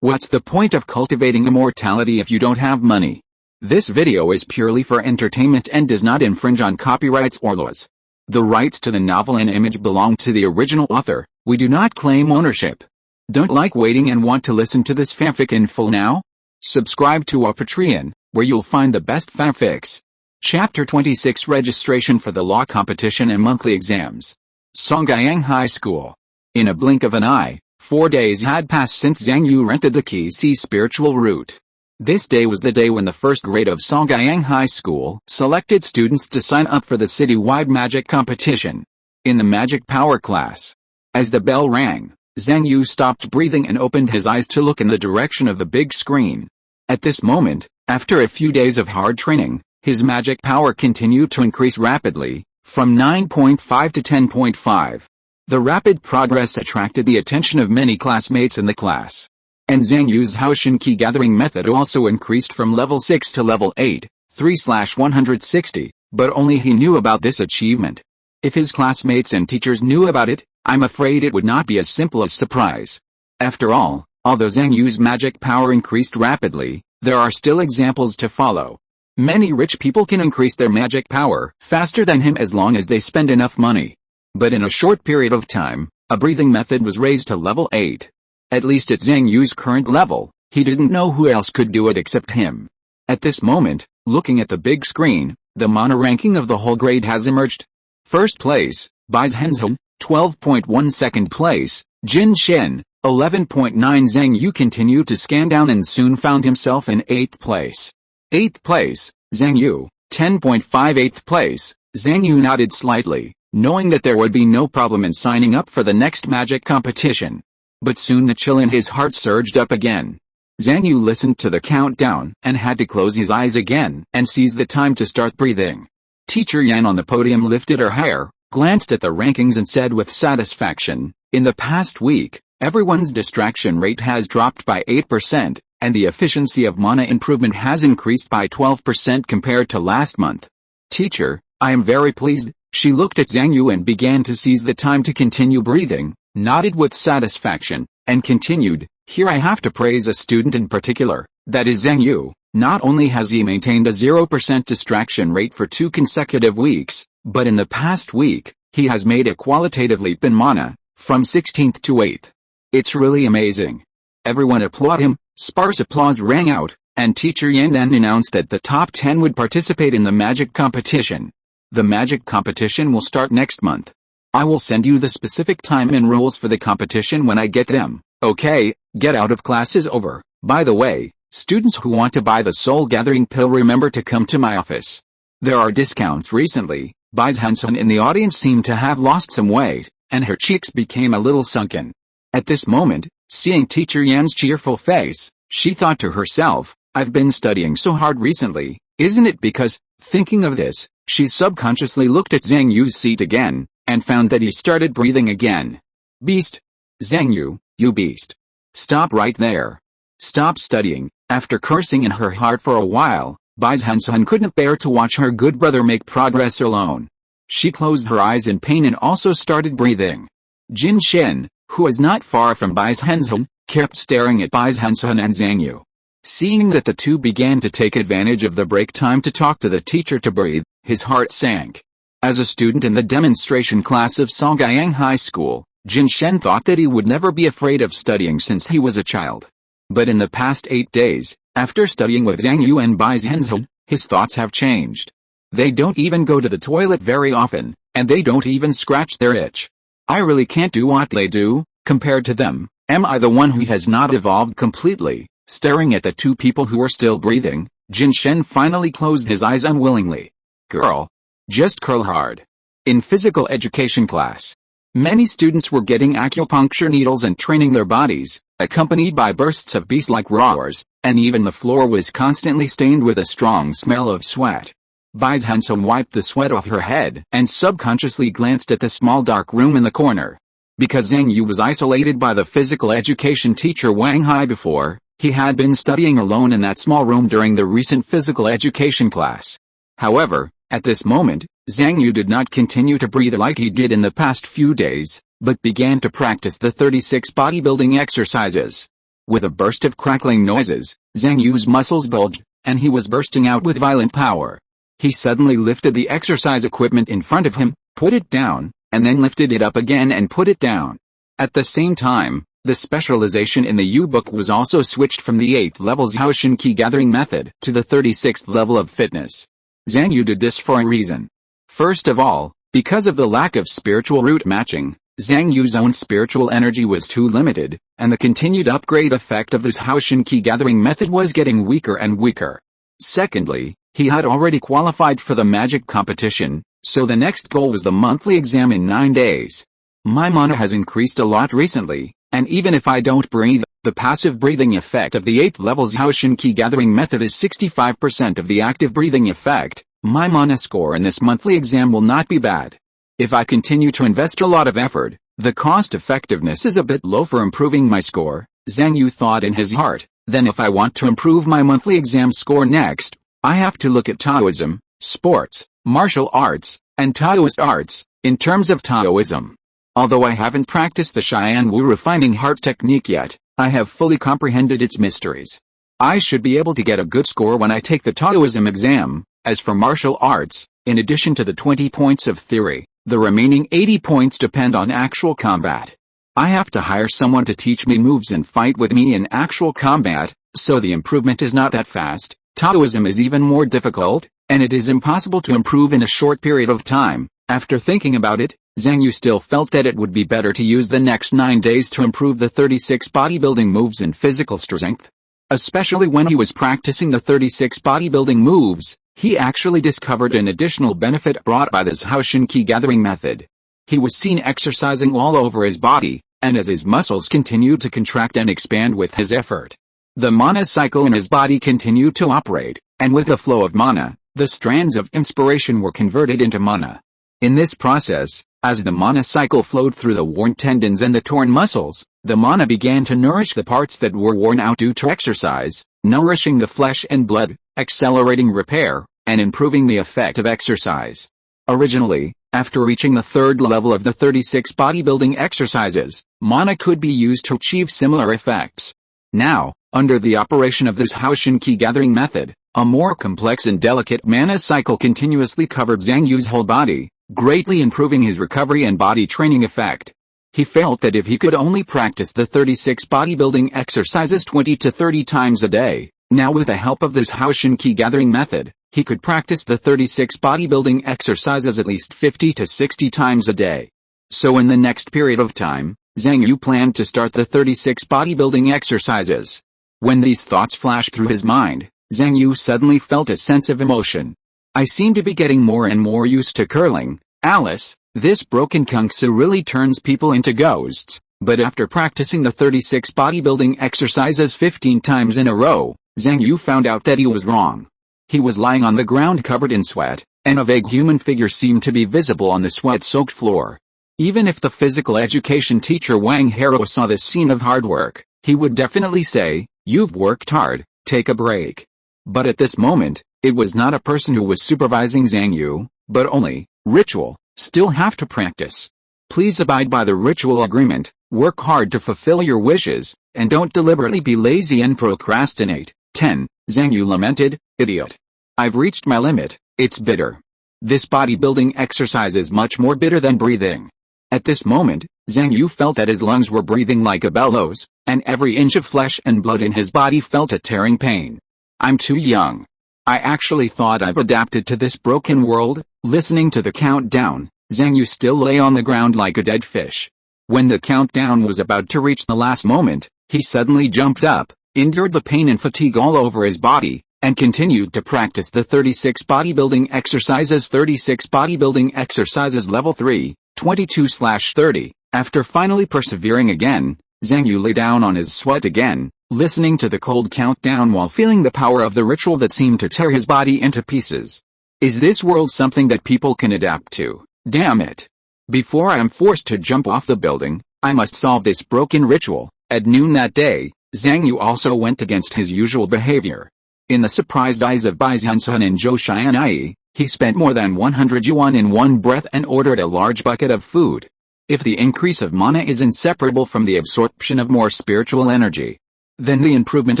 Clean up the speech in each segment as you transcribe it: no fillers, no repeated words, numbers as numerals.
What's the point of cultivating immortality if you don't have money? This video is purely for entertainment and does not infringe on copyrights or laws. The rights to the novel and image belong to the original author. We do not claim ownership. Don't like waiting and want to listen to this fanfic in full now? Subscribe to our Patreon, where you'll find the best fanfics. Chapter 26 Registration for the Law Competition and Monthly Exams. Songgyang High School. In a blink of an eye, 4 days had passed since Zhang Yu rented the Key C spiritual route. This day was the day when the first grade of Songgyang High School selected students to sign up for the city-wide magic competition. In the magic power class, as the bell rang, Zhang Yu stopped breathing and opened his eyes to look in the direction of the big screen. At this moment, after a few days of hard training, his magic power continued to increase rapidly, from 9.5 to 10.5. The rapid progress attracted the attention of many classmates in the class. And Zhang Yu's Haoshan key gathering method also increased from level 6 to level 8, 3/160, but only he knew about this achievement. If his classmates and teachers knew about it, I'm afraid it would not be as simple as surprise. After all, although Zhang Yu's magic power increased rapidly, there are still examples to follow. Many rich people can increase their magic power faster than him as long as they spend enough money. But in a short period of time, a breathing method was raised to level 8. At least at Zhang Yu's current level, he didn't know who else could do it except him. At this moment, looking at the big screen, the mono ranking of the whole grade has emerged. First place, Bai Zhenzhen, 12.1. Second place, Jin Shen, 11.9. Zhang Yu continued to scan down and soon found himself in 8th place. 8th place, Zhang Yu, 10.5. 8th place, Zhang Yu nodded slightly, knowing that there would be no problem in signing up for the next magic competition. But soon the chill in his heart surged up again. Zhang Yu listened to the countdown and had to close his eyes again and seize the time to start breathing. Teacher Yan on the podium lifted her hair, glanced at the rankings and said with satisfaction, "In the past week, everyone's distraction rate has dropped by 8%, and the efficiency of mana improvement has increased by 12% compared to last month. Teacher, I am very pleased." She looked at Zhang Yu and began to seize the time to continue breathing, nodded with satisfaction, and continued, "Here I have to praise a student in particular, that is Zhang Yu. Not only has he maintained a 0% distraction rate for 2 consecutive weeks, but in the past week, he has made a qualitative leap in mana, from 16th to 8th. It's really amazing." Everyone applauded him, sparse applause rang out, and Teacher Yan then announced that the top 10 would participate in the magic competition. The magic competition will start next month. I will send you the specific time and rules for the competition when I get them. Okay, get out of class is over. By the way, students who want to buy the soul gathering pill, remember to come to my office. There are discounts recently. Bai Zhenzhen in the audience seemed to have lost some weight, and her cheeks became a little sunken. At this moment, seeing Teacher Yan's cheerful face, she thought to herself, I've been studying so hard recently, isn't it because, thinking of this, she subconsciously looked at Zhang Yu's seat again, and found that he started breathing again. Beast! Zhang Yu, you beast! Stop right there. Stop studying. After cursing in her heart for a while, Bai Zhenzhen couldn't bear to watch her good brother make progress alone. She closed her eyes in pain and also started breathing. Jin Shen, who was not far from Bai Zhenzhen, kept staring at Bai Zhenzhen and Zhang Yu. Seeing that the two began to take advantage of the break time to talk to the teacher to breathe, his heart sank. As a student in the demonstration class of Songgyang High School, Jin Shen thought that he would never be afraid of studying since he was a child. But in the past 8 days, after studying with Zhang Yu and Bai Zhenzhen, his thoughts have changed. They don't even go to the toilet very often, and they don't even scratch their itch. I really can't do what they do. Compared to them, am I the one who has not evolved completely? Staring at the two people who were still breathing, Jin Shen finally closed his eyes unwillingly. Girl. Just curl hard. In physical education class, many students were getting acupuncture needles and training their bodies, accompanied by bursts of beast-like roars, and even the floor was constantly stained with a strong smell of sweat. Bai Zhenzhen wiped the sweat off her head and subconsciously glanced at the small dark room in the corner. Because Zhang Yu was isolated by the physical education teacher Wang Hai before, he had been studying alone in that small room during the recent physical education class. However, at this moment, Zhang Yu did not continue to breathe like he did in the past few days, but began to practice the 36 bodybuilding exercises. With a burst of crackling noises, Zhang Yu's muscles bulged, and he was bursting out with violent power. He suddenly lifted the exercise equipment in front of him, put it down, and then lifted it up again and put it down. At the same time, the specialization in the U-book was also switched from the 8th level Zhaoshan key gathering method to the 36th level of fitness. Zhang Yu did this for a reason. First of all, because of the lack of spiritual root matching, Zhang Yu's own spiritual energy was too limited, and the continued upgrade effect of this Zhaoshan key gathering method was getting weaker and weaker. Secondly, he had already qualified for the magic competition, so the next goal was the monthly exam in 9 days. My mana has increased a lot recently, and even if I don't breathe, the passive breathing effect of the 8th level Zhaoshan key gathering method is 65% of the active breathing effect. My mana score in this monthly exam will not be bad. If I continue to invest a lot of effort, the cost effectiveness is a bit low for improving my score, Zhang Yu thought in his heart. Then if I want to improve my monthly exam score next, I have to look at Taoism, sports, martial arts, and Taoist arts. In terms of Taoism, although I haven't practiced the Xian Wu refining heart technique yet, I have fully comprehended its mysteries. I should be able to get a good score when I take the Taoism exam. As for martial arts, in addition to the 20 points of theory, the remaining 80 points depend on actual combat. I have to hire someone to teach me moves and fight with me in actual combat, so the improvement is not that fast. Taoism is even more difficult, and it is impossible to improve in a short period of time. After thinking about it, Zhang Yu still felt that it would be better to use the next 9 days to improve the 36 bodybuilding moves and physical strength. Especially when he was practicing the 36 bodybuilding moves, he actually discovered an additional benefit brought by this Zhaoshan key gathering method. He was seen exercising all over his body, and as his muscles continued to contract and expand with his effort, the mana cycle in his body continued to operate, and with the flow of mana, the strands of inspiration were converted into mana. In this process, as the mana cycle flowed through the worn tendons and the torn muscles, the mana began to nourish the parts that were worn out due to exercise, nourishing the flesh and blood, accelerating repair, and improving the effect of exercise. Originally, after reaching the 3rd level of the 36 bodybuilding exercises, mana could be used to achieve similar effects. Now, under the operation of this Zhaoshan key gathering method, a more complex and delicate mana cycle continuously covered Zhang Yu's whole body, greatly improving his recovery and body training effect. He felt that if he could only practice the 36 bodybuilding exercises 20 to 30 times a day, now with the help of this Zhaoshan key gathering method, he could practice the 36 bodybuilding exercises at least 50 to 60 times a day. So in the next period of time, Zhang Yu planned to start the 36 bodybuilding exercises. When these thoughts flashed through his mind, Zhang Yu suddenly felt a sense of emotion. I seem to be getting more and more used to curling, Alice. This broken kung fu really turns people into ghosts. But after practicing the 36 bodybuilding exercises 15 times in a row, Zhang Yu found out that he was wrong. He was lying on the ground covered in sweat, and a vague human figure seemed to be visible on the sweat-soaked floor. Even if the physical education teacher Wang Hero saw this scene of hard work, he would definitely say, "You've worked hard, take a break." But at this moment, it was not a person who was supervising Zhang Yu, but only, ritual, still have to practice. Please abide by the ritual agreement, work hard to fulfill your wishes, and don't deliberately be lazy and procrastinate. 10. Zhang Yu lamented, "Idiot. I've reached my limit, it's bitter. This bodybuilding exercise is much more bitter than breathing." At this moment, Zhang Yu felt that his lungs were breathing like a bellows, and every inch of flesh and blood in his body felt a tearing pain. "I'm too young. I actually thought I've adapted to this broken world." Listening to the countdown, Zhang Yu still lay on the ground like a dead fish. When the countdown was about to reach the last moment, he suddenly jumped up, endured the pain and fatigue all over his body, and continued to practice the 36 bodybuilding exercises. 36 bodybuilding exercises level 3, 22/30. After finally persevering again, Zhang Yu lay down on his sweat again, listening to the cold countdown while feeling the power of the ritual that seemed to tear his body into pieces. Is this world something that people can adapt to? Damn it. Before I am forced to jump off the building, I must solve this broken ritual. At noon that day, Zhang Yu also went against his usual behavior. In the surprised eyes of Bai Zhenzhen and Zhou Xianai, he spent more than 100 yuan in one breath and ordered a large bucket of food. If the increase of mana is inseparable from the absorption of more spiritual energy, then the improvement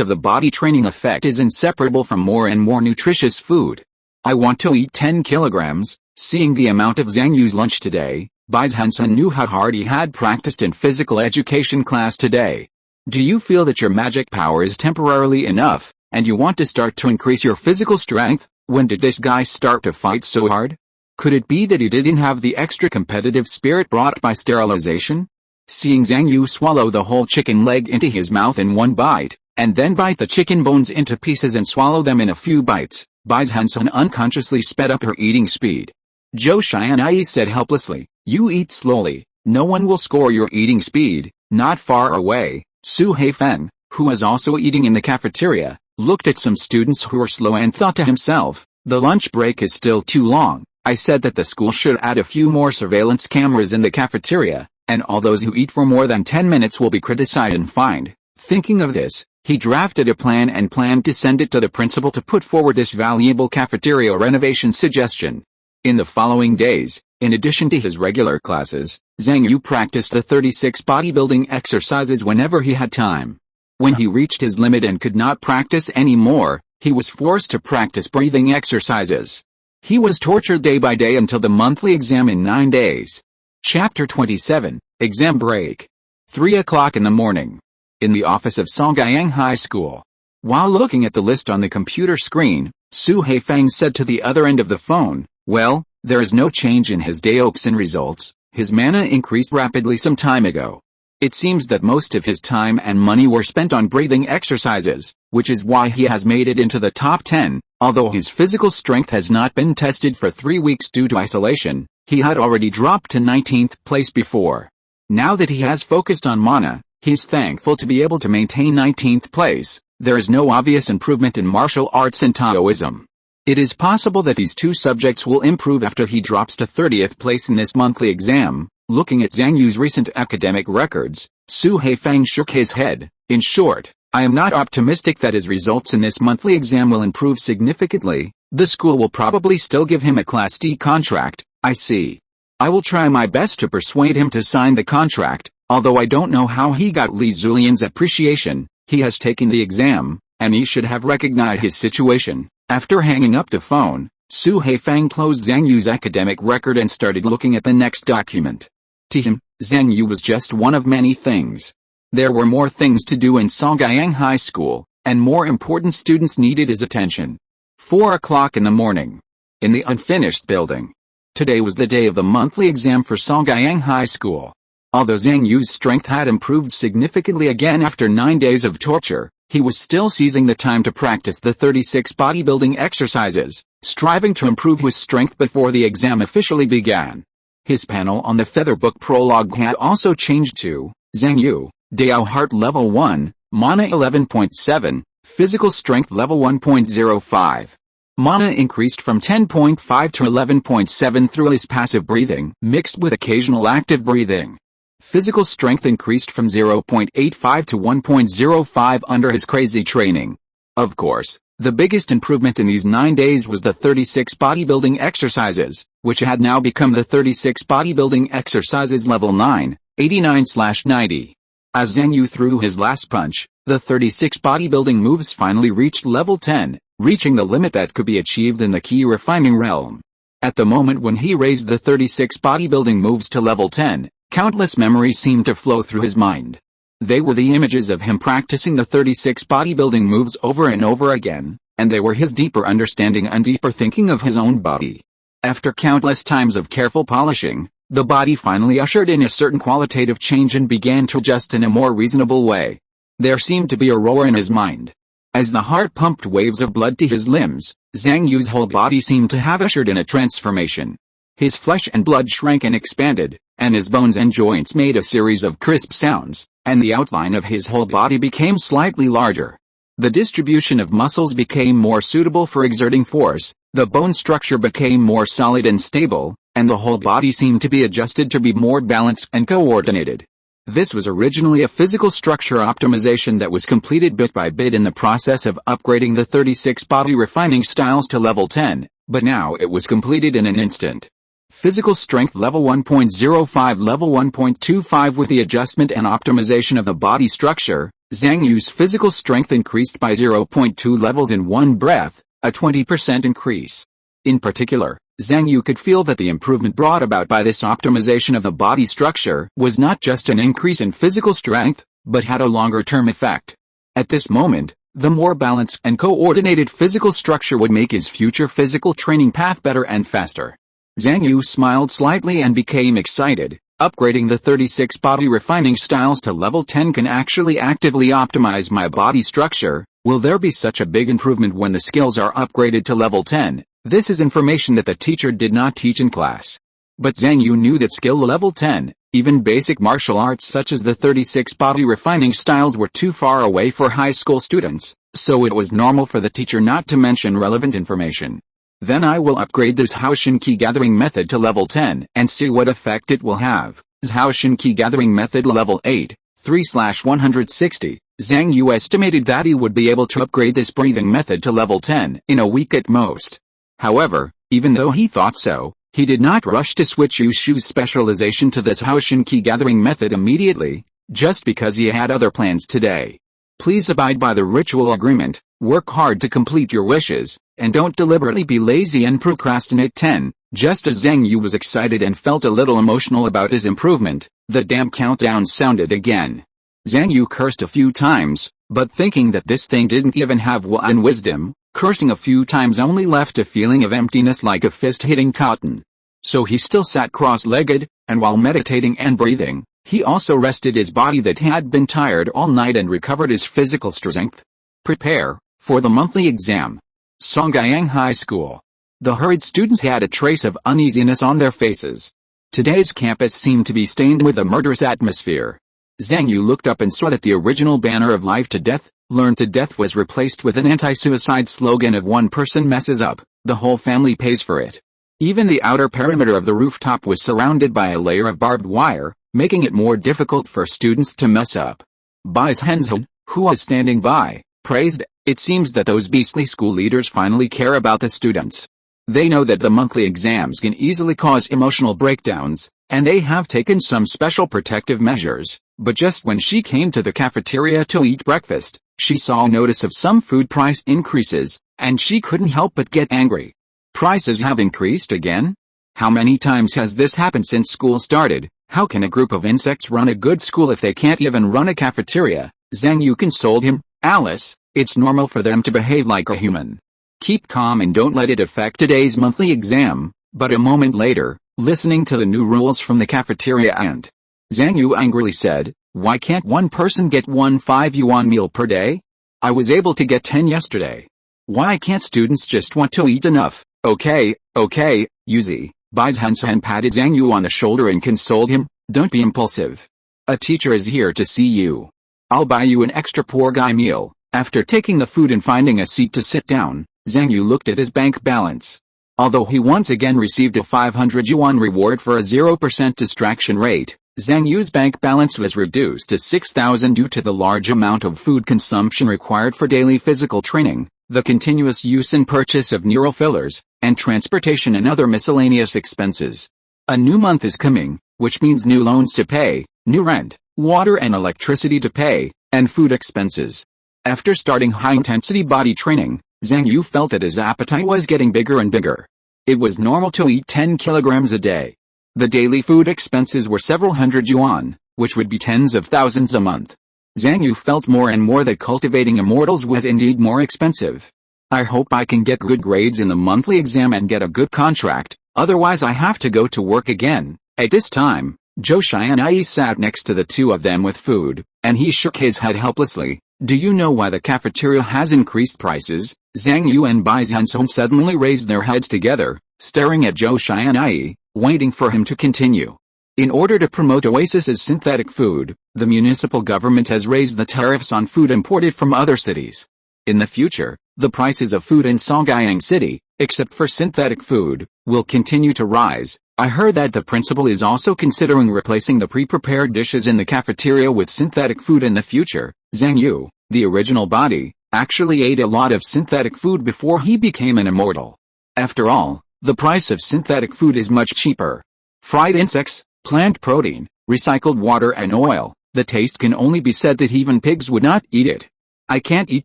of the body training effect is inseparable from more and more nutritious food. I want to eat 10 kilograms. Seeing the amount of Zhang Yu's lunch today, Bai Zhenzhen knew how hard he had practiced in physical education class today. Do you feel that your magic power is temporarily enough, and you want to start to increase your physical strength? When did this guy start to fight so hard? Could it be that he didn't have the extra competitive spirit brought by sterilization? Seeing Zhang Yu swallow the whole chicken leg into his mouth in one bite, and then bite the chicken bones into pieces and swallow them in a few bites, Bai Zhenzhen unconsciously sped up her eating speed. Zhou Xianyi said helplessly, "You eat slowly, no one will score your eating speed." Not far away, Su Haifeng, who was also eating in the cafeteria, looked at some students who were slow and thought to himself, "The lunch break is still too long. I said that the school should add a few more surveillance cameras in the cafeteria, and all those who eat for more than 10 minutes will be criticized and fined." Thinking of this, he drafted a plan and planned to send it to the principal to put forward this valuable cafeteria renovation suggestion. In the following days, in addition to his regular classes, Zhang Yu practiced the 36 bodybuilding exercises whenever he had time. When he reached his limit and could not practice anymore, he was forced to practice breathing exercises. He was tortured day by day until the monthly exam in 9 days. Chapter 27, Exam Break. 3 o'clock in the morning. In the office of Songgyang High School. While looking at the list on the computer screen, Su Haifeng said to the other end of the phone, "Well, there is no change in his dioxin results. His mana increased rapidly some time ago. It seems that most of his time and money were spent on breathing exercises, which is why he has made it into the top 10, although his physical strength has not been tested for 3 weeks due to isolation. He had already dropped to 19th place before. Now that he has focused on mana, he's thankful to be able to maintain 19th place. There is no obvious improvement in martial arts and Taoism. It is possible that these two subjects will improve after he drops to 30th place in this monthly exam." Looking at Zhang Yu's recent academic records, Su Haifeng shook his head. "In short, I am not optimistic that his results in this monthly exam will improve significantly. The school will probably still give him a Class D contract." "I see. I will try my best to persuade him to sign the contract, although I don't know how he got Li Zulian's appreciation. He has taken the exam, and he should have recognized his situation." After hanging up the phone, Su Haifeng closed Zhang Yu's academic record and started looking at the next document. To him, Zhang Yu was just one of many things. There were more things to do in Songgyang High School, and more important students needed his attention. 4 o'clock in the morning. In the unfinished building. Today was the day of the monthly exam for Songgyang High School. Although Zhang Yu's strength had improved significantly again after 9 days of torture, he was still seizing the time to practice the 36 bodybuilding exercises, striving to improve his strength before the exam officially began. His panel on the Feather Book prologue had also changed to Zhang Yu, Dao Heart Level 1, Mana 11.7, Physical Strength Level 1.05. Mana increased from 10.5 to 11.7 through his passive breathing, mixed with occasional active breathing. Physical strength increased from 0.85 to 1.05 under his crazy training. Of course, the biggest improvement in these 9 days was the 36 bodybuilding exercises, which had now become the 36 bodybuilding exercises level 9, 89/90. As Zhang Yu threw his last punch, the 36 bodybuilding moves finally reached level 10, reaching the limit that could be achieved in the key refining realm. At the moment when he raised the 36 bodybuilding moves to level 10, countless memories seemed to flow through his mind. They were the images of him practicing the 36 bodybuilding moves over and over again, and they were his deeper understanding and deeper thinking of his own body. After countless times of careful polishing, the body finally ushered in a certain qualitative change and began to adjust in a more reasonable way. There seemed to be a roar in his mind. As the heart pumped waves of blood to his limbs, Zhang Yu's whole body seemed to have ushered in a transformation. His flesh and blood shrank and expanded, and his bones and joints made a series of crisp sounds, and the outline of his whole body became slightly larger. The distribution of muscles became more suitable for exerting force, the bone structure became more solid and stable, and the whole body seemed to be adjusted to be more balanced and coordinated. This was originally a physical structure optimization that was completed bit by bit in the process of upgrading the 36 body refining styles to level 10, but now it was completed in an instant. Physical strength level 1.05 level 1.25 with the adjustment and optimization of the body structure, Zhang Yu's physical strength increased by 0.2 levels in one breath, a 20% increase. In particular, Zhang Yu could feel that the improvement brought about by this optimization of the body structure was not just an increase in physical strength, but had a longer-term effect. At this moment, the more balanced and coordinated physical structure would make his future physical training path better and faster. Zhang Yu smiled slightly and became excited. Upgrading the 36 body refining styles to level 10 can actually actively optimize my body structure. Will there be such a big improvement when the skills are upgraded to level 10? This is information that the teacher did not teach in class. But Zhang Yu knew that skill level 10, even basic martial arts such as the 36 body refining styles were too far away for high school students, so it was normal for the teacher not to mention relevant information. Then I will upgrade this Haoshin Key gathering method to level 10 and see what effect it will have. Haoshin Key gathering method level 8, 3/160. Zhang Yu estimated that he would be able to upgrade this breathing method to level 10 in a week at most. However, even though he thought so, he did not rush to switch Yushu's specialization to this Haoshin Key gathering method immediately, just because he had other plans today. Please abide by the ritual agreement, work hard to complete your wishes, and don't deliberately be lazy and procrastinate. 10. Just as Zhang Yu was excited and felt a little emotional about his improvement, the damn countdown sounded again. Zhang Yu cursed a few times, but thinking that this thing didn't even have wisdom, cursing a few times only left a feeling of emptiness like a fist hitting cotton. So he still sat cross-legged, and while meditating and breathing, he also rested his body that had been tired all night and recovered his physical strength. Prepare for the monthly exam. Songyang High School. The hurried students had a trace of uneasiness on their faces. Today's campus seemed to be stained with a murderous atmosphere. Zhang Yu looked up and saw that the original banner of Life to Death, Learn to Death was replaced with an anti-suicide slogan of one person messes up, the whole family pays for it. Even the outer perimeter of the rooftop was surrounded by a layer of barbed wire, making it more difficult for students to mess up. Bai Zhenzhen, who was standing by, praised, "It seems that those beastly school leaders finally care about the students. They know that the monthly exams can easily cause emotional breakdowns, and they have taken some special protective measures." But just when she came to the cafeteria to eat breakfast, she saw a notice of some food price increases, and she couldn't help but get angry. Prices have increased again? How many times has this happened since school started? How can a group of insects run a good school if they can't even run a cafeteria? Zhang Yu consoled him, "Alice, it's normal for them to behave like a human. Keep calm and don't let it affect today's monthly exam." But a moment later, listening to the new rules from the cafeteria aunt, Zhang Yu angrily said, "Why can't one person get one 5 yuan meal per day? I was able to get 10 yesterday. Why can't students just want to eat enough?" Okay, Yuzi." Bai Zhenzhen patted Zhang Yu on the shoulder and consoled him, "Don't be impulsive. A teacher is here to see you. I'll buy you an extra poor guy meal." After taking the food and finding a seat to sit down, Zhang Yu looked at his bank balance. Although he once again received a 500 yuan reward for a 0% distraction rate, Zhang Yu's bank balance was reduced to 6,000 due to the large amount of food consumption required for daily physical training, the continuous use and purchase of neural fillers, and transportation and other miscellaneous expenses. A new month is coming, which means new loans to pay, new rent, water and electricity to pay, and food expenses. After starting high-intensity body training, Zhang Yu felt that his appetite was getting bigger and bigger. It was normal to eat 10 kilograms a day. The daily food expenses were several hundred yuan, which would be tens of thousands a month. Zhang Yu felt more and more that cultivating immortals was indeed more expensive. "I hope I can get good grades in the monthly exam and get a good contract, otherwise I have to go to work again." At this time, Zhou Xianyi sat next to the two of them with food, and he shook his head helplessly. "Do you know why the cafeteria has increased prices?" Zhang Yu and Bai Zhenzhen suddenly raised their heads together, staring at Zhou Xianyi, waiting for him to continue. "In order to promote Oasis's synthetic food, the municipal government has raised the tariffs on food imported from other cities. In the future, the prices of food in Songyang City, except for synthetic food, will continue to rise. I heard that the principal is also considering replacing the pre-prepared dishes in the cafeteria with synthetic food in the future." Zhang Yu, the original body, actually ate a lot of synthetic food before he became an immortal. After all, the price of synthetic food is much cheaper. Fried insects, plant protein, recycled water and oil, The taste can only be said that even pigs would not eat it. I can't eat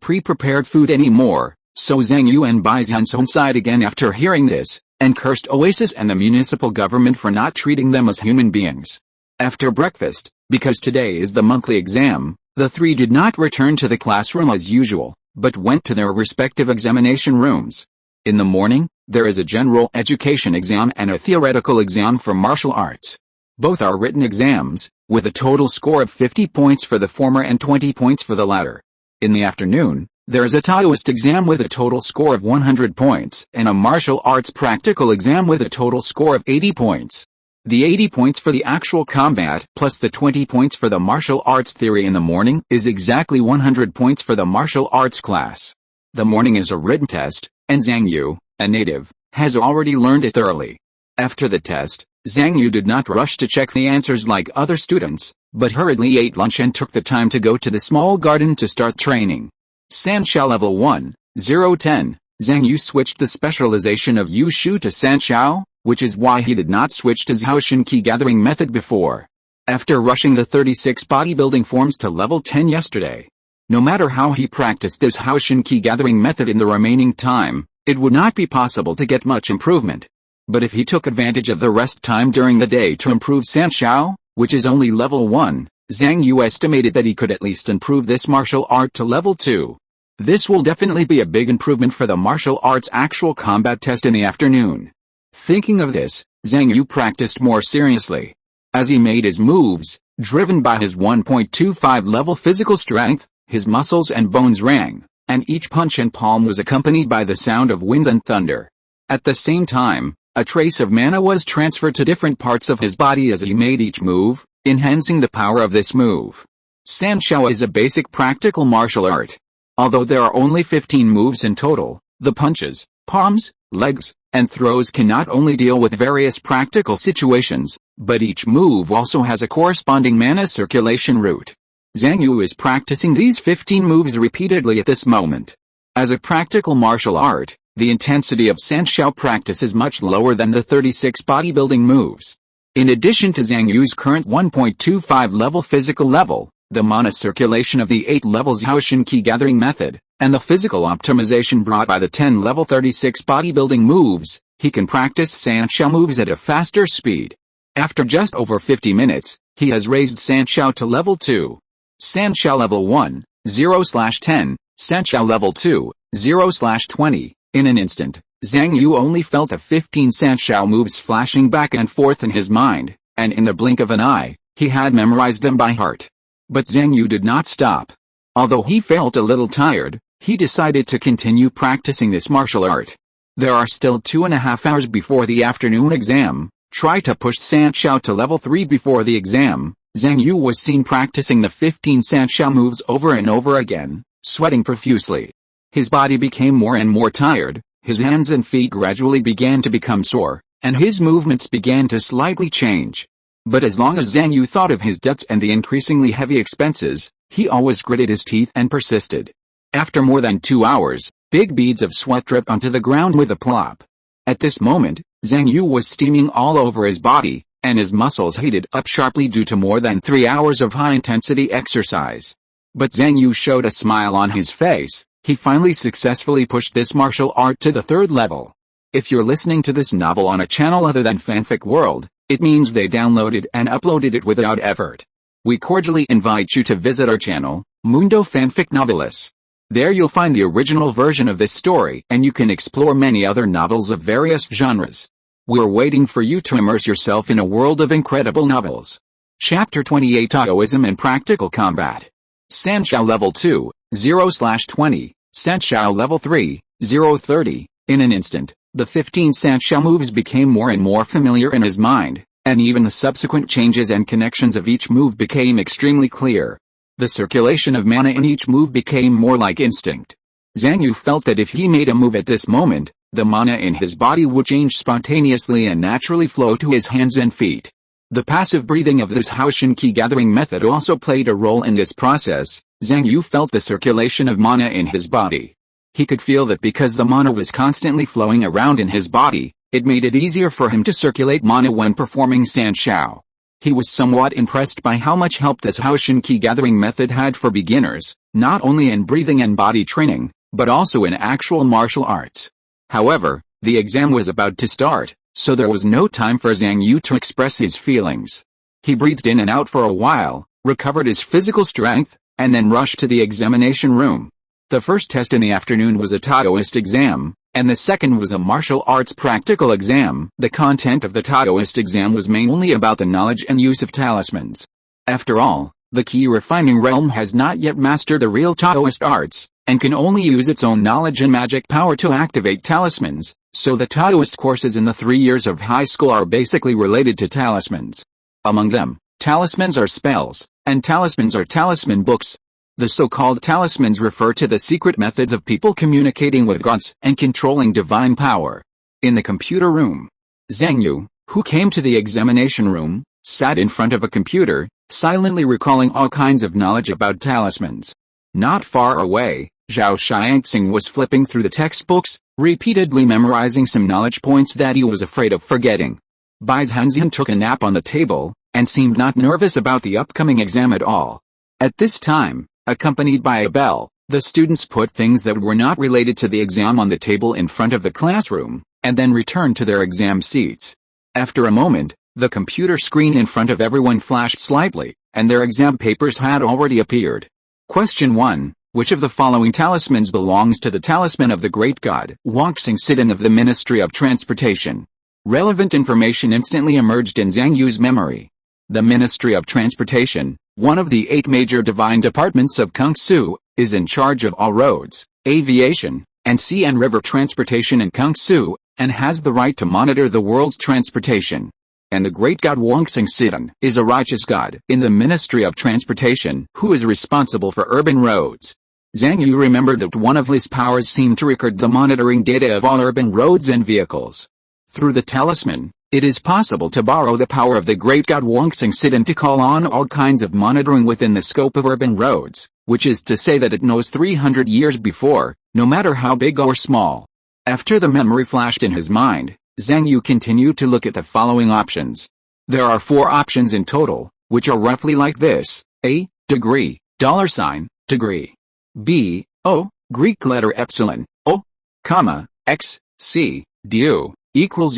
pre-prepared food anymore, so Zhang Yu and Bai Zhenzhen sighed again after hearing this, and cursed Oasis and the municipal government for not treating them as human beings. After breakfast, because today is the monthly exam, the three did not return to the classroom as usual, but went to their respective examination rooms. In the morning, there is a general education exam and a theoretical exam for martial arts. Both are written exams, with a total score of 50 points for the former and 20 points for the latter. In the afternoon, there is a Taoist exam with a total score of 100 points and a martial arts practical exam with a total score of 80 points. The 80 points for the actual combat plus the 20 points for the martial arts theory in the morning is exactly 100 points for the martial arts class. The morning is a written test, and Zhang Yu, a native, has already learned it thoroughly. After the test, Zhang Yu did not rush to check the answers like other students, but hurriedly ate lunch and took the time to go to the small garden to start training. Sanshao Level 1, 010, Zhang Yu switched the specialization of Yushu to Sanshao, which is why he did not switch to Zhaoshan Key gathering method before. After rushing the 36 bodybuilding forms to level 10 yesterday, no matter how he practiced this Zhaoshan Key gathering method in the remaining time, it would not be possible to get much improvement. But if he took advantage of the rest time during the day to improve Sanshao, which is only level 1, Zhang Yu estimated that he could at least improve this martial art to level 2. This will definitely be a big improvement for the martial arts actual combat test in the afternoon. Thinking of this, Zhang Yu practiced more seriously. As he made his moves, driven by his 1.25 level physical strength, his muscles and bones rang, and each punch and palm was accompanied by the sound of winds and thunder. At the same time, a trace of mana was transferred to different parts of his body as he made each move, enhancing the power of this move. Sanshao is a basic practical martial art. Although there are only 15 moves in total, the punches, palms, legs, and throws can not only deal with various practical situations, but each move also has a corresponding mana circulation route. Zhang Yu is practicing these 15 moves repeatedly at this moment. As a practical martial art, the intensity of Sanshao practice is much lower than the 36 bodybuilding moves. In addition to Zhang Yu's current 1.25 level physical level, the mana circulation of the 8 levels Zhaoshan Key gathering method, and the physical optimization brought by the 10 level 36 bodybuilding moves, he can practice Sanshao moves at a faster speed. After just over 50 minutes, he has raised Sanshao to level 2. Sanshao level 1, 0/10, Sanshao level 2, 0/20. In an instant, Zhang Yu only felt the 15 Sanshao moves flashing back and forth in his mind, and in the blink of an eye, he had memorized them by heart. But Zhang Yu did not stop. Although he felt a little tired, he decided to continue practicing this martial art. There are still 2.5 hours before the afternoon exam. Try to push Sanshao to level 3 before the exam. Zhang Yu was seen practicing the 15 Sanshao moves over and over again, sweating profusely. His body became more and more tired, his hands and feet gradually began to become sore, and his movements began to slightly change. But as long as Zhang Yu thought of his debts and the increasingly heavy expenses, he always gritted his teeth and persisted. After more than 2 hours, big beads of sweat dripped onto the ground with a plop. At this moment, Zhang Yu was steaming all over his body, and his muscles heated up sharply due to more than 3 hours of high-intensity exercise. But Zhang Yu showed a smile on his face. He finally successfully pushed this martial art to the 3rd level. If you're listening to this novel on a channel other than Fanfic World, it means they downloaded and uploaded it without effort. We cordially invite you to visit our channel, Mundo Fanfic Novelis. There you'll find the original version of this story and you can explore many other novels of various genres. We're waiting for you to immerse yourself in a world of incredible novels. Chapter 28 Taoism and Practical Combat. Sanshao Level 2, 0/20, Sanshao Level 3, 0/30. In an instant, the 15 Sanshao moves became more and more familiar in his mind, and even the subsequent changes and connections of each move became extremely clear. The circulation of mana in each move became more like instinct. Zhang Yu felt that if he made a move at this moment, the mana in his body would change spontaneously and naturally flow to his hands and feet. The passive breathing of this Zhaoshan Key gathering method also played a role in this process. Zhang Yu felt the circulation of mana in his body. He could feel that because the mana was constantly flowing around in his body, it made it easier for him to circulate mana when performing Sanshao. He was somewhat impressed by how much help this Haoshan key gathering method had for beginners, not only in breathing and body training, but also in actual martial arts. However, the exam was about to start, so there was no time for Zhang Yu to express his feelings. He breathed in and out for a while, recovered his physical strength, and then rushed to the examination room. The first test in the afternoon was a Taoist exam, and the second was a martial arts practical exam. The content of the Taoist exam was mainly about the knowledge and use of talismans. After all, the key refining realm has not yet mastered the real Taoist arts, and can only use its own knowledge and magic power to activate talismans, so the Taoist courses in the 3 years of high school are basically related to talismans. Among them, talismans are spells, and talismans are talisman books. The so-called talismans refer to the secret methods of people communicating with gods and controlling divine power. In the computer room, Zhang Yu, who came to the examination room, sat in front of a computer, silently recalling all kinds of knowledge about talismans. Not far away, Zhao Xiangxing was flipping through the textbooks, repeatedly memorizing some knowledge points that he was afraid of forgetting. Bai Zhenzhen took a nap on the table, and seemed not nervous about the upcoming exam at all. At this time, accompanied by a bell, the students put things that were not related to the exam on the table in front of the classroom, and then returned to their exam seats. After a moment, the computer screen in front of everyone flashed slightly, and their exam papers had already appeared. Question 1. Which of the following talismans belongs to the talisman of the great god Wangxing Sidan of the Ministry of Transportation? Relevant information instantly emerged in Zhang Yu's memory. The Ministry of Transportation, one of the 8 major divine departments of Kung Fu, is in charge of all roads, aviation, and sea and river transportation in Kung Fu, and has the right to monitor the world's transportation. And the great god Wangxing Sidan is a righteous god in the Ministry of Transportation who is responsible for urban roads. Zhang Yu remembered that one of his powers seemed to record the monitoring data of all urban roads and vehicles. Through the talisman, it is possible to borrow the power of the great god Wangxing Sidan to call on all kinds of monitoring within the scope of urban roads, which is to say that it knows 300 years before, no matter how big or small. After the memory flashed in his mind, Zhang Yu continued to look at the following options. There are 4 options in total, which are roughly like this: A, degree, $, degree. B, O, Greek letter epsilon, O, comma, X, C, du, equals.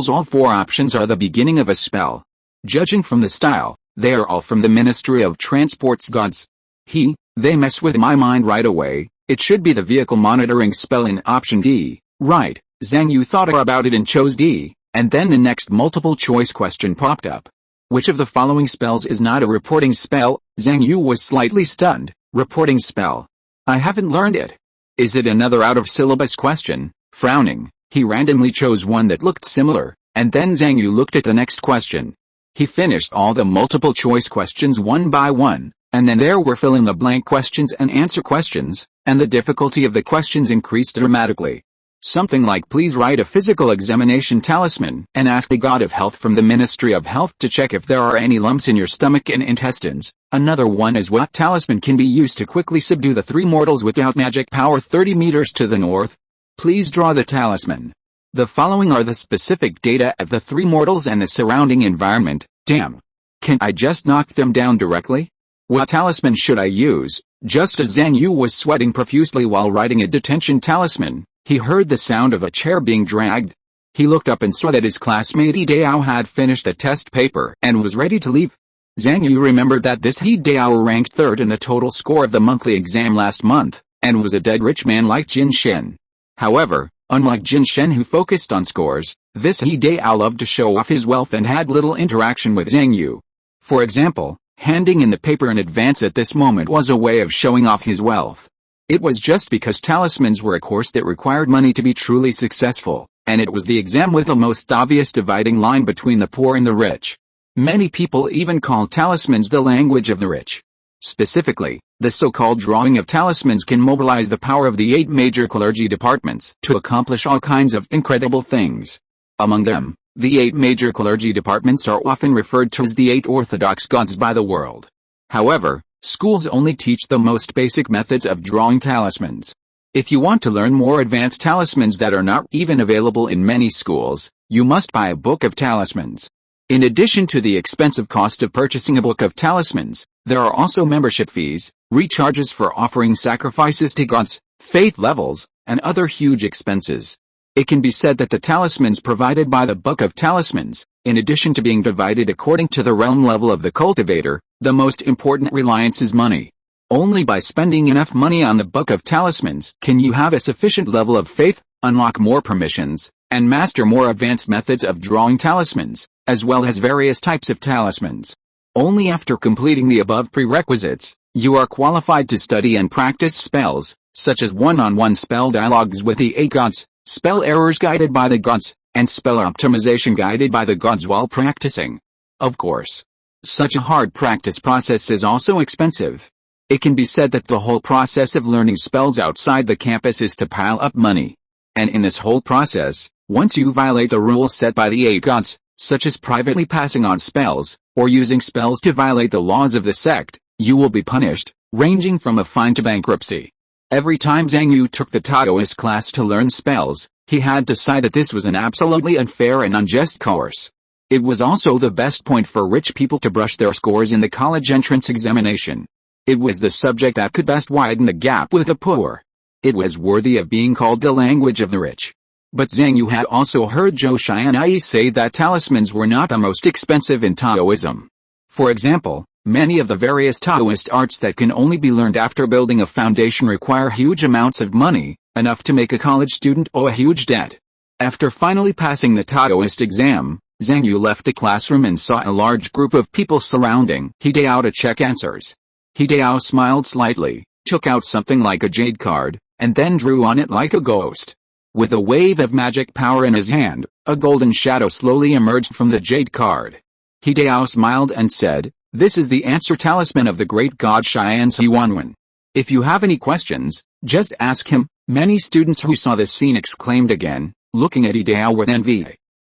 All 4 options are the beginning of a spell. Judging from the style, they are all from the Ministry of Transport's gods. They mess with my mind right away. It should be the vehicle monitoring spell in option D, right? Zhang Yu thought about it and chose D, and then the next multiple choice question popped up. Which of the following spells is not a reporting spell? Zhang Yu was slightly stunned. Reporting spell. I haven't learned it. Is it another out-of-syllabus question? Frowning, he randomly chose one that looked similar, and then Zhang Yu looked at the next question. He finished all the multiple choice questions one by one, and then there were fill-in-the-blank questions and answer questions, and the difficulty of the questions increased dramatically. Something like, please write a physical examination talisman and ask the god of health from the Ministry of Health to check if there are any lumps in your stomach and intestines. Another one is, what talisman can be used to quickly subdue the 3 mortals without magic power 30 meters to the north? Please draw the talisman. The following are the specific data of the 3 mortals and the surrounding environment. Damn. Can't I just knock them down directly? What talisman should I use? Just as Zhang Yu was sweating profusely while writing a detention talisman, he heard the sound of a chair being dragged. He looked up and saw that his classmate He Dao had finished a test paper and was ready to leave. Zhang Yu remembered that this He Dao ranked 3rd in the total score of the monthly exam last month, and was a dead rich man like Jin Shen. However, unlike Jin Shen who focused on scores, this He Dao loved to show off his wealth and had little interaction with Zhang Yu. For example, handing in the paper in advance at this moment was a way of showing off his wealth. It was just because talismans were a course that required money to be truly successful, and it was the exam with the most obvious dividing line between the poor and the rich. Many people even call talismans the language of the rich. Specifically, the so-called drawing of talismans can mobilize the power of the 8 major clergy departments to accomplish all kinds of incredible things. Among them, the 8 major clergy departments are often referred to as the 8 orthodox gods by the world. However, schools only teach the most basic methods of drawing talismans. If you want to learn more advanced talismans that are not even available in many schools, you must buy a book of talismans. In addition to the expensive cost of purchasing a book of talismans, there are also membership fees, recharges for offering sacrifices to gods, faith levels, and other huge expenses. It can be said that the talismans provided by the Book of Talismans, in addition to being divided according to the realm level of the cultivator, the most important reliance is money. Only by spending enough money on the Book of Talismans can you have a sufficient level of faith, unlock more permissions, and master more advanced methods of drawing talismans, as well as various types of talismans. Only after completing the above prerequisites, you are qualified to study and practice spells, such as one-on-one spell dialogues with the 8 gods, spell errors guided by the gods, and spell optimization guided by the gods while practicing. Of course, such a hard practice process is also expensive. It can be said that the whole process of learning spells outside the campus is to pile up money. And in this whole process, once you violate the rules set by the 8 gods, such as privately passing on spells, or using spells to violate the laws of the sect, you will be punished, ranging from a fine to bankruptcy. Every time Zhang Yu took the Taoist class to learn spells, he had to say that this was an absolutely unfair and unjust course. It was also the best point for rich people to brush their scores in the college entrance examination. It was the subject that could best widen the gap with the poor. It was worthy of being called the language of the rich. But Zhang Yu had also heard Zhou Xianyi say that talismans were not the most expensive in Taoism. For example, many of the various Taoist arts that can only be learned after building a foundation require huge amounts of money, enough to make a college student owe a huge debt. After finally passing the Taoist exam, Zhang Yu left the classroom and saw a large group of people surrounding Hideo to check answers. Hideo smiled slightly, took out something like a jade card, and then drew on it like a ghost. With a wave of magic power in his hand, a golden shadow slowly emerged from the jade card. Hideo smiled and said, "This is the answer talisman of the great god Xian Huanwen. If you have any questions, just ask him." Many students who saw this scene exclaimed again, looking at Hideo with envy.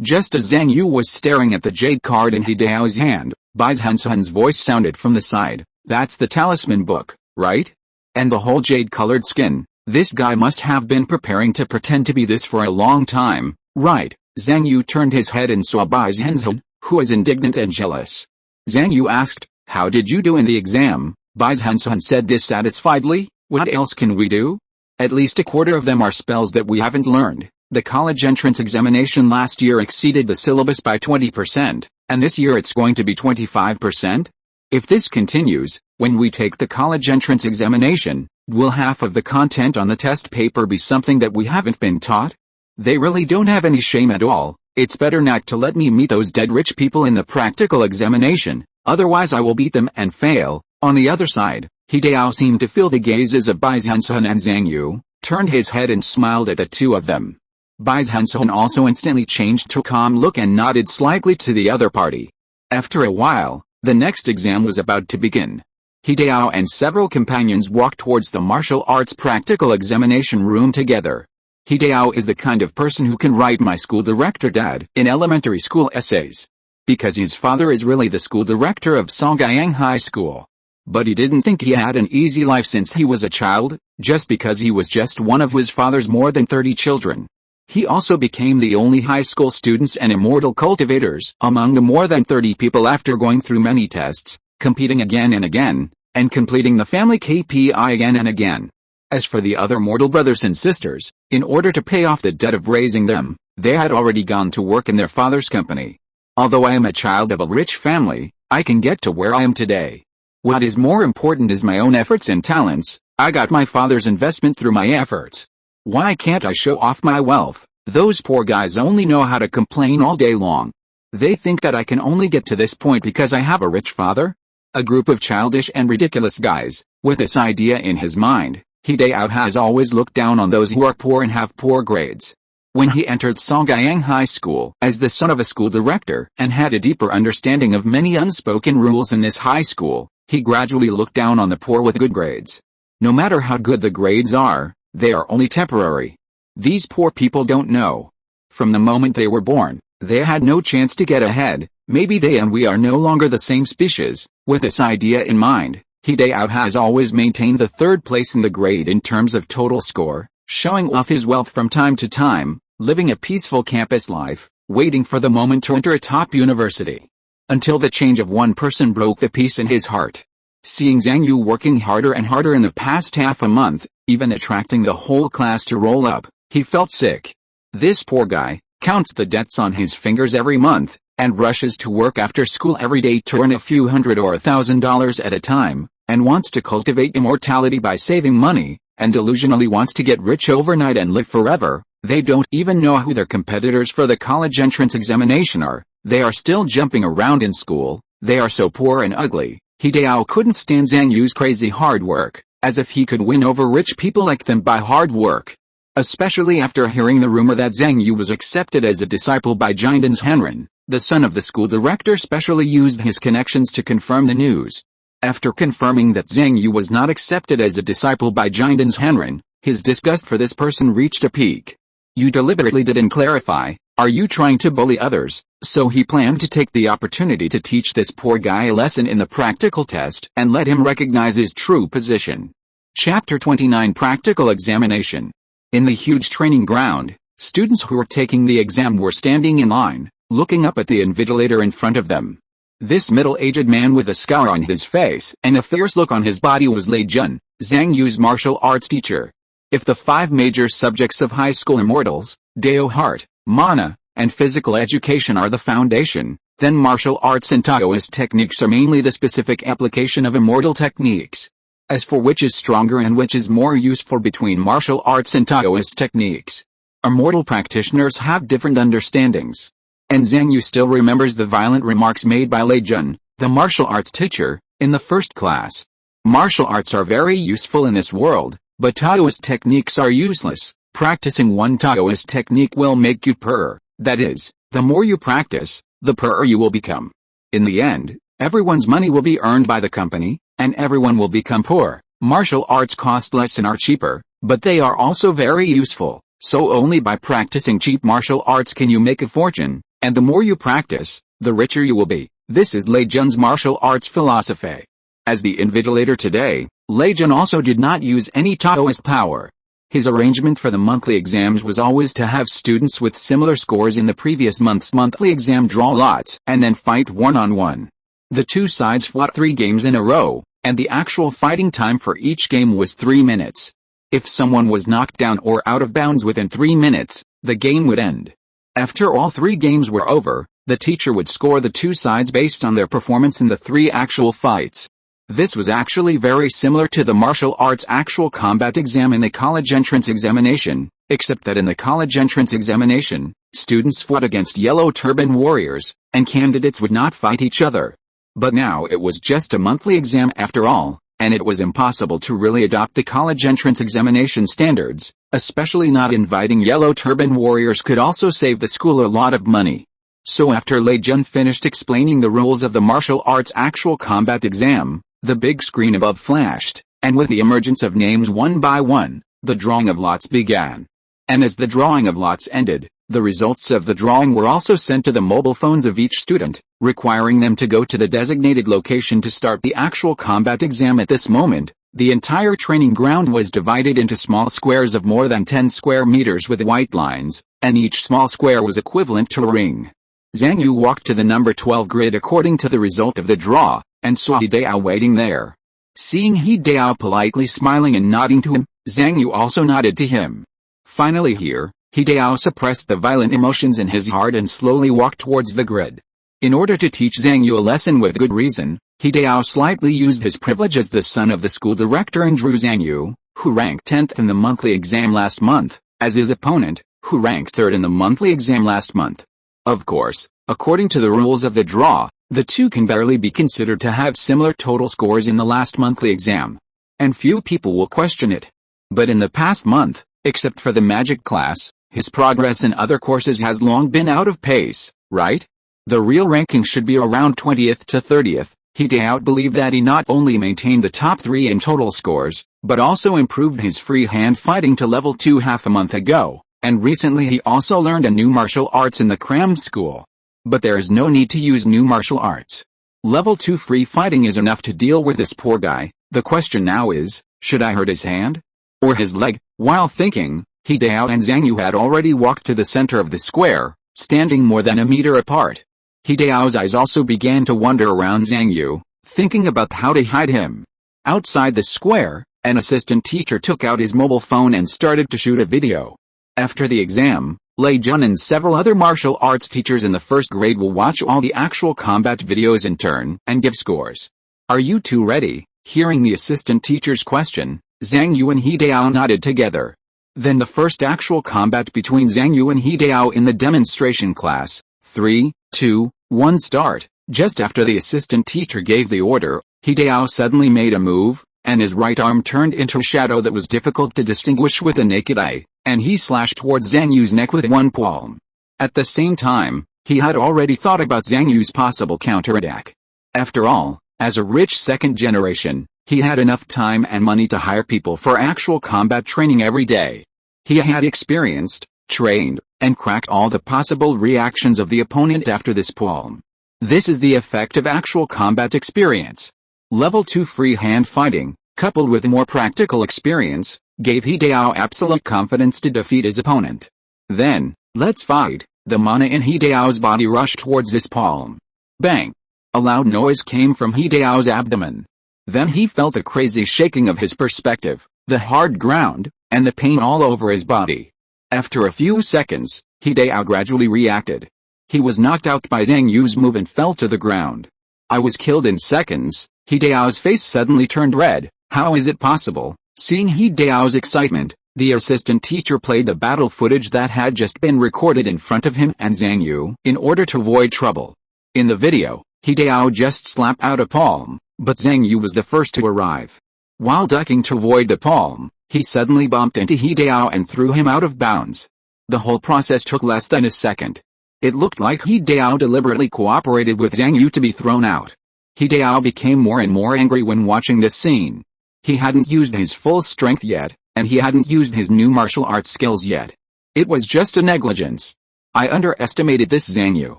Just as Zhang Yu was staring at the jade card in Hideo's hand, Bai Zhenzhen's voice sounded from the side, "That's the talisman book, right? And the whole jade-colored skin, this guy must have been preparing to pretend to be this for a long time, right?" Zhang Yu turned his head and saw Bai Zhenzhen, who was indignant and jealous. Zhang Yu asked, "How did you do in the exam?" Bai Zhenzhen said dissatisfiedly, "What else can we do? At least a quarter of them are spells that we haven't learned. The college entrance examination last year exceeded the syllabus by 20%, and this year it's going to be 25%? If this continues, when we take the college entrance examination, will half of the content on the test paper be something that we haven't been taught? They really don't have any shame at all. It's better not to let me meet those dead rich people in the practical examination, otherwise I will beat them and fail." On the other side, Hideo seemed to feel the gazes of Bai Zhenzhen and Zhang Yu, turned his head and smiled at the two of them. Bai Zhenzhen also instantly changed to a calm look and nodded slightly to the other party. After a while, the next exam was about to begin. Hideo and several companions walked towards the martial arts practical examination room together. Hideo is the kind of person who can write "My school director dad" in elementary school essays. Because his father is really the school director of Songyang High School. But he didn't think he had an easy life since he was a child, just because he was just one of his father's more than 30 children. He also became the only high school students and immortal cultivators among the more than 30 people after going through many tests, competing again and again, and completing the family KPI again and again. As for the other mortal brothers and sisters, in order to pay off the debt of raising them, they had already gone to work in their father's company. Although I am a child of a rich family, I can get to where I am today. What is more important is my own efforts and talents. I got my father's investment through my efforts. Why can't I show off my wealth? Those poor guys only know how to complain all day long. They think that I can only get to this point because I have a rich father? A group of childish and ridiculous guys. With this idea in his mind, Hideo has always looked down on those who are poor and have poor grades. When he entered Songyang High School as the son of a school director and had a deeper understanding of many unspoken rules in this high school, he gradually looked down on the poor with good grades. No matter how good the grades are, they are only temporary. These poor people don't know. From the moment they were born, they had no chance to get ahead. Maybe they and we are no longer the same species. With this idea in mind, Hideo has always maintained the third place in the grade in terms of total score, showing off his wealth from time to time, living a peaceful campus life, waiting for the moment to enter a top university. Until the change of one person broke the peace in his heart. Seeing Zhang Yu working harder and harder in the past half a month, even attracting the whole class to roll up, he felt sick. This poor guy counts the debts on his fingers every month, and rushes to work after school every day to earn a few $100 or $1,000 at a time, and wants to cultivate immortality by saving money, and delusionally wants to get rich overnight and live forever. They don't even know who their competitors for the college entrance examination are. They are still jumping around in school. They are so poor and ugly. Hideo couldn't stand Zhang Yu's crazy hard work, as if he could win over rich people like them by hard work. Especially after hearing the rumor that Zhang Yu was accepted as a disciple by Bai Zhenzhen, the son of the school director specially used his connections to confirm the news. After confirming that Zhang Yu was not accepted as a disciple by Bai Zhenzhen, his disgust for this person reached a peak. You deliberately didn't clarify. Are you trying to bully others? So he planned to take the opportunity to teach this poor guy a lesson in the practical test and let him recognize his true position. Chapter 29 Practical Examination. In the huge training ground, students who were taking the exam were standing in line, looking up at the invigilator in front of them. This middle-aged man with a scowl on his face and a fierce look on his body was Bai Zhenzhen, Zhang Yu's martial arts teacher. If the 5 major subjects of high school immortals, Dao heart, mana, and physical education are the foundation, then martial arts and Taoist techniques are mainly the specific application of immortal techniques. As for which is stronger and which is more useful between martial arts and Taoist techniques, immortal practitioners have different understandings. And Zhang Yu still remembers the violent remarks made by Bai Zhenzhen, the martial arts teacher, in the first class. Martial arts are very useful in this world, but Taoist techniques are useless. Practicing one Taoist technique will make you poorer. That is, the more you practice, the poorer you will become. In the end, everyone's money will be earned by the company, and everyone will become poor. Martial arts cost less and are cheaper, but they are also very useful. So only by practicing cheap martial arts can you make a fortune, and the more you practice, the richer you will be. This is Bai Zhenzhen's martial arts philosophy. As the invigilator today, Bai Zhenzhen also did not use any Taoist power. His arrangement for the monthly exams was always to have students with similar scores in the previous month's monthly exam draw lots and then fight one-on-one. The 2 sides fought 3 games in a row, and the actual fighting time for each game was 3 minutes. If someone was knocked down or out of bounds within 3 minutes, the game would end. After all 3 games were over, the teacher would score the 2 sides based on their performance in the 3 actual fights. This was actually very similar to the martial arts actual combat exam in the college entrance examination, except that in the college entrance examination, students fought against yellow turban warriors, and candidates would not fight each other. But now it was just a monthly exam after all, and it was impossible to really adopt the college entrance examination standards, especially not inviting yellow turban warriors could also save the school a lot of money. So after Bai Zhenzhen finished explaining the rules of the martial arts actual combat exam, the big screen above flashed, and with the emergence of names one by one, the drawing of lots began. And as the drawing of lots ended, the results of the drawing were also sent to the mobile phones of each student, requiring them to go to the designated location to start the actual combat exam. At this moment, the entire training ground was divided into small squares of more than 10 square meters with white lines, and each small square was equivalent to a ring. Zhang Yu walked to the number 12 grid according to the result of the draw, and saw Hideo waiting there. Seeing Hideo politely smiling and nodding to him, Zhang Yu also nodded to him. Finally here, Hideo suppressed the violent emotions in his heart and slowly walked towards the grid. In order to teach Zhang Yu a lesson with good reason, Hideo slightly used his privilege as the son of the school director and drew Zhang Yu, who ranked 10th in the monthly exam last month, as his opponent, who ranked 3rd in the monthly exam last month. Of course, according to the rules of the draw, the two can barely be considered to have similar total scores in the last monthly exam. And few people will question it. But in the past month, except for the magic class, his progress in other courses has long been out of pace, right? The real ranking should be around 20th to 30th. Hideo believed that he not only maintained the top 3 in total scores, but also improved his free hand fighting to level 2 half a month ago, and recently he also learned a new martial arts in the crammed school. But there is no need to use new martial arts. Level 2 free fighting is enough to deal with this poor guy. The question now is, should I hurt his hand? Or his leg? While thinking, Hideo and Zhang Yu had already walked to the center of the square, standing more than a meter apart. Hideao's eyes also began to wander around Zhang Yu, thinking about how to hide him. Outside the square, an assistant teacher took out his mobile phone and started to shoot a video. After the exam, Bai Zhenzhen and several other martial arts teachers in the first grade will watch all the actual combat videos in turn and give scores. Are you two ready? Hearing the assistant teacher's question, Zhang Yu and Hideao nodded together. Then the first actual combat between Zhang Yu and Hideao in the demonstration class. 3, 2, 1 start. Just after the assistant teacher gave the order, Hideao suddenly made a move, and his right arm turned into a shadow that was difficult to distinguish with the naked eye, and he slashed towards Zhang Yu's neck with one palm. At the same time, he had already thought about Zhang Yu's possible counterattack. After all, as a rich second generation, he had enough time and money to hire people for actual combat training every day. He had experienced, trained, and cracked all the possible reactions of the opponent after this palm. This is the effect of actual combat experience. Level 2 free-hand fighting, coupled with more practical experience, gave Hideao absolute confidence to defeat his opponent. Then, let's fight. The mana in Hideao's body rushed towards this palm. Bang! A loud noise came from Hideao's abdomen. Then he felt the crazy shaking of his perspective, the hard ground, and the pain all over his body. After a few seconds, Hideao gradually reacted. He was knocked out by Zhang Yu's move and fell to the ground. I was killed in seconds. Hideao's face suddenly turned red. How is it possible? Seeing Hideao's excitement, the assistant teacher played the battle footage that had just been recorded in front of him and Zhang Yu in order to avoid trouble. In the video, Hideao just slapped out a palm, but Zhang Yu was the first to arrive. While ducking to avoid the palm, he suddenly bumped into Hideao and threw him out of bounds. The whole process took less than a second. It looked like Hideao deliberately cooperated with Zhang Yu to be thrown out. Hideao became more and more angry when watching this scene. He hadn't used his full strength yet, and he hadn't used his new martial arts skills yet. It was just a negligence. I underestimated this Zhang Yu.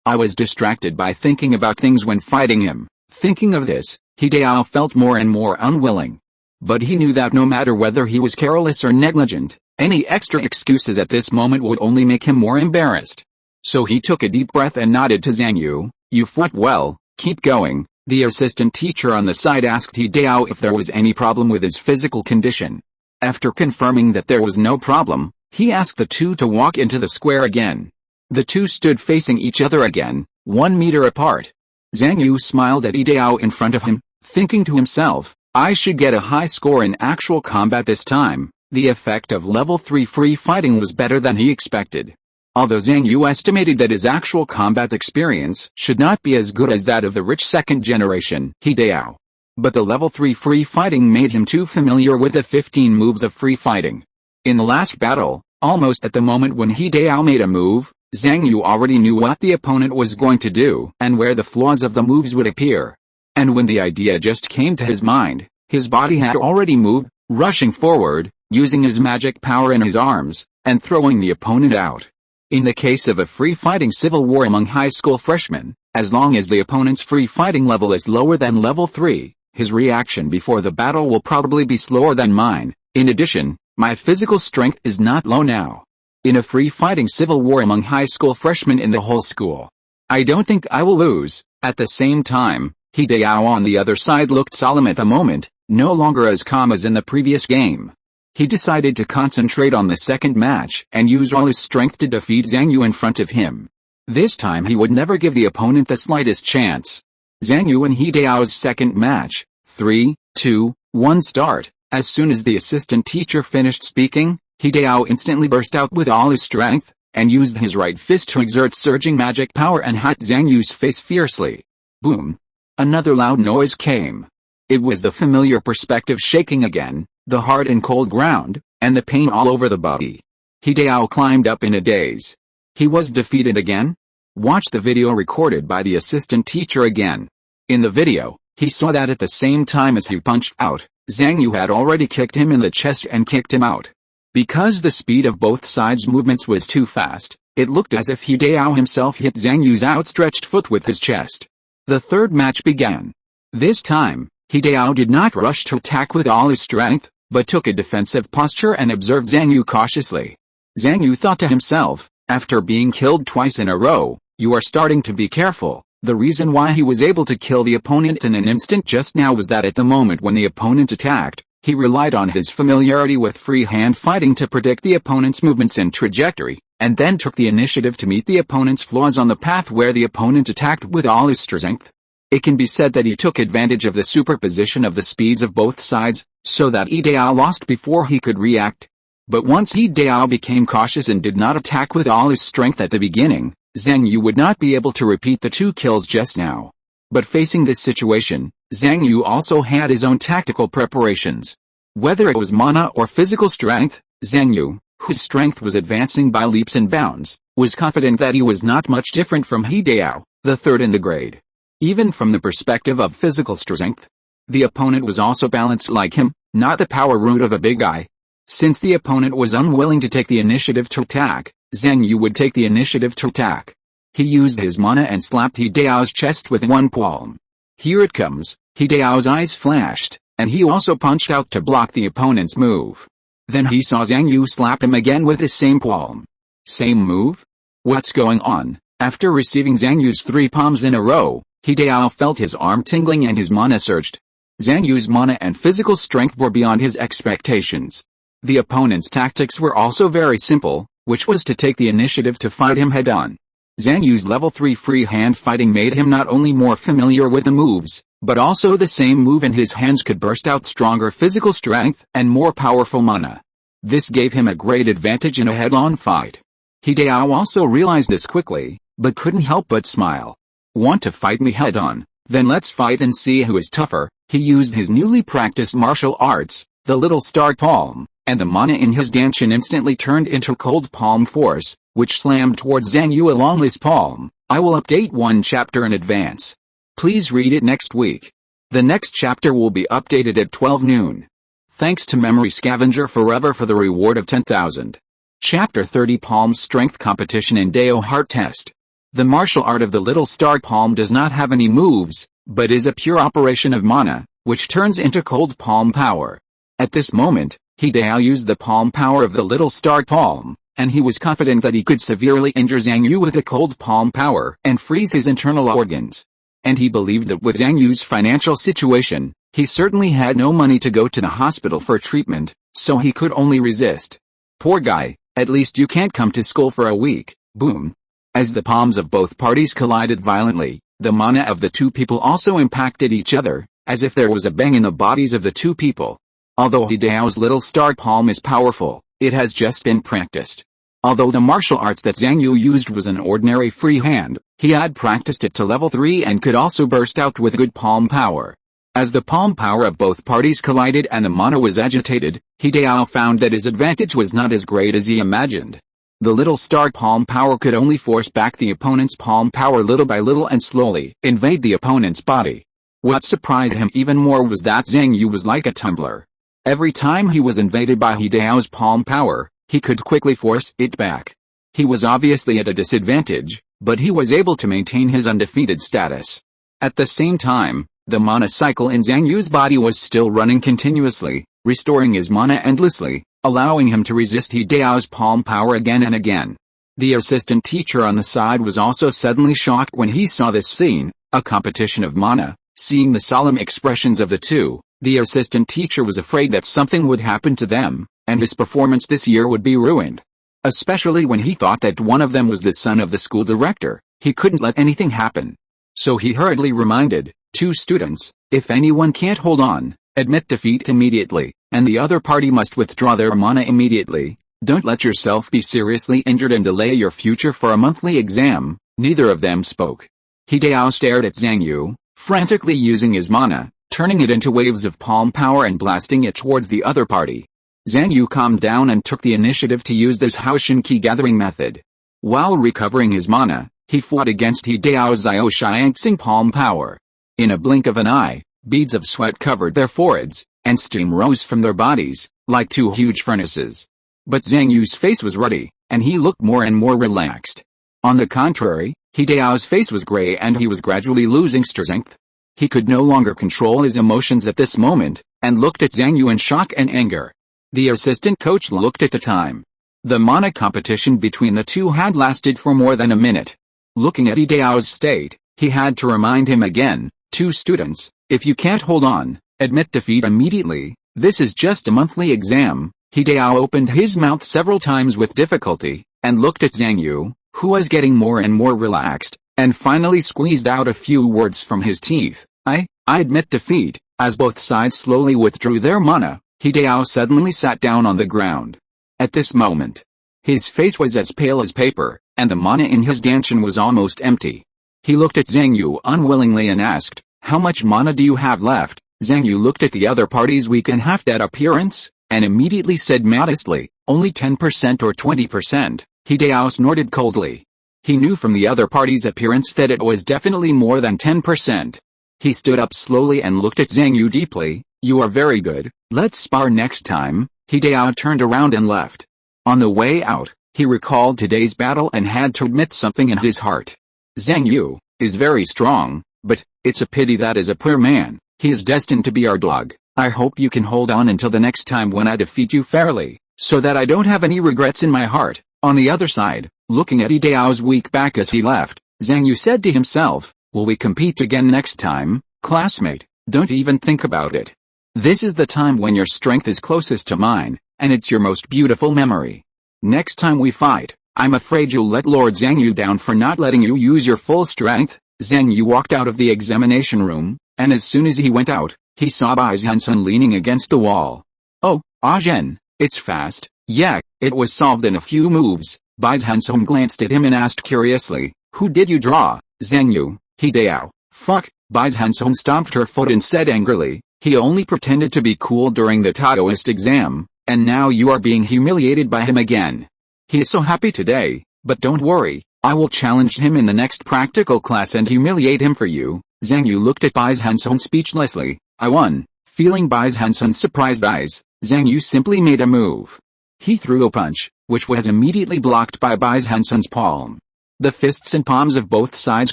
I was distracted by thinking about things when fighting him. Thinking of this, Hideao felt more and more unwilling. But he knew that no matter whether he was careless or negligent, any extra excuses at this moment would only make him more embarrassed. So he took a deep breath and nodded to Zhang Yu. You fought well, keep going. The assistant teacher on the side asked Hideao if there was any problem with his physical condition. After confirming that there was no problem, he asked the two to walk into the square again. The two stood facing each other again, 1 meter apart. Zhang Yu smiled at Hideao in front of him, thinking to himself, I should get a high score in actual combat this time. The effect of level 3 free fighting was better than he expected. Although Zhang Yu estimated that his actual combat experience should not be as good as that of the rich second generation Hideao. But the level 3 free fighting made him too familiar with the 15 moves of free fighting. In the last battle, almost at the moment when Hideao made a move, Zhang Yu already knew what the opponent was going to do and where the flaws of the moves would appear. And when the idea just came to his mind, his body had already moved, rushing forward, using his magic power in his arms, and throwing the opponent out. In the case of a free-fighting civil war among high school freshmen, as long as the opponent's free-fighting level is lower than level 3, his reaction before the battle will probably be slower than mine. In addition, my physical strength is not low now. In a free-fighting civil war among high school freshmen in the whole school, I don't think I will lose. At the same time, Hideao on the other side looked solemn at the moment, no longer as calm as in the previous game. He decided to concentrate on the second match and use all his strength to defeat Zhang Yu in front of him. This time he would never give the opponent the slightest chance. Zhang Yu and Hideao's second match. 3, 2, 1 start. As soon as the assistant teacher finished speaking, Hideao instantly burst out with all his strength, and used his right fist to exert surging magic power and hit Zhang Yu's face fiercely. Boom! Another loud noise came. It was the familiar perspective shaking again, the hard and cold ground, and the pain all over the body. Hideao climbed up in a daze. He was defeated again? Watch the video recorded by the assistant teacher again. In the video, he saw that at the same time as he punched out, Zhang Yu had already kicked him in the chest and kicked him out. Because the speed of both sides' movements was too fast, it looked as if Hideao himself hit Zhang Yu's outstretched foot with his chest. The third match began. This time, Hideao did not rush to attack with all his strength, but took a defensive posture and observed Zhang Yu cautiously. Zhang Yu thought to himself, After being killed twice in a row, you are starting to be careful. The reason why he was able to kill the opponent in an instant just now was that at the moment when the opponent attacked, he relied on his familiarity with freehand fighting to predict the opponent's movements and trajectory, and then took the initiative to meet the opponent's flaws on the path where the opponent attacked with all his strength. It can be said that he took advantage of the superposition of the speeds of both sides, so that He Dao lost before he could react. But once He Dao became cautious and did not attack with all his strength at the beginning, Zhang Yu would not be able to repeat the 2 kills just now. But facing this situation, Zhang Yu also had his own tactical preparations. Whether it was mana or physical strength, Zhang Yu, whose strength was advancing by leaps and bounds, was confident that he was not much different from He Dao, the third in the grade. Even from the perspective of physical strength, the opponent was also balanced like him, not the power root of a big guy. Since the opponent was unwilling to take the initiative to attack, Zhang Yu would take the initiative to attack. He used his mana and slapped He Dao's chest with one palm. Here it comes. He Dao's eyes flashed, and he also punched out to block the opponent's move. Then he saw Zhang Yu slap him again with his same palm. Same move? What's going on? After receiving Zhang Yu's 3 palms in a row, He Dao felt his arm tingling and his mana surged. Zhang Yu's mana and physical strength were beyond his expectations. The opponent's tactics were also very simple, which was to take the initiative to fight him head-on. Zhang Yu's level 3 freehand fighting made him not only more familiar with the moves, but also the same move in his hands could burst out stronger physical strength and more powerful mana. This gave him a great advantage in a head-on fight. He Dao also realized this quickly, but couldn't help but smile. Want to fight me head-on? Then let's fight and see who is tougher. He used his newly practiced martial arts, the little star palm, and the mana in his danchin instantly turned into cold palm force, which slammed towards Zhang Yu along his palm. I will update one chapter in advance. Please read it next week. The next chapter will be updated at 12 noon. Thanks to Memory Scavenger Forever for the reward of 10,000. Chapter 30 Palm Strength Competition and Dao Heart Test. The martial art of the little star palm does not have any moves, but is a pure operation of mana, which turns into cold palm power. At this moment, He Dao used the palm power of the little star palm, and he was confident that he could severely injure Zhang Yu with the cold palm power and freeze his internal organs. And he believed that with Zhang Yu's financial situation, he certainly had no money to go to the hospital for treatment, so he could only resist. Poor guy, at least you can't come to school for a week. Boom. As the palms of both parties collided violently, the mana of the 2 people also impacted each other, as if there was a bang in the bodies of the 2 people. Although He Dao's little star palm is powerful, it has just been practiced. Although the martial arts that Zhang Yu used was an ordinary free hand, he had practiced it to level 3 and could also burst out with good palm power. As the palm power of both parties collided and the mana was agitated, He Dao found that his advantage was not as great as he imagined. The little star palm power could only force back the opponent's palm power little by little and slowly invade the opponent's body. What surprised him even more was that Zhang Yu was like a tumbler. Every time he was invaded by He Dao's palm power, he could quickly force it back. He was obviously at a disadvantage, but he was able to maintain his undefeated status. At the same time, the mana cycle in Zhang Yu's body was still running continuously, restoring his mana endlessly, allowing him to resist He Dao's palm power again and again. The assistant teacher on the side was also suddenly shocked when he saw this scene, a competition of mana. Seeing the solemn expressions of the 2, the assistant teacher was afraid that something would happen to them, and his performance this year would be ruined. Especially when he thought that one of them was the son of the school director, he couldn't let anything happen. So he hurriedly reminded 2 students, if anyone can't hold on, admit defeat immediately, and the other party must withdraw their mana immediately. Don't let yourself be seriously injured and delay your future for a monthly exam. Neither of them spoke. He Dao stared at Zhang Yu, frantically using his mana, turning it into waves of palm power and blasting it towards the other party. Zhang Yu calmed down and took the initiative to use this Haoshin Qi gathering method. While recovering his mana, he fought against He Dao's Zhao Xiangxing palm power. In a blink of an eye, beads of sweat covered their foreheads, and steam rose from their bodies, like 2 huge furnaces. But Zhang Yu's face was ruddy, and he looked more and more relaxed. On the contrary, He Dao's face was gray and he was gradually losing strength. He could no longer control his emotions at this moment, and looked at Zhang Yu in shock and anger. The assistant coach looked at the time. The mana competition between the two had lasted for more than a minute. Looking at Hideao's state, he had to remind him again, "Two students, if you can't hold on, admit defeat immediately, this is just a monthly exam." Hideo opened his mouth several times with difficulty, and looked at Zhang Yu, who was getting more and more relaxed, and finally squeezed out a few words from his teeth. I admit defeat." As both sides slowly withdrew their mana, Hideo suddenly sat down on the ground. At this moment, his face was as pale as paper, and the mana in his danchan was almost empty. He looked at Zhang Yu unwillingly and asked, "How much mana do you have left?" Zhang Yu looked at the other party's weak and half-dead appearance, and immediately said modestly, "Only 10% or 20%. Hideo snorted coldly. He knew from the other party's appearance that it was definitely more than 10%. He stood up slowly and looked at Zhang Yu deeply. "You are very good, let's spar next time." Hideo turned around and left. On the way out, he recalled today's battle and had to admit something in his heart. Zhang Yu is very strong, but it's a pity that is a poor man. He is destined to be our dog. I hope you can hold on until the next time when I defeat you fairly, so that I don't have any regrets in my heart. On the other side, looking at Hideao's weak back as he left, Zhang Yu said to himself, "Will we compete again next time, classmate? Don't even think about it. This is the time when your strength is closest to mine, and it's your most beautiful memory. Next time we fight, I'm afraid you'll let Lord Zhang Yu down for not letting you use your full strength." Zhang Yu walked out of the examination room, and as soon as he went out, he saw Bai Zhenzhen leaning against the wall. "Oh, Zhen, it's fast." "Yeah, it was solved in a few moves." Bai Zhenzhen glanced at him and asked curiously, "Who did you draw?" "Zhang Yu." "Hideo." "Fuck." Bai Zhenzhen stomped her foot and said angrily, "He only pretended to be cool during the Taoist exam, and now you are being humiliated by him again. He is so happy today, but don't worry, I will challenge him in the next practical class and humiliate him for you." Zhang Yu looked at Bai Zhenzhen speechlessly. "I won." Feeling Bai Zhenzhen's surprised eyes, Zhang Yu simply made a move. He threw a punch, which was immediately blocked by Bai Zhenzhen's palm. The fists and palms of both sides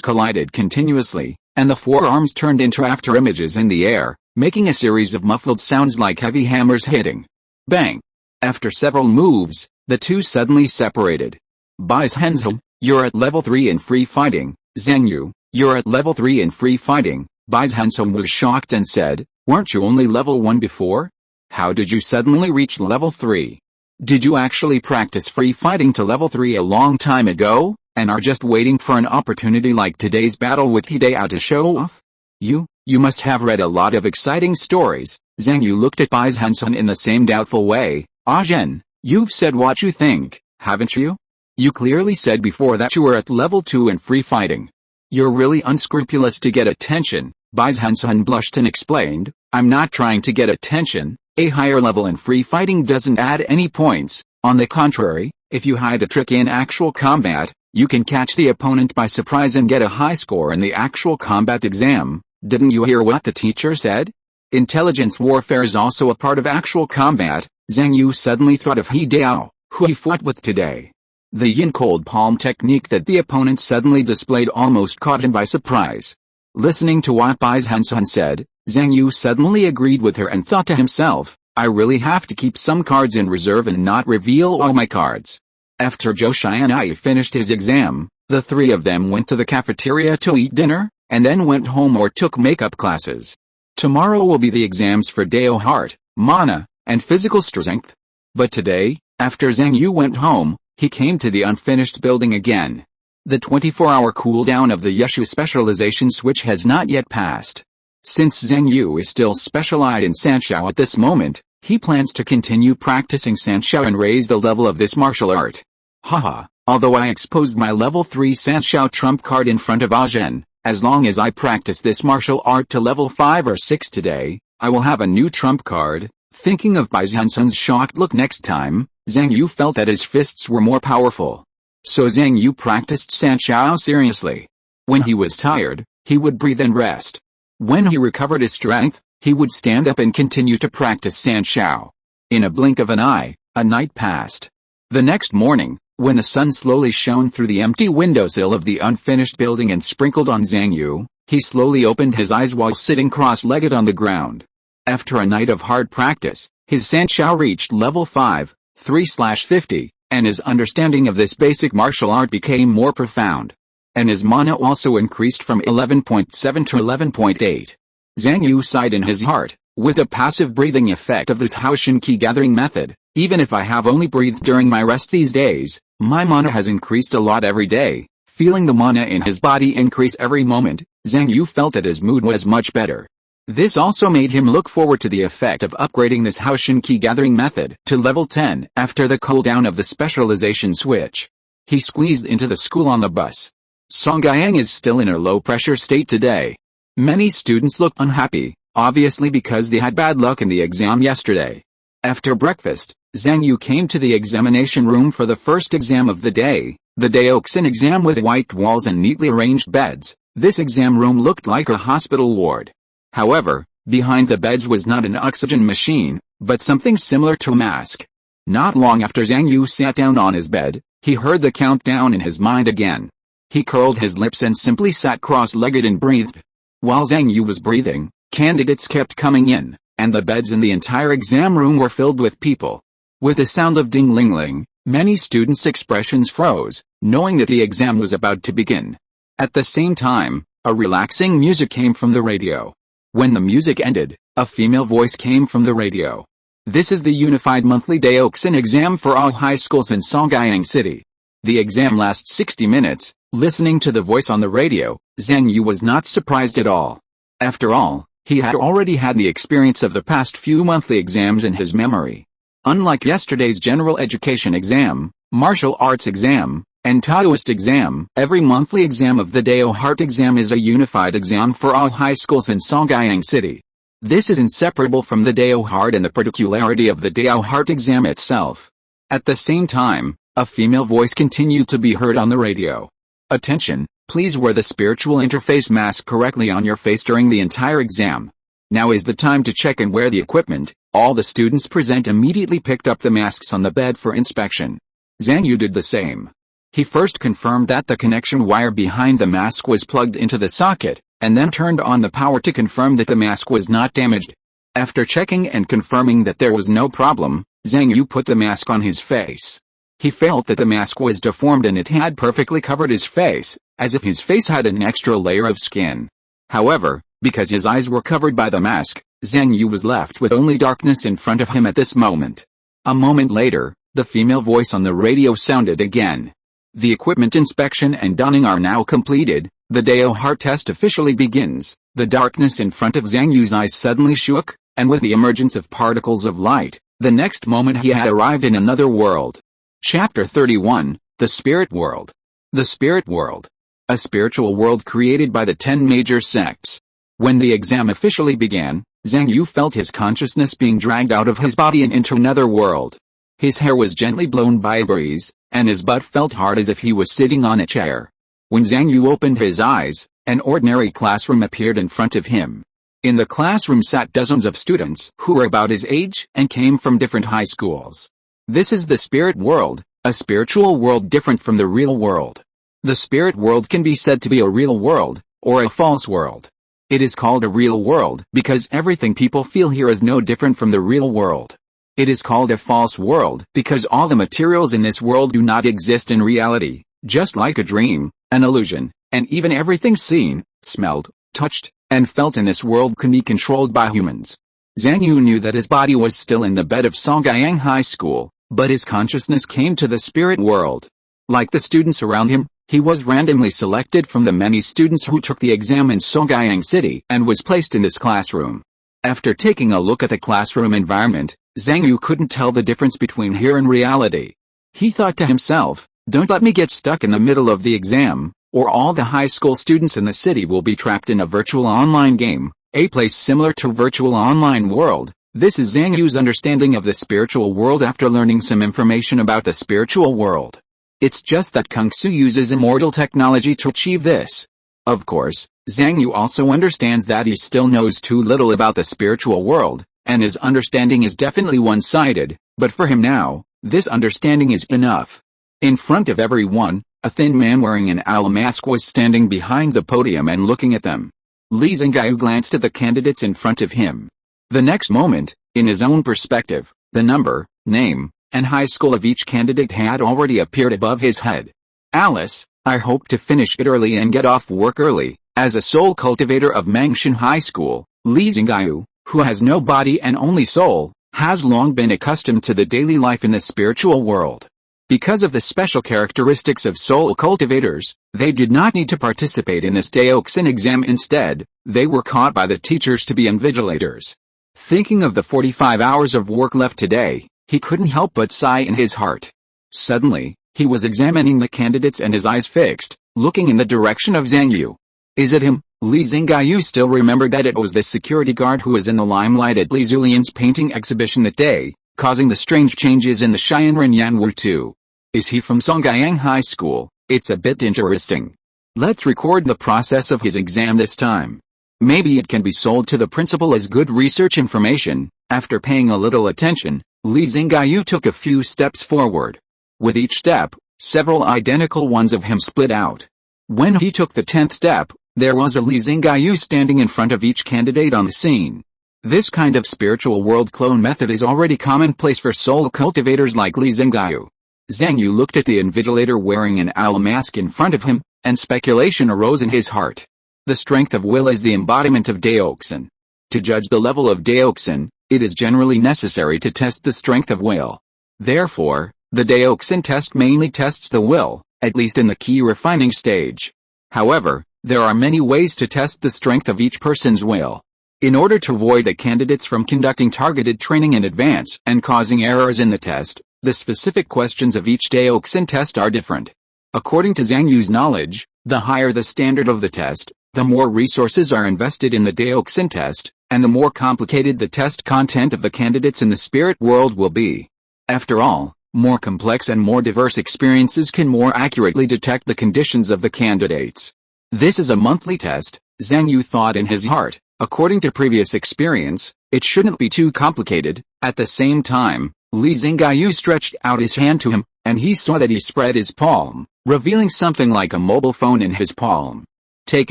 collided continuously, and the forearms turned into after images in the air, making a series of muffled sounds like heavy hammers hitting. Bang! After several moves, the two suddenly separated. Bai Zhenzhen, you're at level 3 in free fighting. Zhang Yu, you're at level 3 in free fighting. Bai Zhenzhen was shocked and said, "Weren't you only level 1 before? How did you suddenly reach level 3? Did you actually practice free fighting to level 3 a long time ago, and are just waiting for an opportunity like today's battle with Hideo to show off? You must have read a lot of exciting stories." Zhang Yu looked at Bai Zhenzhen in the same doubtful way. "Zhen, you've said what you think, haven't you? You clearly said before that you were at level 2 in free fighting. You're really unscrupulous to get attention." Bai Zhenzhen blushed and explained, "I'm not trying to get attention. A higher level in free fighting doesn't add any points. On the contrary, if you hide a trick in actual combat, you can catch the opponent by surprise and get a high score in the actual combat exam. Didn't you hear what the teacher said? Intelligence warfare is also a part of actual combat." Zhang Yu suddenly thought of Hideo, who he fought with today. The yin cold palm technique that the opponent suddenly displayed almost caught him by surprise. Listening to what Bai Zhenzhen said, Zhang Yu suddenly agreed with her and thought to himself, "I really have to keep some cards in reserve and not reveal all my cards." After Zhou Xianai finished his exam, the three of them went to the cafeteria to eat dinner, and then went home or took makeup classes. Tomorrow will be the exams for Dao Heart, Mana, and Physical Strength. But today, after Zhang Yu went home, he came to the unfinished building again. The 24-hour cooldown of the Yeshu specialization switch has not yet passed. Since Zhang Yu is still specialized in Sanshao at this moment, he plans to continue practicing Sanshao and raise the level of this martial art. Haha, although I exposed my level 3 Sanshao trump card in front of Zhen, as long as I practice this martial art to level 5 or 6 today, I will have a new trump card. Thinking of Bai Zhenzhen's shocked look next time, Zhang Yu felt that his fists were more powerful. So Zhang Yu practiced Sanshao seriously. When he was tired, he would breathe and rest. When he recovered his strength, he would stand up and continue to practice Sanshao. In a blink of an eye, a night passed. The next morning, when the sun slowly shone through the empty windowsill of the unfinished building and sprinkled on Zhang Yu, he slowly opened his eyes while sitting cross-legged on the ground. After a night of hard practice, his Sanshao reached level 5, 3/50. and his understanding of this basic martial art became more profound. And his mana also increased from 11.7 to 11.8. Zhang Yu sighed in his heart, with a passive breathing effect of this Haoshin Qi gathering method. Even if I have only breathed during my rest these days, my mana has increased a lot every day. Feeling the mana in his body increase every moment, Zhang Yu felt that his mood was much better. This also made him look forward to the effect of upgrading this Haoshin Qi gathering method to level 10 after the cooldown of the specialization switch. He squeezed into the school on the bus. Songgyang is still in a low-pressure state today. Many students look unhappy, obviously because they had bad luck in the exam yesterday. After breakfast, Zhang Yu came to the examination room for the first exam of the day, the Daoxin exam with white walls and neatly arranged beds. This exam room looked like a hospital ward. However, behind the beds was not an oxygen machine, but something similar to a mask. Not long after Zhang Yu sat down on his bed, he heard the countdown in his mind again. He curled his lips and simply sat cross-legged and breathed. While Zhang Yu was breathing, candidates kept coming in, and the beds in the entire exam room were filled with people. With the sound of ding-ling-ling, many students' expressions froze, knowing that the exam was about to begin. At the same time, a relaxing music came from the radio. When the music ended, a female voice came from the radio. This is the unified monthly Daoxin exam for all high schools in Songgyang City. The exam lasts 60 minutes. Listening to the voice on the radio, Zhang Yu was not surprised at all. After all, he had already had the experience of the past few monthly exams in his memory. Unlike yesterday's general education exam, martial arts exam, and Taoist exam, every monthly exam of the Dao Heart exam is a unified exam for all high schools in Songgyang City. This is inseparable from the Dao Heart and the particularity of the Dao Heart exam itself. At the same time, a female voice continued to be heard on the radio. Attention, please wear the spiritual interface mask correctly on your face during the entire exam. Now is the time to check and wear the equipment. All the students present immediately picked up the masks on the bed for inspection. Zhang Yu did the same. He first confirmed that the connection wire behind the mask was plugged into the socket, and then turned on the power to confirm that the mask was not damaged. After checking and confirming that there was no problem, Zhang Yu put the mask on his face. He felt that the mask was deformed and it had perfectly covered his face, as if his face had an extra layer of skin. However, because his eyes were covered by the mask, Zhang Yu was left with only darkness in front of him at this moment. A moment later, the female voice on the radio sounded again. The equipment inspection and donning are now completed. The Dao Heart test officially begins. The darkness in front of Zhang Yu's eyes suddenly shook, and with the emergence of particles of light, the next moment he had arrived in another world. Chapter 31, The Spirit World. The Spirit World. A spiritual world created by the 10 major sects. When the exam officially began, Zhang Yu felt his consciousness being dragged out of his body and into another world. His hair was gently blown by a breeze, and his butt felt hard as if he was sitting on a chair. When Zhang Yu opened his eyes, an ordinary classroom appeared in front of him. In the classroom sat dozens of students who were about his age and came from different high schools. This is the spirit world, a spiritual world different from the real world. The spirit world can be said to be a real world, or a false world. It is called a real world because everything people feel here is no different from the real world. It is called a false world because all the materials in this world do not exist in reality, just like a dream, an illusion, and even everything seen, smelled, touched, and felt in this world can be controlled by humans. Zhang Yu knew that his body was still in the bed of Songgyang High School, but his consciousness came to the spirit world. Like the students around him, he was randomly selected from the many students who took the exam in Songgyang City and was placed in this classroom. After taking a look at the classroom environment, Zhang Yu couldn't tell the difference between here and reality. He thought to himself, don't let me get stuck in the middle of the exam, or all the high school students in the city will be trapped in a virtual online game, a place similar to virtual online world. This is Zhang Yu's understanding of the spiritual world after learning some information about the spiritual world. It's just that Kung Su uses immortal technology to achieve this. Of course, Zhang Yu also understands that he still knows too little about the spiritual world, and his understanding is definitely one-sided, but for him now, this understanding is enough. In front of everyone, a thin man wearing an owl mask was standing behind the podium and looking at them. Li Zhengyu glanced at the candidates in front of him. The next moment, in his own perspective, the number, name, and high school of each candidate had already appeared above his head. Alice, I hope to finish it early and get off work early. As a soul cultivator of Mangshan High School, Li Zhang Yu, who has no body and only soul, has long been accustomed to the daily life in the spiritual world. Because of the special characteristics of soul cultivators, they did not need to participate in this Daoxin exam. Instead, they were caught by the teachers to be invigilators. Thinking of the 45 hours of work left today, he couldn't help but sigh in his heart. Suddenly, he was examining the candidates and his eyes fixed, looking in the direction of Zhang Yu. Is it him? Li Zhang Yu still remembered that it was the security guard who was in the limelight at Li Zulian's painting exhibition that day, causing the strange changes in the Xianren Yanwu too. Is he from Songyang High School? It's a bit interesting. Let's record the process of his exam this time. Maybe it can be sold to the principal as good research information. After paying a little attention, Li Zhang Yu took a few steps forward. With each step, several identical ones of him split out. When he took the 10th step, there was a Li Zhang Yu standing in front of each candidate on the scene. This kind of spiritual world clone method is already commonplace for soul cultivators like Li Zhang Yu. Zhang Yu looked at the invigilator wearing an owl mask in front of him, and speculation arose in his heart. The strength of will is the embodiment of Daoxin. To judge the level of Daoxin, it is generally necessary to test the strength of will. Therefore, the Daoxin test mainly tests the will, at least in the key refining stage. However, there are many ways to test the strength of each person's will. In order to avoid the candidates from conducting targeted training in advance and causing errors in the test, the specific questions of each Daoxin test are different. According to Zhang Yu's knowledge, the higher the standard of the test, the more resources are invested in the Daoxin test, and the more complicated the test content of the candidates in the spirit world will be. After all, more complex and more diverse experiences can more accurately detect the conditions of the candidates. This is a monthly test, Zhang Yu thought in his heart. According to previous experience, it shouldn't be too complicated. At the same time, Li Zhang Yu stretched out his hand to him, and he saw that he spread his palm, revealing something like a mobile phone in his palm. Take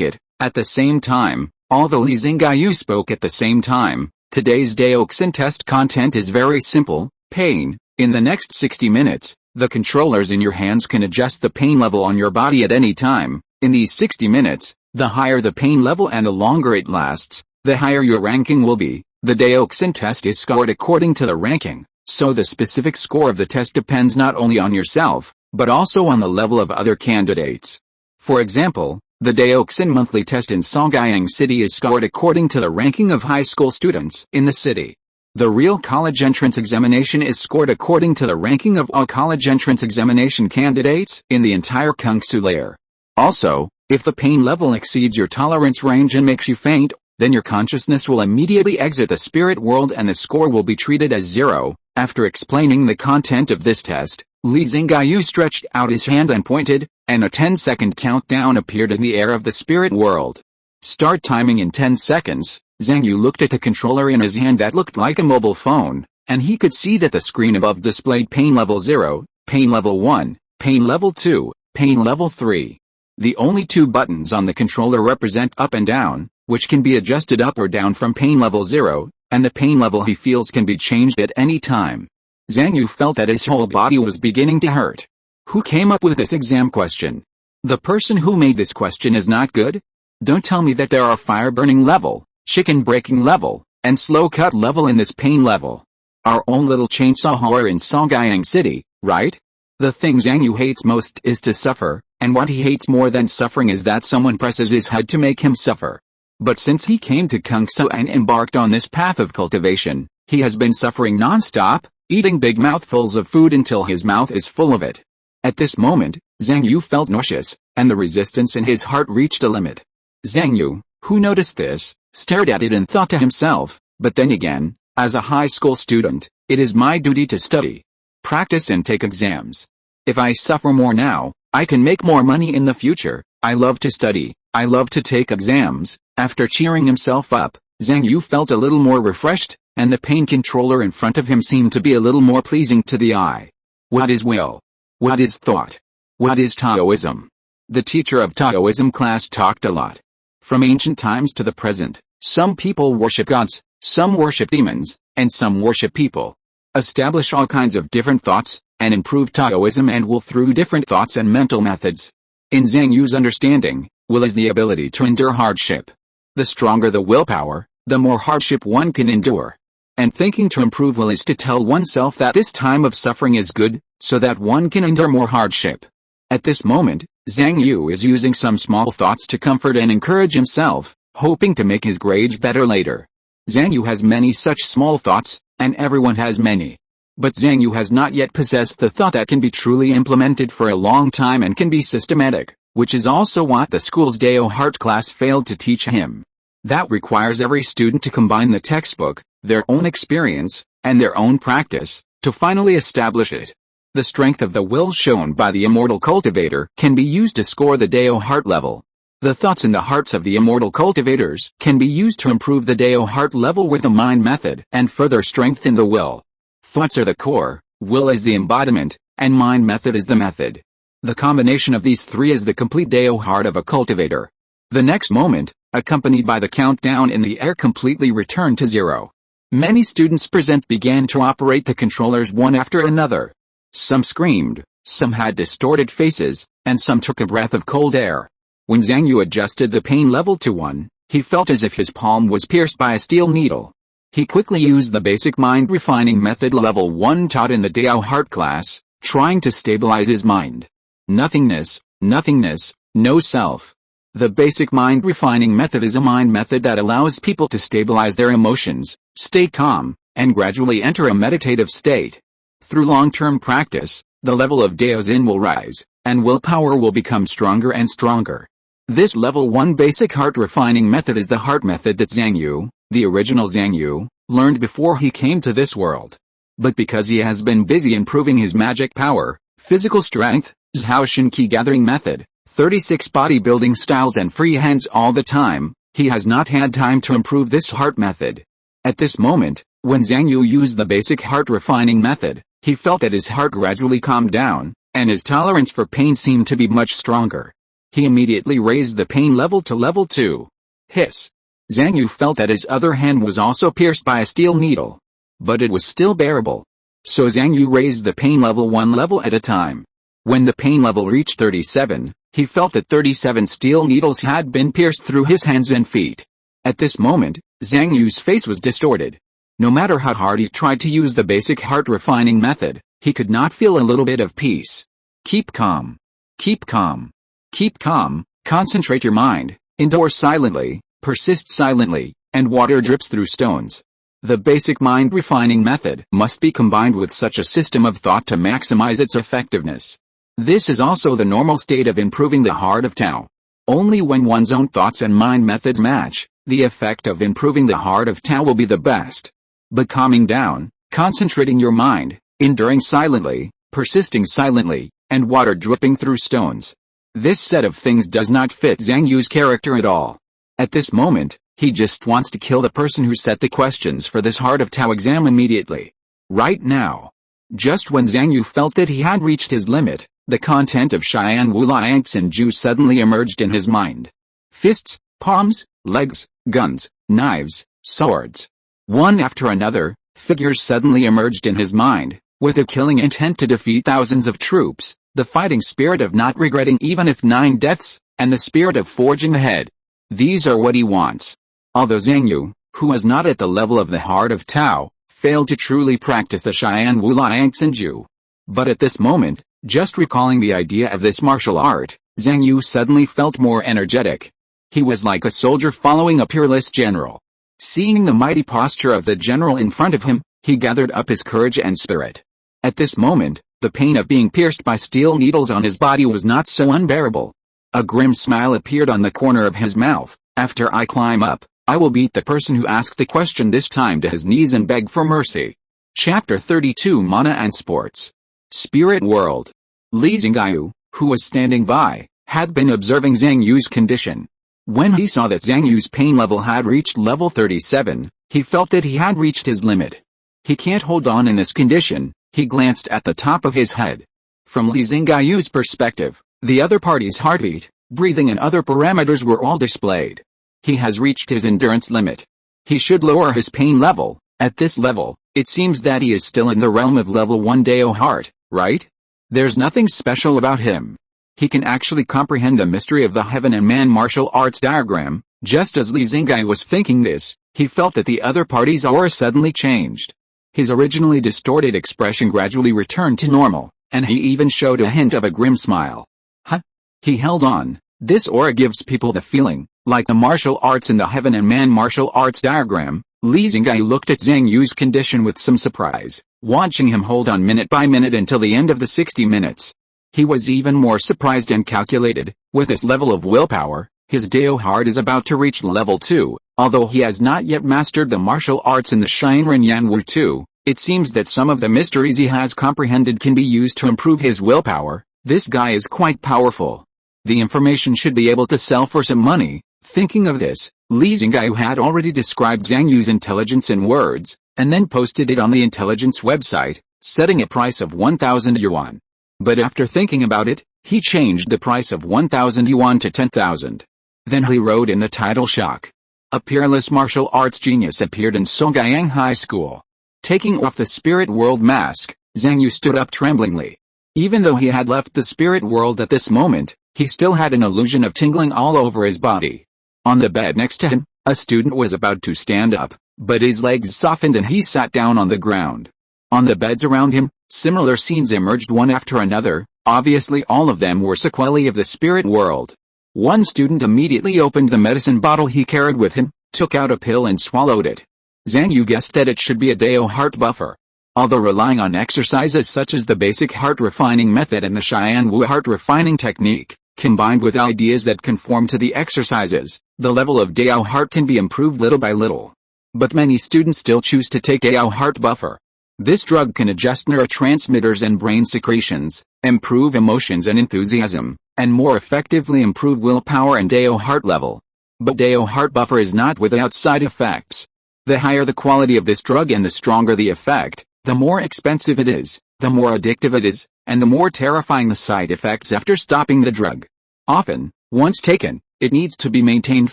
it. At the same time, although Li Zhang Yu spoke at the same time, today's Daoxin test content is very simple: pain. In the next 60 minutes, the controllers in your hands can adjust the pain level on your body at any time. In these 60 minutes, the higher the pain level and the longer it lasts, the higher your ranking will be. The Daoxin test is scored according to the ranking, so the specific score of the test depends not only on yourself, but also on the level of other candidates. For example, the Daoxin monthly test in Songyang City is scored according to the ranking of high school students in the city. The real college entrance examination is scored according to the ranking of all college entrance examination candidates in the entire Kungsu layer. Also, if the pain level exceeds your tolerance range and makes you faint, then your consciousness will immediately exit the spirit world and the score will be treated as 0. After explaining the content of this test, Li Zhang Yu stretched out his hand and pointed, and a 10-second countdown appeared in the air of the spirit world. Start timing in 10 seconds. Zhang Yu looked at the controller in his hand that looked like a mobile phone, and he could see that the screen above displayed pain level 0, pain level 1, pain level 2, pain level 3. The only two buttons on the controller represent up and down, which can be adjusted up or down from pain level 0, and the pain level he feels can be changed at any time. Zhang Yu felt that his whole body was beginning to hurt. Who came up with this exam question? The person who made this question is not good? Don't tell me that there are fire burning level, chicken breaking level, and slow cut level in this pain level. Our own little chainsaw horror in Songyang City, right? The thing Zhang Yu hates most is to suffer, and what he hates more than suffering is that someone presses his head to make him suffer. But since he came to Kungsu and embarked on this path of cultivation, he has been suffering non-stop, eating big mouthfuls of food until his mouth is full of it. At this moment, Zhang Yu felt nauseous, and the resistance in his heart reached a limit. Zhang Yu, who noticed this, stared at it and thought to himself, but then again, as a high school student, it is my duty to study, practice and take exams. If I suffer more now, I can make more money in the future. I love to study, I love to take exams. After cheering himself up, Zhang Yu felt a little more refreshed, and the pain controller in front of him seemed to be a little more pleasing to the eye. What is will? What is thought? What is Taoism? The teacher of Taoism class talked a lot. From ancient times to the present, some people worship gods, some worship demons, and some worship people. establish all kinds of different thoughts, and improve Taoism and will through different thoughts and mental methods. In Zhang Yu's understanding, will is the ability to endure hardship. The stronger the willpower, the more hardship one can endure. And thinking to improve will is to tell oneself that this time of suffering is good, so that one can endure more hardship. At this moment, Zhang Yu is using some small thoughts to comfort and encourage himself, hoping to make his grades better later. Zhang Yu has many such small thoughts, and everyone has many. But Zhang Yu has not yet possessed the thought that can be truly implemented for a long time and can be systematic, which is also what the school's Dao Heart class failed to teach him. That requires every student to combine the textbook, their own experience, and their own practice, to finally establish it. The strength of the will shown by the immortal cultivator can be used to score the Dao Heart level. The thoughts in the hearts of the immortal cultivators can be used to improve the Dao Heart level with the mind method and further strengthen the will. Thoughts are the core, will is the embodiment, and mind method is the method. The combination of these three is the complete Dao Heart of a cultivator. The next moment, accompanied by the countdown in the air, completely returned to zero. Many students present began to operate the controllers one after another. Some screamed, some had distorted faces, and some took a breath of cold air. When Zhang Yu adjusted the pain level to 1, he felt as if his palm was pierced by a steel needle. He quickly used the basic mind refining method level 1 taught in the Dao Heart class, trying to stabilize his mind. Nothingness, nothingness, no self. The basic mind refining method is a mind method that allows people to stabilize their emotions, stay calm, and gradually enter a meditative state. Through long-term practice, the level of Dao Zin will rise, and willpower will become stronger and stronger. This level 1 basic heart refining method is the heart method that Zhang Yu, the original Zhang Yu, learned before he came to this world. But because he has been busy improving his magic power, physical strength, Zhaoshan Qi gathering method, 36 bodybuilding styles and free hands all the time, he has not had time to improve this heart method. At this moment, when Zhang Yu used the basic heart refining method, he felt that his heart gradually calmed down, and his tolerance for pain seemed to be much stronger. He immediately raised the pain level to level 2. Hiss. Zhang Yu felt that his other hand was also pierced by a steel needle. But it was still bearable. So Zhang Yu raised the pain level 1 level at a time. When the pain level reached 37, he felt that 37 steel needles had been pierced through his hands and feet. At this moment, Zhang Yu's face was distorted. No matter how hard he tried to use the basic heart refining method, he could not feel a little bit of peace. Keep calm. Keep calm. Keep calm, concentrate your mind, endure silently, persist silently, and water drips through stones. The basic mind refining method must be combined with such a system of thought to maximize its effectiveness. This is also the normal state of improving the heart of Tao. Only when one's own thoughts and mind methods match, the effect of improving the heart of Tao will be the best. But calming down, concentrating your mind, enduring silently, persisting silently, and water dripping through stones. This set of things does not fit Zhang Yu's character at all. At this moment, he just wants to kill the person who set the questions for this Heart of Tao exam immediately. Right now. Just when Zhang Yu felt that he had reached his limit, the content of Xian Wu Liang's and Ju suddenly emerged in his mind. Fists, palms, legs, guns, knives, swords. One after another, figures suddenly emerged in his mind, with a killing intent to defeat thousands of troops, the fighting spirit of not regretting even if 9 deaths, and the spirit of forging ahead. These are what he wants. Although Zhang Yu, who was not at the level of the Heart of Tao, failed to truly practice the Xian Wu Liang's and Ju. But at this moment, just recalling the idea of this martial art, Zhang Yu suddenly felt more energetic. He was like a soldier following a peerless general. Seeing the mighty posture of the general in front of him, he gathered up his courage and spirit. At this moment, the pain of being pierced by steel needles on his body was not so unbearable. A grim smile appeared on the corner of his mouth. After I climb up, I will beat the person who asked the question this time to his knees and beg for mercy. Chapter 32 Mana and Sports. Spirit World. Li Zhengyu, who was standing by, had been observing Zhang Yu's condition. When he saw that Zhang Yu's pain level had reached level 37, he felt that he had reached his limit. He can't hold on in this condition. He glanced at the top of his head. From Li Zhengyu's perspective, the other party's heartbeat, breathing and other parameters were all displayed. He has reached his endurance limit. He should lower his pain level, At this level, it seems that he is still in the realm of level 1 Dao heart, right? There's nothing special about him. He can actually comprehend the mystery of the heaven and man martial arts diagram. Just as Li Zinggai was thinking this, he felt that the other party's aura suddenly changed. His originally distorted expression gradually returned to normal, and he even showed a hint of a grim smile. Huh? He held on. This aura gives people the feeling, like the martial arts in the heaven and man martial arts diagram. Li Zinggai looked at Zhang Yu's condition with some surprise, watching him hold on minute by minute until the end of the 60 minutes. He was even more surprised and calculated. With this level of willpower, his Dao heart is about to reach level 2, although he has not yet mastered the martial arts in the Shinran Yanwu 2. It seems that some of the mysteries he has comprehended can be used to improve his willpower. This guy is quite powerful. The information should be able to sell for some money. Thinking of this, Li Zinggai had already described Zhang Yu's intelligence in words, and then posted it on the intelligence website, setting a price of 1,000 yuan. But after thinking about it, he changed the price of 1,000 yuan to 10,000. Then he wrote in the title shock. A peerless martial arts genius appeared in Songgyang High School. Taking off the spirit world mask, Zhang Yu stood up tremblingly. Even though he had left the spirit world at this moment, he still had an illusion of tingling all over his body. On the bed next to him, a student was about to stand up, but his legs softened and he sat down on the ground. On the beds around him, similar scenes emerged one after another. Obviously all of them were sequelae of the spirit world. One student immediately opened the medicine bottle he carried with him, took out a pill and swallowed it. Zhang Yu guessed that it should be a Dao heart buffer. Although relying on exercises such as the basic heart refining method and the Xianwu heart refining technique, combined with ideas that conform to the exercises, the level of Dao heart can be improved little by little. But many students still choose to take Dao heart buffer. This drug can adjust neurotransmitters and brain secretions, improve emotions and enthusiasm, and more effectively improve willpower and Dao heart level. But Dao heart buffer is not without side effects. The higher the quality of this drug and the stronger the effect, the more expensive it is, the more addictive it is, and the more terrifying the side effects after stopping the drug. Often, once taken, it needs to be maintained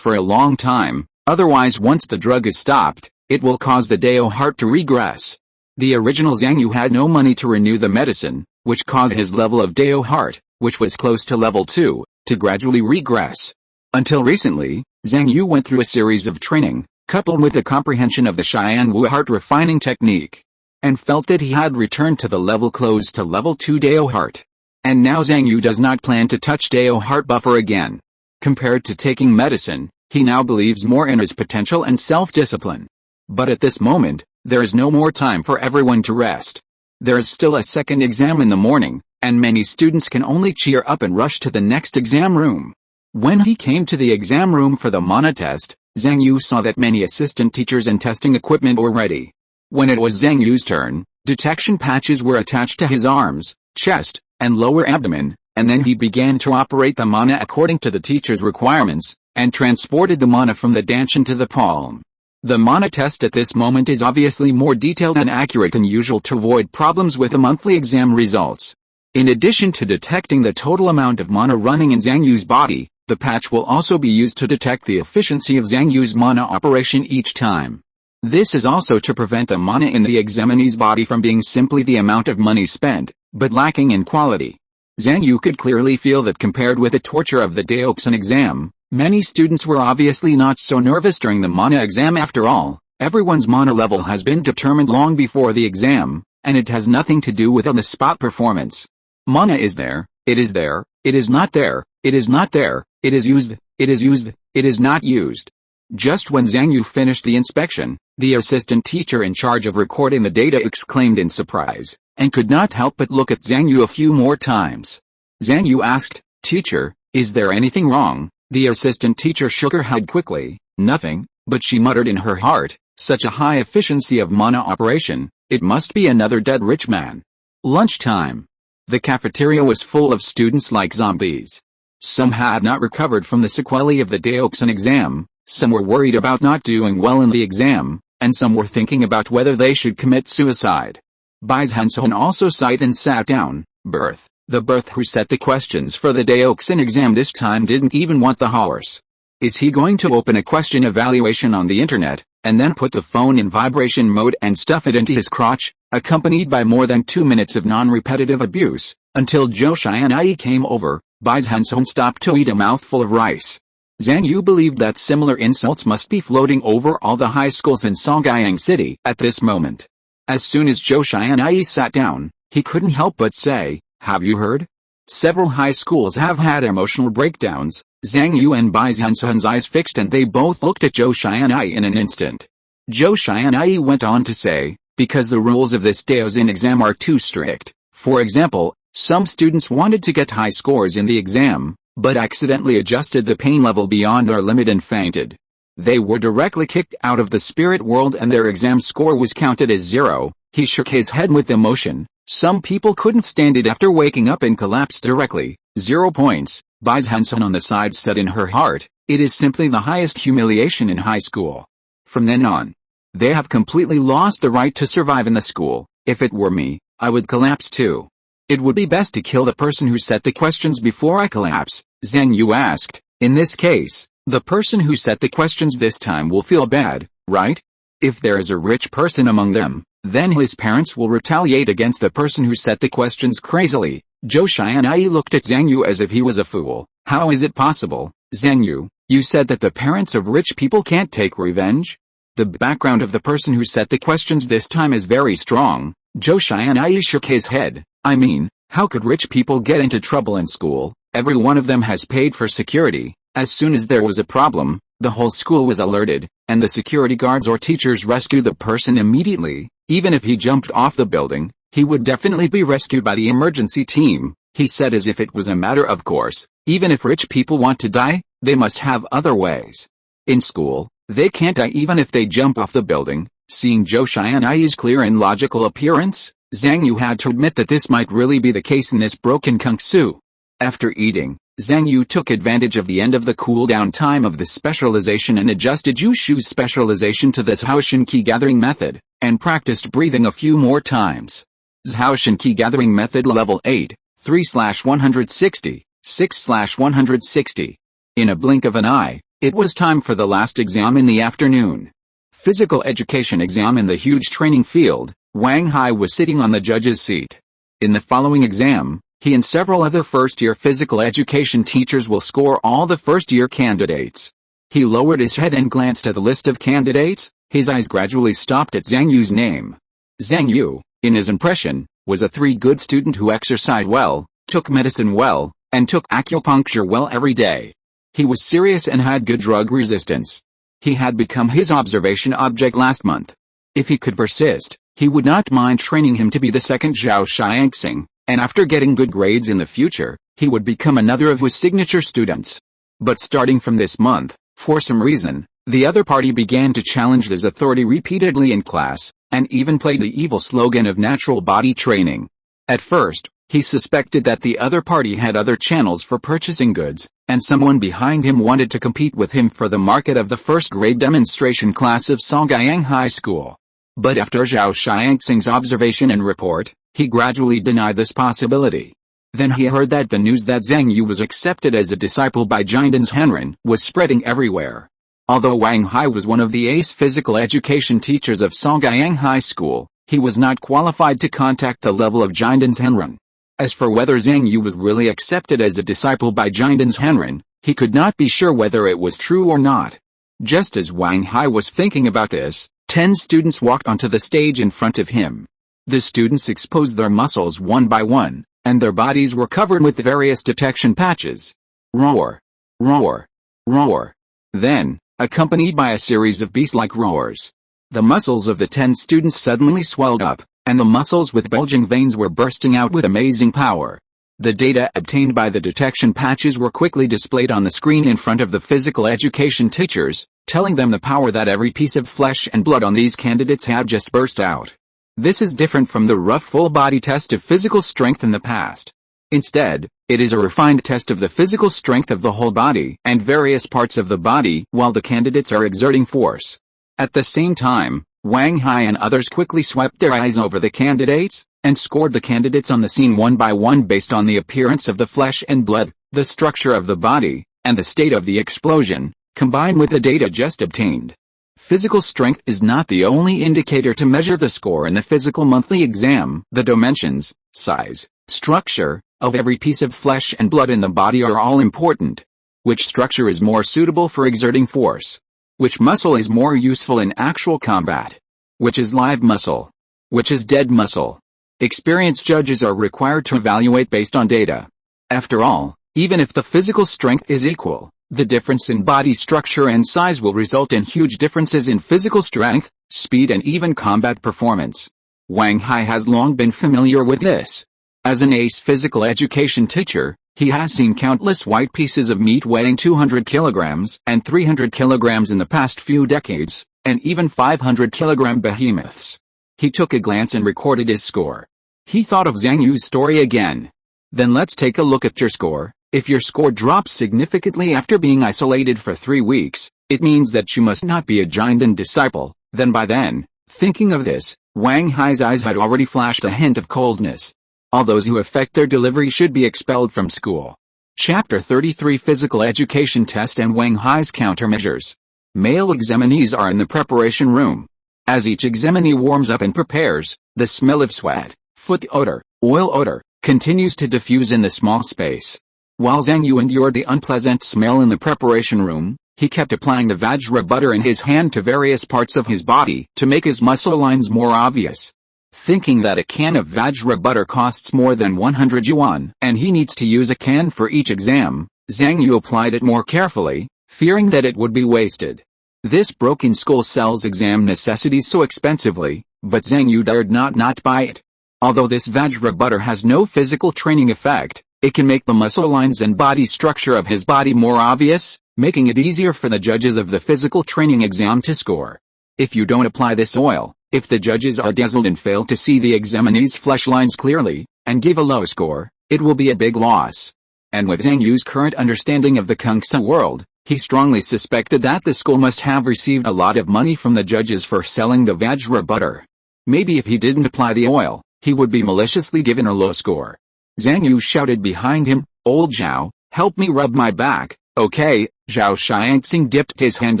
for a long time, otherwise once the drug is stopped, it will cause the Dao heart to regress. The original Zhang Yu had no money to renew the medicine, which caused his level of Dao heart, which was close to level 2, to gradually regress. Until recently, Zhang Yu went through a series of training, coupled with the comprehension of the Xianwu heart refining technique, and felt that he had returned to the level close to level 2 Dao heart. And now Zhang Yu does not plan to touch Dao heart buffer again. Compared to taking medicine, he now believes more in his potential and self-discipline. But at this moment, there is no more time for everyone to rest. There is still a second exam in the morning, and many students can only cheer up and rush to the next exam room. When he came to the exam room for the mana test, Zhang Yu saw that many assistant teachers and testing equipment were ready. When it was Zhang Yu's turn, detection patches were attached to his arms, chest, and lower abdomen, and then he began to operate the mana according to the teacher's requirements, and transported the mana from the danchan to the palm. The mana test at this moment is obviously more detailed and accurate than usual to avoid problems with the monthly exam results. In addition to detecting the total amount of mana running in Zhang Yu's body, the patch will also be used to detect the efficiency of Zhang Yu's mana operation each time. This is also to prevent the mana in the examinee's body from being simply the amount of money spent, but lacking in quality. Zhang Yu could clearly feel that compared with the torture of the Daoxin exam, many students were obviously not so nervous during the mana exam. After all, everyone's mana level has been determined long before the exam, and it has nothing to do with on-the-spot performance. Mana is there, it is there, it is not there, it is not there, it is used, it is used, it is not used. Just when Zhang Yu finished the inspection, the assistant teacher in charge of recording the data exclaimed in surprise, and could not help but look at Zhang Yu a few more times. Zhang Yu asked, "Teacher, is there anything wrong?" The assistant teacher shook her head quickly. "Nothing," but she muttered in her heart, "Such a high efficiency of mana operation, it must be another dead rich man." Lunchtime. The cafeteria was full of students like zombies. Some had not recovered from the sequelae of the Daoxin exam, some were worried about not doing well in the exam, and some were thinking about whether they should commit suicide. Bai Zhenzhen also sighed and sat down. The birth who set the questions for the Daoxin exam this time didn't even want the horse. Is he going to open a question evaluation on the internet, and then put the phone in vibration mode and stuff it into his crotch, accompanied by more than 2 minutes of non-repetitive abuse, until Zhou Xian'ai came over? Bai Zhenzhen stopped to eat a mouthful of rice. Zhang Yu believed that similar insults must be floating over all the high schools in Songyang City at this moment. As soon as Zhou Xian'ai sat down, he couldn't help but say, "Have you heard? Several high schools have had emotional breakdowns." Zhang Yu and Bai Zhenzhen's eyes fixed and they both looked at Zhou Xian'ai in an instant. Zhou Xian'ai went on to say, "Because the rules of this Daozin exam are too strict. For example, some students wanted to get high scores in the exam, but accidentally adjusted the pain level beyond their limit and fainted. They were directly kicked out of the spirit world and their exam score was counted as 0. He shook his head with emotion. "Some people couldn't stand it after waking up and collapsed directly. 0 points. Bai Zhenzhen on the side said in her heart, "It is simply the highest humiliation in high school. From then on, they have completely lost the right to survive in the school. If it were me, I would collapse too. It would be best to kill the person who set the questions before I collapse." Zhang Yu asked, "In this case, the person who set the questions this time will feel bad, right? If there is a rich person among them, then his parents will retaliate against the person who set the questions crazily." Zhou Xian'ai looked at Zhang Yu as if he was a fool. "How is it possible, Zhang Yu? You said that the parents of rich people can't take revenge? The background of the person who set the questions this time is very strong." Zhou Xian'ai shook his head. "I mean, how could rich people get into trouble in school? Every one of them has paid for security. As soon as there was a problem, the whole school was alerted, and the security guards or teachers rescued the person immediately. Even if he jumped off the building, he would definitely be rescued by the emergency team." He said as if it was a matter of course. "Even if rich people want to die, they must have other ways. In school, they can't die even if they jump off the building." Seeing Zhou Xian'ai's clear and logical appearance, Zhang Yu had to admit that this might really be the case in this broken kung fu. After eating, Zhang Yu took advantage of the end of the cool-down time of the specialization and adjusted Jushu's specialization to the Zhaoshan Qi gathering method, and practiced breathing a few more times. Zhaoshan Qi gathering method level 8, 3/160, 6/160. In a blink of an eye, it was time for the last exam in the afternoon. Physical education exam in the huge training field. Wang Hai was sitting on the judge's seat. In the following exam, he and several other first-year physical education teachers will score all the first-year candidates. He lowered his head and glanced at the list of candidates. His eyes gradually stopped at Zhang Yu's name. Zhang Yu, in his impression, was a 3-good student who exercised well, took medicine well, and took acupuncture well every day. He was serious and had good drug resistance. He had become his observation object last month. If he could persist, he would not mind training him to be the second Zhao Xiangxing, and after getting good grades in the future, he would become another of his signature students. But starting from this month, for some reason, the other party began to challenge his authority repeatedly in class, and even played the evil slogan of natural body training. At first, he suspected that the other party had other channels for purchasing goods, and someone behind him wanted to compete with him for the market of the first-grade demonstration class of Songyang High School. But after Zhao Xiangxing's observation and report, he gradually denied this possibility. Then he heard that the news that Zhang Yu was accepted as a disciple by Jiandan's Henren was spreading everywhere. Although Wang Hai was one of the ace physical education teachers of Songyang High School, he was not qualified to contact the level of Jiandan's Henren. As for whether Zhang Yu was really accepted as a disciple by Jiandan's Henren, he could not be sure whether it was true or not. Just as Wang Hai was thinking about this, 10 students walked onto the stage in front of him. The students exposed their muscles one by one, and their bodies were covered with various detection patches. Roar! Roar! Roar! Then, accompanied by a series of beast-like roars, the muscles of the 10 students suddenly swelled up, and the muscles with bulging veins were bursting out with amazing power. The data obtained by the detection patches were quickly displayed on the screen in front of the physical education teachers, telling them the power that every piece of flesh and blood on these candidates had just burst out. This is different from the rough full-body test of physical strength in the past. Instead, it is a refined test of the physical strength of the whole body and various parts of the body while the candidates are exerting force. At the same time, Wang Hai and others quickly swept their eyes over the candidates, and scored the candidates on the scene one by one based on the appearance of the flesh and blood, the structure of the body, and the state of the explosion, combined with the data just obtained. Physical strength is not the only indicator to measure the score in the physical monthly exam. The dimensions, size, structure, of every piece of flesh and blood in the body are all important. Which structure is more suitable for exerting force? Which muscle is more useful in actual combat? Which is live muscle? Which is dead muscle? Experienced judges are required to evaluate based on data. After all, even if the physical strength is equal, the difference in body structure and size will result in huge differences in physical strength, speed and even combat performance. Wang Hai has long been familiar with this. As an ace physical education teacher, he has seen countless white pieces of meat weighing 200 kilograms and 300 kilograms in the past few decades, and even 500 kilogram behemoths. He took a glance and recorded his score. He thought of Zhang Yu's story again. Then let's take a look at your score. If your score drops significantly after being isolated for 3 weeks, it means that you must not be a Zhang disciple. By then, thinking of this, Wang Hai's eyes had already flashed a hint of coldness. All those who affect their delivery should be expelled from school. Chapter 33 Physical Education Test and Wang Hai's Countermeasures. Male examinees are in the preparation room. As each examinee warms up and prepares, the smell of sweat, foot odor, oil odor, continues to diffuse in the small space. While Zhang Yu endured the unpleasant smell in the preparation room, he kept applying the Vajra butter in his hand to various parts of his body to make his muscle lines more obvious. Thinking that a can of Vajra butter costs more than 100 yuan and he needs to use a can for each exam, Zhang Yu applied it more carefully, fearing that it would be wasted. This broken skull sells exam necessities so expensively, but Zhang Yu dared not buy it. Although this Vajra butter has no physical training effect, it can make the muscle lines and body structure of his body more obvious, making it easier for the judges of the physical training exam to score. If you don't apply this oil, if the judges are dazzled and fail to see the examinee's flesh lines clearly, and give a low score, it will be a big loss. And with Zhang Yu's current understanding of the Kungsa world, he strongly suspected that the school must have received a lot of money from the judges for selling the Vajra butter. Maybe if he didn't apply the oil, he would be maliciously given a low score. Zhang Yu shouted behind him, "Old Zhao, help me rub my back." "Okay." Zhao Xiangxing dipped his hand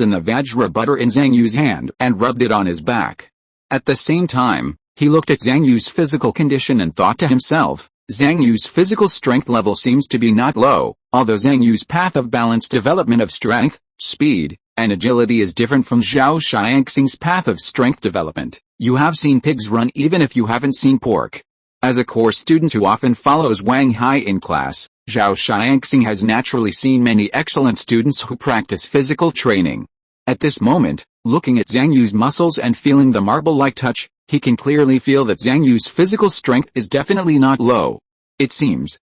in the Vajra butter in Zhang Yu's hand and rubbed it on his back. At the same time, he looked at Zhang Yu's physical condition and thought to himself, Zhang Yu's physical strength level seems to be not low, although Zhang Yu's path of balanced development of strength, speed, and agility is different from Zhao Xiangxing's path of strength development. You have seen pigs run even if you haven't seen pork. As a core student who often follows Wang Hai in class, Zhao Xiangxing has naturally seen many excellent students who practice physical training. At this moment, looking at Zhang Yu's muscles and feeling the marble-like touch, he can clearly feel that Zhang Yu's physical strength is definitely not low. It seems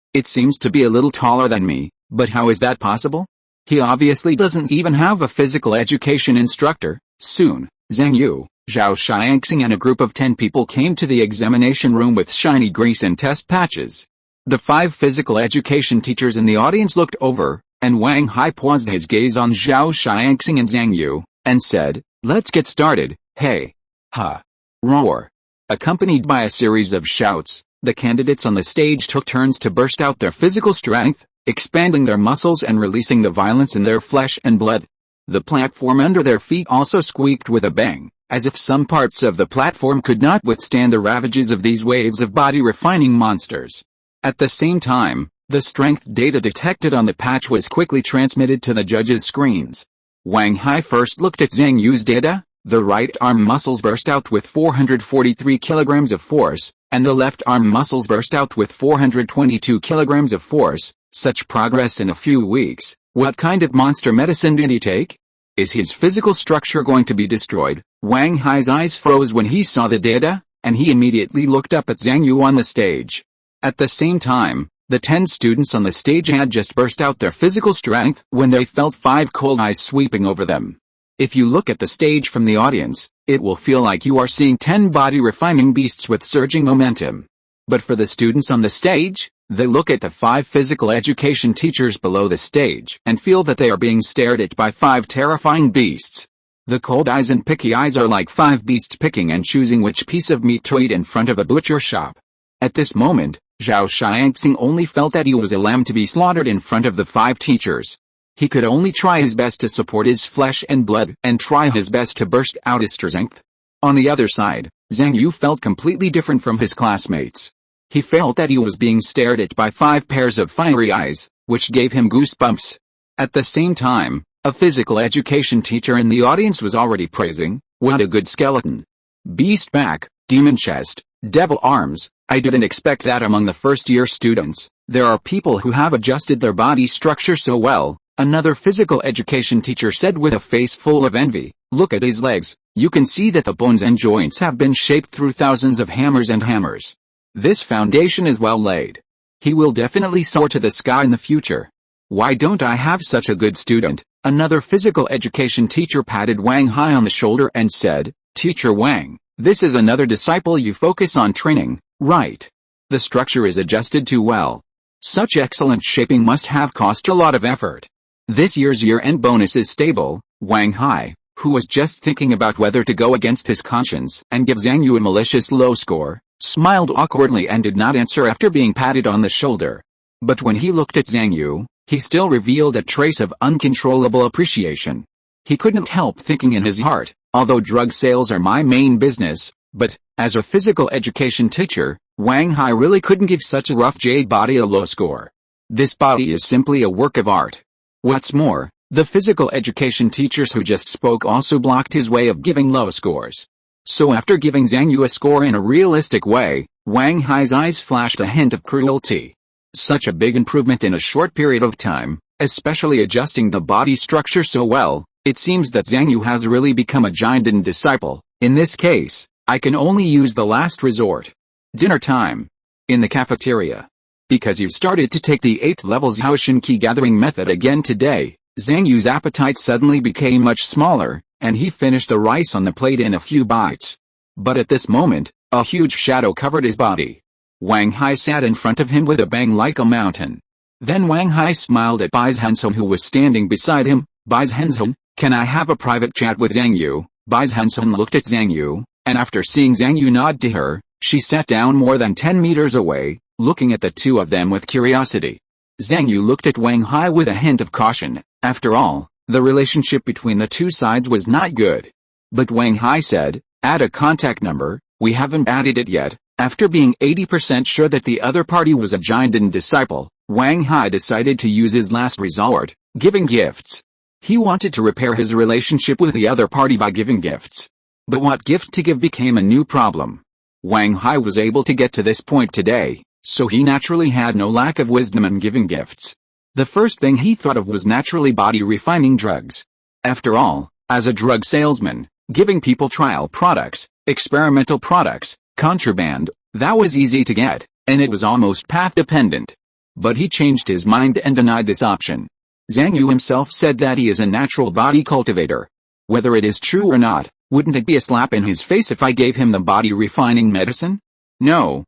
to be a little taller than me, but how is that possible? He obviously doesn't even have a physical education instructor. Soon, Zhang Yu, Zhao Xiangxing and a group of 10 people came to the examination room with shiny grease and test patches. The 5 physical education teachers in the audience looked over, and Wang Hai paused his gaze on Zhao Xiangxing and Zhang Yu, and said, "Let's get started." "Hey! Ha! Roar!" Accompanied by a series of shouts, the candidates on the stage took turns to burst out their physical strength, expanding their muscles and releasing the violence in their flesh and blood. The platform under their feet also squeaked with a bang, as if some parts of the platform could not withstand the ravages of these waves of body-refining monsters. At the same time, the strength data detected on the patch was quickly transmitted to the judges' screens. Wang Hai first looked at Zhang Yu's data. The right arm muscles burst out with 443 kilograms of force, and the left arm muscles burst out with 422 kilograms of force. Such progress in a few weeks. What kind of monster medicine did he take? Is his physical structure going to be destroyed? Wang Hai's eyes froze when he saw the data, and he immediately looked up at Zhang Yu on the stage. At the same time, the 10 students on the stage had just burst out their physical strength when they felt 5 cold eyes sweeping over them. If you look at the stage from the audience, it will feel like you are seeing 10 body-refining beasts with surging momentum. But for the students on the stage, they look at the 5 physical education teachers below the stage and feel that they are being stared at by 5 terrifying beasts. The cold eyes and picky eyes are like 5 beasts picking and choosing which piece of meat to eat in front of a butcher shop. At this moment, Zhao Xiangxing only felt that he was a lamb to be slaughtered in front of the 5 teachers. He could only try his best to support his flesh and blood and try his best to burst out his strength. On the other side, Zhang Yu felt completely different from his classmates. He felt that he was being stared at by 5 pairs of fiery eyes, which gave him goosebumps. At the same time, a physical education teacher in the audience was already praising, "What a good skeleton. Beast back, demon chest, devil arms. I didn't expect that among the first-year students. There are people who have adjusted their body structure so well," another physical education teacher said with a face full of envy. "Look at his legs. You can see that the bones and joints have been shaped through thousands of hammers and hammers. This foundation is well laid. He will definitely soar to the sky in the future. Why don't I have such a good student?" Another physical education teacher patted Wang Hai on the shoulder and said, "Teacher Wang, this is another disciple you focus on training, right? The structure is adjusted too well. Such excellent shaping must have cost a lot of effort. This year's year-end bonus is stable." Wang Hai, who was just thinking about whether to go against his conscience and give Zhang Yu a malicious low score, smiled awkwardly and did not answer after being patted on the shoulder. But when he looked at Zhang Yu, he still revealed a trace of uncontrollable appreciation. He couldn't help thinking in his heart, although drug sales are my main business, but, as a physical education teacher, Wang Hai really couldn't give such a rough jade body a low score. This body is simply a work of art. What's more, the physical education teachers who just spoke also blocked his way of giving low scores. So after giving Zhang Yu a score in a realistic way, Wang Hai's eyes flashed a hint of cruelty. Such a big improvement in a short period of time, especially adjusting the body structure so well, it seems that Zhang Yu has really become a giant disciple. In this case, I can only use the last resort. Dinner time. In the cafeteria. Because you've started to take the 8th level Zhaoshan key gathering method again today, Zhang Yu's appetite suddenly became much smaller, and he finished the rice on the plate in a few bites. But at this moment, a huge shadow covered his body. Wang Hai sat in front of him with a bang like a mountain. Then Wang Hai smiled at Bai Zhenzhen who was standing beside him. "Bai Zhenzhen, can I have a private chat with Zhang Yu?" Bai Zhenzhen looked at Zhang Yu, and after seeing Zhang Yu nod to her, she sat down more than 10 meters away, looking at the two of them with curiosity. Zhang Yu looked at Wang Hai with a hint of caution. After all, the relationship between the two sides was not good. But Wang Hai said, "Add a contact number." "We haven't added it yet." After being 80% sure that the other party was a giant disciple, Wang Hai decided to use his last resort, giving gifts. He wanted to repair his relationship with the other party by giving gifts. But what gift to give became a new problem. Wang Hai was able to get to this point today, so he naturally had no lack of wisdom in giving gifts. The first thing he thought of was naturally body-refining drugs. After all, as a drug salesman, giving people trial products, experimental products, contraband, that was easy to get, and it was almost path-dependent. But he changed his mind and denied this option. Zhang Yu himself said that he is a natural body cultivator. Whether it is true or not, wouldn't it be a slap in his face if I gave him the body-refining medicine? No.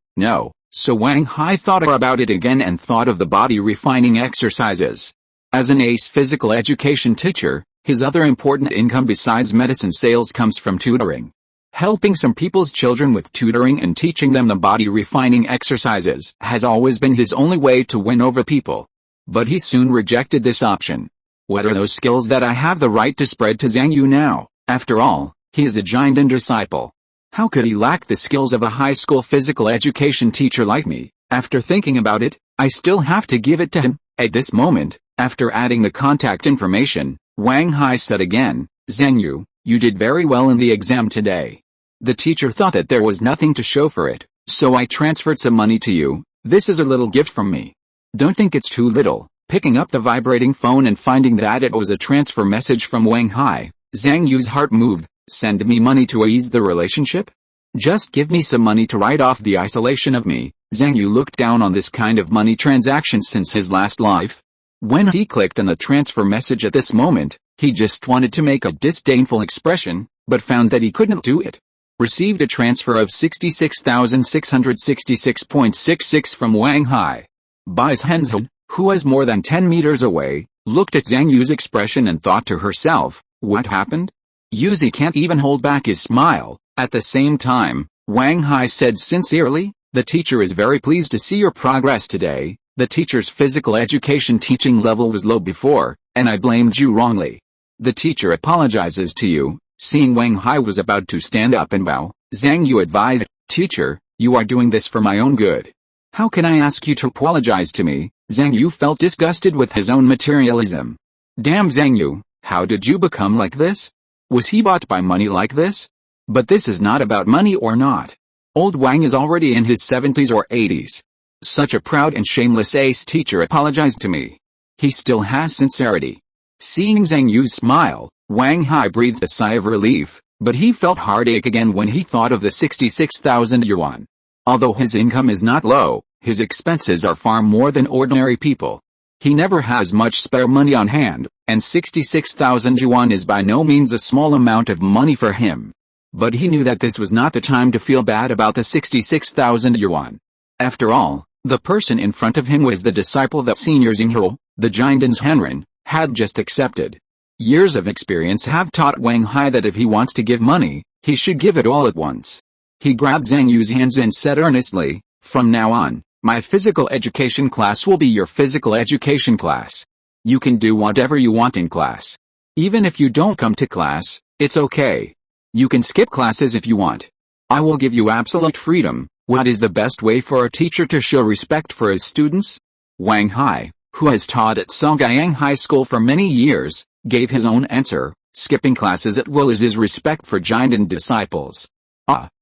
So Wang Hai thought about it again and thought of the body-refining exercises. As an ace physical education teacher, his other important income besides medicine sales comes from tutoring. Helping some people's children with tutoring and teaching them the body-refining exercises has always been his only way to win over people. But he soon rejected this option. What are those skills that I have the right to spread to Zhang Yu now? After all, he is a giant disciple. How could he lack the skills of a high school physical education teacher like me? After thinking about it, I still have to give it to him. At this moment, after adding the contact information, Wang Hai said again, "Zhang Yu, you did very well in the exam today. The teacher thought that there was nothing to show for it, so I transferred some money to you. This is a little gift from me. Don't think it's too little." Picking up the vibrating phone and finding that it was a transfer message from Wang Hai, Zhang Yu's heart moved. Send me money to ease the relationship? Just give me some money to write off the isolation of me. Zhang Yu looked down on this kind of money transaction since his last life. When he clicked on the transfer message at this moment, he just wanted to make a disdainful expression, but found that he couldn't do it. Received a transfer of 66,666.66 from Wang Hai. Bai Zhenzhen, who was more than 10 meters away, looked at Zhang Yu's expression and thought to herself, what happened? Yuzi can't even hold back his smile. At the same time, Wang Hai said sincerely, the teacher is very pleased to see your progress today. The teacher's physical education teaching level was low before, and I blamed you wrongly. The teacher apologizes to you." Seeing Wang Hai was about to stand up and bow, Zhang Yu advised, "Teacher, you are doing this for my own good. How can I ask you to apologize to me?" Zhang Yu felt disgusted with his own materialism. Damn Zhang Yu, how did you become like this? Was he bought by money like this? But this is not about money or not. Old Wang is already in his 70s or 80s. Such a proud and shameless ace teacher apologized to me. He still has sincerity. Seeing Zhang Yu's smile, Wang Hai breathed a sigh of relief, but he felt heartache again when he thought of the 66,000 yuan. Although his income is not low, his expenses are far more than ordinary people. He never has much spare money on hand, and 66,000 yuan is by no means a small amount of money for him. But he knew that this was not the time to feel bad about the 66,000 yuan. After all, the person in front of him was the disciple that Senior Zhang Yu, the Jiandan's Henren, had just accepted. Years of experience have taught Wang Hai that if he wants to give money, he should give it all at once. He grabbed Zhang Yu's hands and said earnestly, "From now on, my physical education class will be your physical education class. You can do whatever you want in class. Even if you don't come to class, it's okay. You can skip classes if you want. I will give you absolute freedom." What is the best way for a teacher to show respect for his students? Wang Hai, who has taught at Songyang High School for many years, gave his own answer: skipping classes at will is his respect for Jiandan disciples.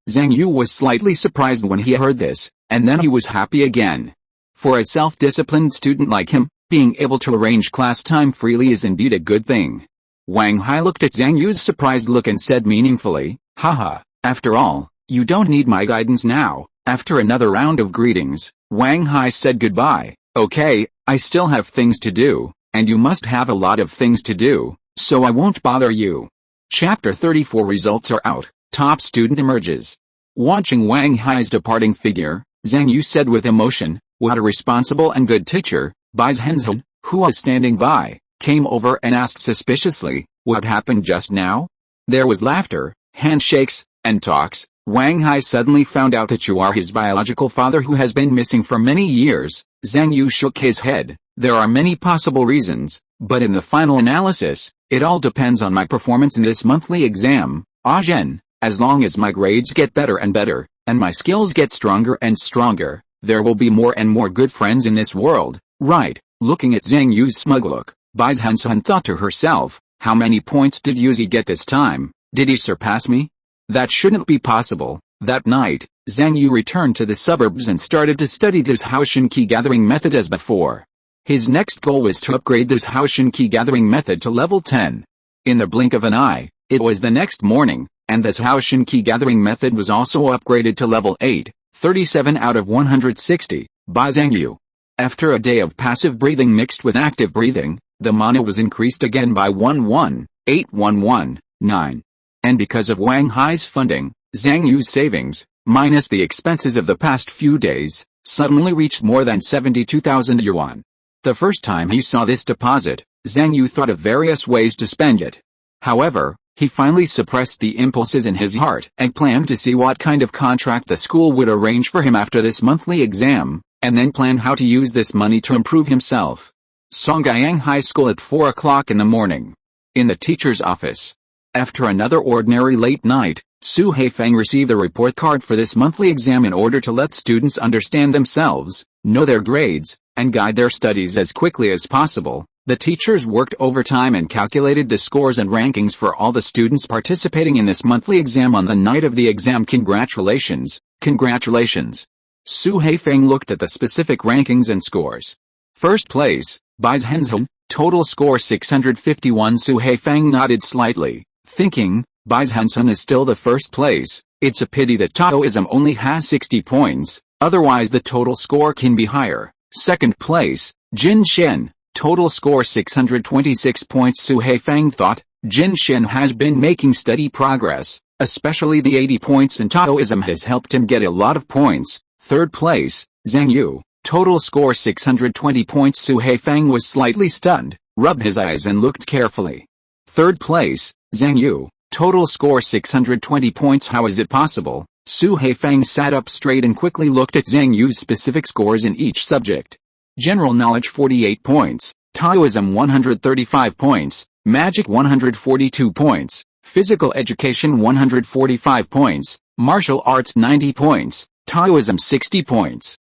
Zhang Yu was slightly surprised when he heard this, and then he was happy again. For a self-disciplined student like him, being able to arrange class time freely is indeed a good thing. Wang Hai looked at Zhang Yu's surprised look and said meaningfully, "Haha, after all, you don't need my guidance now." After another round of greetings, Wang Hai said goodbye. "Okay, I still have things to do, and you must have a lot of things to do, so I won't bother you." Chapter 34 Results are out. Top student emerges. Watching Wang Hai's departing figure, Zhang Yu said with emotion, "What a responsible and good teacher." Bai Zhenzhen, who was standing by, came over and asked suspiciously, "What happened just now?" There was laughter, handshakes, and talks. Wang Hai suddenly found out that you are his biological father who has been missing for many years. Zhang Yu shook his head. "There are many possible reasons, but in the final analysis, it all depends on my performance in this monthly exam. Zhen, as long as my grades get better and better, and my skills get stronger and stronger, there will be more and more good friends in this world, right?" Looking at Zhang Yu's smug look, Bai Zhenzhen thought to herself, "How many points did Yuzi get this time? Did he surpass me? That shouldn't be possible." That night, Zhang Yu returned to the suburbs and started to study this Haoshan key gathering method as before. His next goal was to upgrade this Haoshan key gathering method to level 10. In the blink of an eye, it was the next morning, and this Haoshan key gathering method was also upgraded to level 8, 37 out of 160, by Zhang Yu. After a day of passive breathing mixed with active breathing, the mana was increased again by 11,811,9. And because of Wang Hai's funding, Zhang Yu's savings, minus the expenses of the past few days, suddenly reached more than 72,000 yuan. The first time he saw this deposit, Zhang Yu thought of various ways to spend it. However, he finally suppressed the impulses in his heart and planned to see what kind of contract the school would arrange for him after this monthly exam, and then plan how to use this money to improve himself. Songyang High School at 4 o'clock in the morning. In the teacher's office. After another ordinary late night, Su Haifeng received a report card for this monthly exam in order to let students understand themselves, know their grades, and guide their studies as quickly as possible. The teachers worked overtime and calculated the scores and rankings for all the students participating in this monthly exam on the night of the exam. Congratulations, congratulations. Su Haifeng looked at the specific rankings and scores. First place, Bai Zhenzhen, total score 651. Su Haifeng nodded slightly, thinking, Bai Zhenzhen is still the first place. It's a pity that Taoism only has 60 points, otherwise the total score can be higher. Second place, Jin Shen, total score 626 points. Su Haifeng thought, Jin Shen has been making steady progress, especially the 80 points in Taoism has helped him get a lot of points. Third place, Zhang Yu, total score 620 points. Su Haifeng was slightly stunned, rubbed his eyes and looked carefully. Third place, Zhang Yu, total score 620 points. How is it possible? Su Haifeng sat up straight and quickly looked at Zhang Yu's specific scores in each subject. General knowledge 48 points, Taoism 135 points, Magic 142 points, Physical Education 145 points, Martial Arts 90 points, Taoism 60 points.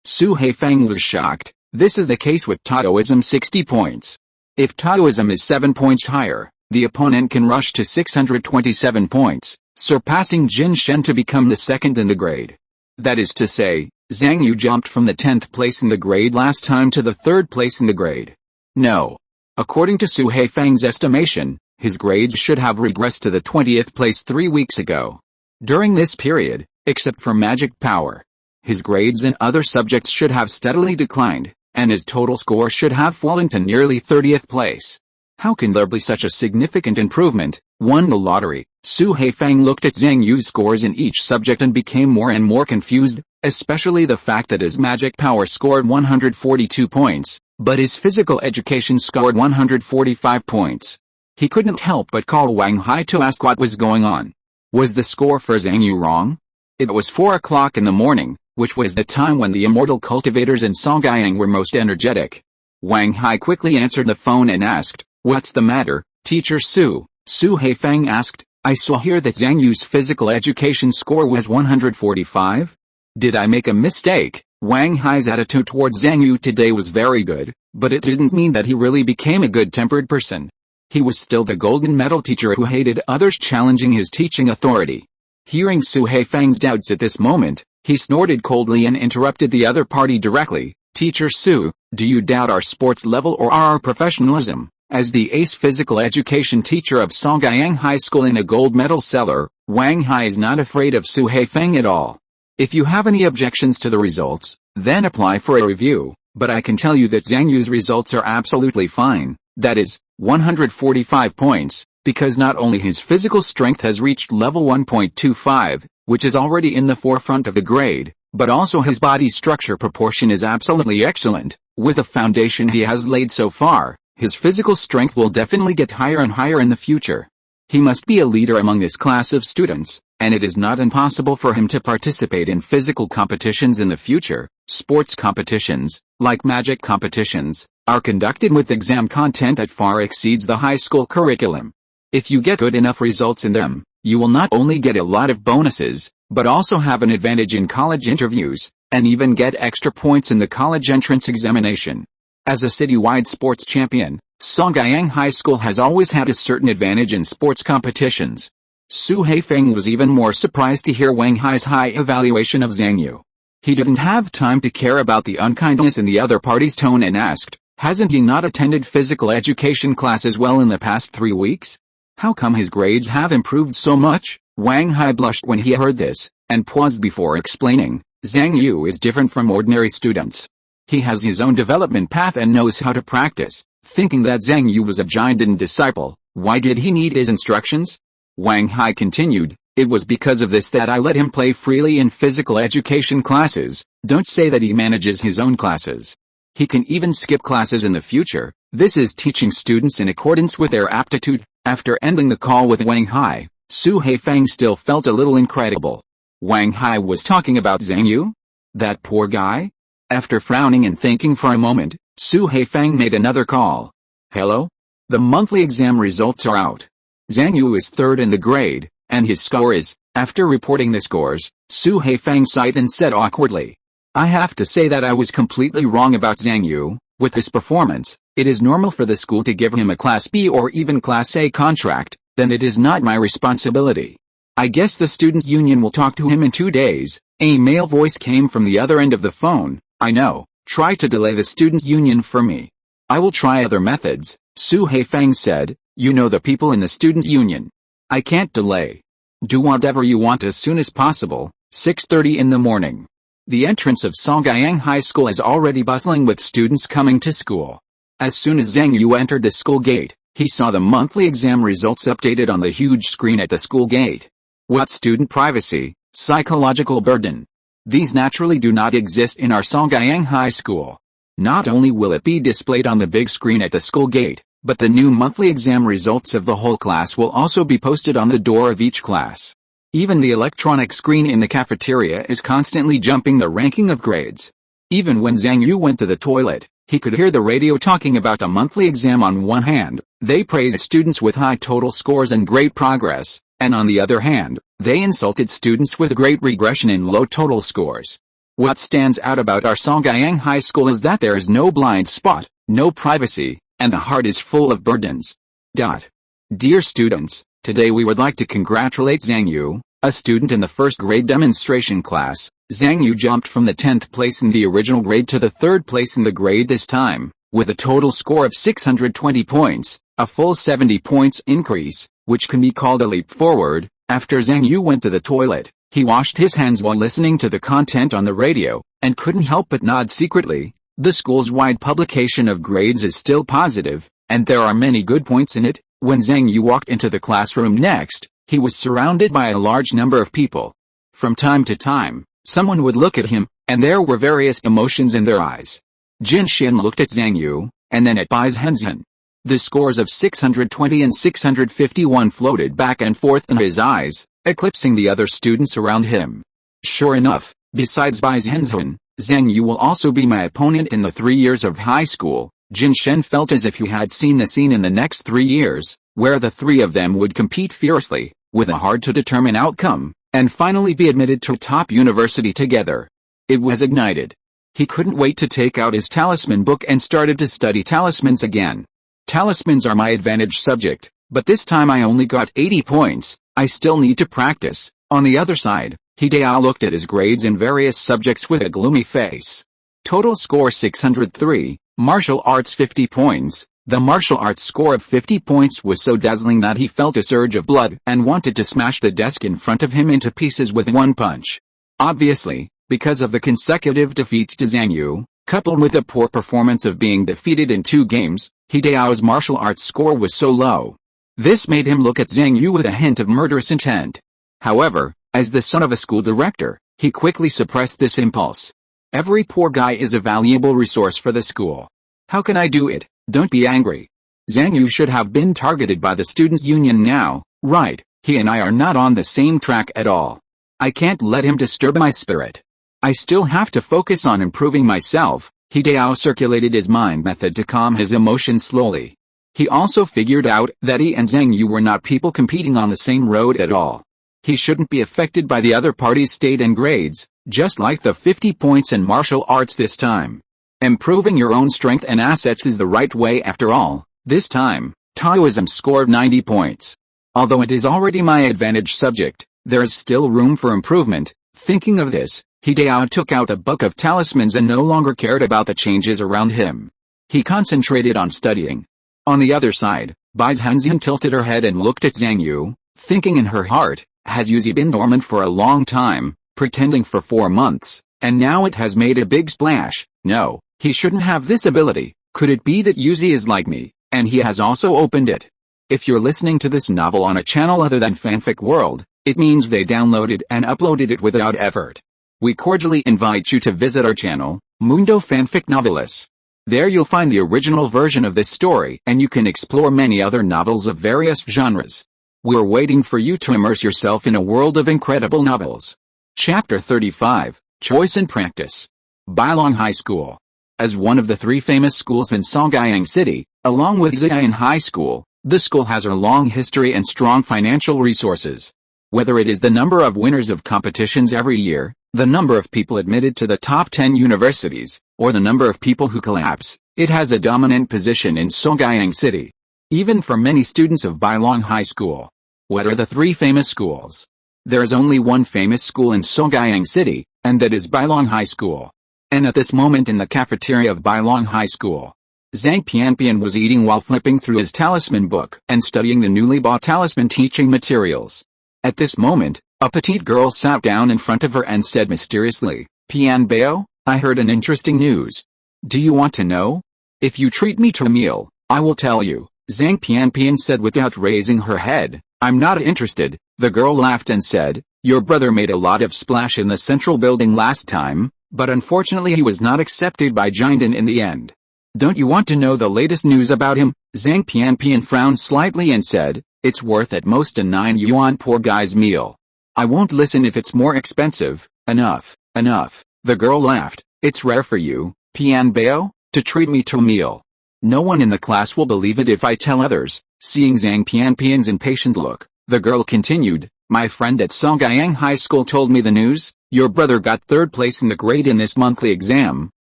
Su Haifeng was shocked. This is the case with Taoism 60 points. If Taoism is 7 points higher, the opponent can rush to 627 points, surpassing Jin Shen to become the second in the grade. That is to say, Zhang Yu jumped from the 10th place in the grade last time to the 3rd place in the grade. No. According to Su Haifeng's estimation, his grades should have regressed to the 20th place 3 weeks ago. During this period, except for magic power, his grades in other subjects should have steadily declined, and his total score should have fallen to nearly 30th place. How can there be such a significant improvement? Won the lottery. Su Haifeng looked at Zhang Yu's scores in each subject and became more and more confused, especially the fact that his magic power scored 142 points, but his physical education scored 145 points. He couldn't help but call Wang Hai to ask what was going on. Was the score for Zhang Yu wrong? It was 4 o'clock in the morning, which was the time when the immortal cultivators in Songyang were most energetic. Wang Hai quickly answered the phone and asked, "What's the matter, Teacher Su?" Su Haifeng asked, "I saw here that Zhang Yu's physical education score was 145? Did I make a mistake?" Wang Hai's attitude towards Zhang Yu today was very good, but it didn't mean that he really became a good-tempered person. He was still the golden medal teacher who hated others challenging his teaching authority. Hearing Su Haifeng's doubts at this moment, he snorted coldly and interrupted the other party directly. "Teacher Su, do you doubt our sports level or our professionalism?" As the ace physical education teacher of Songyang High School and a gold medal seller, Wang Hai is not afraid of Su Haifeng at all. If you have any objections to the results, then apply for a review, but I can tell you that Zhang Yu's results are absolutely fine, that is, 145 points, because not only his physical strength has reached level 1.25, which is already in the forefront of the grade, but also his body structure proportion is absolutely excellent. With the foundation he has laid so far, his physical strength will definitely get higher and higher in the future. He must be a leader among this class of students, and it is not impossible for him to participate in physical competitions in the future. Sports competitions, like magic competitions, are conducted with exam content that far exceeds the high school curriculum. If you get good enough results in them, you will not only get a lot of bonuses, but also have an advantage in college interviews, and even get extra points in the college entrance examination. As a citywide sports champion, Songyang High School has always had a certain advantage in sports competitions. Su Haifeng was even more surprised to hear Wang Hai's high evaluation of Zhang Yu. He didn't have time to care about the unkindness in the other party's tone and asked, "Hasn't he not attended physical education classes well in the past 3 weeks? How come his grades have improved so much?" Wang Hai blushed when he heard this, and paused before explaining, "Zhang Yu is different from ordinary students. He has his own development path and knows how to practice." Thinking that Zhang Yu was a giant disciple, why did he need his instructions? Wang Hai continued, "It was because of this that I let him play freely in physical education classes. Don't say that he manages his own classes. He can even skip classes in the future. This is teaching students in accordance with their aptitude." After ending the call with Wang Hai, Su Haifeng still felt a little incredible. Wang Hai was talking about Zhang Yu? That poor guy? After frowning and thinking for a moment, Su Haifeng made another call. "Hello? The monthly exam results are out. Zhang Yu is 3rd in the grade, and his score is..." After reporting the scores, Su Haifeng sighed and said awkwardly, "I have to say that I was completely wrong about Zhang Yu. With this performance, it is normal for the school to give him a Class B or even Class A contract, then it is not my responsibility. I guess the students' union will talk to him in 2 days." A male voice came from the other end of the phone. "I know, try to delay the students' union for me. I will try other methods," Su Haifeng said. "You know the people in the students' union. I can't delay. Do whatever you want as soon as possible." 6:30 in the morning. The entrance of Songyang High School is already bustling with students coming to school. As soon as Zhang Yu entered the school gate, he saw the monthly exam results updated on the huge screen at the school gate. What student privacy, psychological burden. These naturally do not exist in our Songyang High School. Not only will it be displayed on the big screen at the school gate, but the new monthly exam results of the whole class will also be posted on the door of each class. Even the electronic screen in the cafeteria is constantly jumping the ranking of grades. Even when Zhang Yu went to the toilet, He could hear the radio talking about the monthly exam on one hand. They praised students with high total scores and great progress, and on the other hand, they insulted students with great regression in low total scores. What stands out about our Songjiang High School is that there is no blind spot, no privacy, and the heart is full of burdens. Dear students, today we would like to congratulate Zhang Yu, a student in the first grade demonstration class. Zhang Yu jumped from the 10th place in the original grade to the 3rd place in the grade this time, with a total score of 620 points, a full 70 points increase, which can be called a leap forward. After Zhang Yu went to the toilet, he washed his hands while listening to the content on the radio, and couldn't help but nod secretly. The school's wide publication of grades is still positive, and there are many good points in it. When Zhang Yu walked into the classroom next, he was surrounded by a large number of people. From time to time, someone would look at him, and there were various emotions in their eyes. Jin Xin looked at Zhang Yu, and then at Bai Zhenzhen. The scores of 620 and 651 floated back and forth in his eyes, eclipsing the other students around him. Sure enough, besides Bai Zhenzhen, Zhang Yu will also be my opponent in the 3 years of high school. Jin Shen felt as if he had seen the scene in the next 3 years, where the three of them would compete fiercely, with a hard-to-determine outcome, and finally be admitted to a top university together. It was ignited. He couldn't wait to take out his talisman book and started to study talismans again. Talismans are my advantage subject, but this time I only got 80 points, I still need to practice. On the other side, Hideo looked at his grades in various subjects with a gloomy face. Total score 603. Martial arts 50 points. The martial arts score of 50 points was so dazzling that he felt a surge of blood and wanted to smash the desk in front of him into pieces with one punch. Obviously, because of the consecutive defeats to Zhang Yu, coupled with the poor performance of being defeated in 2 games, Hideo's martial arts score was so low. This made him look at Zhang Yu with a hint of murderous intent. However, as the son of a school director, he quickly suppressed this impulse. Every poor guy is a valuable resource for the school. How can I do it? Don't be angry. Zhang Yu should have been targeted by the students' union now, right? He and I are not on the same track at all. I can't let him disturb my spirit. I still have to focus on improving myself. Hideo circulated his mind method to calm his emotions slowly. He also figured out that he and Zhang Yu were not people competing on the same road at all. He shouldn't be affected by the other party's state and grades, just like the 50 points in martial arts this time. Improving your own strength and assets is the right way after all. This time, Taoism scored 90 points. Although it is already my advantage subject, there is still room for improvement. Thinking of this, Hideo took out a book of talismans and no longer cared about the changes around him. He concentrated on studying. On the other side, Bai Zhenzhen tilted her head and looked at Zhang Yu, thinking in her heart, has Yuzi been dormant for a long time, pretending for 4 months, and now it has made a big splash? No, he shouldn't have this ability. Could it be that Yuzi is like me, and he has also opened it? If you're listening to this novel on a channel other than Fanfic World, it means they downloaded and uploaded it without effort. We cordially invite you to visit our channel, Mundo Fanfic Novelis. There you'll find the original version of this story and you can explore many other novels of various genres. We're waiting for you to immerse yourself in a world of incredible novels. Chapter 35, Choice and Practice. Bailong High School. As one of the 3 famous schools in Songjiang City, along with Zhiyan High School, the school has a long history and strong financial resources. Whether it is the number of winners of competitions every year, the number of people admitted to the top 10 universities, or the number of people who collapse, it has a dominant position in Songjiang City. Even for many students of Bailong High School. What are the 3 famous schools? There is only one famous school in Songjiang City, and that is Bailong High School. And at this moment in the cafeteria of Bailong High School, Zhang Pianpian was eating while flipping through his talisman book and studying the newly bought talisman teaching materials. At this moment, a petite girl sat down in front of her and said mysteriously, Pian Bao, I heard an interesting news. Do you want to know? If you treat me to a meal, I will tell you. Zhang Pianpian said without raising her head. I'm not interested. The girl laughed and said, your brother made a lot of splash in the central building last time, but unfortunately he was not accepted by Jinden in the end. Don't you want to know the latest news about him? Zhang Pianpian frowned slightly and said, it's worth at most a 9 yuan poor guy's meal. I won't listen if it's more expensive. Enough, enough. The girl laughed. It's rare for you, Pian Bao. to treat me to a meal. No one in the class will believe it if I tell others. Seeing Zhang Pianpian's impatient look, the girl continued, my friend at Songjiang High School told me the news. Your brother got third place in the grade in this monthly exam,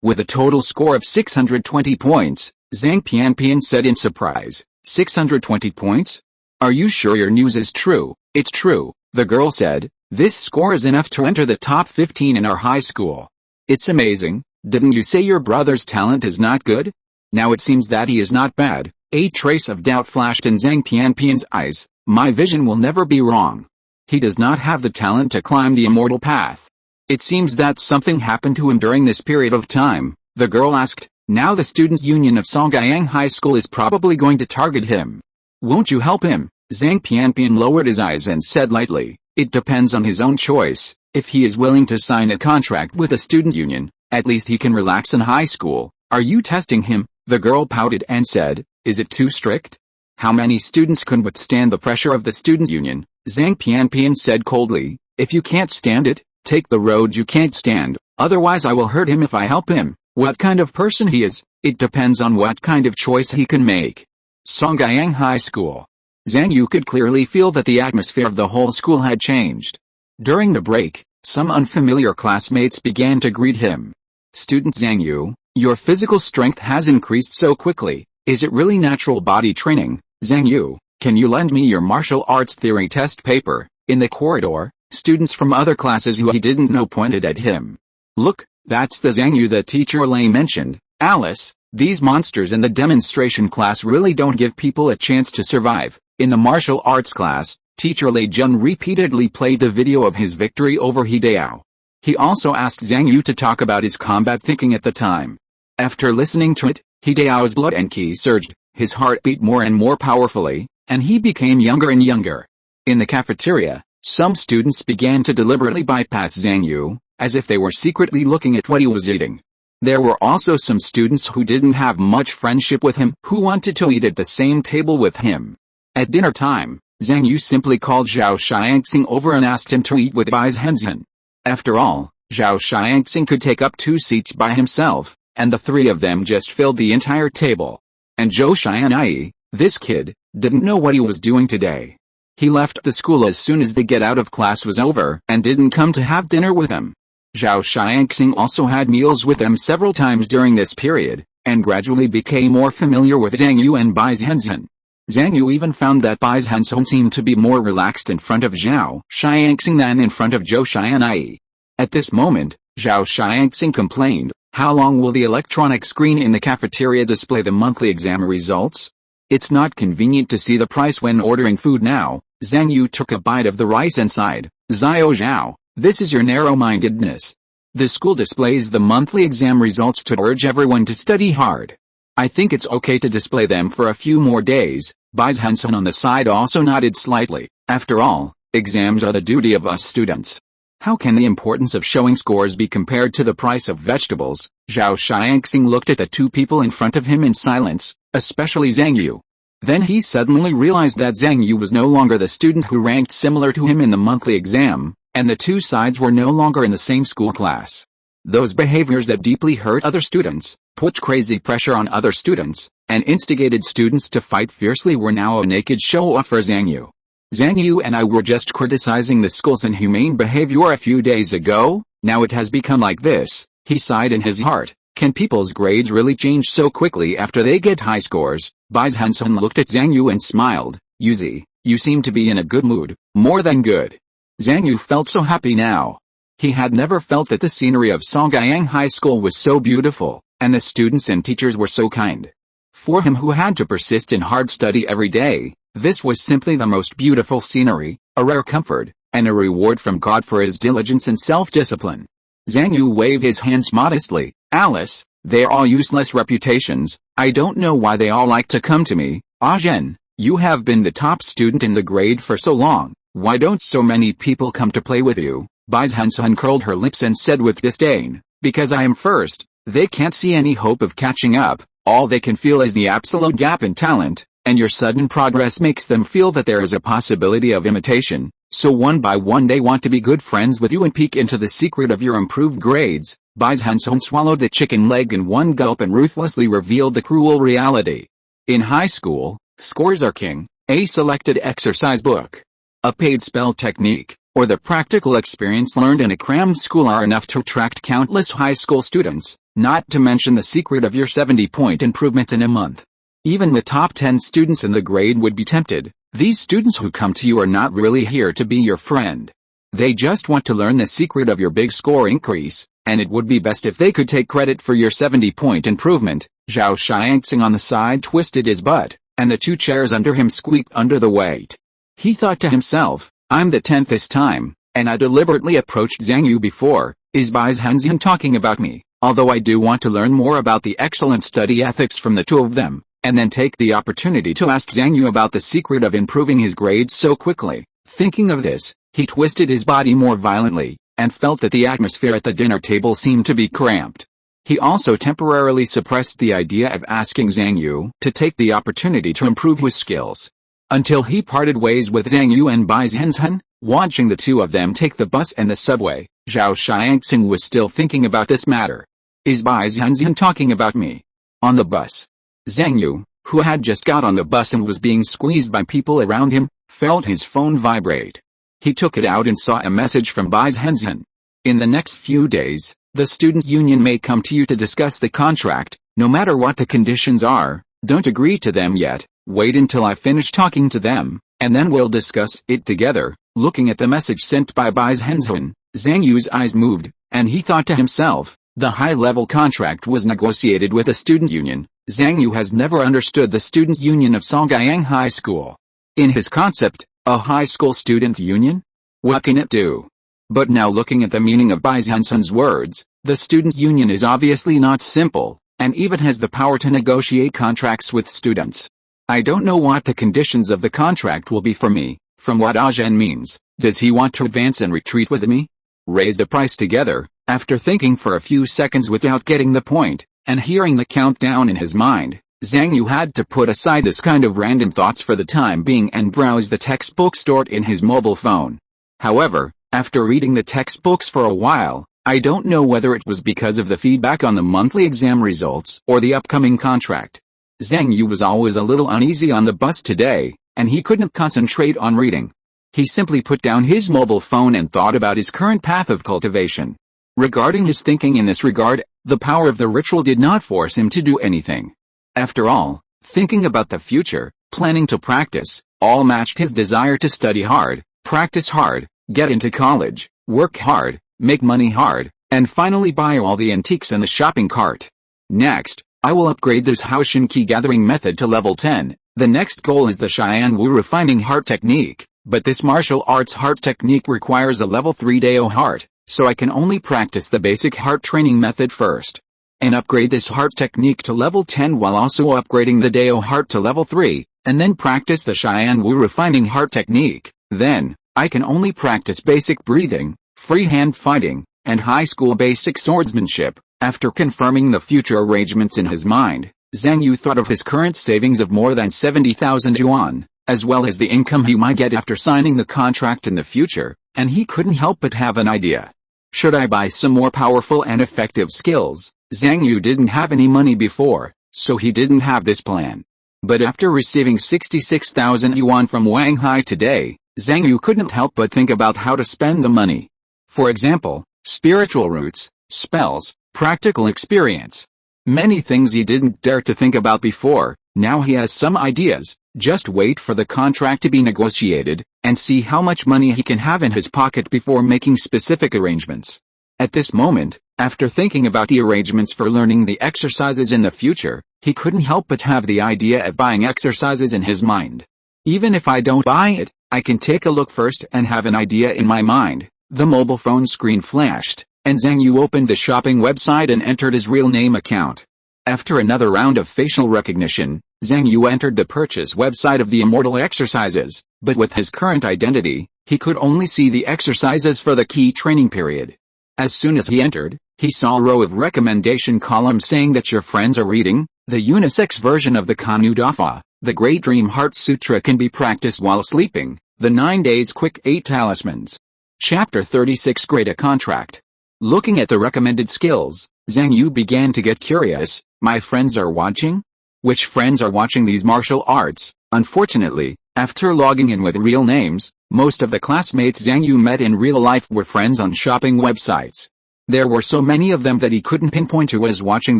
with a total score of 620 points, Zhang Pianpian said in surprise. 620 points? Are you sure your news is true? It's true, the girl said. This score is enough to enter the top 15 in our high school. It's amazing. Didn't you say your brother's talent is not good? Now it seems that he is not bad. A trace of doubt flashed in Zhang Pianpian's eyes. My vision will never be wrong. He does not have the talent to climb the immortal path. It seems that something happened to him during this period of time, the girl asked. Now the Students' Union of Songjiang High School is probably going to target him. Won't you help him? Zhang Pianpian lowered his eyes and said lightly, it depends on his own choice. If he is willing to sign a contract with a student union, at least he can relax in high school. Are you testing him? The girl pouted and said, is it too strict? How many students can withstand the pressure of the student union? Zhang Pianpian said coldly, if you can't stand it, take the road you can't stand, otherwise I will hurt him if I help him. What kind of person he is, it depends on what kind of choice he can make. Songjiang High School. Zhang Yu could clearly feel that the atmosphere of the whole school had changed. During the break, some unfamiliar classmates began to greet him. Student Zhang Yu, your physical strength has increased so quickly. Is it really natural body training? Zhang Yu, can you lend me your martial arts theory test paper? In the corridor, students from other classes who he didn't know pointed at him. Look, that's the Zhang Yu the teacher Lei mentioned. Alice, these monsters in the demonstration class really don't give people a chance to survive. In the martial arts class, teacher Lei Jun repeatedly played the video of his victory over Hideo. He also asked Zhang Yu to talk about his combat thinking at the time. After listening to it, Hideo's blood and ki surged, his heart beat more and more powerfully, and he became younger and younger. In the cafeteria, some students began to deliberately bypass Zhang Yu, as if they were secretly looking at what he was eating. There were also some students who didn't have much friendship with him who wanted to eat at the same table with him. At dinner time, Zhang Yu simply called Zhao Xiangxing over and asked him to eat with Bai Zhenzhen. After all, Zhao Xiangxing could take up 2 seats by himself, and the 3 of them just filled the entire table. And Zhou Xianai, this kid, didn't know what he was doing today. He left the school as soon as the get out of class was over and didn't come to have dinner with him. Zhao Xiangxing also had meals with them several times during this period, and gradually became more familiar with Zhang Yu and Bai Zhenzhen. Zhang Yu even found that Bai Zhenzhen seemed to be more relaxed in front of Zhao Xiangxing than in front of Zhou Xianai. At this moment, Zhao Xiangxing complained, how long will the electronic screen in the cafeteria display the monthly exam results? It's not convenient to see the price when ordering food now. Zhang Yu took a bite of the rice and sighed, Zhao Zhao, this is your narrow-mindedness. The school displays the monthly exam results to urge everyone to study hard. I think it's okay to display them for a few more days. Bai Zhenzhen on the side also nodded slightly. After all, exams are the duty of us students. How can the importance of showing scores be compared to the price of vegetables? Zhao Xiangxing looked at the 2 people in front of him in silence, especially Zhang Yu. Then he suddenly realized that Zhang Yu was no longer the student who ranked similar to him in the monthly exam, and the 2 sides were no longer in the same school class. Those behaviors that deeply hurt other students, put crazy pressure on other students, and instigated students to fight fiercely were now a naked show-off for Zhang Yu. Zhang Yu and I were just criticizing the school's inhumane behavior a few days ago, now it has become like this. He sighed in his heart. Can people's grades really change so quickly after they get high scores? Bai Zhenzhen looked at Zhang Yu and smiled. Yuzi, you seem to be in a good mood, more than good. Zhang Yu felt so happy now. He had never felt that the scenery of Songjiang High School was so beautiful, and the students and teachers were so kind. For him who had to persist in hard study every day, this was simply the most beautiful scenery, a rare comfort, and a reward from God for his diligence and self-discipline. Zhang Yu waved his hands modestly. Alice, they're all useless reputations. I don't know why they all like to come to me. Ah Zhen, you have been the top student in the grade for so long. Why don't so many people come to play with you? Bai Zhenzhen curled her lips and said with disdain, because I am first. They can't see any hope of catching up. All they can feel is the absolute gap in talent, and your sudden progress makes them feel that there is a possibility of imitation. So one by one they want to be good friends with you and peek into the secret of your improved grades. Bai Zhenzhen swallowed the chicken leg in one gulp and ruthlessly revealed the cruel reality. In high school, scores are king, a selected exercise book, a paid spell technique, or the practical experience learned in a crammed school are enough to attract countless high school students, not to mention the secret of your 70-point improvement in a month. Even the top 10 students in the grade would be tempted. These students who come to you are not really here to be your friend. They just want to learn the secret of your big score increase, and it would be best if they could take credit for your 70-point improvement. Zhao Xiangxing on the side twisted his butt, and the 2 chairs under him squeaked under the weight. He thought to himself, I'm the 10th this time, and I deliberately approached Zhang Yu before. Is Bai Zhenzhen talking about me? Although I do want to learn more about the excellent study ethics from the 2 of them, and then take the opportunity to ask Zhang Yu about the secret of improving his grades so quickly. Thinking of this, he twisted his body more violently, and felt that the atmosphere at the dinner table seemed to be cramped. He also temporarily suppressed the idea of asking Zhang Yu to take the opportunity to improve his skills. Until he parted ways with Zhang Yu and Bai Zhenzhen, watching the 2 of them take the bus and the subway, Zhao Xiangxing was still thinking about this matter. Is Bai Zhenzhen talking about me? On the bus, Zhang Yu, who had just got on the bus and was being squeezed by people around him, felt his phone vibrate. He took it out and saw a message from Bai Zhenzhen. In the next few days, the students' union may come to you to discuss the contract. No matter what the conditions are, don't agree to them yet. Wait until I finish talking to them, and then we'll discuss it together. Looking at the message sent by Bai Zhenzhen, Zhang Yu's eyes moved, and he thought to himself, the high-level contract was negotiated with a student union. Zhang Yu has never understood the students' union of Songyang High School. In his concept, a high school student union? What can it do? But now looking at the meaning of Bai Zhenzhen's words, the students' union is obviously not simple, and even has the power to negotiate contracts with students. I don't know what the conditions of the contract will be for me. From what Zhen means, does he want to advance and retreat with me? Raise the price together. After thinking for a few seconds without getting the point, and hearing the countdown in his mind, Zhang Yu had to put aside this kind of random thoughts for the time being and browse the textbook stored in his mobile phone. However, after reading the textbooks for a while, I don't know whether it was because of the feedback on the monthly exam results or the upcoming contract. Zhang Yu was always a little uneasy on the bus today, and he couldn't concentrate on reading. He simply put down his mobile phone and thought about his current path of cultivation. Regarding his thinking in this regard, the power of the ritual did not force him to do anything. After all, thinking about the future, planning to practice, all matched his desire to study hard, practice hard, get into college, work hard, make money hard, and finally buy all the antiques in the shopping cart. Next, I will upgrade this Haoshan key gathering method to level 10. The next goal is the Xian Wu refining heart technique, but this martial arts heart technique requires a level 3 Dao heart, so I can only practice the basic heart training method first. And upgrade this heart technique to level 10 while also upgrading the Dao heart to level 3, and then practice the Xian Wu refining heart technique. Then, I can only practice basic breathing, freehand fighting, and high school basic swordsmanship. After confirming the future arrangements in his mind, Zhang Yu thought of his current savings of more than 70,000 yuan, as well as the income he might get after signing the contract in the future, and he couldn't help but have an idea. Should I buy some more powerful and effective skills? Zhang Yu didn't have any money before, so he didn't have this plan. But after receiving 66,000 yuan from Wang Hai today, Zhang Yu couldn't help but think about how to spend the money. For example, spiritual roots, spells, practical experience. Many things he didn't dare to think about before. Now he has some ideas. Just wait for the contract to be negotiated, and see how much money he can have in his pocket before making specific arrangements. At this moment, after thinking about the arrangements for learning the exercises in the future, he couldn't help but have the idea of buying exercises in his mind. Even if I don't buy it, I can take a look first and have an idea in my mind. The mobile phone screen flashed, and Zhang Yu opened the shopping website and entered his real name account. After another round of facial recognition, Zhang Yu entered the purchase website of the immortal exercises, but with his current identity, he could only see the exercises for the key training period. As soon as he entered, he saw a row of recommendation columns saying that your friends are reading. The unisex version of the Kanu Dafa, the Great Dream Heart Sutra, can be practiced while sleeping. The 9 Days Quick 8 Talismans. Chapter 36 Create a Contract. Looking at the recommended skills, Zhang Yu began to get curious. My friends are watching? Which friends are watching these martial arts? Unfortunately, after logging in with real names, most of the classmates Zhang Yu met in real life were friends on shopping websites. There were so many of them that he couldn't pinpoint who was watching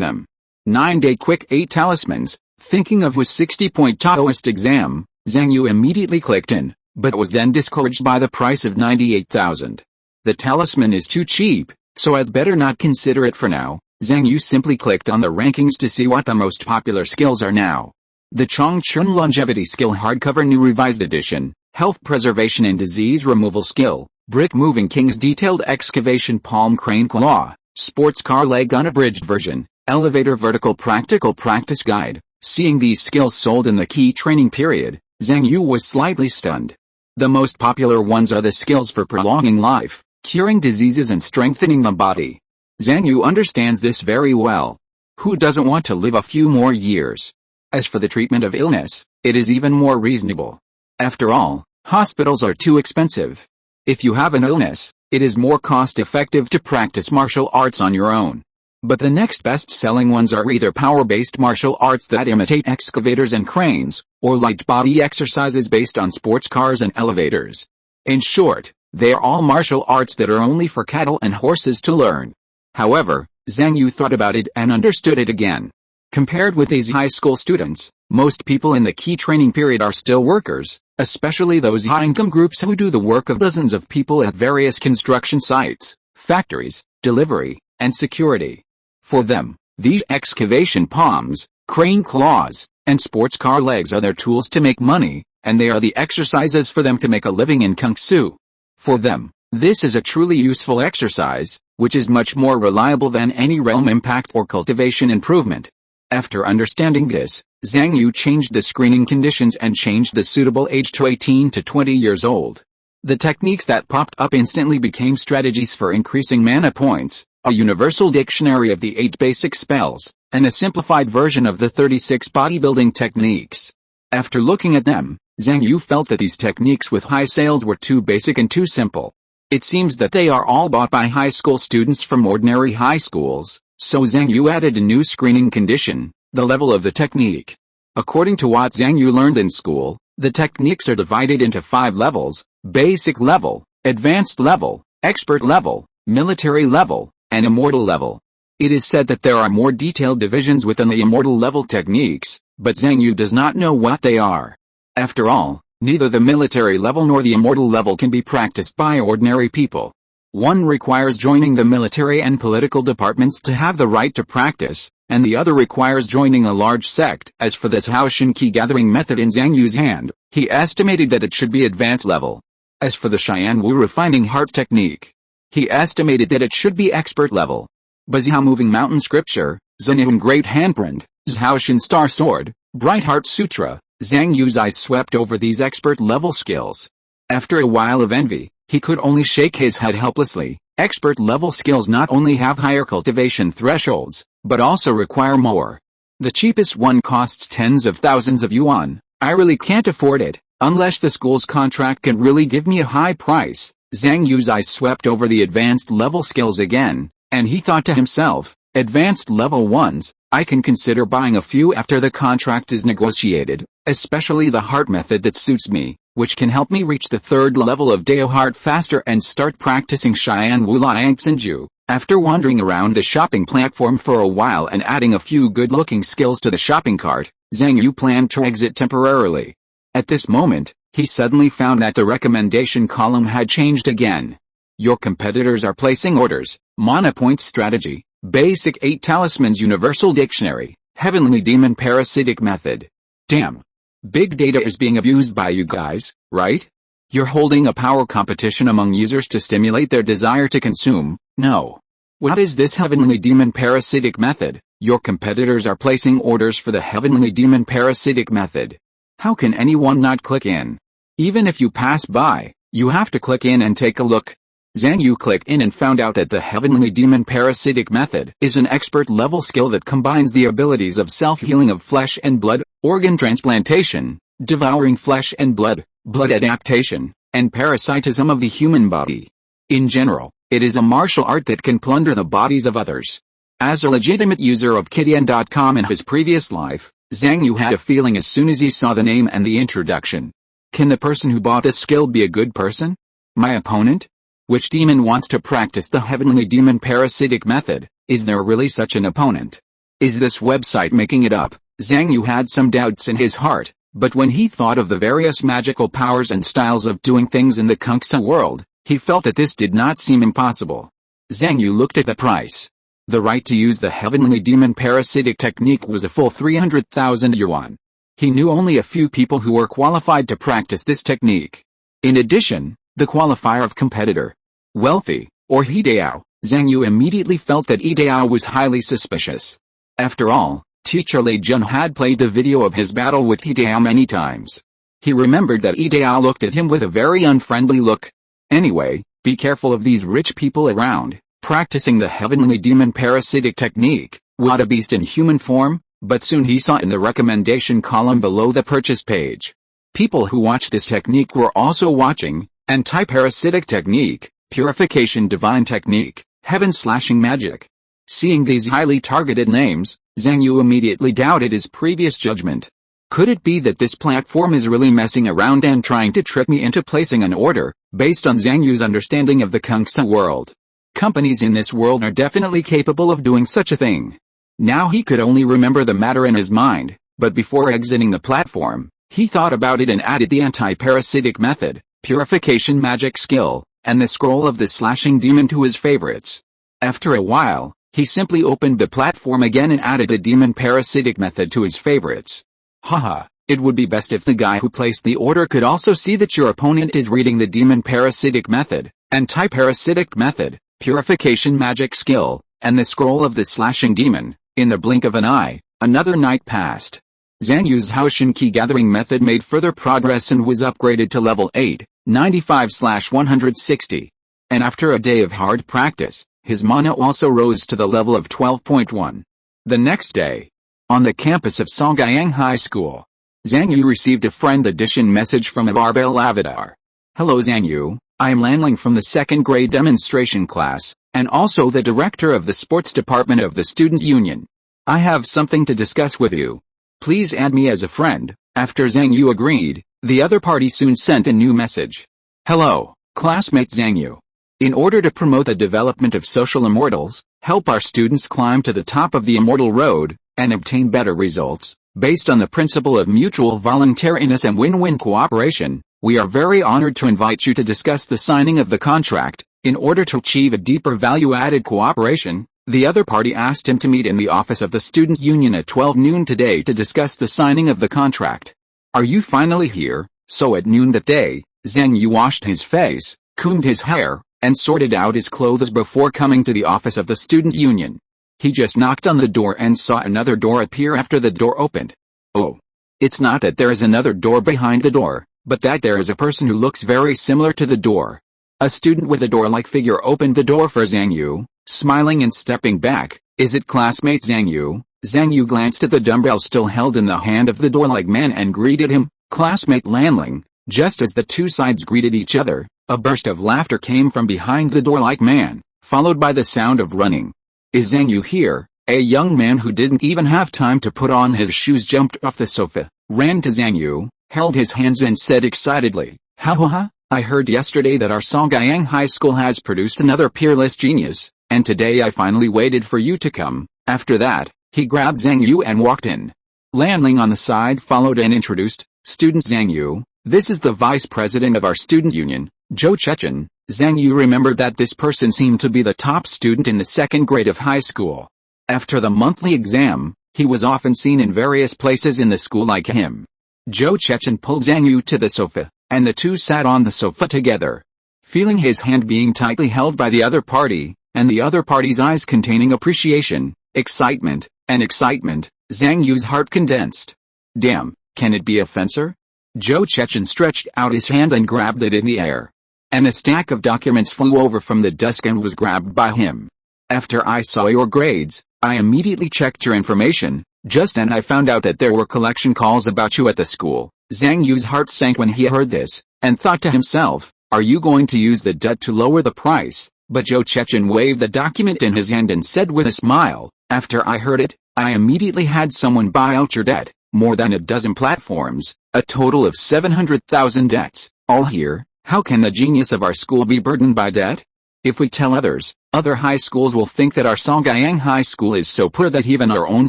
them. 9-day quick 8 talismans. Thinking of his 60-point Taoist exam, Zhang Yu immediately clicked in, but was then discouraged by the price of 98,000. The talisman is too cheap, so I'd better not consider it for now. Zhang Yu simply clicked on the rankings to see what the most popular skills are now. The Chongqing Longevity Skill Hardcover New Revised Edition, Health Preservation and Disease Removal Skill, Brick Moving King's Detailed Excavation Palm Crane Claw, Sports Car Leg Unabridged Version, Elevator Vertical Practical Practice Guide. Seeing these skills sold in the key training period, Zhang Yu was slightly stunned. The most popular ones are the skills for prolonging life, curing diseases and strengthening the body. Zhang Yu understands this very well. Who doesn't want to live a few more years? As for the treatment of illness, it is even more reasonable. After all, hospitals are too expensive. If you have an illness, it is more cost-effective to practice martial arts on your own. But the next best-selling ones are either power-based martial arts that imitate excavators and cranes, or light body exercises based on sports cars and elevators. In short, they are all martial arts that are only for cattle and horses to learn. However, Zhang Yu thought about it and understood it again. Compared with these high school students, most people in the key training period are still workers, especially those high-income groups who do the work of dozens of people at various construction sites, factories, delivery, and security. For them, these excavation palms, crane claws, and sports car legs are their tools to make money, and they are the exercises for them to make a living in Kung Fu. For them, this is a truly useful exercise, which is much more reliable than any realm impact or cultivation improvement. After understanding this, Zhang Yu changed the screening conditions and changed the suitable age to 18 to 20 years old. The techniques that popped up instantly became strategies for increasing mana points, a universal dictionary of the 8 basic spells, and a simplified version of the 36 bodybuilding techniques. After looking at them, Zhang Yu felt that these techniques with high sales were too basic and too simple. It seems that they are all bought by high school students from ordinary high schools, so Zhang Yu added a new screening condition, the level of the technique. According to what Zhang Yu learned in school, the techniques are divided into 5 levels: basic level, advanced level, expert level, military level, and immortal level. It is said that there are more detailed divisions within the immortal level techniques, but Zhang Yu does not know what they are. After all, neither the military level nor the immortal level can be practiced by ordinary people. One requires joining the military and political departments to have the right to practice, and the other requires joining a large sect. As for this Haoshin key gathering method in Zhang Yu's hand, he estimated that it should be advanced level. As for the Cheyenne Wu refining heart technique, he estimated that it should be expert level. Baziao moving mountain scripture, Zhenhun great handprint, Zhaoshin star sword, bright heart sutra. Zhang Yu's eyes swept over these expert level skills. After a while of envy, he could only shake his head helplessly. Expert level skills not only have higher cultivation thresholds, but also require more. The cheapest one costs tens of thousands of yuan. I really can't afford it, unless the school's contract can really give me a high price. Zhang Yu's eyes swept over the advanced level skills again, and he thought to himself, advanced level ones, I can consider buying a few after the contract is negotiated, especially the heart method that suits me, which can help me reach the 3rd level of Dao heart faster and start practicing Cheyenne Wu Liang Zhenju. After wandering around the shopping platform for a while and adding a few good-looking skills to the shopping cart, Zhang Yu planned to exit temporarily. At this moment, he suddenly found that the recommendation column had changed again. Your competitors are placing orders. Mana point strategy, basic 8 talismans universal dictionary, heavenly demon parasitic method. Damn. Big data is being abused by you guys, right? You're holding a power competition among users to stimulate their desire to consume. No. What is this heavenly demon parasitic method? Your competitors are placing orders for the heavenly demon parasitic method. How can anyone not click in? Even if you pass by, you have to click in and take a look. Zhang Yu clicked in and found out that the heavenly demon parasitic method is an expert level skill that combines the abilities of self-healing of flesh and blood, organ transplantation, devouring flesh and blood, blood adaptation, and parasitism of the human body. In general, it is a martial art that can plunder the bodies of others. As a legitimate user of Kidian.com in his previous life, Zhang Yu had a feeling as soon as he saw the name and the introduction. Can the person who bought this skill be a good person? My opponent? Which demon wants to practice the heavenly demon parasitic method? Is there really such an opponent? Is this website making it up? Zhang Yu had some doubts in his heart, but when he thought of the various magical powers and styles of doing things in the Kungsa world, he felt that this did not seem impossible. Zhang Yu looked at the price. The right to use the heavenly demon parasitic technique was a full 300,000 yuan. He knew only a few people who were qualified to practice this technique. In addition, the qualifier of competitor, wealthy, or Hideo, Zhang Yu immediately felt that Hideo was highly suspicious. After all, teacher Lei Jun had played the video of his battle with Hideo many times. He remembered that Hideo looked at him with a very unfriendly look. Anyway, be careful of these rich people around, practicing the heavenly demon parasitic technique, what a beast in human form, but soon he saw in the recommendation column below the purchase page. People who watched this technique were also watching, anti-parasitic technique, purification divine technique, heaven-slashing magic. Seeing these highly targeted names, Zhang Yu immediately doubted his previous judgment. Could it be that this platform is really messing around and trying to trick me into placing an order, based on Zhang Yu's understanding of the Kungsa world? Companies in this world are definitely capable of doing such a thing. Now he could only remember the matter in his mind, but before exiting the platform, he thought about it and added the anti-parasitic method, purification magic skill, and the scroll of the slashing demon to his favorites. After a while, he simply opened the platform again and added the demon parasitic method to his favorites. Haha, it would be best if the guy who placed the order could also see that your opponent is reading the demon parasitic method, anti-parasitic method, purification magic skill, and the scroll of the slashing demon. In the blink of an eye, another night passed. Zhang Yu's Haoshin key gathering method made further progress and was upgraded to level 8, 95/160. And after a day of hard practice, his mana also rose to the level of 12.1. The next day, on the campus of Songgyang High School, Zhang Yu received a friend addition message from a barbell avatar. Hello Zhang Yu, I am Lanling from the 2nd grade demonstration class, and also the director of the sports department of the Students' Union. I have something to discuss with you. Please add me as a friend. After Zhang Yu agreed, the other party soon sent a new message. Hello, classmate Zhang Yu. In order to promote the development of social immortals, help our students climb to the top of the immortal road, and obtain better results, based on the principle of mutual voluntariness and win-win cooperation, we are very honored to invite you to discuss the signing of the contract. In order to achieve a deeper value-added cooperation, the other party asked him to meet in the office of the Students' Union at 12 noon today to discuss the signing of the contract. Are you finally here? So at noon that day, Zhang Yu washed his face, combed his hair, and sorted out his clothes before coming to the office of the Students' Union. He just knocked on the door and saw another door appear after the door opened. Oh. It's not that there is another door behind the door, but that there is a person who looks very similar to the door. A student with a door-like figure opened the door for Zhang Yu, smiling and stepping back. Is it classmate Zhang Yu? Zhang Yu glanced at the dumbbell still held in the hand of the door-like man and greeted him, classmate Lanling. Just as the two sides greeted each other, a burst of laughter came from behind the door-like man, followed by the sound of running. Is Zhang Yu here? A young man who didn't even have time to put on his shoes jumped off the sofa, ran to Zhang Yu, held his hands and said excitedly, ha, I heard yesterday that our Songgyang High School has produced another peerless genius, and today I finally waited for you to come. After that, he grabbed Zhang Yu and walked in. Lanling on the side followed and introduced, Student Zhang Yu, this is the vice president of our student union, Zhou Chechen. Zhang Yu remembered that this person seemed to be the top student in the 2nd grade of high school. After the monthly exam, he was often seen in various places in the school like him. Zhou Chechen pulled Zhang Yu to the sofa, and the two sat on the sofa together. Feeling his hand being tightly held by the other party, and the other party's eyes containing appreciation, excitement, Zhang Yu's heart condensed. Damn, can it be a fencer? Zhou Chechen stretched out his hand and grabbed it in the air. And a stack of documents flew over from the desk and was grabbed by him. After I saw your grades, I immediately checked your information, just and I found out that there were collection calls about you at the school. Zhang Yu's heart sank when he heard this, and thought to himself, are you going to use the debt to lower the price? But Zhou Chechen waved the document in his hand and said with a smile, after I heard it, I immediately had someone buy out your debt, more than a dozen platforms, a total of 700,000 debts, all here. How can the genius of our school be burdened by debt? If we tell others, other high schools will think that our Songyang High School is so poor that even our own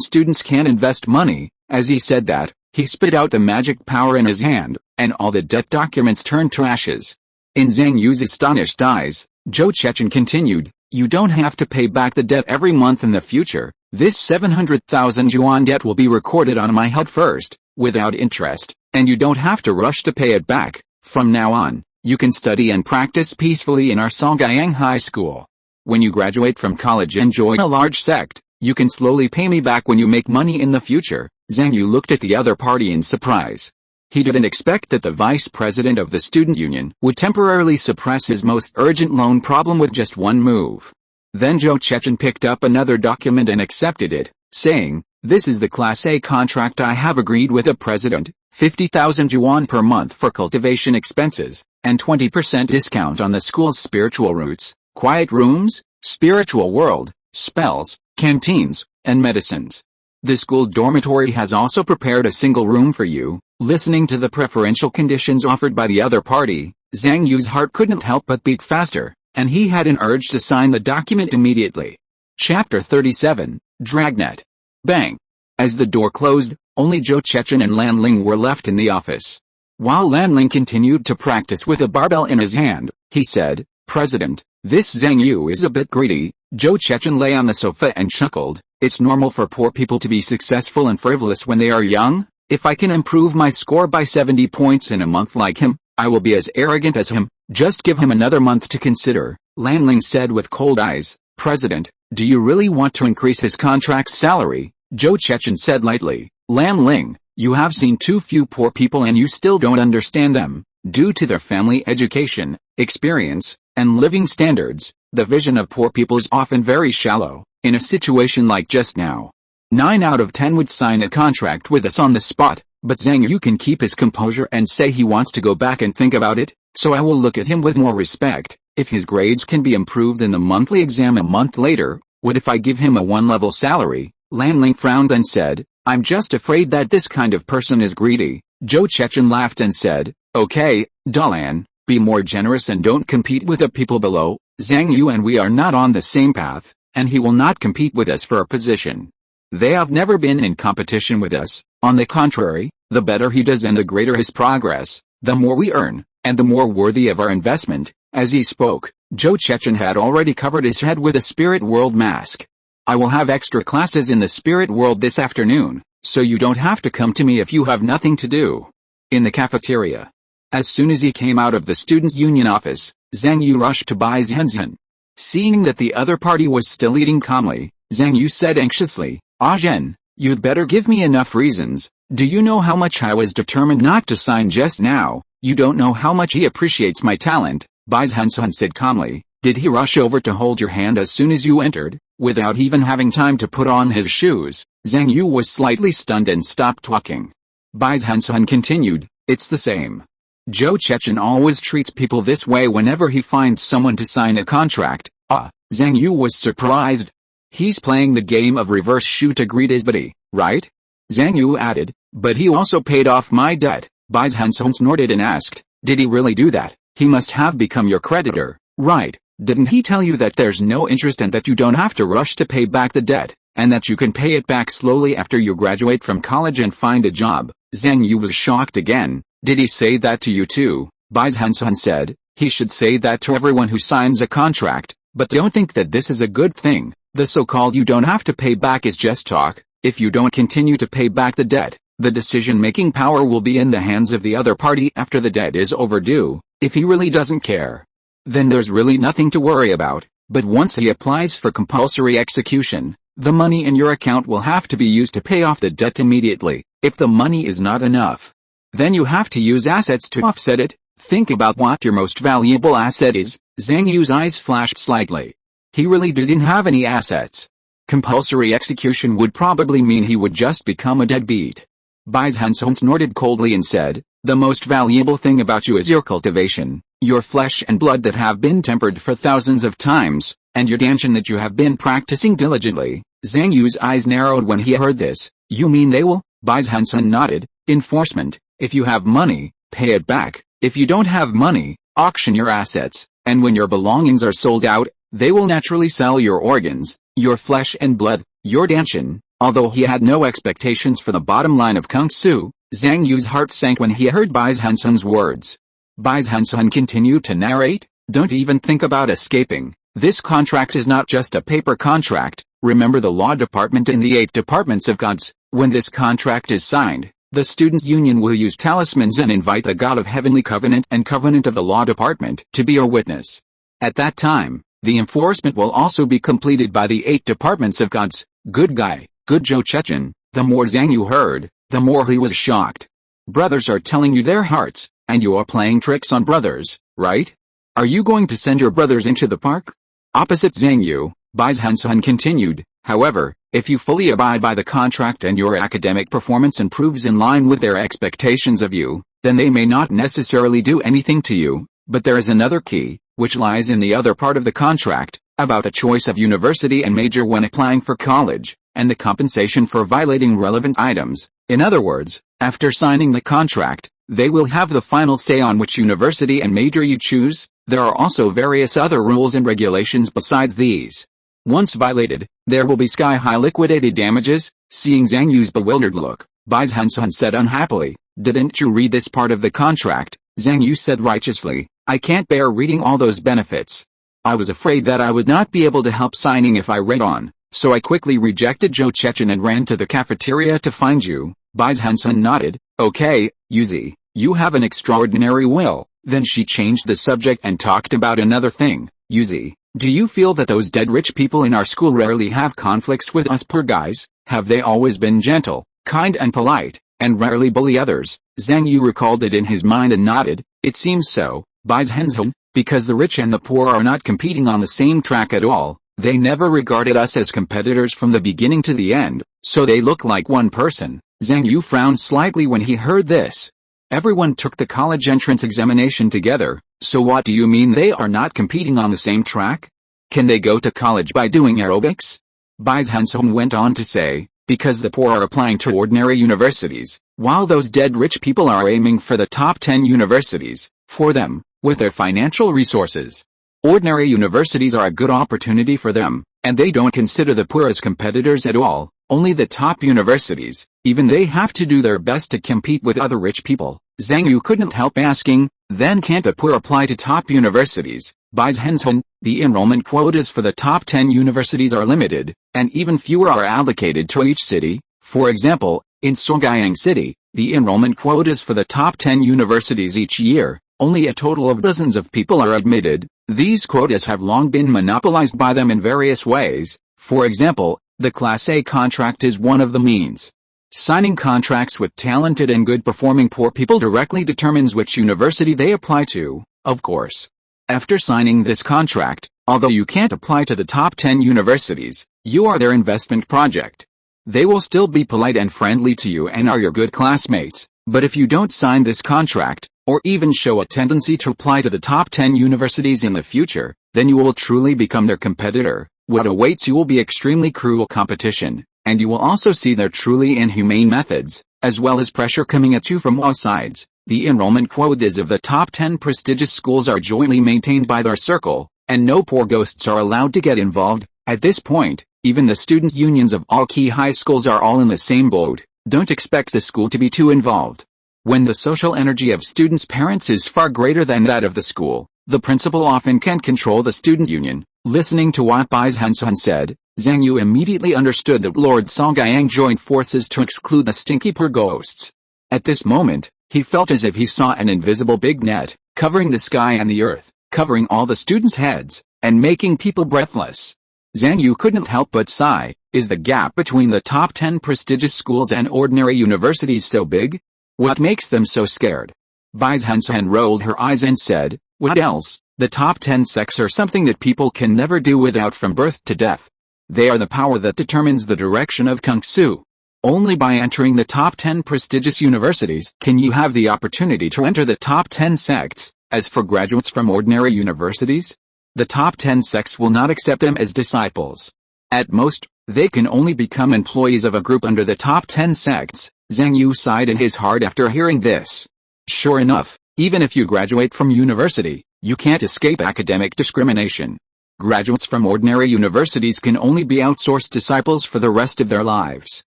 students can't invest money. As he said that, he spit out the magic power in his hand, and all the debt documents turned to ashes. In Zhang Yu's astonished eyes, Zhou Chechen continued, you don't have to pay back the debt every month in the future. This 700,000 yuan debt will be recorded on my head first, without interest, and you don't have to rush to pay it back. From now on, you can study and practice peacefully in our Songyang High School. When you graduate from college and join a large sect, you can slowly pay me back when you make money in the future. Zhang Yu looked at the other party in surprise. He didn't expect that the vice president of the student union would temporarily suppress his most urgent loan problem with just one move. Then Zhou Chechen picked up another document and accepted it, saying, this is the Class A contract I have agreed with the president, 50,000 yuan per month for cultivation expenses, and 20% discount on the school's spiritual routes, quiet rooms, spiritual world, spells, canteens, and medicines. The school dormitory has also prepared a single room for you. Listening to the preferential conditions offered by the other party, Zhang Yu's heart couldn't help but beat faster, and he had an urge to sign the document immediately. Chapter 37, Dragnet. Bang! As the door closed, only Zhou Chechen and Lan Ling were left in the office. While Lan Ling continued to practice with a barbell in his hand, he said, President, this Zhang Yu is a bit greedy. Zhou Chechen lay on the sofa and chuckled, it's normal for poor people to be successful and frivolous when they are young. If I can improve my score by 70 points in a month like him, I will be as arrogant as him. Just give him another month to consider, Lan Ling said with cold eyes. President, do you really want to increase his contract salary? Zhou Chechen said lightly. Lan Ling, you have seen too few poor people and you still don't understand them. Due to their family education, experience, and living standards, the vision of poor people is often very shallow. In a situation like just now, 9 out of 10 would sign a contract with us on the spot, but Zhang Yu can keep his composure and say he wants to go back and think about it, so I will look at him with more respect. If his grades can be improved in the monthly exam a month later, what if I give him a 1-level salary? Lan Ling frowned and said, I'm just afraid that this kind of person is greedy. Zhou Chechen laughed and said, okay, Dalan, be more generous and don't compete with the people below. Zhang Yu and we are not on the same path, and he will not compete with us for a position. They have never been in competition with us. On the contrary, the better he does and the greater his progress, the more we earn, and the more worthy of our investment. As he spoke, Zhou Chechen had already covered his head with a spirit world mask. I will have extra classes in the spirit world this afternoon, so you don't have to come to me if you have nothing to do. In the cafeteria. As soon as he came out of the students' union office, Zhang Yu rushed to Bai Zhenzhen. Seeing that the other party was still eating calmly, Zhang Yu said anxiously, Zhen, you'd better give me enough reasons. Do you know how much I was determined not to sign just now? You don't know how much he appreciates my talent, Bai Zhenzhen said calmly. Did he rush over to hold your hand as soon as you entered, without even having time to put on his shoes? Zhang Yu was slightly stunned and stopped talking. Bai Zhenzhen continued, it's the same. Zhou Chechen always treats people this way whenever he finds someone to sign a contract. Zhang Yu was surprised. He's playing the game of reverse shoot agreed isbody, right? Zhang Yu added, but he also paid off my debt. Bai Zhenzhen snorted and asked, did he really do that? He must have become your creditor, right? Didn't he tell you that there's no interest and that you don't have to rush to pay back the debt, and that you can pay it back slowly after you graduate from college and find a job? Zhang Yu was shocked again. Did he say that to you too? Bai Zhenzhen said, he should say that to everyone who signs a contract, but don't think that this is a good thing. The so-called you don't have to pay back is just talk. If you don't continue to pay back the debt, the decision-making power will be in the hands of the other party after the debt is overdue. If he really doesn't care, then there's really nothing to worry about. But once he applies for compulsory execution, the money in your account will have to be used to pay off the debt immediately. If the money is not enough, then you have to use assets to offset it. Think about what your most valuable asset is. Zhang Yu's eyes flashed slightly. He really didn't have any assets. Compulsory execution would probably mean he would just become a deadbeat. Bai Zhenzhen snorted coldly and said, The most valuable thing about you is your cultivation, your flesh and blood that have been tempered for thousands of times, and your dantian that you have been practicing diligently. Zhang Yu's eyes narrowed when he heard this. You mean they will? Bai Zhenzhen nodded. Enforcement. If you have money, pay it back. If you don't have money, auction your assets, and when your belongings are sold out, they will naturally sell your organs, your flesh and blood, your dantian. Although he had no expectations for the bottom line of Kung Fu, Zhang Yu's heart sank when he heard Bai Zhenzhen's words. Bai Zhenzhen continued to narrate, don't even think about escaping. This contract is not just a paper contract. Remember the law department in the 8 departments of gods. When this contract is signed, the students' union will use talismans and invite the god of heavenly covenant and covenant of the law department to be your witness. At that time, the enforcement will also be completed by the 8 departments of gods. Good guy, good Zhou Chechen. The more Zhang Yu heard, the more he was shocked. Brothers are telling you their hearts, and you are playing tricks on brothers, right? Are you going to send your brothers into the park? Opposite Zhang Yu, Bai Zhenzhen continued, however, if you fully abide by the contract and your academic performance improves in line with their expectations of you, then they may not necessarily do anything to you, but there is another key, which lies in the other part of the contract, about the choice of university and major when applying for college, and the compensation for violating relevant items. In other words, after signing the contract, they will have the final say on which university and major you choose. There are also various other rules and regulations besides these. Once violated, there will be sky-high liquidated damages. Seeing Zhang Yu's bewildered look, Bai Zhenzhen said unhappily, didn't you read this part of the contract? Zhang Yu said righteously, I can't bear reading all those benefits. I was afraid that I would not be able to help signing if I read on, so I quickly rejected Zhou Chechen and ran to the cafeteria to find you. Bai Zhenzhen nodded, okay, Yuzi, you have an extraordinary will. Then she changed the subject and talked about another thing. Yuzi, do you feel that those dead rich people in our school rarely have conflicts with us poor guys? Have they always been gentle, kind and polite, and rarely bully others? Zhang Yu recalled it in his mind and nodded. It seems so, Bai Zhenzhen, because the rich and the poor are not competing on the same track at all. They never regarded us as competitors from the beginning to the end, so they look like one person. Zhang Yu frowned slightly when he heard this. Everyone took the college entrance examination together, so what do you mean they are not competing on the same track? Can they go to college by doing aerobics? Bai Zhenzhen went on to say, because the poor are applying to ordinary universities, while those dead rich people are aiming for the top 10 universities. For them, with their financial resources, ordinary universities are a good opportunity for them, and they don't consider the poor as competitors at all. Only the top universities, even they have to do their best to compete with other rich people. Zhang Yu couldn't help asking, then can't the poor apply to top universities? Bai Zhenzhen, the enrollment quotas for the top 10 universities are limited, and even fewer are allocated to each city. For example, in Songyang City, the enrollment quotas for the top 10 universities each year, only a total of dozens of people are admitted. These quotas have long been monopolized by them in various ways. For example, the Class A contract is one of the means. Signing contracts with talented and good-performing poor people directly determines which university they apply to, of course. After signing this contract, although you can't apply to the top 10 universities, you are their investment project. They will still be polite and friendly to you and are your good classmates, but if you don't sign this contract, or even show a tendency to apply to the top 10 universities in the future, then you will truly become their competitor. What awaits you will be extremely cruel competition, and you will also see their truly inhumane methods, as well as pressure coming at you from all sides. The enrollment quotas of the top 10 prestigious schools are jointly maintained by their circle, and no poor ghosts are allowed to get involved. At this point, even the students' unions of all key high schools are all in the same boat. Don't expect the school to be too involved. When the social energy of students' parents is far greater than that of the school, the principal often can't control the student union. Listening to what Bai Zhenzhen said, Zhang Yu immediately understood that Lord Songyang joined forces to exclude the stinky poor ghosts. At this moment, he felt as if he saw an invisible big net, covering the sky and the earth, covering all the students' heads, and making people breathless. Zhang Yu couldn't help but sigh. Is the gap between the top 10 prestigious schools and ordinary universities so big? What makes them so scared? Bai Zhenzhen rolled her eyes and said, what else? The top 10 sects are something that people can never do without from birth to death. They are the power that determines the direction of Kung Fu. Only by entering the top 10 prestigious universities can you have the opportunity to enter the top 10 sects. As for graduates from ordinary universities, the top 10 sects will not accept them as disciples. At most, they can only become employees of a group under the top 10 sects. Zhang Yu sighed in his heart after hearing this. Sure enough, even if you graduate from university, you can't escape academic discrimination. Graduates from ordinary universities can only be outsourced disciples for the rest of their lives.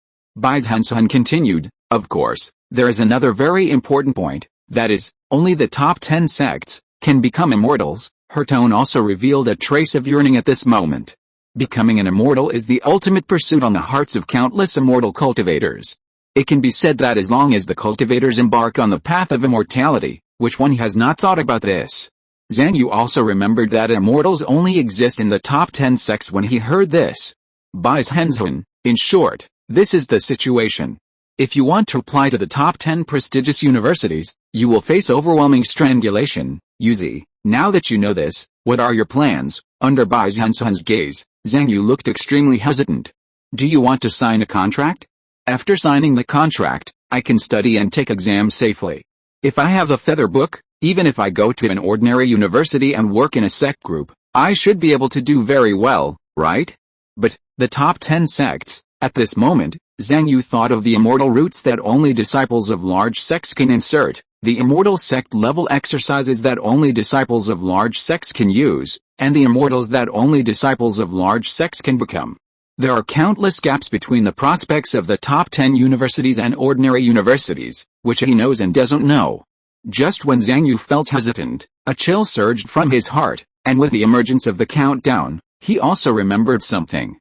Bai Zhenzhen continued, of course, there is another very important point, that is, only the top 10 sects can become immortals. Her tone also revealed a trace of yearning at this moment. Becoming an immortal is the ultimate pursuit on the hearts of countless immortal cultivators. It can be said that as long as the cultivators embark on the path of immortality, which one has not thought about this? Zhang Yu also remembered that immortals only exist in the top 10 sects when he heard this. Bai Zhenzhen, in short, this is the situation. If you want to apply to the top 10 prestigious universities, you will face overwhelming strangulation. Yuzi, now that you know this, what are your plans? Under Bai Zhenzhen's gaze, Zhang Yu looked extremely hesitant. Do you want to sign a contract? After signing the contract, I can study and take exams safely. If I have a feather book, even if I go to an ordinary university and work in a sect group, I should be able to do very well, right? But, the top 10 sects, at this moment, Zhang Yu thought of the immortal routes that only disciples of large sects can insert, the immortal sect level exercises that only disciples of large sects can use, and the immortals that only disciples of large sects can become. There are countless gaps between the prospects of the top 10 universities and ordinary universities, which he knows and doesn't know. Just when Zhang Yu felt hesitant, a chill surged from his heart, and with the emergence of the countdown, he also remembered something.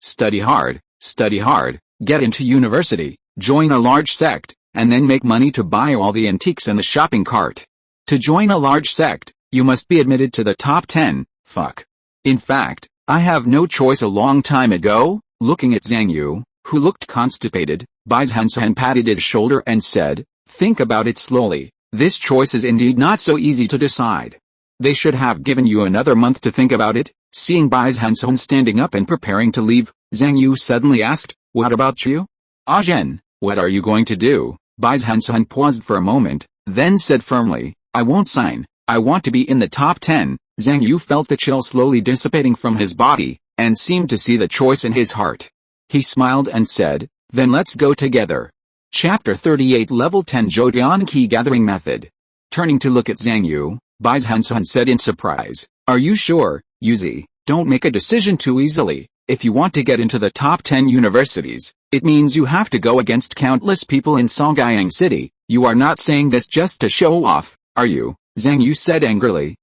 Study hard, get into university, join a large sect, and then make money to buy all the antiques in the shopping cart. To join a large sect, you must be admitted to the top 10, In fact, I have no choice. A long time ago, looking at Zhang Yu, who looked constipated, Bai Zhenzhen patted his shoulder and said, think about it slowly, this choice is indeed not so easy to decide. They should have given you another month to think about it. Seeing Bai Zhenzhen standing up and preparing to leave, Zhang Yu suddenly asked, what about you? Zhen, what are you going to do? Bai Zhenzhen paused for a moment, then said firmly, I won't sign, I want to be in the top 10. Zhang Yu felt the chill slowly dissipating from his body, and seemed to see the choice in his heart. He smiled and said, then let's go together. Chapter 38 Level 10 Zhodian Key Gathering Method. Turning to look at Zhang Yu, Bai Zhenzhen said in surprise, are you sure, Yuzi? Don't make a decision too easily. If you want to get into the top 10 universities, it means you have to go against countless people in Songyang City. You are not saying this just to show off, are you? Zhang Yu said angrily,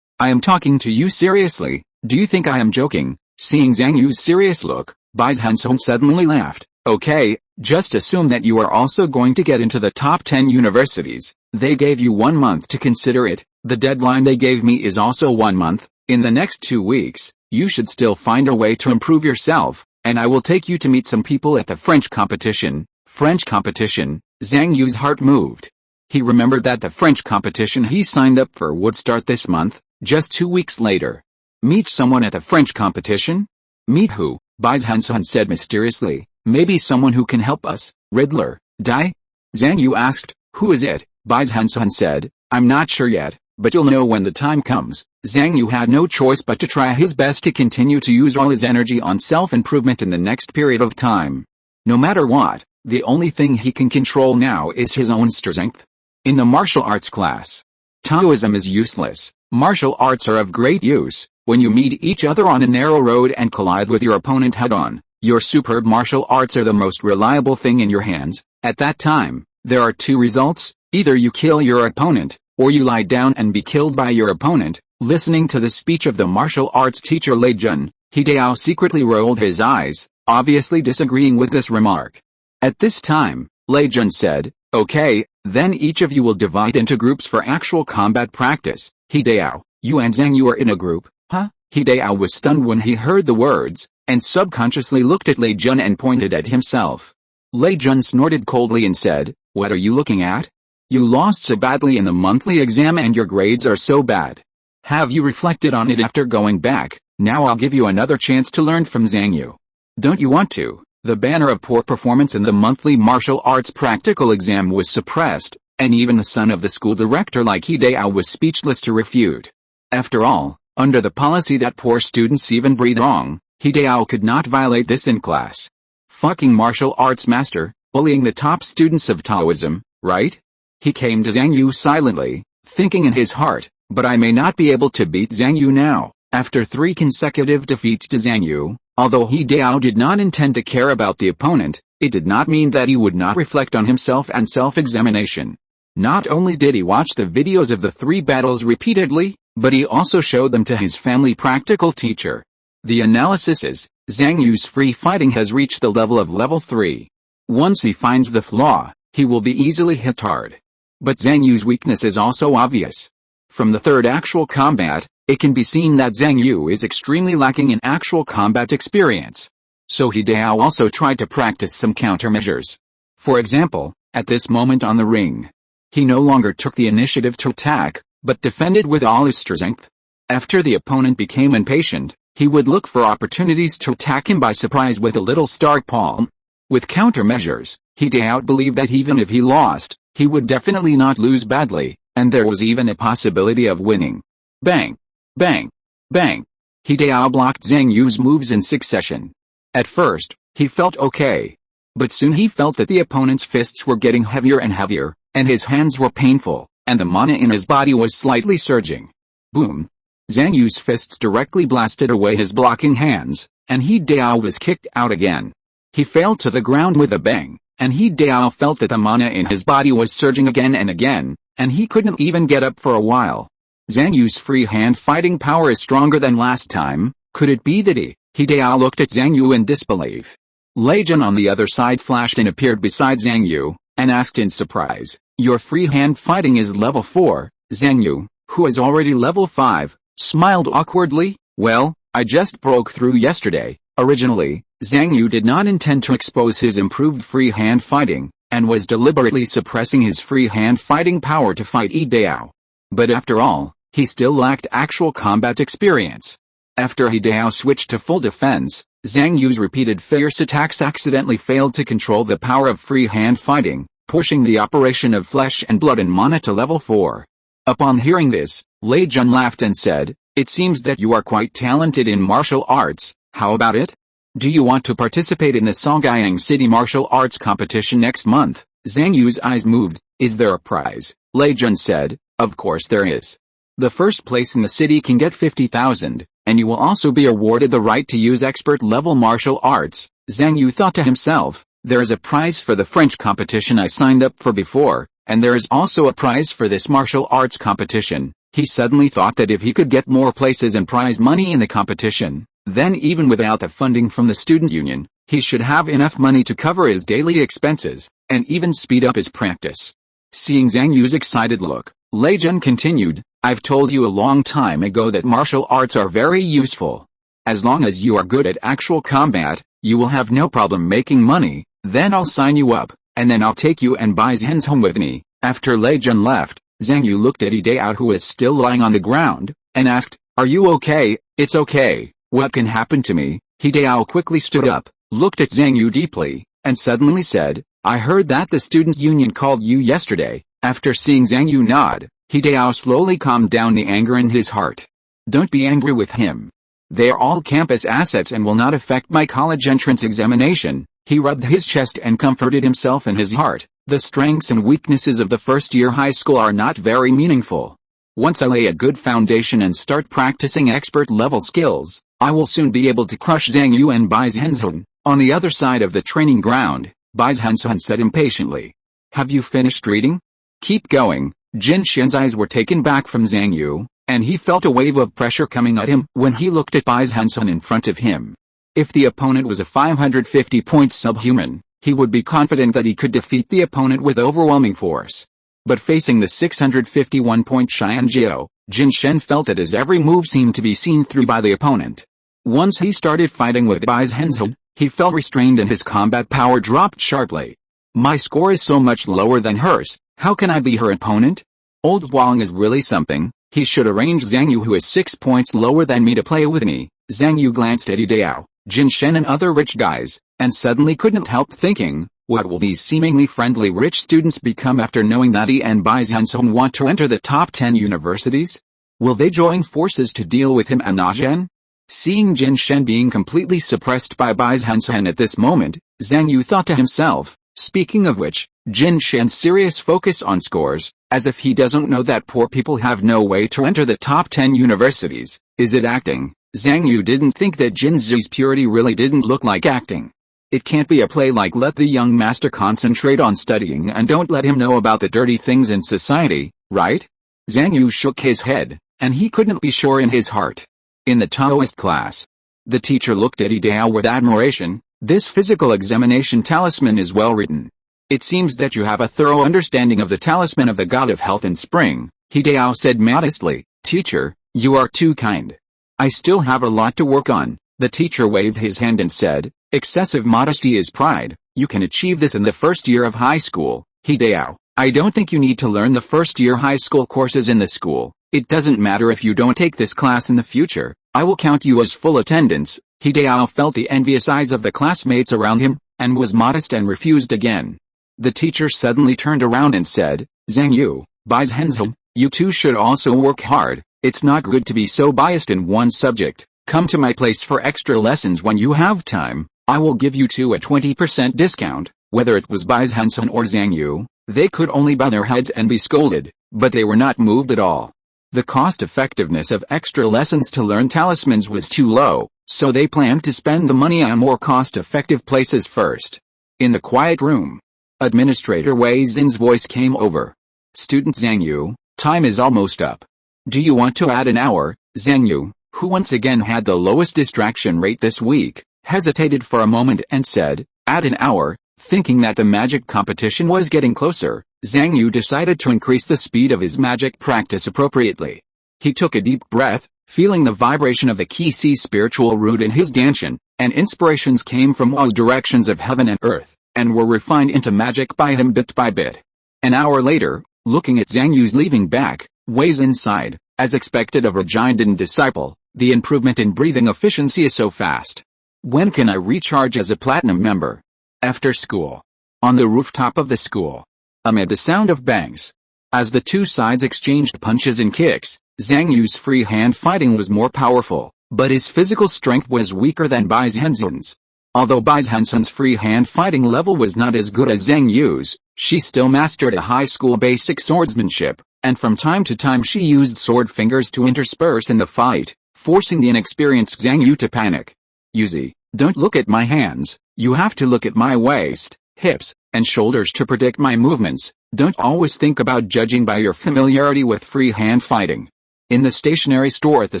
I am talking to you seriously, do you think I am joking? Seeing Zhang Yu's serious look, Bai Zhenzhen suddenly laughed, okay, just assume that you are also going to get into the top 10 universities. They gave you 1 month to consider it, the deadline they gave me is also 1 month, in the next 2 weeks, you should still find a way to improve yourself, and I will take you to meet some people at the French competition. Zhang Yu's heart moved. He remembered that the French competition he signed up for would start this month, just 2 weeks later. Meet someone at the French competition? Meet who? Bai Zhenzhen said mysteriously, maybe someone who can help us, Riddler, Dai? Zhang Yu asked, who is it? Bai Zhenzhen said, I'm not sure yet, but you'll know when the time comes. Zhang Yu had no choice but to try his best to continue to use all his energy on self-improvement in the next period of time. No matter what, the only thing he can control now is his own strength. In the martial arts class, Taoism is useless. Martial arts are of great use. When you meet each other on a narrow road and collide with your opponent head-on, your superb martial arts are the most reliable thing in your hands. At that time, there are 2 results, either you kill your opponent, or you lie down and be killed by your opponent. Listening to the speech of the martial arts teacher Lei Jun, Hideo secretly rolled his eyes, obviously disagreeing with this remark. At this time, Lei Jun said, okay, then each of you will divide into groups for actual combat practice. Hideo, you and Zhang Yu are in a group, huh? Hideo was stunned when he heard the words, and subconsciously looked at Lei Jun and pointed at himself. Lei Jun snorted coldly and said, what are you looking at? You lost so badly in the monthly exam and your grades are so bad. Have you reflected on it after going back? Now I'll give you another chance to learn from Zhang Yu. Don't you want to? The banner of poor performance in the monthly martial arts practical exam was suppressed, and even the son of the school director like Hideo was speechless to refute. After all, under the policy that poor students even breathe wrong, Hideo could not violate this in class. Fucking martial arts master, bullying the top students of Taoism, right? He came to Zhang Yu silently, thinking in his heart, but I may not be able to beat Zhang Yu now. After 3 consecutive defeats to Zhang Yu, although Hideo did not intend to care about the opponent, it did not mean that he would not reflect on himself and self-examination. Not only did he watch the videos of the 3 battles repeatedly, but he also showed them to his family practical teacher. The analysis is, Zhang Yu's free fighting has reached the level of level 3. Once he finds the flaw, he will be easily hit hard. But Zhang Yu's weakness is also obvious. From the 3rd actual combat, it can be seen that Zhang Yu is extremely lacking in actual combat experience. So Hideo also tried to practice some countermeasures. For example, at this moment on the ring, he no longer took the initiative to attack, but defended with all his strength. After the opponent became impatient, he would look for opportunities to attack him by surprise with a little star palm. With countermeasures, Hideo believed that even if he lost, he would definitely not lose badly, and there was even a possibility of winning. Bang! Bang! Bang! Hideo blocked Zhang Yu's moves in succession. At first, he felt okay. But soon he felt that the opponent's fists were getting heavier and heavier, and his hands were painful, and the mana in his body was slightly surging. Boom! Zhang Yu's fists directly blasted away his blocking hands, and Hideo was kicked out again. He fell to the ground with a bang, and Hideo felt that the mana in his body was surging again and again, and he couldn't even get up for a while. Zhang Yu's free hand fighting power is stronger than last time. Could it be that Hideo looked at Zhang Yu in disbelief. Lei Jun on the other side flashed and appeared beside Zhang Yu, and asked in surprise, "Your free hand fighting is level 4, Zhang Yu, who is already level 5, smiled awkwardly. Well, I just broke through yesterday." Originally, Zhang Yu did not intend to expose his improved free hand fighting, and was deliberately suppressing his free hand fighting power to fight Hideo. But after all, he still lacked actual combat experience. After Hideo switched to full defense, Zhang Yu's repeated fierce attacks accidentally failed to control the power of free hand fighting, pushing the operation of flesh and blood and mana to level 4. Upon hearing this, Lei Jun laughed and said, "It seems that you are quite talented in martial arts. How about it? Do you want to participate in the Songyang City Martial Arts competition next month?" Zhang Yu's eyes moved. "Is there a prize?" Lei Jun said, "Of course there is. The first place in the city can get 50,000, and you will also be awarded the right to use expert-level martial arts." Zhang Yu thought to himself, "There is a prize for the French competition I signed up for before, and there is also a prize for this martial arts competition." He suddenly thought that if he could get more places and prize money in the competition, then even without the funding from the student union, he should have enough money to cover his daily expenses, and even speed up his practice. Seeing Zhang Yu's excited look, Lei Jun continued, "I've told you a long time ago that martial arts are very useful. As long as you are good at actual combat, you will have no problem making money. Then I'll sign you up, and then I'll take you and Bai Zhenzhen with me." After Lei Jun left, Zhang Yu looked at Hideo, who was still lying on the ground, and asked, "Are you okay?" "It's okay. What can happen to me?" Hideo quickly stood up, looked at Zhang Yu deeply, and suddenly said, "I heard that the students' union called you yesterday." After seeing Zhang Yu nod, Hideo slowly calmed down the anger in his heart. "Don't be angry with him. They are all campus assets and will not affect my college entrance examination." He rubbed his chest and comforted himself in his heart. "The strengths and weaknesses of the first-year high school are not very meaningful. Once I lay a good foundation and start practicing expert-level skills, I will soon be able to crush Zhang Yu and Bai Zhenzhen." On the other side of the training ground, Bai Zhenzhen said impatiently, "Have you finished reading? Keep going." Jin Xian's eyes were taken back from Zhang Yu, and he felt a wave of pressure coming at him when he looked at Bai Zhenzhen in front of him. If the opponent was a 550-point subhuman, he would be confident that he could defeat the opponent with overwhelming force. But facing the 651-point Xianjiao, Jin Xian felt that his every move seemed to be seen through by the opponent. Once he started fighting with Bai Zhenzhen, he felt restrained and his combat power dropped sharply. "My score is so much lower than hers, how can I be her opponent? Old Wang is really something. He should arrange Zhang Yu, who is 6 points lower than me, to play with me." Zhang Yu glanced at Hideo, Zhenzhen and other rich guys, and suddenly couldn't help thinking, what will these seemingly friendly rich students become after knowing that he and Bai Zhenzhen want to enter the top 10 universities? Will they join forces to deal with him and Zhenzhen? Seeing Zhenzhen being completely suppressed by Bai Zhenzhen at this moment, Zhang Yu thought to himself, speaking of which, Zhenzhen's serious focus on scores, as if he doesn't know that poor people have no way to enter the top 10 universities. Is it acting? Zhang Yu didn't think that Jinzu's purity really didn't look like acting. It can't be a play like let the young master concentrate on studying and don't let him know about the dirty things in society, right? Zhang Yu shook his head, and he couldn't be sure in his heart. In the Taoist class, the teacher looked at Idao with admiration. This physical examination talisman is well written. It seems that you have a thorough understanding of the talisman of the god of health and spring, Hidao said modestly. Teacher, you are too kind. I still have a lot to work on. The teacher waved his hand and said, excessive modesty is pride. You can achieve this in the first year of high school, Hidao. I don't think you need to learn the first year high school courses in the school. It doesn't matter if you don't take this class in the future. I will count you as full attendance. Hidao felt the envious eyes of the classmates around him, and was modest and refused again. The teacher suddenly turned around and said, Zhang Yu, Bai Zhenzhen, you two should also work hard. It's not good to be so biased in one subject. Come to my place for extra lessons when you have time. I will give you two a 20% discount. Whether it was Bai Zhenzhen or Zhang Yu, they could only bow their heads and be scolded, but they were not moved at all. The cost-effectiveness of extra lessons to learn talismans was too low, so they planned to spend the money on more cost-effective places first. In the quiet room, Administrator Wei Xin's voice came over. Student Zhang Yu, time is almost up. Do you want to add an hour? Zhang Yu, who once again had the lowest distraction rate this week, hesitated for a moment and said, add an hour. Thinking that the magic competition was getting closer, Zhang Yu decided to increase the speed of his magic practice appropriately. He took a deep breath, feeling the vibration of the Qi spiritual root in his Danshan, and inspirations came from all directions of heaven and earth, and were refined into magic by him bit by bit. An hour later, looking at Zhang Yu's leaving back, Wei Xin sighed. As expected of a Jinden disciple, the improvement in breathing efficiency is so fast. When can I recharge as a platinum member? After school. On the rooftop of the school. Amid the sound of bangs. As the two sides exchanged punches and kicks, Zhang Yu's free hand fighting was more powerful, but his physical strength was weaker than Bai Zhenzhen's. Although Bai Zhenzhen's free hand fighting level was not as good as Zhang Yu's, she still mastered a high school basic swordsmanship, and from time to time she used sword fingers to intersperse in the fight, forcing the inexperienced Zhang Yu to panic. Yuzi, don't look at my hands. You have to look at my waist, hips, and shoulders to predict my movements. Don't always think about judging by your familiarity with free hand fighting. In the stationery store at the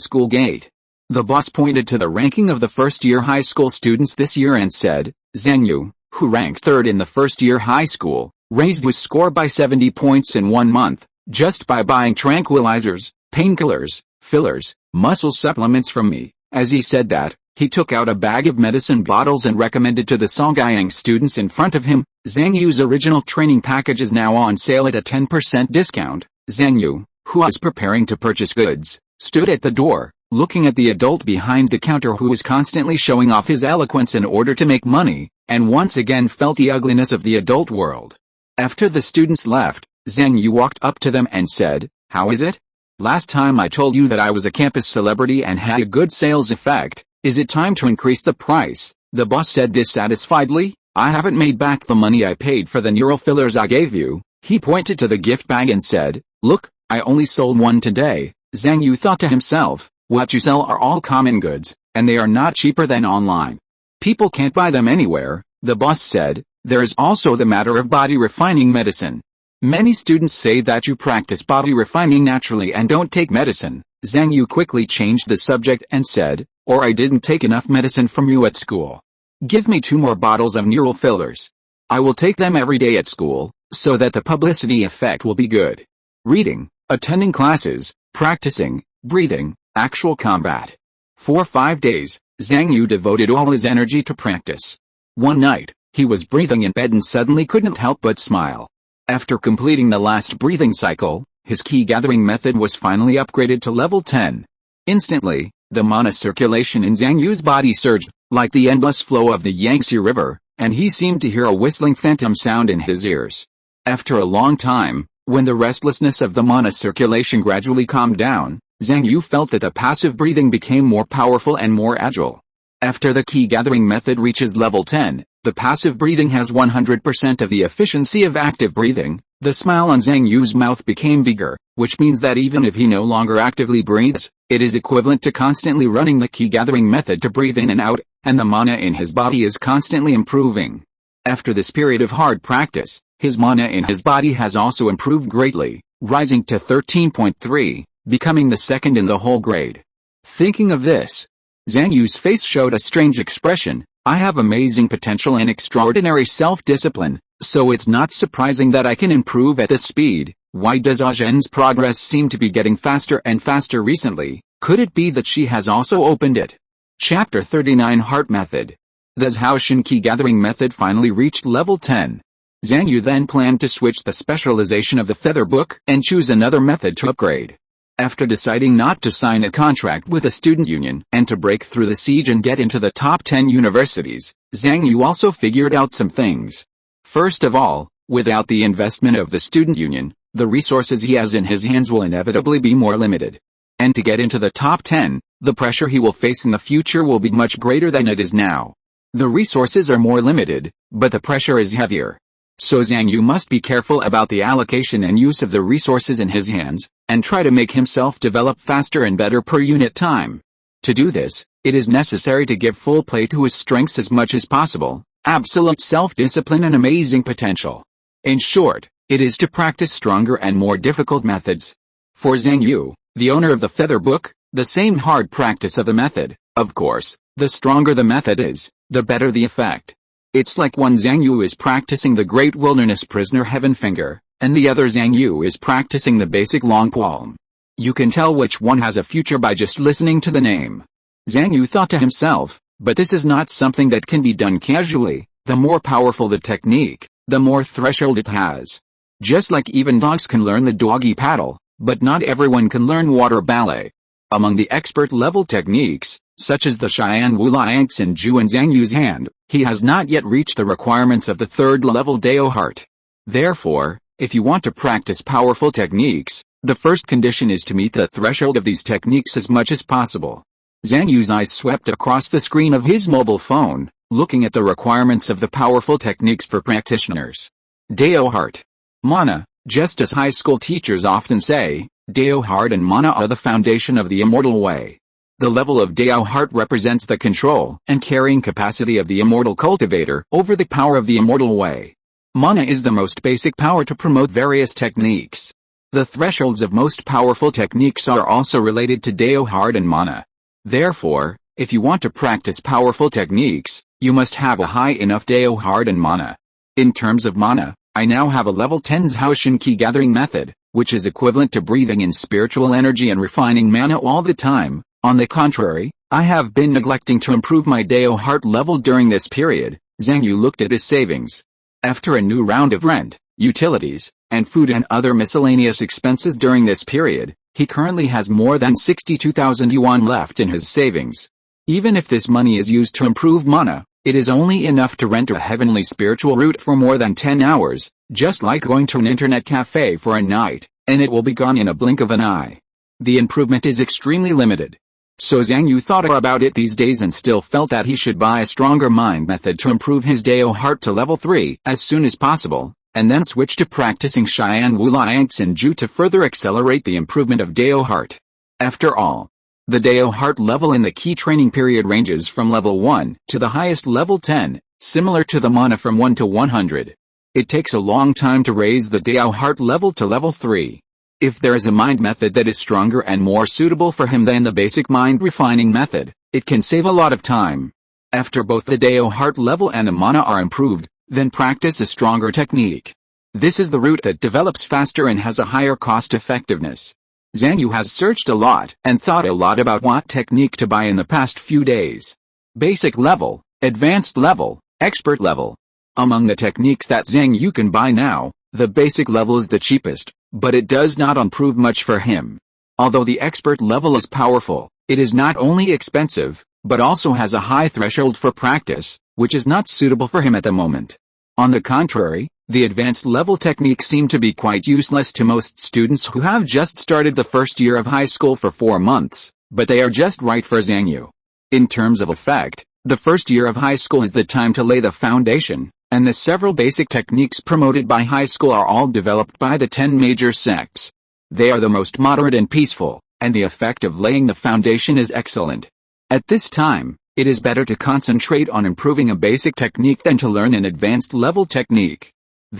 school gate, the boss pointed to the ranking of the first-year high school students this year and said, Zhang Yu, who ranked third in the first-year high school, raised his score by 70 points in 1 month, just by buying tranquilizers, painkillers, fillers, muscle supplements from me. As he said that, he took out a bag of medicine bottles and recommended to the Songyang students in front of him. Zhang Yu's original training package is now on sale at a 10% discount. Zhang Yu, who was preparing to purchase goods, stood at the door, looking at the adult behind the counter who was constantly showing off his eloquence in order to make money, and once again felt the ugliness of the adult world. After the students left, Zhang Yu walked up to them and said, how is it? Last time I told you that I was a campus celebrity and had a good sales effect. Is it time to increase the price? The boss said dissatisfiedly. I haven't made back the money I paid for the neural fillers I gave you. He pointed to the gift bag and said, look, I only sold one today. Zhang Yu thought to himself, what you sell are all common goods, and they are not cheaper than online. People can't buy them anywhere. The boss said, there is also the matter of body refining medicine. Many students say that you practice body refining naturally and don't take medicine. Zhang Yu quickly changed the subject and said, or I didn't take enough medicine from you at school. Give me 2 more bottles of neural fillers. I will take them every day at school, so that the publicity effect will be good. Reading, attending classes, practicing, breathing, actual combat. For 5 days, Zhang Yu devoted all his energy to practice. One night, he was breathing in bed and suddenly couldn't help but smile. After completing the last breathing cycle, his key gathering method was finally upgraded to level 10. Instantly, The mana circulation in Zhang Yu's body surged, like the endless flow of the Yangtze River, and he seemed to hear a whistling phantom sound in his ears. After a long time, when the restlessness of the mana circulation gradually calmed down, Zhang Yu felt that the passive breathing became more powerful and more agile. After the key gathering method reaches level 10, the passive breathing has 100% of the efficiency of active breathing. The smile on Zhang Yu's mouth became bigger, which means that even if he no longer actively breathes, it is equivalent to constantly running the key gathering method to breathe in and out, and the mana in his body is constantly improving. After this period of hard practice, his mana in his body has also improved greatly, rising to 13.3, becoming the second in the whole grade. Thinking of this, Zhang Yu's face showed a strange expression. I have amazing potential and extraordinary self-discipline, so it's not surprising that I can improve at this speed. Why does Zhen's progress seem to be getting faster and faster recently? Could it be that she has also opened it? Chapter 39 Heart Method. The Zhaoshan Key Gathering Method finally reached level 10. Zhang Yu then planned to switch the specialization of the Feather Book and choose another method to upgrade. After deciding not to sign a contract with a student union and to break through the siege and get into the top 10 universities, Zhang Yu also figured out some things. First of all, without the investment of the student union, the resources he has in his hands will inevitably be more limited. And to get into the top 10, the pressure he will face in the future will be much greater than it is now. The resources are more limited, but the pressure is heavier. So Zhang Yu must be careful about the allocation and use of the resources in his hands, and try to make himself develop faster and better per unit time. To do this, it is necessary to give full play to his strengths as much as possible, absolute self-discipline and amazing potential. In short, it is to practice stronger and more difficult methods. For Zhang Yu, the owner of the Feather Book, the same hard practice of the method, of course, the stronger the method is, the better the effect. It's like one Zhang Yu is practicing the Great Wilderness Prisoner Heaven Finger, and the other Zhang Yu is practicing the basic Long Palm. You can tell which one has a future by just listening to the name. Zhang Yu thought to himself, but this is not something that can be done casually. The more powerful the technique, the more threshold it has. Just like even dogs can learn the doggy paddle, but not everyone can learn water ballet. Among the expert level techniques, such as the Cheyenne Wula Angxin Ju in Zhang Yu's hand, he has not yet reached the requirements of the third level Dao Heart. Therefore, if you want to practice powerful techniques, the first condition is to meet the threshold of these techniques as much as possible. Zhang Yu's eyes swept across the screen of his mobile phone, looking at the requirements of the powerful techniques for practitioners. Dao Heart. Mana, just as high school teachers often say, Dao Heart and Mana are the foundation of the immortal way. The level of Dao Heart represents the control and carrying capacity of the immortal cultivator over the power of the immortal way. Mana is the most basic power to promote various techniques. The thresholds of most powerful techniques are also related to Dao Heart and Mana. Therefore, if you want to practice powerful techniques, you must have a high enough Dao Heart and Mana. In terms of Mana, I now have a level 10 Zhaoshan Key Gathering Method, which is equivalent to breathing in spiritual energy and refining mana all the time. On the contrary, I have been neglecting to improve my Dao Heart level during this period. Zhang Yu looked at his savings. After a new round of rent, utilities, and food and other miscellaneous expenses during this period, he currently has more than 62,000 yuan left in his savings. Even if this money is used to improve mana, it is only enough to rent a heavenly spiritual route for more than 10 hours, just like going to an internet cafe for a night, and it will be gone in a blink of an eye. The improvement is extremely limited. So Zhang Yu thought about it these days and still felt that he should buy a stronger mind method to improve his Dao Heart to level 3 as soon as possible, and then switch to practicing Cheyenne Wula Angxin Ju to further accelerate the improvement of Dao Heart. After all, the Dao Heart level in the key training period ranges from level 1 to the highest level 10, similar to the mana from 1 to 100. It takes a long time to raise the Dao Heart level to level 3. If there is a mind method that is stronger and more suitable for him than the basic mind refining method, it can save a lot of time. After both the Dao Heart level and the mana are improved, then practice a stronger technique. This is the route that develops faster and has a higher cost effectiveness. Zhang Yu has searched a lot and thought a lot about what technique to buy in the past few days. Basic level, advanced level, expert level. Among the techniques that Zhang Yu can buy now, the basic level is the cheapest, but it does not improve much for him. Although the expert level is powerful, it is not only expensive, but also has a high threshold for practice, which is not suitable for him at the moment. On the contrary, the advanced level techniques seem to be quite useless to most students who have just started the first year of high school for 4 months, but they are just right for Zhang Yu. In terms of effect, the first year of high school is the time to lay the foundation, and the several basic techniques promoted by high school are all developed by the 10 major sects. They are the most moderate and peaceful, and the effect of laying the foundation is excellent. At this time, it is better to concentrate on improving a basic technique than to learn an advanced level technique.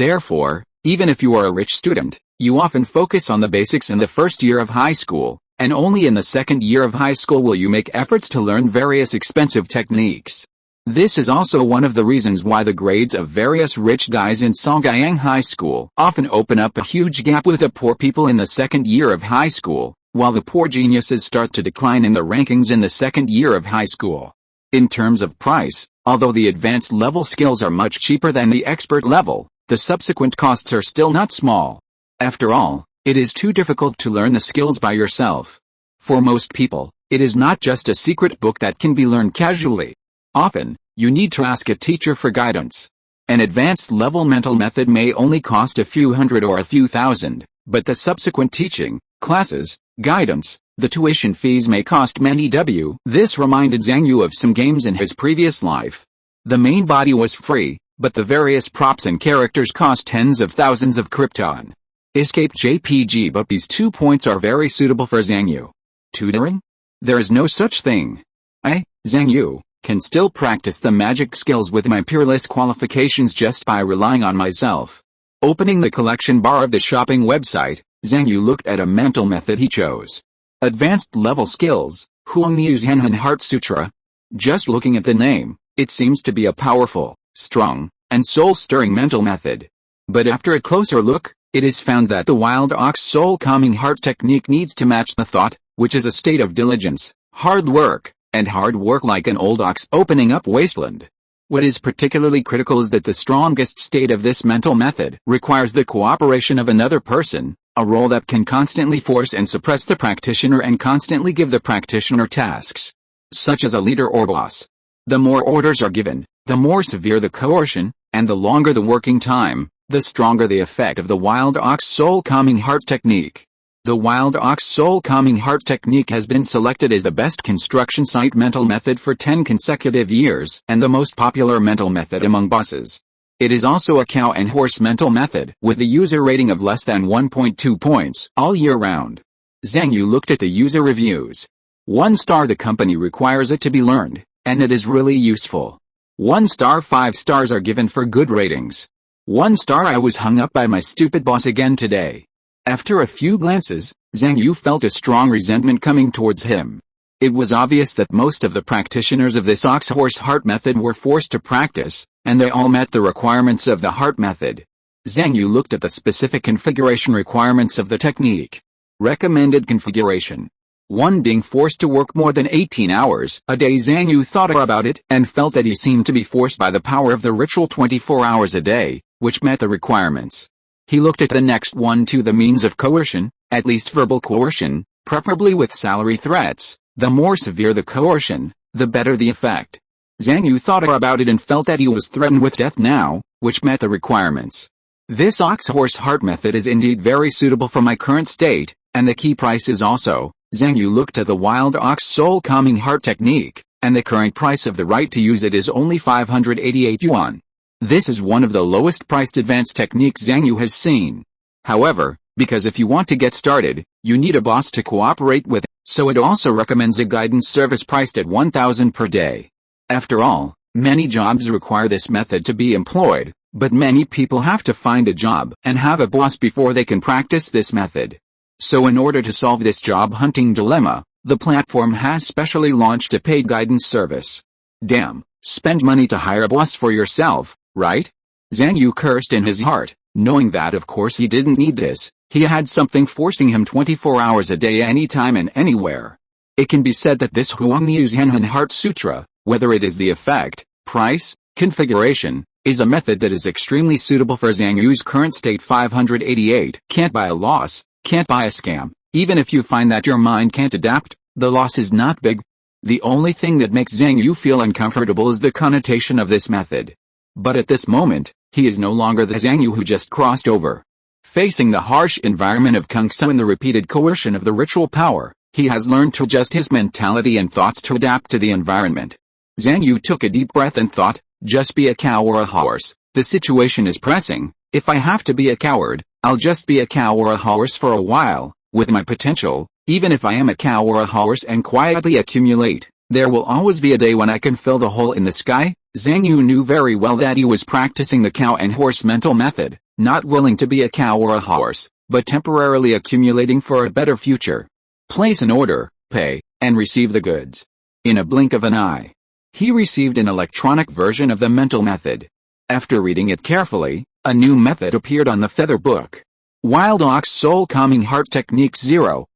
Therefore, even if you are a rich student, you often focus on the basics in the first year of high school, and only in the second year of high school will you make efforts to learn various expensive techniques. This is also one of the reasons why the grades of various rich guys in Songjiang High School often open up a huge gap with the poor people in the second year of high school, while the poor geniuses start to decline in the rankings in the second year of high school. In terms of price, although the advanced level skills are much cheaper than the expert level, the subsequent costs are still not small. After all, it is too difficult to learn the skills by yourself. For most people, it is not just a secret book that can be learned casually. Often, you need to ask a teacher for guidance. An advanced level mental method may only cost a few hundred or a few thousand, but the subsequent teaching, classes, guidance, the tuition fees may cost many W. This reminded Zhang Yu of some games in his previous life. The main body was free, but the various props and characters cost tens of thousands of krypton. Escape JPG, but these 2 points are very suitable for Zhang Yu. Tutoring? There is no such thing. I, Zhang Yu, can still practice the magic skills with my peerless qualifications just by relying on myself. Opening the collection bar of the shopping website, Zhang Yu looked at a mental method he chose. Advanced level skills, Zhenzhen Heart Sutra. Just looking at the name, it seems to be a powerful, strong, and soul-stirring mental method. But after a closer look, it is found that the wild ox soul calming heart technique needs to match the thought, which is a state of diligence, hard work like an old ox opening up wasteland. What is particularly critical is that the strongest state of this mental method requires the cooperation of another person, a role that can constantly force and suppress the practitioner and constantly give the practitioner tasks, such as a leader or boss. The more orders are given, the more severe the coercion, and the longer the working time, the stronger the effect of the wild ox soul calming heart technique. The wild ox soul calming heart technique has been selected as the best construction site mental method for 10 consecutive years and the most popular mental method among bosses. It is also a cow and horse mental method with a user rating of less than 1.2 points all year round. Zhang Yu looked at the user reviews. 1 star, the company requires it to be learned, and it is really useful. 1 star, 5 stars are given for good ratings. 1 star, I was hung up by my stupid boss again today. After a few glances, Zhang Yu felt a strong resentment coming towards him. It was obvious that most of the practitioners of this ox-horse heart method were forced to practice, and they all met the requirements of the heart method. Zhang Yu looked at the specific configuration requirements of the technique. Recommended configuration. 1. Being forced to work more than 18 hours a day. Zhang Yu thought about it and felt that he seemed to be forced by the power of the ritual 24 hours a day, which met the requirements. He looked at the next one. 2. The means of coercion, at least verbal coercion, preferably with salary threats. The more severe the coercion, the better the effect. Zhang Yu thought about it and felt that he was threatened with death now, which met the requirements. This ox-horse heart method is indeed very suitable for my current state, and the key price is also. Zhang Yu looked at the wild ox soul calming heart technique, and the current price of the right to use it is only 588 yuan. This is one of the lowest priced advanced techniques Zhang Yu has seen. However, because if you want to get started, you need a boss to cooperate with, so it also recommends a guidance service priced at 1,000 per day. After all, many jobs require this method to be employed, but many people have to find a job and have a boss before they can practice this method. So in order to solve this job hunting dilemma, the platform has specially launched a paid guidance service. Damn, spend money to hire a boss for yourself, right? Zhang Yu cursed in his heart, knowing that of course he didn't need this. He had something forcing him 24 hours a day anytime and anywhere. It can be said that this Zhenzhen Heart Sutra, whether it is the effect, price, configuration, is a method that is extremely suitable for Zhang Yu's current state. 588. Can't buy a loss, can't buy a scam, Even if you find that your mind can't adapt, the loss is not big. The only thing that makes Zhang Yu feel uncomfortable is the connotation of this method. But at this moment, he is no longer the Zhang Yu who just crossed over. Facing the harsh environment of Kung Fu and the repeated coercion of the ritual power, he has learned to adjust his mentality and thoughts to adapt to the environment. Zhang Yu took a deep breath and thought, just be a cow or a horse. The situation is pressing. If I have to be a coward, I'll just be a cow or a horse for a while. With my potential, even if I am a cow or a horse and quietly accumulate, there will always be a day when I can fill the hole in the sky. Zhang Yu knew very well that he was practicing the cow and horse mental method, not willing to be a cow or a horse, but temporarily accumulating for a better future. Place an order, pay, and receive the goods. In a blink of an eye, he received an electronic version of the mental method. After reading it carefully, a new method appeared on the feather book. Wild Ox Soul Calming Heart Technique 0/1,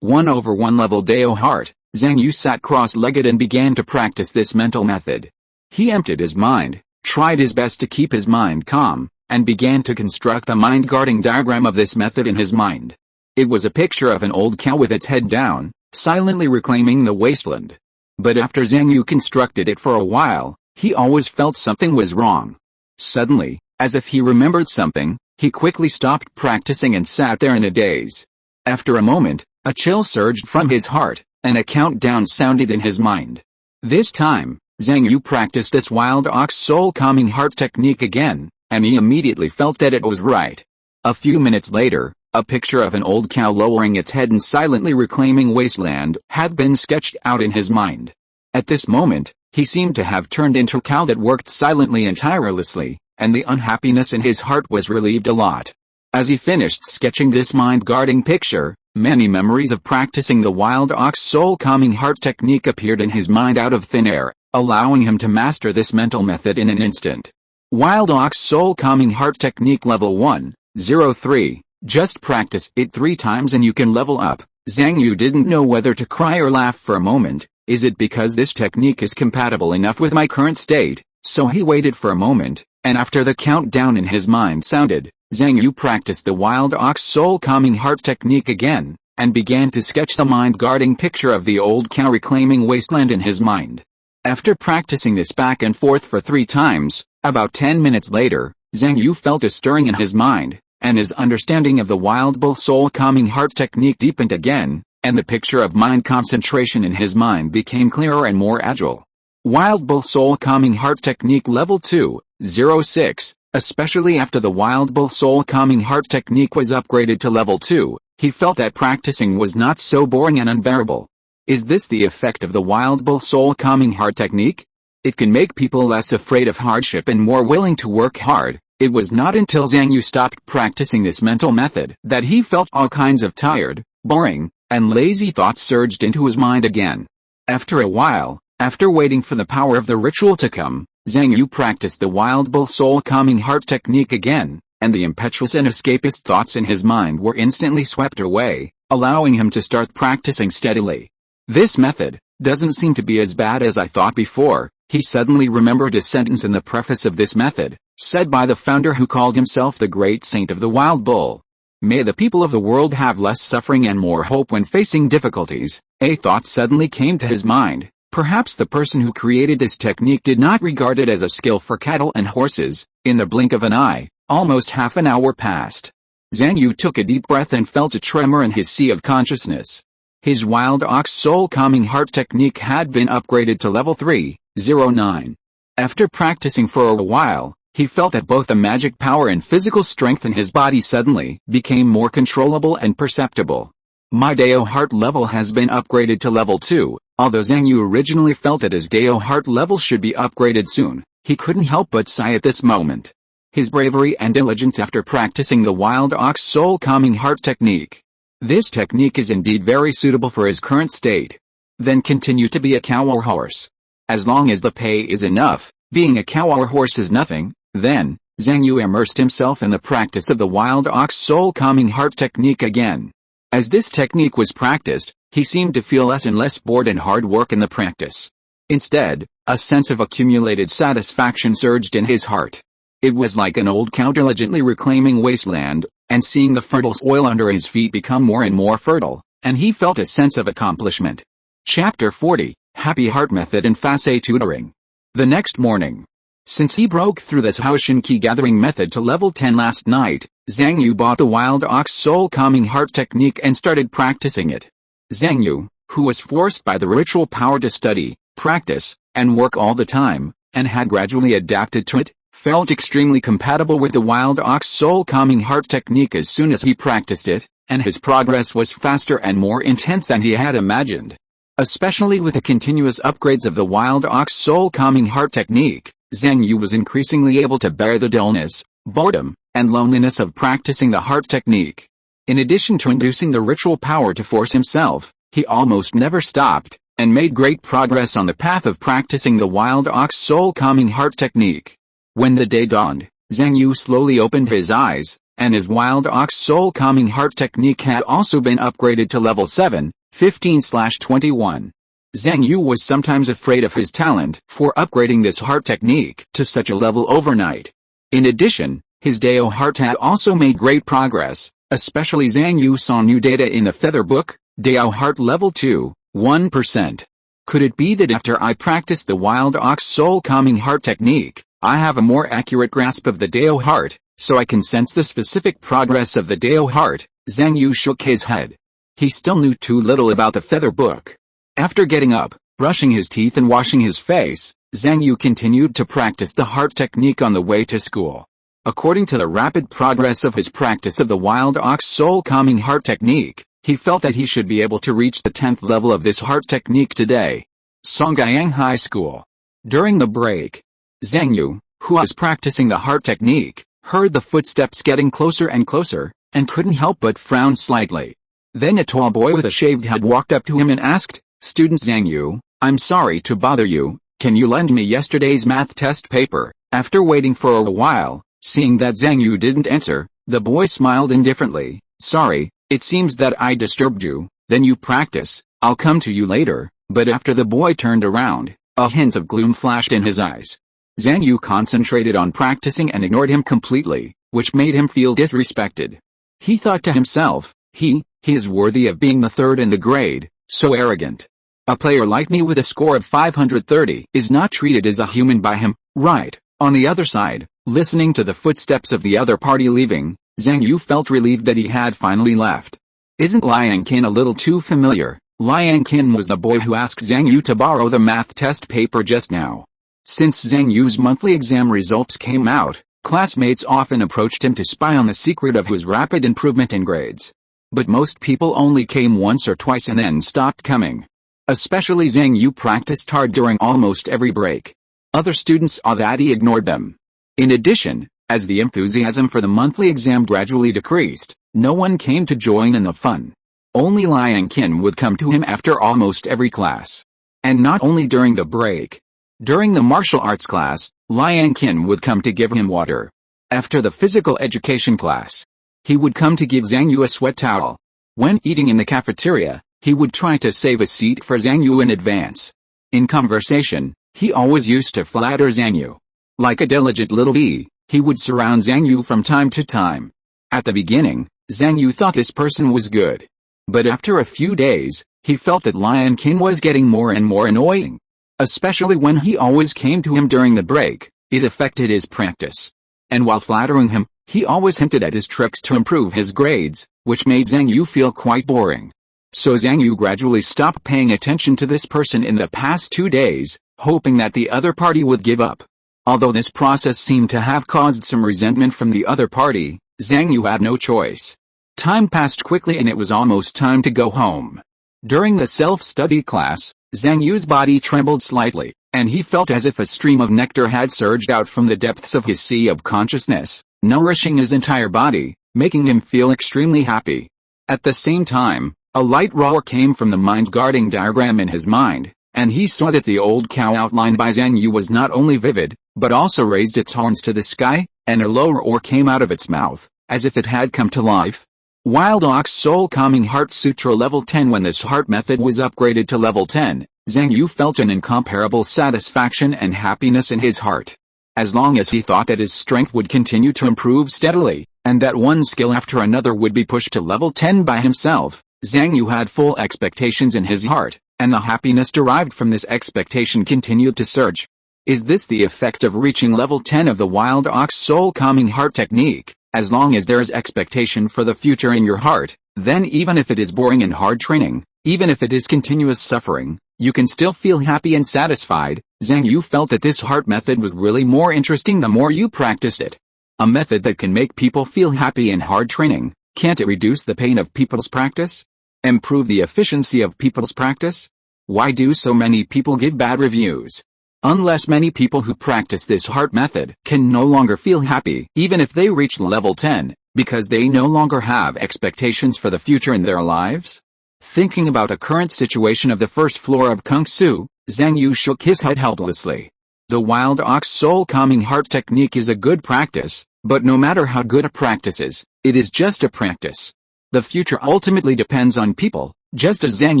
1/1 level Dao Heart. Zhang Yu sat cross-legged and began to practice this mental method. He emptied his mind, tried his best to keep his mind calm, and began to construct the mind-guarding diagram of this method in his mind. It was a picture of an old cow with its head down, silently reclaiming the wasteland. But after Zhang Yu constructed it for a while, he always felt something was wrong. Suddenly, as if he remembered something, he quickly stopped practicing and sat there in a daze. After a moment, a chill surged from his heart, and a countdown sounded in his mind. This time, Zhang Yu practiced this Wild Ox Soul Calming Heart technique again, and he immediately felt that it was right. A few minutes later, a picture of an old cow lowering its head and silently reclaiming wasteland had been sketched out in his mind. At this moment, he seemed to have turned into a cow that worked silently and tirelessly, and the unhappiness in his heart was relieved a lot. As he finished sketching this mind-guarding picture, many memories of practicing the Wild Ox Soul Calming Heart technique appeared in his mind out of thin air, allowing him to master this mental method in an instant. Wild Ox Soul Calming Heart Technique Level 1/03. Just practice it 3 times and you can level up. Zhang Yu didn't know whether to cry or laugh for a moment. Is it because this technique is compatible enough with my current state? So he waited for a moment, and after the countdown in his mind sounded, Zhang Yu practiced the Wild Ox Soul Calming Heart technique again, and began to sketch the mind-guarding picture of the old cow reclaiming wasteland in his mind. After practicing this back and forth for 3 times, about 10 minutes later, Zhang Yu felt a stirring in his mind, and his understanding of the Wild Bull Soul Calming Heart technique deepened again, and the picture of mind concentration in his mind became clearer and more agile. Wild Bull Soul Calming Heart Technique Level 2/06. Especially after the Wild Bull Soul Calming Heart technique was upgraded to Level 2, he felt that practicing was not so boring and unbearable. Is this the effect of the Wild Bull Soul Calming Heart technique? It can make people less afraid of hardship and more willing to work hard. It was not until Zhang Yu stopped practicing this mental method that he felt all kinds of tired, boring, and lazy thoughts surged into his mind again. After a while, after waiting for the power of the ritual to come, Zhang Yu practiced the Wild Bull Soul Calming Heart technique again, and the impetuous and escapist thoughts in his mind were instantly swept away, allowing him to start practicing steadily. This method doesn't seem to be as bad as I thought before. He suddenly remembered a sentence in the preface of this method, said by the founder who called himself the Great Saint of the Wild Bull. May the people of the world have less suffering and more hope when facing difficulties. A thought suddenly came to his mind. Perhaps the person who created this technique did not regard it as a skill for cattle and horses. In the blink of an eye, almost half an hour passed. Zhang Yu took a deep breath and felt a tremor in his sea of consciousness. His Wild Ox Soul Calming Heart technique had been upgraded to Level 3/09. After practicing for a while, he felt that both the magic power and physical strength in his body suddenly became more controllable and perceptible. My Dao Heart level has been upgraded to Level 2. Although Zhang Yu originally felt that his Dao Heart level should be upgraded soon, he couldn't help but sigh at this moment. His bravery and diligence after practicing the Wild Ox Soul Calming Heart technique. This technique is indeed very suitable for his current state. Then continue to be a cow or horse. As long as the pay is enough, being a cow or horse is nothing. Then, Zhang Yu immersed himself in the practice of the Wild Ox Soul Calming Heart technique again. As this technique was practiced, he seemed to feel less and less bored and hard work in the practice. Instead, a sense of accumulated satisfaction surged in his heart. It was like an old cow diligently reclaiming wasteland, and seeing the fertile soil under his feet become more and more fertile, and he felt a sense of accomplishment. Chapter 40, Happy Heart Method and Facet Tutoring. The next morning, since he broke through this Haoshan key gathering method to level 10 last night, Zhang Yu bought the Wild Ox Soul Calming Heart technique and started practicing it. Zhang Yu, who was forced by the ritual power to study, practice, and work all the time, and had gradually adapted to it, felt extremely compatible with the Wild Ox Soul Calming Heart technique as soon as he practiced it, and his progress was faster and more intense than he had imagined. Especially with the continuous upgrades of the Wild Ox Soul Calming Heart technique, Zhang Yu was increasingly able to bear the dullness, boredom, and loneliness of practicing the heart technique. In addition to inducing the ritual power to force himself, he almost never stopped, and made great progress on the path of practicing the Wild Ox Soul Calming Heart technique. When the day dawned, Zhang Yu slowly opened his eyes, and his Wild Ox Soul Calming Heart technique had also been upgraded to level 7, 15/21. Zhang Yu was sometimes afraid of his talent for upgrading this heart technique to such a level overnight. In addition, his Dao heart had also made great progress, especially Zhang Yu saw new data in the Feather Book, Dao heart level 2, 1%. Could it be that after I practiced the Wild Ox Soul Calming Heart technique, I have a more accurate grasp of the Dao heart, so I can sense the specific progress of the Dao heart? Zhang Yu shook his head. He still knew too little about the Feather Book. After getting up, brushing his teeth and washing his face, Zhang Yu continued to practice the heart technique on the way to school. According to the rapid progress of his practice of the Wild Ox Soul Calming Heart technique, he felt that he should be able to reach the 10th level of this heart technique today. Songyang High School. During the break, Zhang Yu, who was practicing the heart technique, heard the footsteps getting closer and closer, and couldn't help but frown slightly. Then a tall boy with a shaved head walked up to him and asked, "Student Zhang Yu, I'm sorry to bother you, can you lend me yesterday's math test paper?" After waiting for a while, seeing that Zhang Yu didn't answer, the boy smiled indifferently. "Sorry, it seems that I disturbed you, then you practice, I'll come to you later." But after the boy turned around, a hint of gloom flashed in his eyes. Zhang Yu concentrated on practicing and ignored him completely, which made him feel disrespected. He thought to himself, he is worthy of being the third in the grade, so arrogant. A player like me with a score of 530 is not treated as a human by him, right? On the other side, listening to the footsteps of the other party leaving, Zhang Yu felt relieved that he had finally left. Isn't Liang Qin a little too familiar? Liang Qin was the boy who asked Zhang Yu to borrow the math test paper just now. Since Zhang Yu's monthly exam results came out, classmates often approached him to spy on the secret of his rapid improvement in grades. But most people only came once or twice and then stopped coming. Especially Zhang Yu practiced hard during almost every break. Other students saw that he ignored them. In addition, as the enthusiasm for the monthly exam gradually decreased, no one came to join in the fun. Only Liang Qin would come to him after almost every class. And not only during the break. During the martial arts class, Liang Qin would come to give him water. After the physical education class, he would come to give Zhang Yu a sweat towel. When eating in the cafeteria, he would try to save a seat for Zhang Yu in advance. In conversation, he always used to flatter Zhang Yu. Like a diligent little bee, he would surround Zhang Yu from time to time. At the beginning, Zhang Yu thought this person was good. But after a few days, he felt that Liang Qin was getting more and more annoying. Especially when he always came to him during the break, it affected his practice. And while flattering him, he always hinted at his tricks to improve his grades, which made Zhang Yu feel quite boring. So Zhang Yu gradually stopped paying attention to this person in the past 2 days, hoping that the other party would give up. Although this process seemed to have caused some resentment from the other party, Zhang Yu had no choice. Time passed quickly and it was almost time to go home. During the self-study class, Zhang Yu's body trembled slightly, and he felt as if a stream of nectar had surged out from the depths of his sea of consciousness, nourishing his entire body, making him feel extremely happy. At the same time, a light roar came from the mind-guarding diagram in his mind, and he saw that the old cow outlined by Zhang Yu was not only vivid, but also raised its horns to the sky, and a low roar came out of its mouth, as if it had come to life. Wild Ox Soul Calming Heart Sutra Level 10. When this heart method was upgraded to Level 10, Zhang Yu felt an incomparable satisfaction and happiness in his heart. As long as he thought that his strength would continue to improve steadily, and that one skill after another would be pushed to level 10 by himself. Zhang Yu had full expectations in his heart, and the happiness derived from this expectation continued to surge. Is this the effect of reaching level 10 of the Wild Ox Soul Calming Heart technique? As long as there is expectation for the future in your heart, then even if it is boring and hard training, even if it is continuous suffering, you can still feel happy and satisfied. Zhang Yu felt that this heart method was really more interesting the more you practiced it. A method that can make people feel happy in hard training, can't it reduce the pain of people's practice? Improve the efficiency of people's practice? Why do so many people give bad reviews? Unless many people who practice this heart method can no longer feel happy even if they reach level 10, because they no longer have expectations for the future in their lives? Thinking about a current situation of the first floor of Kung Su, Zhang Yu shook his head helplessly. The Wild Ox Soul Calming Heart technique is a good practice, but no matter how good a practice is, it is just a practice. The future ultimately depends on people. Just as Zhang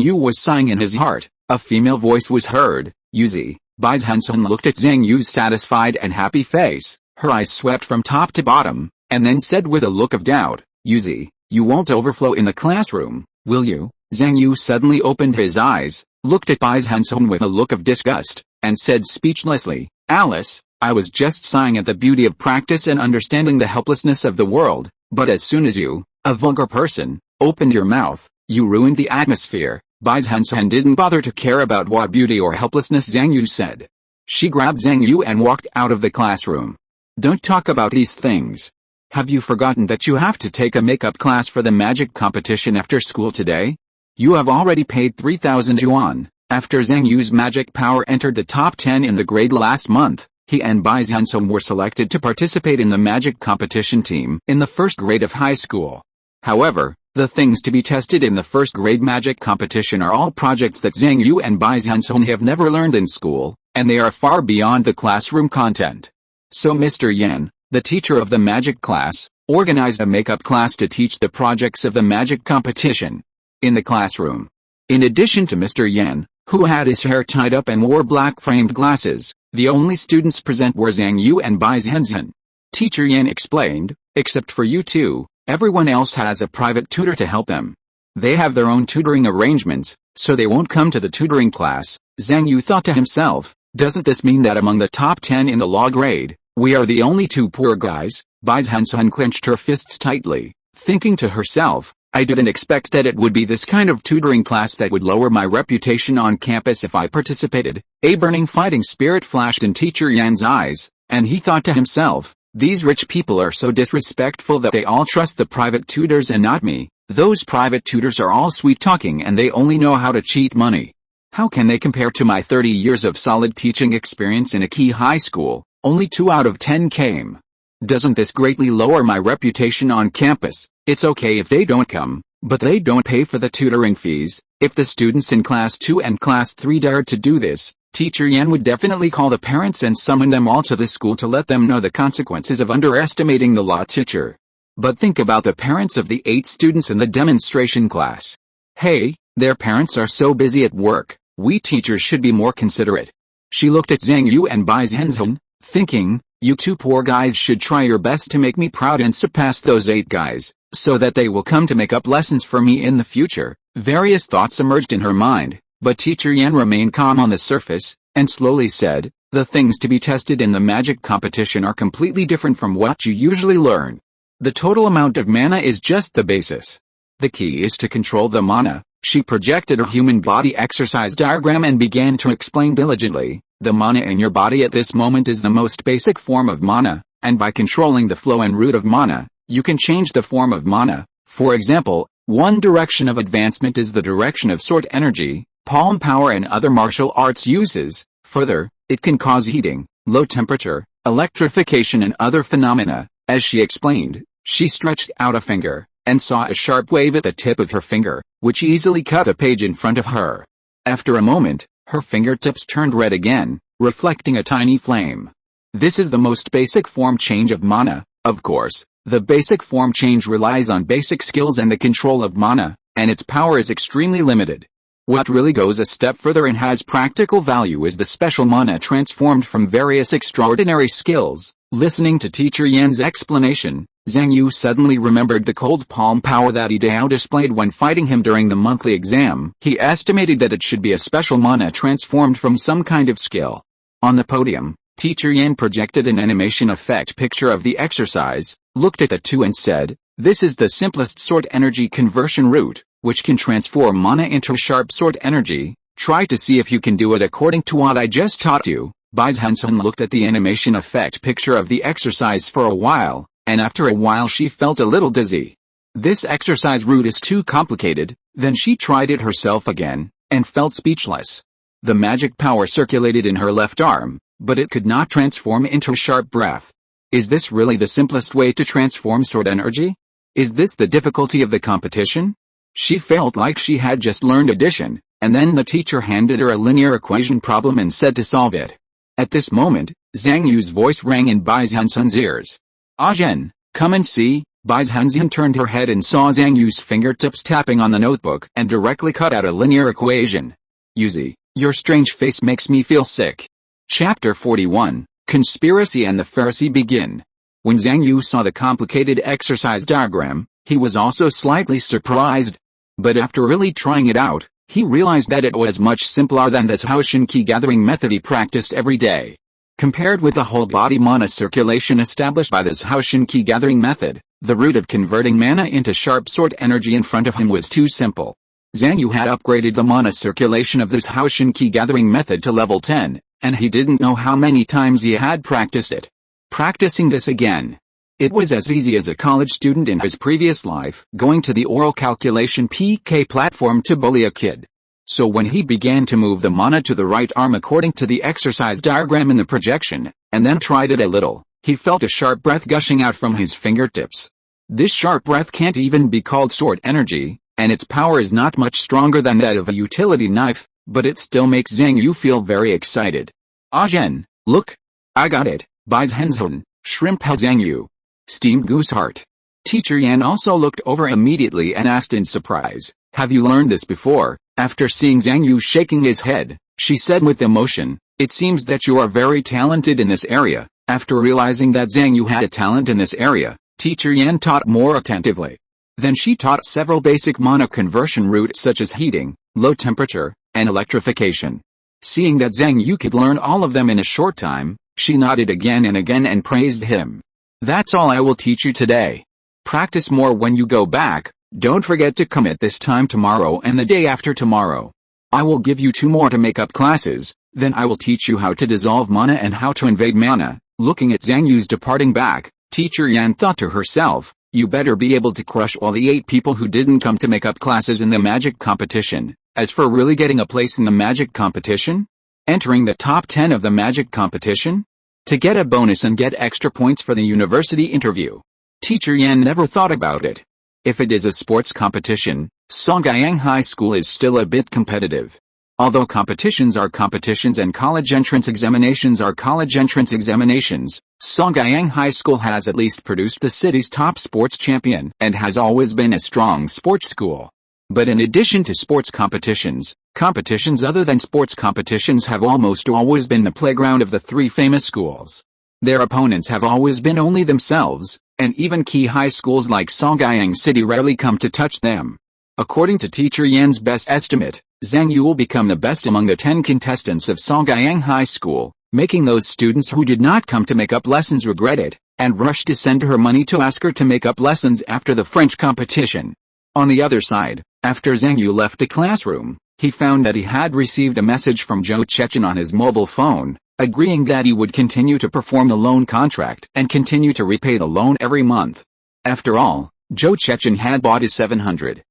Yu was sighing in his heart, a female voice was heard. Yuzi. Bai Zhenzhen looked at Zhang Yu's satisfied and happy face, her eyes swept from top to bottom, and then said with a look of doubt, Yuzi, you won't overflow in the classroom, will you? Zhang Yu suddenly opened his eyes, looked at Bai Zhenzhen with a look of disgust, and said speechlessly, Alice, I was just sighing at the beauty of practice and understanding the helplessness of the world, but as soon as you, a vulgar person, opened your mouth, you ruined the atmosphere. Bai Zhenzhen didn't bother to care about what beauty or helplessness Zhang Yu said. She grabbed Zhang Yu and walked out of the classroom. Don't talk about these things. Have you forgotten that you have to take a makeup class for the magic competition after school today? You have already paid 3,000 yuan. After Zhang Yu's magic power entered the top 10 in the grade last month, he and Bai Zhenzhen were selected to participate in the magic competition team in the first grade of high school. However, the things to be tested in the first grade magic competition are all projects that Zhang Yu and Bai Zhenzhen have never learned in school, and they are far beyond the classroom content. So Mr. Yan, the teacher of the magic class, organized a makeup class to teach the projects of the magic competition in the classroom. In addition to Mr. Yan, who had his hair tied up and wore black framed glasses, the only students present were Zhang Yu and Bai Zhenzhen. Teacher Yan explained, except for you two, everyone else has a private tutor to help them. They have their own tutoring arrangements, so they won't come to the tutoring class. Zhang Yu thought to himself, doesn't this mean that among the top 10 in the law grade, we are the only two poor guys? Bai Zhenzhen clenched her fists tightly, thinking to herself, I didn't expect that it would be this kind of tutoring class that would lower my reputation on campus if I participated. A burning fighting spirit flashed in Teacher Yan's eyes, and he thought to himself, these rich people are so disrespectful that they all trust the private tutors and not me. Those private tutors are all sweet-talking and they only know how to cheat money. How can they compare to my 30 years of solid teaching experience in a key high school? Only 2 out of 10 came. Doesn't this greatly lower my reputation on campus? It's okay if they don't come, but they don't pay for the tutoring fees. If the students in Class 2 and Class 3 dared to do this, Teacher Yan would definitely call the parents and summon them all to the school to let them know the consequences of underestimating the law teacher. But think about the parents of the 8 students in the demonstration class. Hey, their parents are so busy at work, we teachers should be more considerate. She looked at Zhang Yu and Bai Zhenzhen, thinking, you two poor guys should try your best to make me proud and surpass those 8 guys, so that they will come to make up lessons for me in the future. Various thoughts emerged in her mind. But Teacher Yan remained calm on the surface, and slowly said, the things to be tested in the magic competition are completely different from what you usually learn. The total amount of mana is just the basis. The key is to control the mana. She projected a human body exercise diagram and began to explain diligently, the mana in your body at this moment is the most basic form of mana, and by controlling the flow and root of mana, you can change the form of mana. For example, one direction of advancement is the direction of sword energy, palm power and other martial arts uses. Further, it can cause heating, low temperature, electrification and other phenomena. As she explained, she stretched out a finger, and saw a sharp wave at the tip of her finger, which easily cut a page in front of her. After a moment, her fingertips turned red again, reflecting a tiny flame. This is the most basic form change of mana. Of course, the basic form change relies on basic skills and the control of mana, and its power is extremely limited. What really goes a step further and has practical value is the special mana transformed from various extraordinary skills. Listening to Teacher Yan's explanation, Zhang Yu suddenly remembered the cold palm power that Yi Dao displayed when fighting him during the monthly exam. He estimated that it should be a special mana transformed from some kind of skill. On the podium, Teacher Yan projected an animation effect picture of the exercise, looked at the two and said, "This is the simplest sword energy conversion route, which can transform mana into sharp sword energy. Try to see if you can do it according to what I just taught you." Bai Zhenzhen looked at the animation effect picture of the exercise for a while, and after a while she felt a little dizzy. This exercise route is too complicated. Then she tried it herself again, and felt speechless. The magic power circulated in her left arm, but it could not transform into sharp breath. Is this really the simplest way to transform sword energy? Is this the difficulty of the competition? She felt like she had just learned addition, and then the teacher handed her a linear equation problem and said to solve it. At this moment, Zhang Yu's voice rang in Bai Zhenzhen's ears. "Ah Zhen, come and see." Bai Zhenzhen turned her head and saw Zhang Yu's fingertips tapping on the notebook and directly cut out a linear equation. "Yuzi, your strange face makes me feel sick." Chapter 41, Conspiracy and the Pharisee begin. When Zhang Yu saw the complicated exercise diagram, he was also slightly surprised. But after really trying it out, he realized that it was much simpler than this Haoshan Qi gathering method he practiced every day. Compared with the whole body mana circulation established by this Haoshan Qi gathering method, the route of converting mana into sharp sword energy in front of him was too simple. Zhang Yu had upgraded the mana circulation of this Haoshan Qi gathering method to level 10, and he didn't know how many times he had practiced it. Practicing this again. It was as easy as a college student in his previous life going to the oral calculation PK platform to bully a kid. So when he began to move the mana to the right arm according to the exercise diagram in the projection, and then tried it a little, he felt a sharp breath gushing out from his fingertips. This sharp breath can't even be called sword energy, and its power is not much stronger than that of a utility knife, but it still makes Zhang Yu feel very excited. "Ah Zhen, look! I got it." Bai Zhenzhen, shrimp head Zhang Yu. Steamed goose heart. Teacher Yan also looked over immediately and asked in surprise, "Have you learned this before?" After seeing Zhang Yu shaking his head, she said with emotion, "It seems that you are very talented in this area." After realizing that Zhang Yu had a talent in this area, Teacher Yan taught more attentively. Then she taught several basic mana conversion routes such as heating, low temperature, and electrification. Seeing that Zhang Yu could learn all of them in a short time, she nodded again and praised him. "That's all I will teach you today. Practice more when you go back. Don't forget to come at this time tomorrow and the day after tomorrow. I will give you 2 more to make up classes, then I will teach you how to dissolve mana and how to invade mana." Looking at Zhang Yu's departing back, Teacher Yan thought to herself, "You better be able to crush all the 8 people who didn't come to make up classes in the magic competition." As for really getting a place in the magic competition? Entering the top 10 of the magic competition? To get a bonus and get extra points for the university interview. Teacher Yan never thought about it. If it is a sports competition, Songyang High School is still a bit competitive. Although competitions are competitions and college entrance examinations are college entrance examinations, Songyang High School has at least produced the city's top sports champion and has always been a strong sports school. But in addition to sports competitions, competitions other than sports competitions have almost always been the playground of the 3 famous schools. Their opponents have always been only themselves, and even key high schools like Songyang City rarely come to touch them. According to Teacher Yan's best estimate, Zhang Yu will become the best among the 10 contestants of Songyang High School, making those students who did not come to make up lessons regret it, and rush to send her money to ask her to make up lessons after the French competition. On the other side, after Zhang Yu left the classroom, he found that he had received a message from Zhou Chechen on his mobile phone, agreeing that he would continue to perform the loan contract and continue to repay the loan every month. After all, Zhou Chechen had bought his 700,000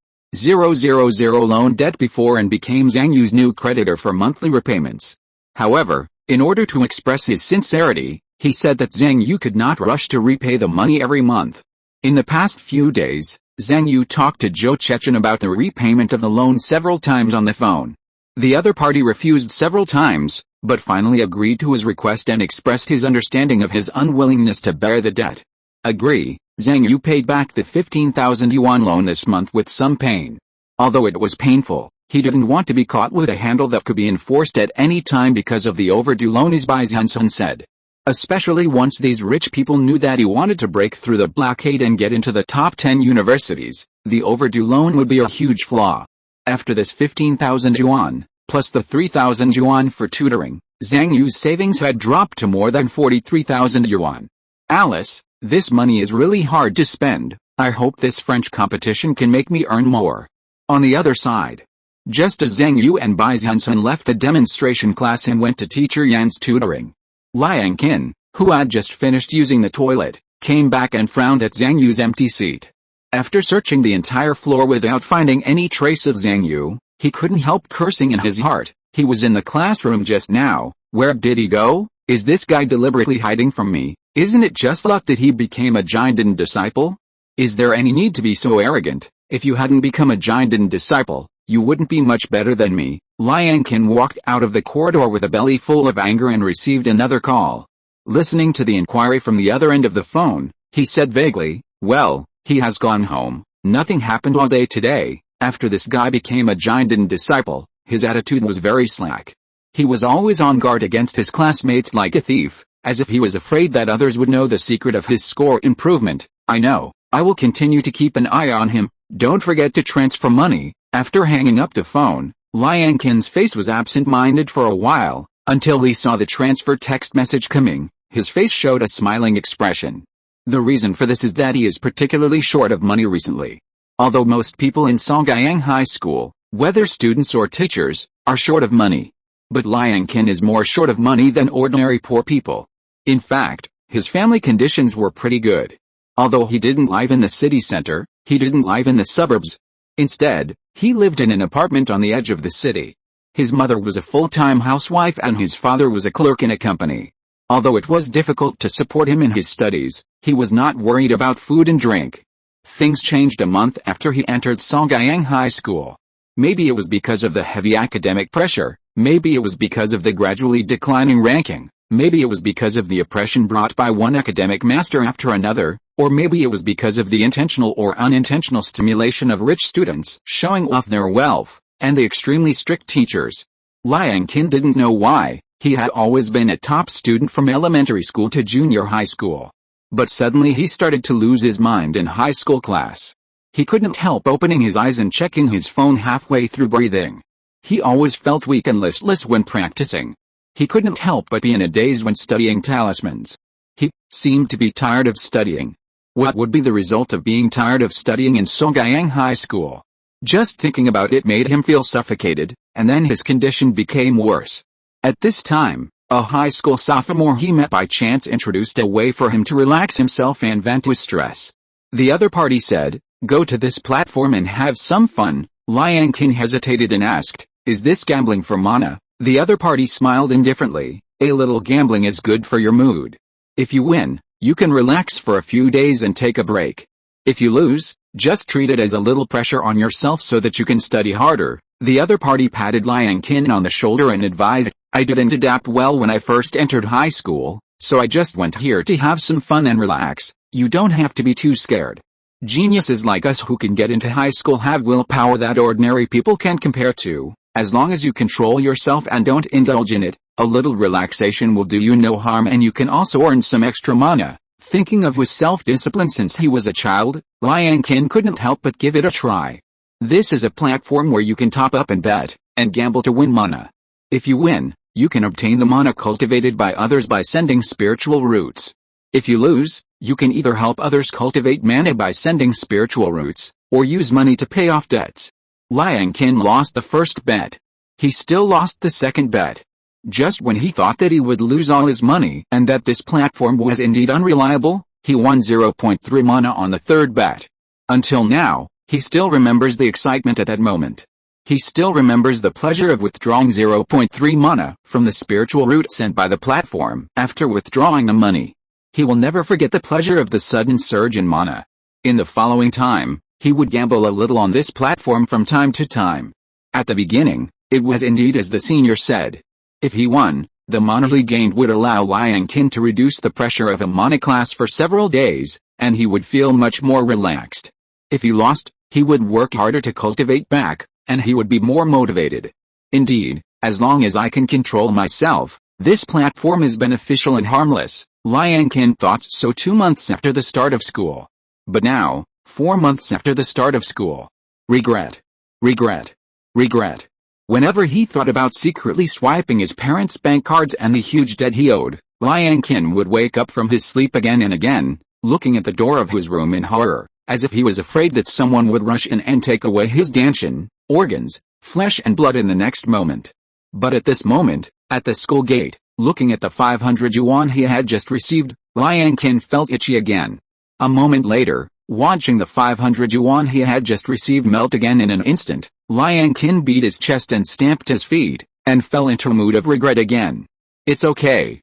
loan debt before and became Zhang Yu's new creditor for monthly repayments. However, in order to express his sincerity, he said that Zhang Yu could not rush to repay the money every month. In the past few days, Zhang Yu talked to Zhou Chechen about the repayment of the loan several times on the phone. The other party refused several times, but finally agreed to his request and expressed his understanding of his unwillingness to bear the debt. Agree, Zhang Yu paid back the 15,000 yuan loan this month with some pain. Although it was painful, he didn't want to be caught with a handle that could be enforced at any time because of the overdue loan, as Bai Zhenzhen said. Especially once these rich people knew that he wanted to break through the blockade and get into the top 10 universities, the overdue loan would be a huge flaw. After this 15,000 yuan, plus the 3,000 yuan for tutoring, Zhang Yu's savings had dropped to more than 43,000 yuan. Alice, this money is really hard to spend. I hope this French competition can make me earn more. On the other side, just as Zhang Yu and Bai Zhenzhen left the demonstration class and went to teacher Yan's tutoring, Liang Qin, who had just finished using the toilet, came back and frowned at Zhang Yu's empty seat. After searching the entire floor without finding any trace of Zhang Yu, he couldn't help cursing in his heart. He was in the classroom just now. Where did he go? Is this guy deliberately hiding from me? Isn't it just luck that he became a Zhang disciple? Is there any need to be so arrogant? If you hadn't become a Zhang disciple, you wouldn't be much better than me. Liang Qin walked out of the corridor with a belly full of anger and received another call. Listening to the inquiry from the other end of the phone, he said vaguely, well, he has gone home. Nothing happened all day today. After this guy became a Zhang disciple, his attitude was very slack. He was always on guard against his classmates like a thief, as if he was afraid that others would know the secret of his score improvement. I know. I will continue to keep an eye on him. Don't forget to transfer money. After hanging up the phone, Liang Qin's face was absent-minded for a while, until he saw the transfer text message coming. His face showed a smiling expression. The reason for this is that he is particularly short of money recently. Although most people in Songyang High School, whether students or teachers, are short of money. But Liang Qin is more short of money than ordinary poor people. In fact, his family conditions were pretty good. Although he didn't live in the city center, he didn't live in the suburbs. Instead, he lived in an apartment on the edge of the city. His mother was a full-time housewife and his father was a clerk in a company. Although it was difficult to support him in his studies, he was not worried about food and drink. Things changed a month after he entered Songyang High School. Maybe it was because of the heavy academic pressure, maybe it was because of the gradually declining ranking, maybe it was because of the oppression brought by one academic master after another, or maybe it was because of the intentional or unintentional stimulation of rich students showing off their wealth, and the extremely strict teachers. Liang Qin didn't know why. He had always been a top student from elementary school to junior high school. But suddenly he started to lose his mind in high school class. He couldn't help opening his eyes and checking his phone halfway through breathing. He always felt weak and listless when practicing. He couldn't help but be in a daze when studying talismans. He seemed to be tired of studying. What would be the result of being tired of studying in Songyang High School? Just thinking about it made him feel suffocated, and then his condition became worse. At this time, a high school sophomore he met by chance introduced a way for him to relax himself and vent his stress. The other party said, go to this platform and have some fun. Liang Qin hesitated and asked, is this gambling for mana? The other party smiled indifferently, a little gambling is good for your mood. If you win, you can relax for a few days and take a break. If you lose, just treat it as a little pressure on yourself so that you can study harder. The other party patted Liang Qin on the shoulder and advised, I didn't adapt well when I first entered high school, so I just went here to have some fun and relax. You don't have to be too scared. Geniuses like us who can get into high school have willpower that ordinary people can't compare to. As long as you control yourself and don't indulge in it, a little relaxation will do you no harm and you can also earn some extra mana. Thinking of his self-discipline since he was a child, Liang Qin couldn't help but give it a try. This is a platform where you can top up and bet, and gamble to win mana. If you win, you can obtain the mana cultivated by others by sending spiritual roots. If you lose, you can either help others cultivate mana by sending spiritual roots, or use money to pay off debts. Liang Qin lost the first bet. He still lost the second bet. Just when he thought that he would lose all his money and that this platform was indeed unreliable, he won 0.3 mana on the third bet. Until now, he still remembers the excitement at that moment. He still remembers the pleasure of withdrawing 0.3 mana from the spiritual root sent by the platform after withdrawing the money. He will never forget the pleasure of the sudden surge in mana. In the following time, he would gamble a little on this platform from time to time. At the beginning, it was indeed as the senior said. If he won, the mana he gained would allow Liang Qin to reduce the pressure of a mana class for several days, and he would feel much more relaxed. If he lost, he would work harder to cultivate back, and he would be more motivated. Indeed, as long as I can control myself, This platform is beneficial and harmless. Liang Qin thought so 2 months after the start of school. But now, 4 months after the start of school. Regret. Regret. Regret. Whenever he thought about secretly swiping his parents' bank cards and the huge debt he owed, Liang Qin would wake up from his sleep again and again, looking at the door of his room in horror, as if he was afraid that someone would rush in and take away his dantian, organs, flesh and blood in the next moment. But at this moment, at the school gate, looking at the 500 yuan he had just received, Liang Qin felt itchy again. A moment later, watching the 500 yuan he had just received melt again in an instant, Liang Qin beat his chest and stamped his feet, and fell into a mood of regret again. It's okay,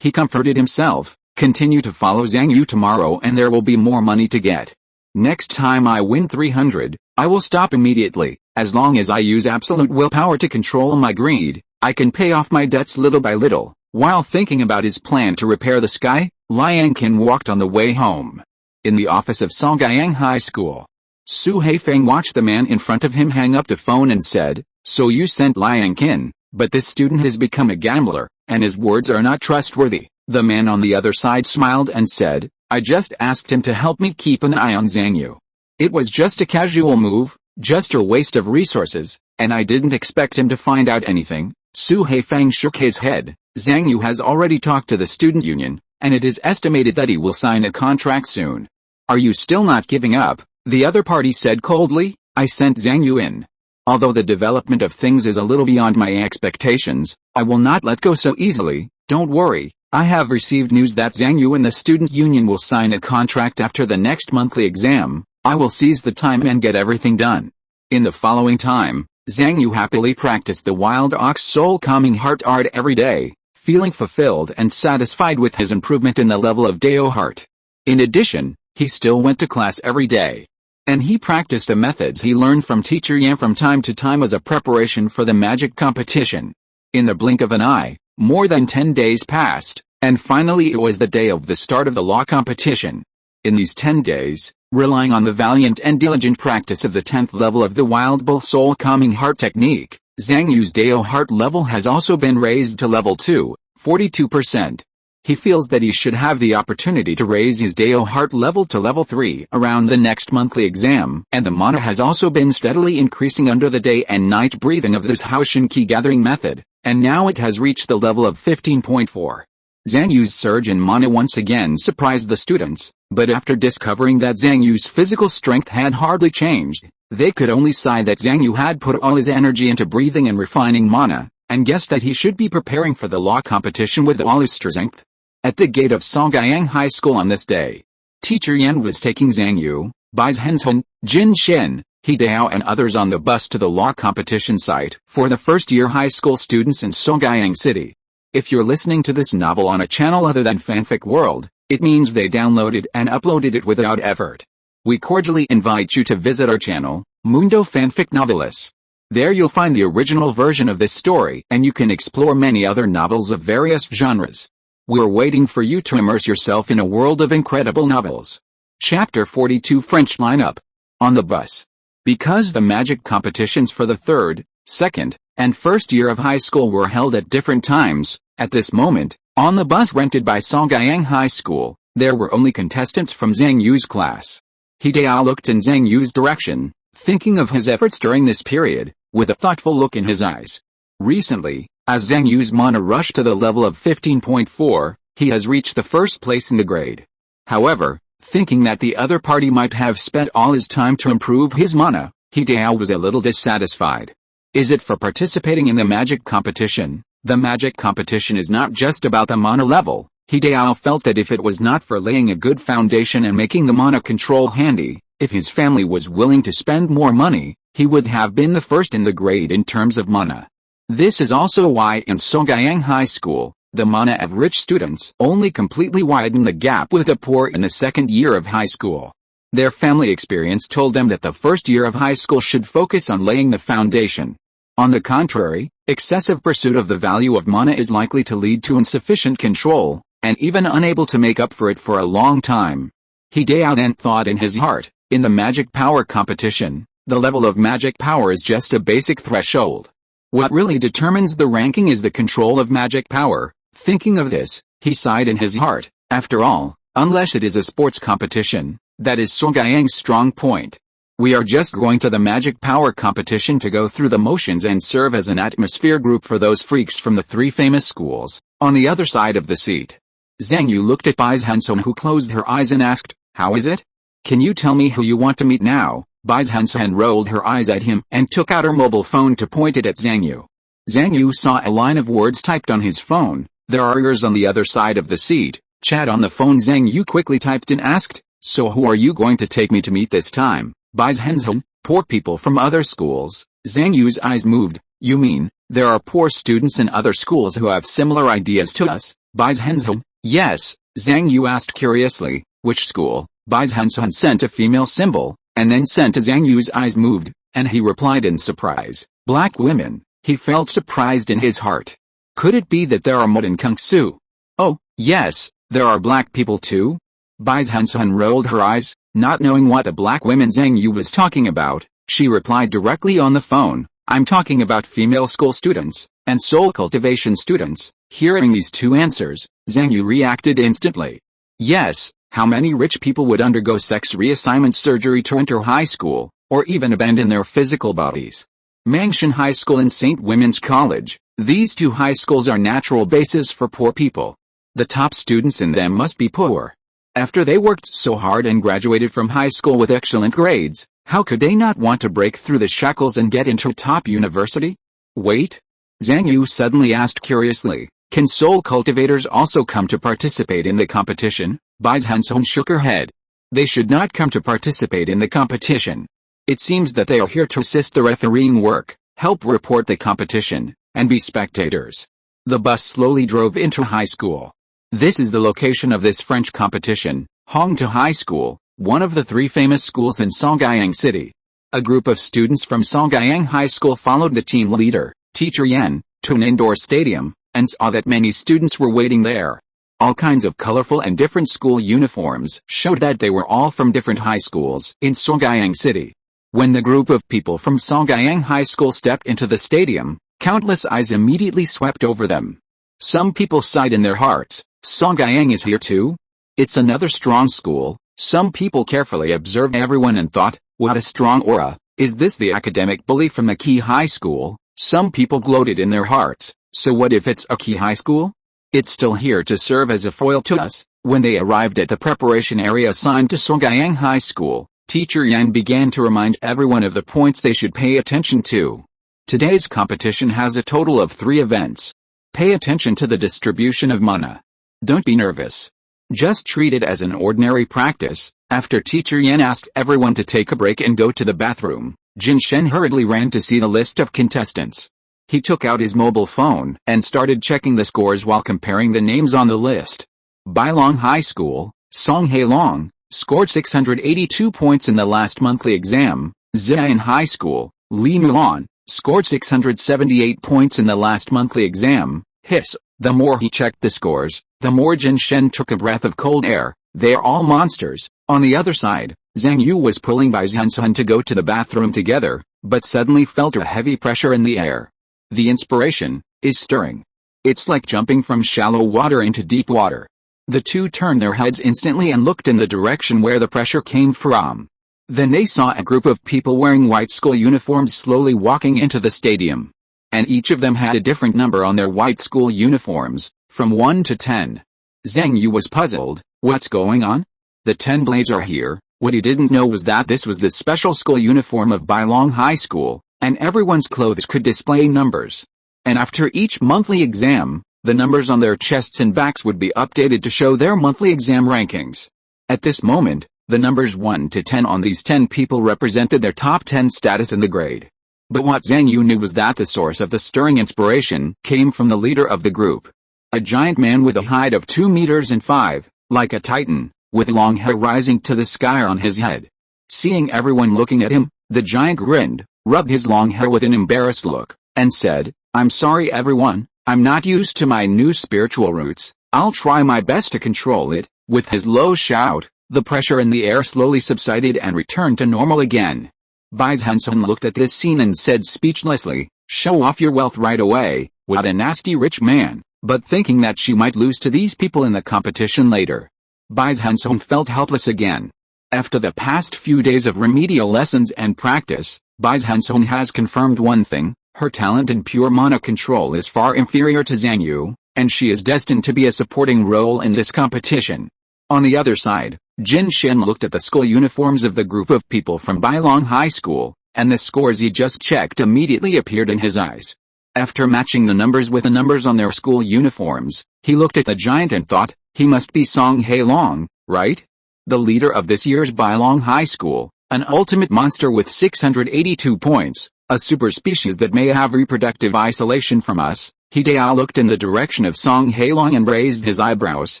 he comforted himself. Continue to follow Zhang Yu tomorrow and there will be more money to get. Next time I win 300, I will stop immediately. As long as I use absolute willpower to control my greed, I can pay off my debts little by little. While thinking about his plan to repair the sky, Liang Qin walked on the way home. In the office of Songyang High School, Su Haifeng watched the man in front of him hang up the phone and said, "So you sent Liang Qin, but this student has become a gambler, and his words are not trustworthy." The man on the other side smiled and said, "I just asked him to help me keep an eye on Zhang Yu. It was just a casual move, just a waste of resources, and I didn't expect him to find out anything." Su Haifeng shook his head. Zhang Yu has already talked to the student union, and it is estimated that he will sign a contract soon. Are you still not giving up? The other party said coldly. I sent Zhang Yu in. Although the development of things is a little beyond my expectations, I will not let go so easily. Don't worry, I have received news that Zhang Yu and the student union will sign a contract after the next monthly exam. I will seize the time and get everything done. In the following time, Zhang Yu happily practiced the wild ox soul calming heart art every day, feeling fulfilled and satisfied with his improvement in the level of Dao heart. In addition, he still went to class every day. And he practiced the methods he learned from Teacher Yan from time to time as a preparation for the magic competition. In the blink of an eye, more than 10 days passed, and finally it was the day of the start of the law competition. In these 10 days, relying on the valiant and diligent practice of the 10th level of the Wild Bull Soul Calming Heart technique, Zhang Yu's Dao heart level has also been raised to level 2, 42%. He feels that he should have the opportunity to raise his Dao heart level to level 3 around the next monthly exam, and the mana has also been steadily increasing under the day and night breathing of this Haoshan Qi gathering method, and now it has reached the level of 15.4. Zhang Yu's surge in mana once again surprised the students, but after discovering that Zhang Yu's physical strength had hardly changed, they could only sigh that Zhang Yu had put all his energy into breathing and refining mana, and guessed that he should be preparing for the law competition with all his strength. At the gate of Songyang High School on this day, Teacher Yan was taking Zhang Yu, Bai Zhenzhen, Jin Shen, He Dao and others on the bus to the law competition site for the first-year high school students in Songyang City. If you're listening to this novel on a channel other than Fanfic World, it means they downloaded and uploaded it without effort. We cordially invite you to visit our channel, Mundo Fanfic Novelis. There you'll find the original version of this story and you can explore many other novels of various genres. We're waiting for you to immerse yourself in a world of incredible novels. Chapter 42 French Lineup. On the bus. Because the magic competitions for the third, second, and first year of high school were held at different times, at this moment, on the bus rented by Songyang High School, there were only contestants from Zhang Yu's class. He Dao looked in Zhang Yu's direction, thinking of his efforts during this period, with a thoughtful look in his eyes. Recently, as Zhang Yu's mana rushed to the level of 15.4, he has reached the first place in the grade. However, thinking that the other party might have spent all his time to improve his mana, He Dao was a little dissatisfied. Is it for participating in the magic competition? The magic competition is not just about the mana level. He Dao felt that if it was not for laying a good foundation and making the mana control handy, if his family was willing to spend more money, he would have been the first in the grade in terms of mana. This is also why in Songyang High School, the mana of rich students only completely widen the gap with the poor in the second year of high school. Their family experience told them that the first year of high school should focus on laying the foundation. On the contrary, excessive pursuit of the value of mana is likely to lead to insufficient control, and even unable to make up for it for a long time. He Dao then thought in his heart, in the magic power competition, the level of magic power is just a basic threshold. What really determines the ranking is the control of magic power. Thinking of this, he sighed in his heart. After all, unless it is a sports competition, that is Song Gaiang's strong point. We are just going to the magic power competition to go through the motions and serve as an atmosphere group for those freaks from the 3 famous schools, on the other side of the seat. Zhang Yu looked at Bai Zhenzhen, who closed her eyes and asked, "How is it? Can you tell me who you want to meet now?" Bai Zhenzhen rolled her eyes at him and took out her mobile phone to point it at Zhang Yu. Zhang Yu saw a line of words typed on his phone. "There are ears on the other side of the seat." Chat on the phone. Zhang Yu quickly typed and asked, "So who are you going to take me to meet this time?" Bai Zhenzhen, "Poor people from other schools." Zhang Yu's eyes moved. "You mean, there are poor students in other schools who have similar ideas to us?" Bai Zhenzhen, "Yes." Zhang Yu asked curiously, "Which school?" Bai Zhenzhen sent a female symbol, and then sent. Zhang Yu's eyes moved, and he replied in surprise, "Black women." He felt surprised in his heart. Could it be that there are more in Kung Su? "Oh, yes, there are black people too?" Bai Zhenzhen rolled her eyes, not knowing what the black women Zhang Yu was talking about. She replied directly on the phone, "I'm talking about female school students, and soul cultivation students." Hearing these 2 answers, Zhang Yu reacted instantly. Yes, how many rich people would undergo sex reassignment surgery to enter high school, or even abandon their physical bodies? Mangshan High School and St. Women's College, these 2 high schools are natural bases for poor people. The top students in them must be poor. After they worked so hard and graduated from high school with excellent grades, how could they not want to break through the shackles and get into a top university? Wait? Zhang Yu suddenly asked curiously, "Can soul cultivators also come to participate in the competition?" Bai Zhenzhen shook her head. "They should not come to participate in the competition. It seems that they are here to assist the refereeing work, help report the competition, and be spectators." The bus slowly drove into high school. This is the location of this French competition, Hongtou High School, one of the 3 famous schools in Songjiang City. A group of students from Songjiang High School followed the team leader, Teacher Yan, to an indoor stadium, and saw that many students were waiting there. All kinds of colorful and different school uniforms showed that they were all from different high schools in Songjiang City. When the group of people from Songjiang High School stepped into the stadium, countless eyes immediately swept over them. Some people sighed in their hearts, "Songjiang is here too? It's another strong school." Some people carefully observed everyone and thought, "What a strong aura, is this the academic bully from the Key High School?" Some people gloated in their hearts, "So what if it's a Key High School? It's still here to serve as a foil to us." When they arrived at the preparation area assigned to Songjiang High School, Teacher Yan began to remind everyone of the points they should pay attention to. Today's competition has a total of 3 events. Pay attention to the distribution of mana. Don't be nervous. Just treat it as an ordinary practice. After Teacher Yan asked everyone to take a break and go to the bathroom, Jin Shen hurriedly ran to see the list of contestants. He took out his mobile phone and started checking the scores while comparing the names on the list. Bailong High School, Song Hailong, scored 682 points in the last monthly exam. Xian High School, Li Mulan, scored 678 points in the last monthly exam. Hiss. The more he checked the scores, the more Jin Shen took a breath of cold air. They are all monsters. On the other side, Zhang Yu was pulling Bai Zhenzhen to go to the bathroom together, but suddenly felt a heavy pressure in the air. The inspiration is stirring. It's like jumping from shallow water into deep water. The 2 turned their heads instantly and looked in the direction where the pressure came from. Then they saw a group of people wearing white school uniforms slowly walking into the stadium. And each of them had a different number on their white school uniforms, from 1 to 10. Zhang Yu was puzzled. What's going on? The 10 blades are here. What he didn't know was that this was the special school uniform of Bailong High School, and everyone's clothes could display numbers. And after each monthly exam, the numbers on their chests and backs would be updated to show their monthly exam rankings. At this moment, the numbers 1 to 10 on these 10 people represented their top 10 status in the grade. But what Zhang Yu knew was that the source of the stirring inspiration came from the leader of the group. A giant man with a height of 2 meters and 5, like a titan, with long hair rising to the sky on his head. Seeing everyone looking at him, the giant grinned, rubbed his long hair with an embarrassed look, and said, "I'm sorry everyone, I'm not used to my new spiritual roots. I'll try my best to control it." With his low shout, the pressure in the air slowly subsided and returned to normal again. Bai Zhenzhen looked at this scene and said speechlessly, Show off your wealth right away, what a nasty rich man, but thinking that she might lose to these people in the competition later. Bai Zhenzhen felt helpless again. After the past few days of remedial lessons and practice, Bai Zhenzhen has confirmed one thing: her talent in pure mana control is far inferior to Zhang Yu, and she is destined to be a supporting role in this competition. On the other side, Jin Shen looked at the school uniforms of the group of people from Bailong High School, and the scores he just checked immediately appeared in his eyes. After matching the numbers with the numbers on their school uniforms, he looked at the giant and thought, he must be Song Hailong, right? The leader of this year's Bailong High School, an ultimate monster with 682 points, a super species that may have reproductive isolation from us. Hideo looked in the direction of Song Hailong and raised his eyebrows.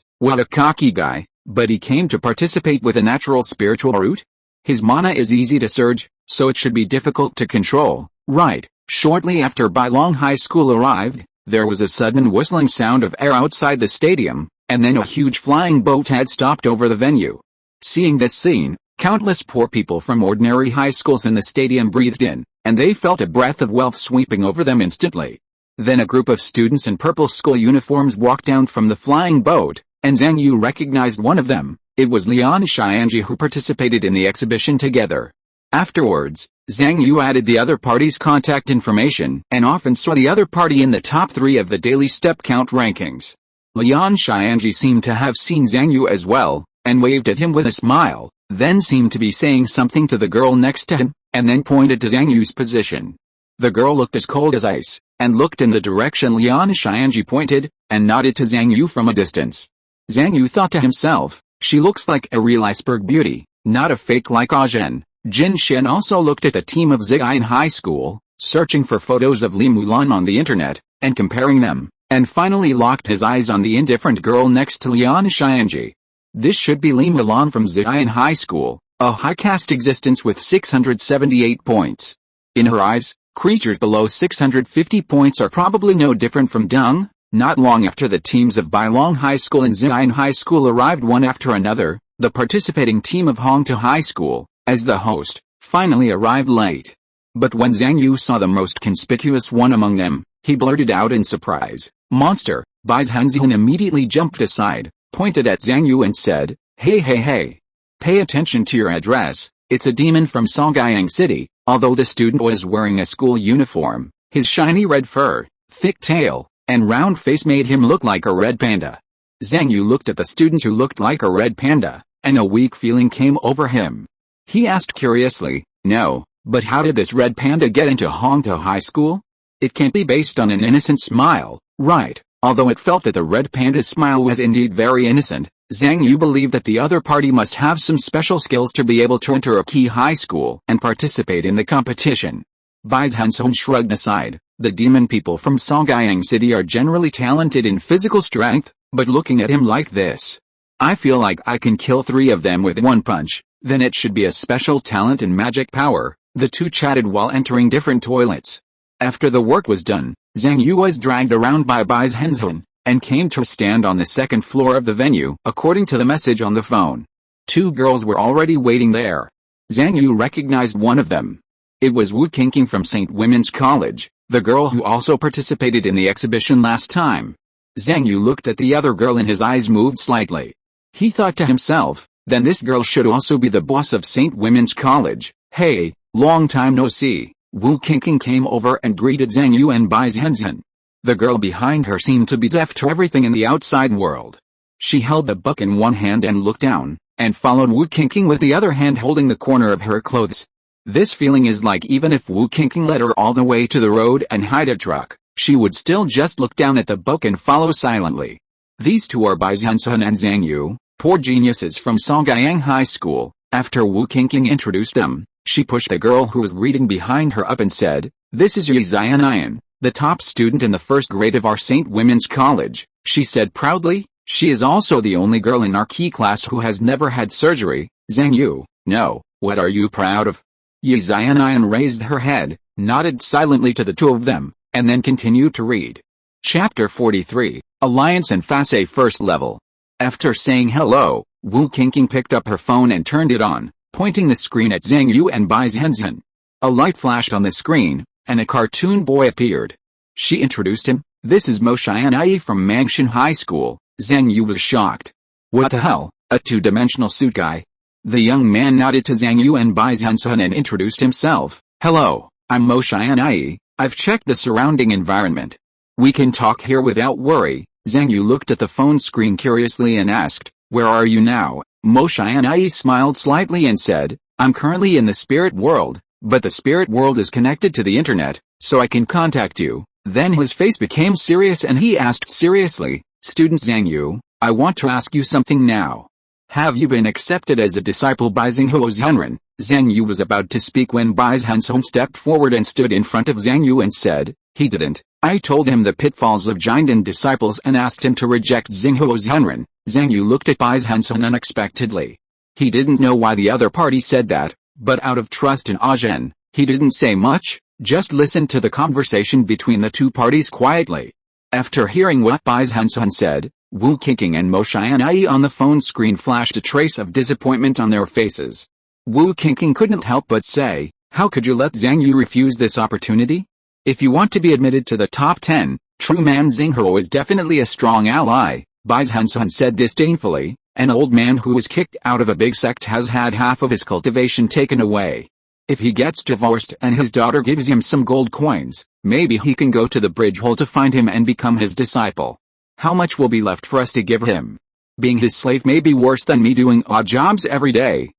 What a cocky guy, but he came to participate with a natural spiritual root? His mana is easy to surge, so it should be difficult to control, right? Shortly after Bailong High School arrived, there was a sudden whistling sound of air outside the stadium, and then a huge flying boat had stopped over the venue. Seeing this scene, countless poor people from ordinary high schools in the stadium breathed in, and they felt a breath of wealth sweeping over them instantly. Then a group of students in purple school uniforms walked down from the flying boat, and Zhang Yu recognized one of them. It was Lian Xianji who participated in the exhibition together. Afterwards, Zhang Yu added the other party's contact information and often saw the other party in the top 3 of the daily step count rankings. Lian Xianji seemed to have seen Zhang Yu as well, and waved at him with a smile, then seemed to be saying something to the girl next to him, and then pointed to Zhang Yu's position. The girl looked as cold as ice, and looked in the direction Lian Xianji pointed, and nodded to Zhang Yu from a distance. Zhang Yu thought to himself, she looks like a real iceberg beauty, not a fake like Azhen. Jin Shen also looked at the team of Ziyin High School, searching for photos of Li Mulan on the internet, and comparing them, and finally locked his eyes on the indifferent girl next to Lian Xianji. This should be Li Mulan from Ziyin High School, a high-caste existence with 678 points. In her eyes, creatures below 650 points are probably no different from dung. Not long after the teams of Bailong High School and Ziyin High School arrived one after another, the participating team of Hongtou High School, as the host, finally arrived late. But when Zhang Yu saw the most conspicuous one among them, he blurted out in surprise, "Monster!" Bai Zhenzhen immediately jumped aside, pointed at Zhang Yu and said, Hey. Pay attention to your address, it's a demon from Songyang City." Although the student was wearing a school uniform, his shiny red fur, thick tail, and round face made him look like a red panda. Zhang Yu looked at the students who looked like a red panda, and a weak feeling came over him. He asked curiously, "No, but how did this red panda get into Hongtou High School? It can't be based on an innocent smile, right?" Although it felt that the red panda's smile was indeed very innocent, Zhang Yu believed that the other party must have some special skills to be able to enter a key high school and participate in the competition. Bai Zhenzhen shrugged aside. The demon people from Songyang City are generally talented in physical strength, but looking at him like this, I feel like I can kill 3 of them with one punch. Then it should be a special talent and magic power. The two chatted while entering different toilets. After the work was done, Zhang Yu was dragged around by Bai Zhenzhen, and came to stand on the second floor of the venue. According to the message on the phone, 2 girls were already waiting there. Zhang Yu recognized one of them. It was Wu Qingqing from St. Women's College, the girl who also participated in the exhibition last time. Zhang Yu looked at the other girl and his eyes moved slightly. He thought to himself, then this girl should also be the boss of St. Women's College. Hey, long time no see. Wu Qingqing came over and greeted Zhang Yu and Bai Zhenzhen. The girl behind her seemed to be deaf to everything in the outside world. She held the book in one hand and looked down, and followed Wu Qingqing with the other hand holding the corner of her clothes. This feeling is like even if Wu Qingqing led her all the way to the road and hide a truck, she would still just look down at the book and follow silently. These two are Bai Zhenzhen and Zhang Yu, poor geniuses from Songyang High School. After Wu Qingqing introduced them, she pushed the girl who was reading behind her up and said, "This is Yi Ziyan, the top student in the first grade of our St. Women's College," she said proudly. "She is also the only girl in our key class who has never had surgery." Zhang Yu, no, what are you proud of? Yi Ziyan raised her head, nodded silently to the two of them, and then continued to read. Chapter 43, Alliance and Phase First Level. After saying hello, Wu Qingqing picked up her phone and turned it on, pointing the screen at Zhang Yu and Bai Zhenzhen. A light flashed on the screen, and a cartoon boy appeared. She introduced him. "This is Mo Xianyi from Mangshan High School." Zhang Yu was shocked. "What the hell, a two-dimensional suit guy?" The young man nodded to Zhang Yu and Bai Zhenzhen and introduced himself. "Hello, I'm Mo Xianyi. I've checked the surrounding environment. We can talk here without worry." Zhang Yu looked at the phone screen curiously and asked, "Where are you now?" Mo Xianyi smiled slightly and said, "I'm currently in the spirit world, but the spirit world is connected to the internet, so I can contact you." Then his face became serious and he asked seriously, "Student Zhang Yu, I want to ask you something now. Have you been accepted as a disciple by Zhenzhen?" Zhang Yu was about to speak when Bai Zhenzhen stepped forward and stood in front of Zhang Yu and said, "He didn't. I told him the pitfalls of Jinden disciples and asked him to reject Zhenzhen." Zhang Yu looked at Bai Zhenzhen unexpectedly. He didn't know why the other party said that, but out of trust in Zhen, he didn't say much, just listened to the conversation between the two parties quietly. After hearing what Bai Zhenzhen said, Wu Qingqing and Mo Xianyi on the phone screen flashed a trace of disappointment on their faces. Wu Qingqing couldn't help but say, "How could you let Zhang Yu refuse this opportunity? If you want to be admitted to the top 10, true man Zhenghe is definitely a strong ally." Bai Zhenzhen said disdainfully, "An old man who was kicked out of a big sect has had half of his cultivation taken away. If he gets divorced and his daughter gives him some gold coins, maybe he can go to the bridge hole to find him and become his disciple. How much will be left for us to give him? Being his slave may be worse than me doing odd jobs every day."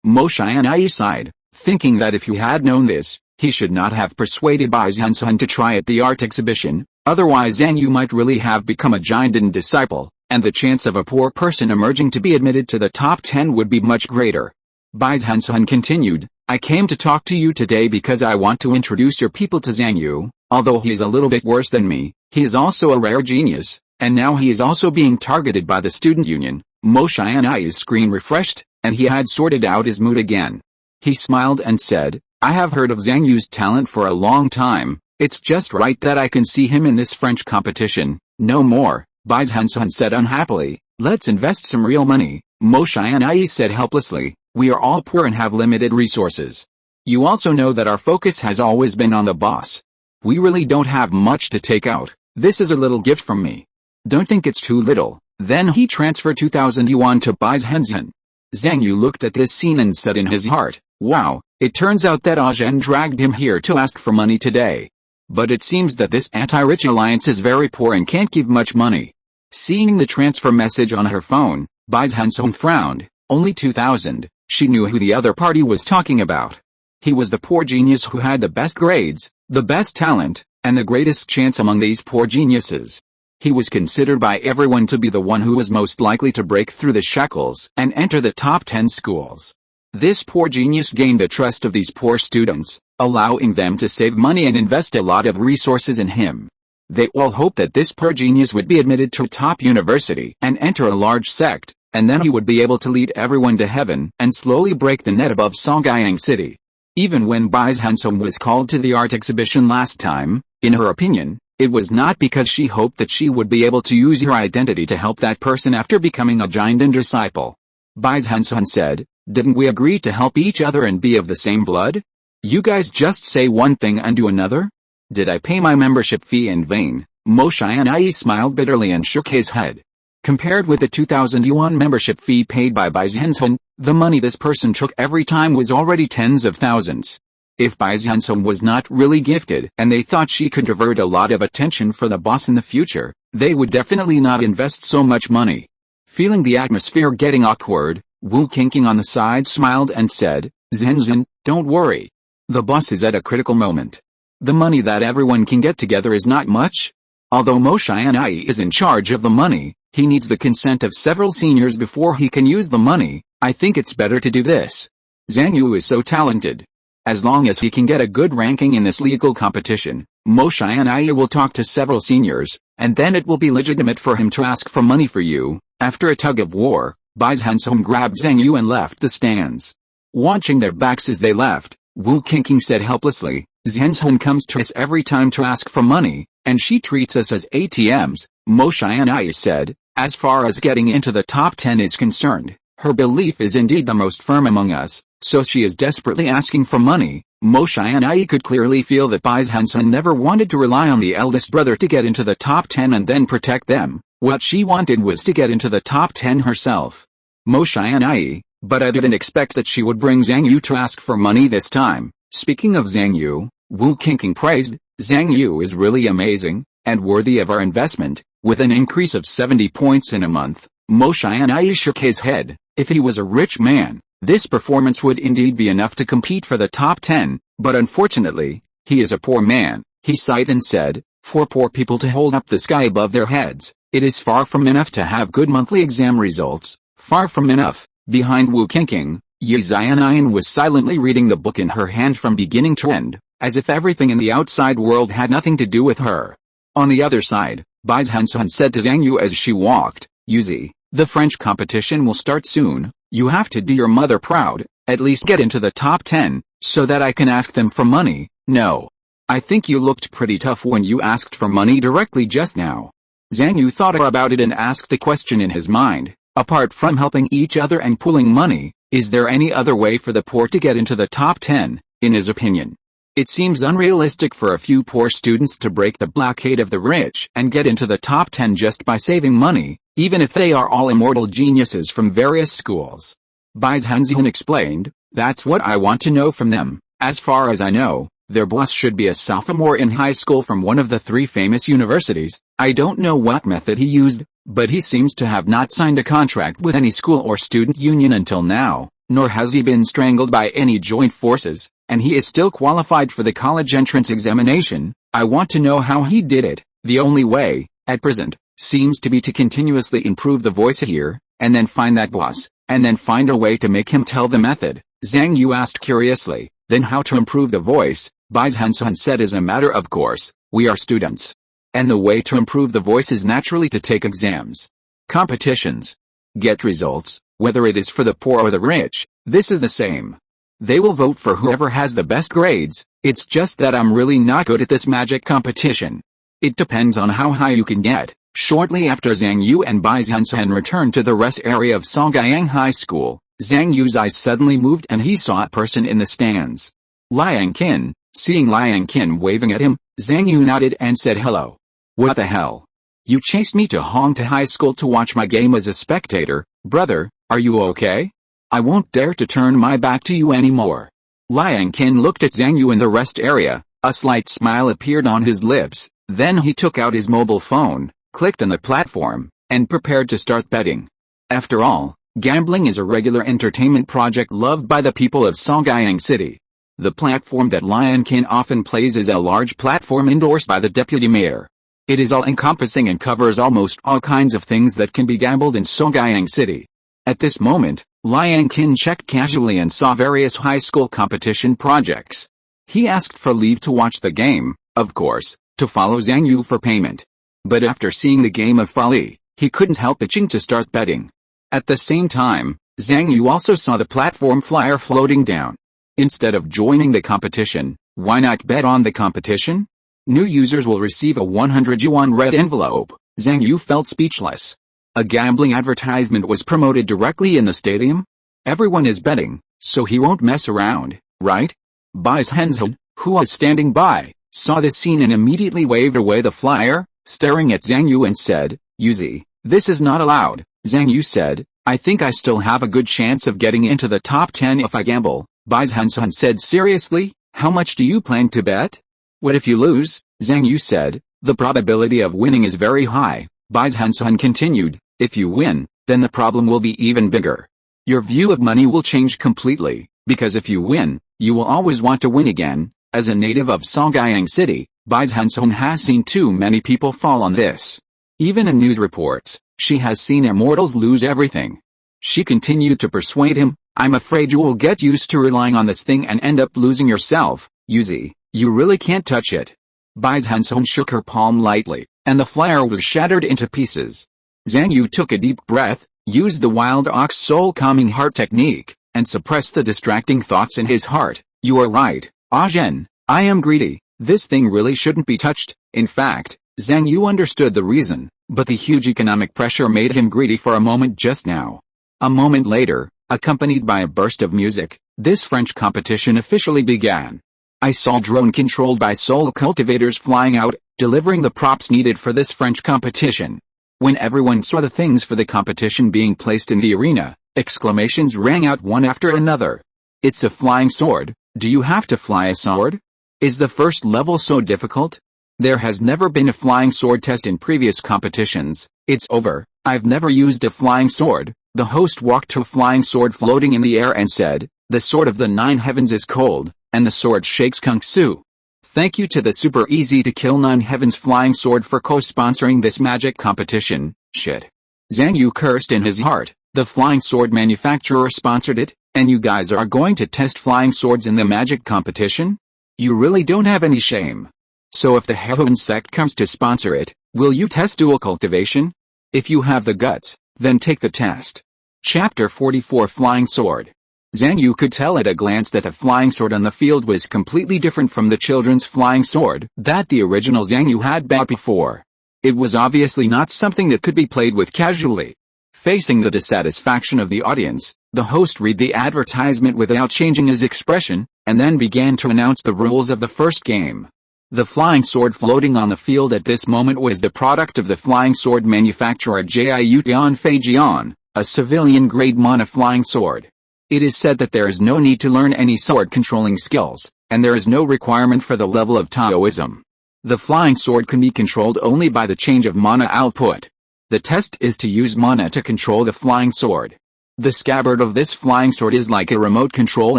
Mo Xianyi sighed, thinking that if he had known this, he should not have persuaded Bai Zhenzhen to try at the art exhibition, otherwise Zhang Yu might really have become a Jinden disciple, and the chance of a poor person emerging to be admitted to the top 10 would be much greater. Bai Zhenzhen continued, "I came to talk to you today because I want to introduce your people to Zhang Yu. Although he is a little bit worse than me, he is also a rare genius, and now he is also being targeted by the student union." Mo Xianyi's screen refreshed, and he had sorted out his mood again. He smiled and said, "I have heard of Zhang Yu's talent for a long time. It's just right that I can see him in this French competition." "No more," Bai Zhenzhen said unhappily. "Let's invest some real money." Mo Xianyi said helplessly, "We are all poor and have limited resources. You also know that our focus has always been on the boss. We really don't have much to take out. This is a little gift from me. Don't think it's too little." Then he transferred 2,000 yuan to Bai Zhenzhen. Zhang Yu looked at this scene and said in his heart, "Wow, it turns out that Zhen dragged him here to ask for money today. But it seems that this anti-rich alliance is very poor and can't give much money." Seeing the transfer message on her phone, Bai Zhenzhen frowned. Only 2,000, she knew who the other party was talking about. He was the poor genius who had the best grades, the best talent, and the greatest chance among these poor geniuses. He was considered by everyone to be the one who was most likely to break through the shackles and enter the top 10 schools. This poor genius gained the trust of these poor students, allowing them to save money and invest a lot of resources in him. They all hoped that this poor genius would be admitted to a top university and enter a large sect, and then he would be able to lead everyone to heaven and slowly break the net above Songyang City. Even when Bai Zhenzhen was called to the art exhibition last time, in her opinion, it was not because she hoped that she would be able to use her identity to help that person after becoming a Jinden disciple. Bai Zhenzhen said, "Didn't we agree to help each other and be of the same blood? You guys just say one thing and do another? Did I pay my membership fee in vain?" Mo Xianyi smiled bitterly and shook his head. Compared with the 2,000 yuan membership fee paid by Bai Zhenzhen, the money this person took every time was already tens of thousands. If Bai Zhenzhen was not really gifted and they thought she could divert a lot of attention for the boss in the future, they would definitely not invest so much money. Feeling the atmosphere getting awkward, Wu Qingqing on the side smiled and said, "Zhenzhen, don't worry. The boss is at a critical moment. The money that everyone can get together is not much. Although Mo Xianyi is in charge of the money, he needs the consent of several seniors before he can use the money. I think it's better to do this. Zhang Yu is so talented. As long as he can get a good ranking in this legal competition, Mo Xianyi will talk to several seniors, and then it will be legitimate for him to ask for money for you." After a tug of war, Bai Zhenzhen grabbed Zhang Yu and left the stands. Watching their backs as they left, Wu Qingqing said helplessly, "Zhenzhen comes to us every time to ask for money, and she treats us as ATMs." Mo Xianyi said, "As far as getting into the top 10 is concerned, her belief is indeed the most firm among us, so she is desperately asking for money." Moshe and I could clearly feel that Bai Zhenzhen never wanted to rely on the eldest brother to get into the top 10 and then protect them. What she wanted was to get into the top 10 herself. Moshe and I, but I didn't expect that she would bring Zhang Yu to ask for money this time. Speaking of Zhang Yu, Wu Qingqing praised, Zhang Yu is really amazing, and worthy of our investment, with an increase of 70 points in a month. Moshe and I shook his head. If he was a rich man, this performance would indeed be enough to compete for the top 10, but unfortunately, he is a poor man. He sighed and said, for poor people to hold up the sky above their heads, it is far from enough to have good monthly exam results, far from enough. Behind Wu Qingqing, Yi Xianyan was silently reading the book in her hand from beginning to end, as if everything in the outside world had nothing to do with her. On the other side, Bai Zhenzhen said to Zhang Yu as she walked, Yuzi, the French competition will start soon, you have to do your mother proud, at least get into the top 10, so that I can ask them for money. No. I think you looked pretty tough when you asked for money directly just now. Zhang Yu thought about it and asked the question in his mind, apart from helping each other and pooling money, is there any other way for the poor to get into the top 10, in his opinion? It seems unrealistic for a few poor students to break the blockade of the rich and get into the top 10 just by saving money, even if they are all immortal geniuses from various schools. Bai Zhenzhen explained, that's what I want to know from them. As far as I know, their boss should be a sophomore in high school from one of the 3 famous universities. I don't know what method he used, but he seems to have not signed a contract with any school or student union until now, nor has he been strangled by any joint forces, and he is still qualified for the college entrance examination. I want to know how he did it. The only way, at present, seems to be to continuously improve the voice here, and then find that boss, and then find a way to make him tell the method. Zhang Yu asked curiously, then how to improve the voice? Bai Zhenzhen said as a matter of course, we are students. And the way to improve the voice is naturally to take exams. Competitions. Get results, whether it is for the poor or the rich, this is the same. They will vote for whoever has the best grades. It's just that I'm really not good at this magic competition. It depends on how high you can get. Shortly after Zhang Yu and Bai Zhenzhen returned to the rest area of Songyang High School, Zhang Yu's eyes suddenly moved and he saw a person in the stands. Liang Qin. Seeing Liang Qin waving at him, Zhang Yu nodded and said hello. What the hell? You chased me to Hongta High School to watch my game as a spectator, brother, are you okay? I won't dare to turn my back to you anymore. Liang Qin looked at Zhang Yu in the rest area, a slight smile appeared on his lips, then he took out his mobile phone, clicked on the platform, and prepared to start betting. After all, gambling is a regular entertainment project loved by the people of Songyang City. The platform that Liang Qin often plays is a large platform endorsed by the deputy mayor. It is all-encompassing and covers almost all kinds of things that can be gambled in Songyang City. At this moment, Liang Qin checked casually and saw various high school competition projects. He asked for leave to watch the game, of course, to follow Zhang Yu for payment. But after seeing the game of folly, he couldn't help itching to start betting. At the same time, Zhang Yu also saw the platform flyer floating down. Instead of joining the competition, why not bet on the competition? New users will receive a 100 yuan red envelope. Zhang Yu felt speechless. A gambling advertisement was promoted directly in the stadium? Everyone is betting, so he won't mess around, right? Bai Zhenzhen, who was standing by, saw this scene and immediately waved away the flyer, staring at Zhang Yu and said, Yuzi, this is not allowed. Zhang Yu said, I think I still have a good chance of getting into the top 10 if I gamble. Bai Zhenzhen said seriously, how much do you plan to bet? What if you lose? Zhang Yu said, the probability of winning is very high. Bai Zhenzhen continued, if you win, then the problem will be even bigger. Your view of money will change completely, because if you win, you will always want to win again. As a native of Songyang City, Bai Zhenzhen has seen too many people fall on this. Even in news reports, she has seen immortals lose everything. She continued to persuade him, I'm afraid you will get used to relying on this thing and end up losing yourself, Yuzi, you really can't touch it. Bai Zhenzhen shook her palm lightly, and the flyer was shattered into pieces. Zhang Yu took a deep breath, used the wild ox soul calming heart technique, and suppressed the distracting thoughts in his heart. You are right, Zhen, I am greedy, this thing really shouldn't be touched. In fact, Zhang Yu understood the reason, but the huge economic pressure made him greedy for a moment just now. A moment later, accompanied by a burst of music, this French competition officially began. I saw drone controlled by soul cultivators flying out, delivering the props needed for this French competition. When everyone saw the things for the competition being placed in the arena, exclamations rang out one after another. It's a flying sword. Do you have to fly a sword? Is the first level so difficult? There has never been a flying sword test in previous competitions. It's over. I've never used a flying sword. The host walked to a flying sword floating in the air and said, "The sword of the 9 heavens is cold, and the sword shakes Kung Fu." Thank you to the super easy to kill 9 heavens flying sword for co-sponsoring this magic competition. Shit. Zhang Yu cursed in his heart. The flying sword manufacturer sponsored it, and you guys are going to test flying swords in the magic competition? You really don't have any shame. So if the Heaven sect comes to sponsor it, will you test dual cultivation? If you have the guts, then take the test. Chapter 44 Flying Sword. Zhang Yu could tell at a glance that the flying sword on the field was completely different from the children's flying sword that the original Zhang Yu had bought before. It was obviously not something that could be played with casually. Facing the dissatisfaction of the audience, the host read the advertisement without changing his expression, and then began to announce the rules of the first game. The flying sword floating on the field at this moment was the product of the flying sword manufacturer Jiu Tianfei Jian, a civilian-grade mana flying sword. It is said that there is no need to learn any sword controlling skills, and there is no requirement for the level of Taoism. The flying sword can be controlled only by the change of mana output. The test is to use mana to control the flying sword. The scabbard of this flying sword is like a remote control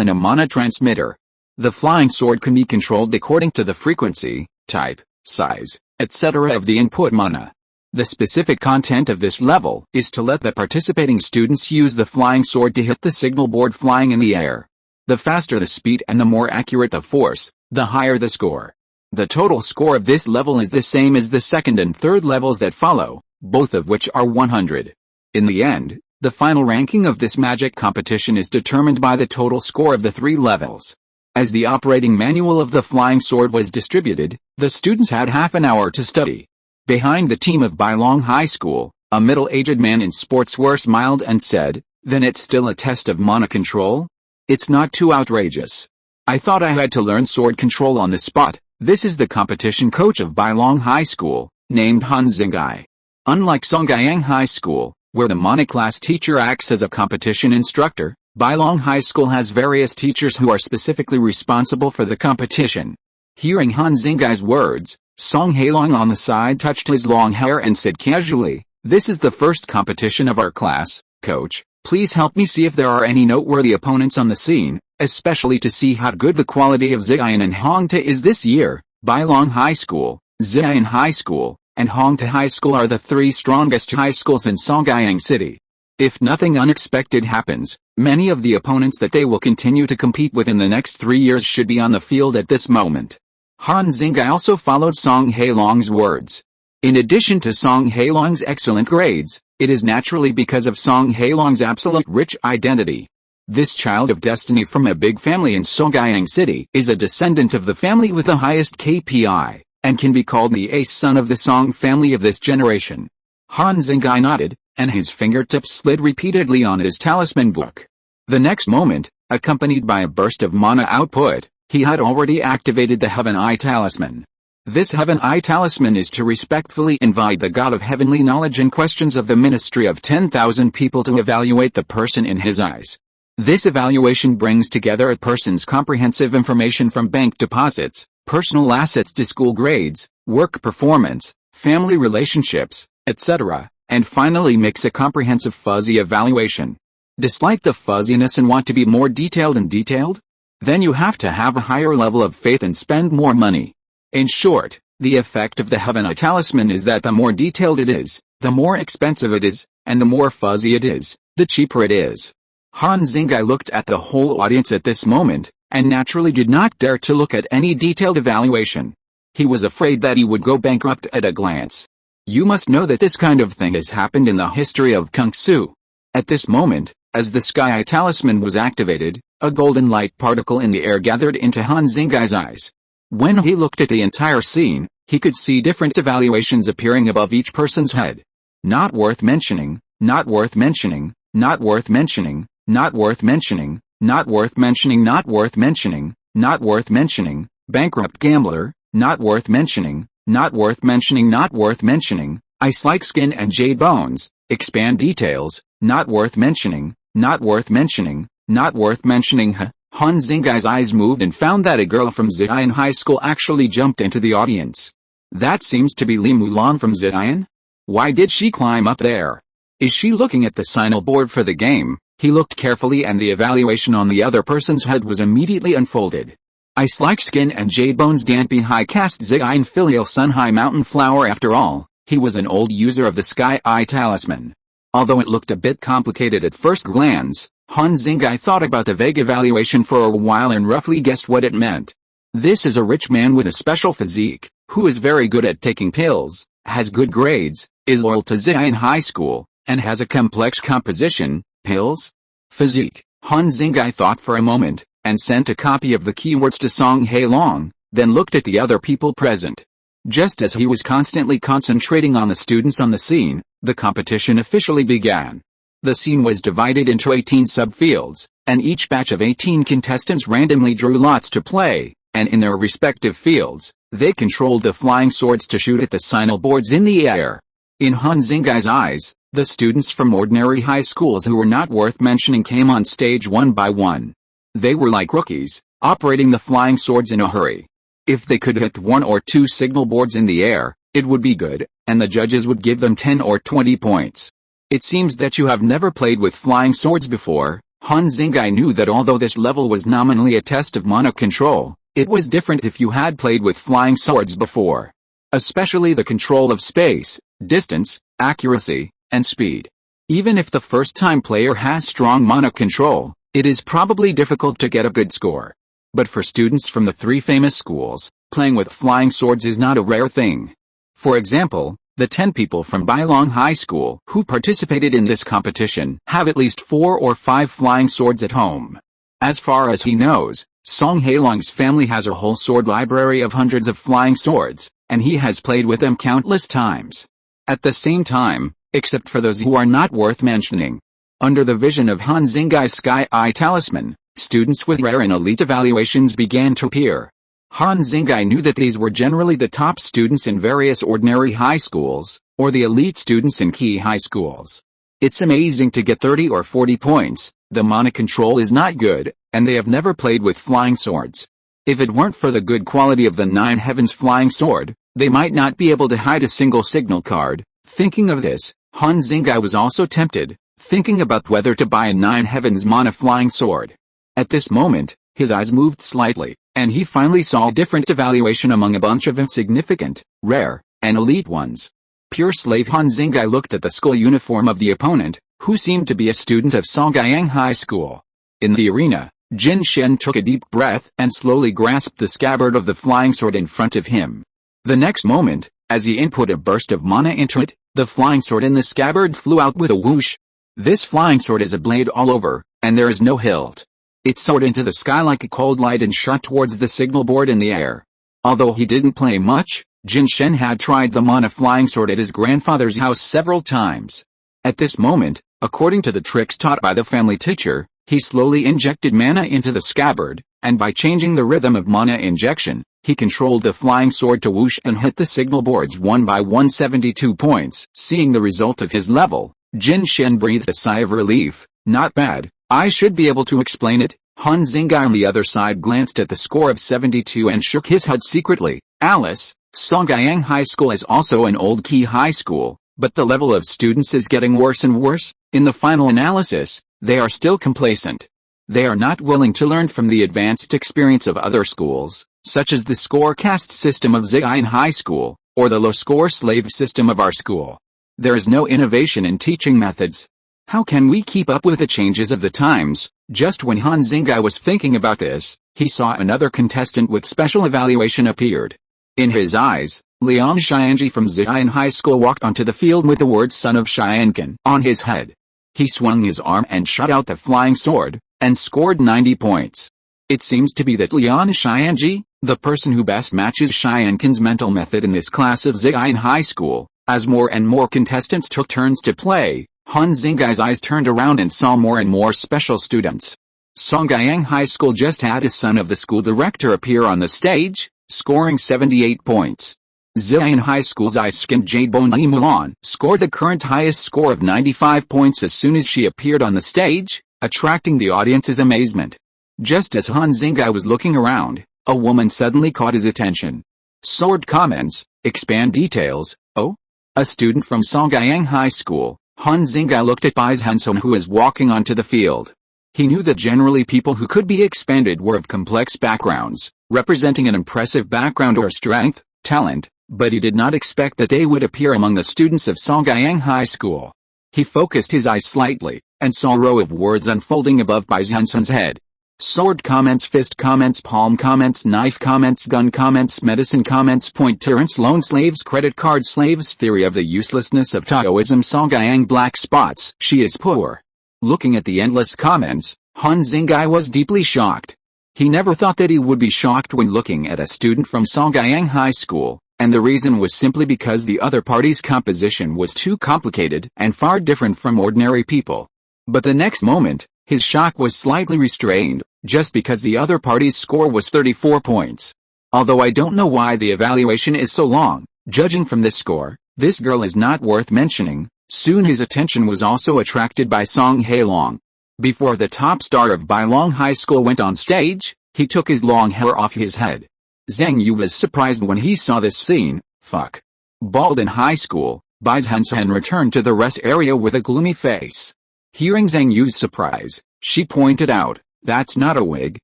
in a mana transmitter. The flying sword can be controlled according to the frequency, type, size, etc. of the input mana. The specific content of this level is to let the participating students use the flying sword to hit the signal board flying in the air. The faster the speed and the more accurate the force, the higher the score. The total score of this level is the same as the second and third levels that follow, both of which are 100. In the end, the final ranking of this magic competition is determined by the total score of the 3 levels. As the operating manual of the flying sword was distributed, the students had half an hour to study. Behind the team of Bailong High School, a middle-aged man in sportswear smiled and said, "Then it's still a test of mana control? It's not too outrageous. I thought I had to learn sword control on the spot." This is the competition coach of Bailong High School, named Han Zhengai. Unlike Songjiang High School, where the mana class teacher acts as a competition instructor, Bailong High School has various teachers who are specifically responsible for the competition. Hearing Han Zhengai's words, Song Hailong on the side touched his long hair and said casually, "This is the first competition of our class, coach. Please help me see if there are any noteworthy opponents on the scene, especially to see how good the quality of Ziyan and Hongta is this year." Bailong High School, Ziyan High School, and Hongta High School are the 3 strongest high schools in Songjiang City. If nothing unexpected happens, many of the opponents that they will continue to compete with in the next 3 years should be on the field at this moment. Han Zhengai also followed Song Hailong's words. In addition to Song Hailong's excellent grades, it is naturally because of Song Hailong's absolute rich identity. This child of destiny from a big family in Songjiang City is a descendant of the family with the highest KPI, and can be called the ace son of the Song family of this generation. Han Zhengai nodded, and his fingertips slid repeatedly on his talisman book. The next moment, accompanied by a burst of mana output, he had already activated the Heaven Eye Talisman. This Heaven Eye Talisman is to respectfully invite the God of Heavenly Knowledge and questions of the Ministry of 10,000 people to evaluate the person in his eyes. This evaluation brings together a person's comprehensive information from bank deposits, personal assets to school grades, work performance, family relationships, etc., and finally makes a comprehensive fuzzy evaluation. Dislike the fuzziness and want to be more detailed and detailed? Then you have to have a higher level of faith and spend more money. In short, the effect of the Heaven Eye Talisman is that the more detailed it is, the more expensive it is, and the more fuzzy it is, the cheaper it is. Han Zhengai looked at the whole audience at this moment, and naturally did not dare to look at any detailed evaluation. He was afraid that he would go bankrupt at a glance. You must know that this kind of thing has happened in the history of Kung Fu. At this moment, as the Sky Eye Talisman was activated, a golden light particle in the air gathered into Han Zhengai's eyes. When he looked at the entire scene, he could see different evaluations appearing above each person's head. Not worth mentioning, not worth mentioning, not worth mentioning, not worth mentioning, not worth mentioning, not worth mentioning, not worth mentioning, bankrupt gambler, not worth mentioning, not worth mentioning, not worth mentioning, ice like skin and jade bones, expand details, not worth mentioning, not worth mentioning, not worth mentioning. Han Xingai's eyes moved and found that a girl from Ziyan High School actually jumped into the audience. That seems to be Li Mulan from Ziyan? Why did she climb up there? Is she looking at the signal board for the game? He looked carefully and the evaluation on the other person's head was immediately unfolded. Ice-like skin and jade bones Danpi High Caste Ziyan Filial Sun High Mountain Flower. After all, he was an old user of the Sky Eye Talisman. Although it looked a bit complicated at first glance, Han Xingai thought about the vague evaluation for a while and roughly guessed what it meant. This is a rich man with a special physique, who is very good at taking pills, has good grades, is loyal to Ziyan High School, and has a complex composition. Pills? Physique. Han Xingai thought for a moment, and sent a copy of the keywords to Song Hailong, then looked at the other people present. Just as he was constantly concentrating on the students on the scene, the competition officially began. The scene was divided into 18 subfields, and each batch of 18 contestants randomly drew lots to play, and in their respective fields, they controlled the flying swords to shoot at the signal boards in the air. In Han Xingai's eyes, the students from ordinary high schools who were not worth mentioning came on stage one by one. They were like rookies, operating the flying swords in a hurry. If they could hit 1 or 2 signal boards in the air, it would be good, and the judges would give them 10 or 20 points. It seems that you have never played with flying swords before. Han Xingai knew that although this level was nominally a test of mana control, it was different if you had played with flying swords before. Especially the control of space, distance, accuracy, and speed. Even if the first-time player has strong mana control, it is probably difficult to get a good score. But for students from the 3 famous schools, playing with flying swords is not a rare thing. For example, the 10 people from Bailong High School who participated in this competition have at least 4 or 5 flying swords at home. As far as he knows, Song Hailong's family has a whole sword library of hundreds of flying swords, and he has played with them countless times. At the same time, except for those who are not worth mentioning, under the vision of Han Xingai's Sky Eye Talisman, students with rare and elite evaluations began to appear. Han Xingai knew that these were generally the top students in various ordinary high schools, or the elite students in key high schools. It's amazing to get 30 or 40 points, the mana control is not good, and they have never played with flying swords. If it weren't for the good quality of the 9 Heavens flying sword, they might not be able to hide a single signal card. Thinking of this, Han Xingai was also tempted, thinking about whether to buy a 9 Heavens mana flying sword. At this moment, his eyes moved slightly, and he finally saw a different evaluation among a bunch of insignificant, rare, and elite ones. Pure slave. Han Xingai looked at the school uniform of the opponent, who seemed to be a student of Songyang High School. In the arena, Jin Shen took a deep breath and slowly grasped the scabbard of the flying sword in front of him. The next moment, as he input a burst of mana into it, the flying sword in the scabbard flew out with a whoosh. This flying sword is a blade all over, and there is no hilt. It soared into the sky like a cold light and shot towards the signal board in the air. Although he didn't play much, Jin Shen had tried the mana flying sword at his grandfather's house several times. At this moment, according to the tricks taught by the family teacher, he slowly injected mana into the scabbard, and by changing the rhythm of mana injection, he controlled the flying sword to whoosh and hit the signal boards one by 172 points. Seeing the result of his level, Jin Shen breathed a sigh of relief. Not bad, I should be able to explain it. Han Xingai on the other side glanced at the score of 72 and shook his head secretly. Alice, Songyang High School is also an old key high school, but the level of students is getting worse and worse. In the final analysis, they are still complacent. They are not willing to learn from the advanced experience of other schools, such as the score caste system of Ziyan High School, or the low-score slave system of our school. There is no innovation in teaching methods. How can we keep up with the changes of the times? Just when Han Xingai was thinking about this, he saw another contestant with special evaluation appeared. In his eyes, Liang Xianji from Ziyan High School walked onto the field with the words Son of Xiankan on his head. He swung his arm and shot out the flying sword, and scored 90 points. It seems to be that Liang Xianji, the person who best matches Xiankan's mental method in this class of Ziyan High School. As more and more contestants took turns to play, Han Xingai's eyes turned around and saw more and more special students. Songyang High School just had a son of the school director appear on the stage, scoring 78 points. Zhang High School's ice-skinned Jadebone Li Mulan scored the current highest score of 95 points as soon as she appeared on the stage, attracting the audience's amazement. Just as Han Xingai was looking around, a woman suddenly caught his attention. Sword comments, expand details. Oh? A student from Songyang High School. Han Xingai looked at Bai Zhenzhen, who was walking onto the field. He knew that generally people who could be expanded were of complex backgrounds, representing an impressive background or strength, talent, but he did not expect that they would appear among the students of Songyang High School. He focused his eyes slightly, and saw a row of words unfolding above Bai Zhenzhen's head. Sword comments, fist comments, palm comments, knife comments, gun comments, medicine comments, point tyrants, loan slaves, credit card slaves, theory of the uselessness of Taoism, Songyang black spots, she is poor. Looking at the endless comments, Han Xingai was deeply shocked. He never thought that he would be shocked when looking at a student from Songyang High School, and the reason was simply because the other party's composition was too complicated and far different from ordinary people. But the next moment, his shock was slightly restrained, just because the other party's score was 34 points. Although I don't know why the evaluation is so long, judging from this score, this girl is not worth mentioning. Soon his attention was also attracted by Song Hailong. Before the top star of Bailong High School went on stage, he took his long hair off his head. Zhang Yu was surprised when he saw this scene. Fuck. Bald in high school, Bai Zhenzhen returned to the rest area with a gloomy face. Hearing Zhang Yu's surprise, she pointed out, that's not a wig,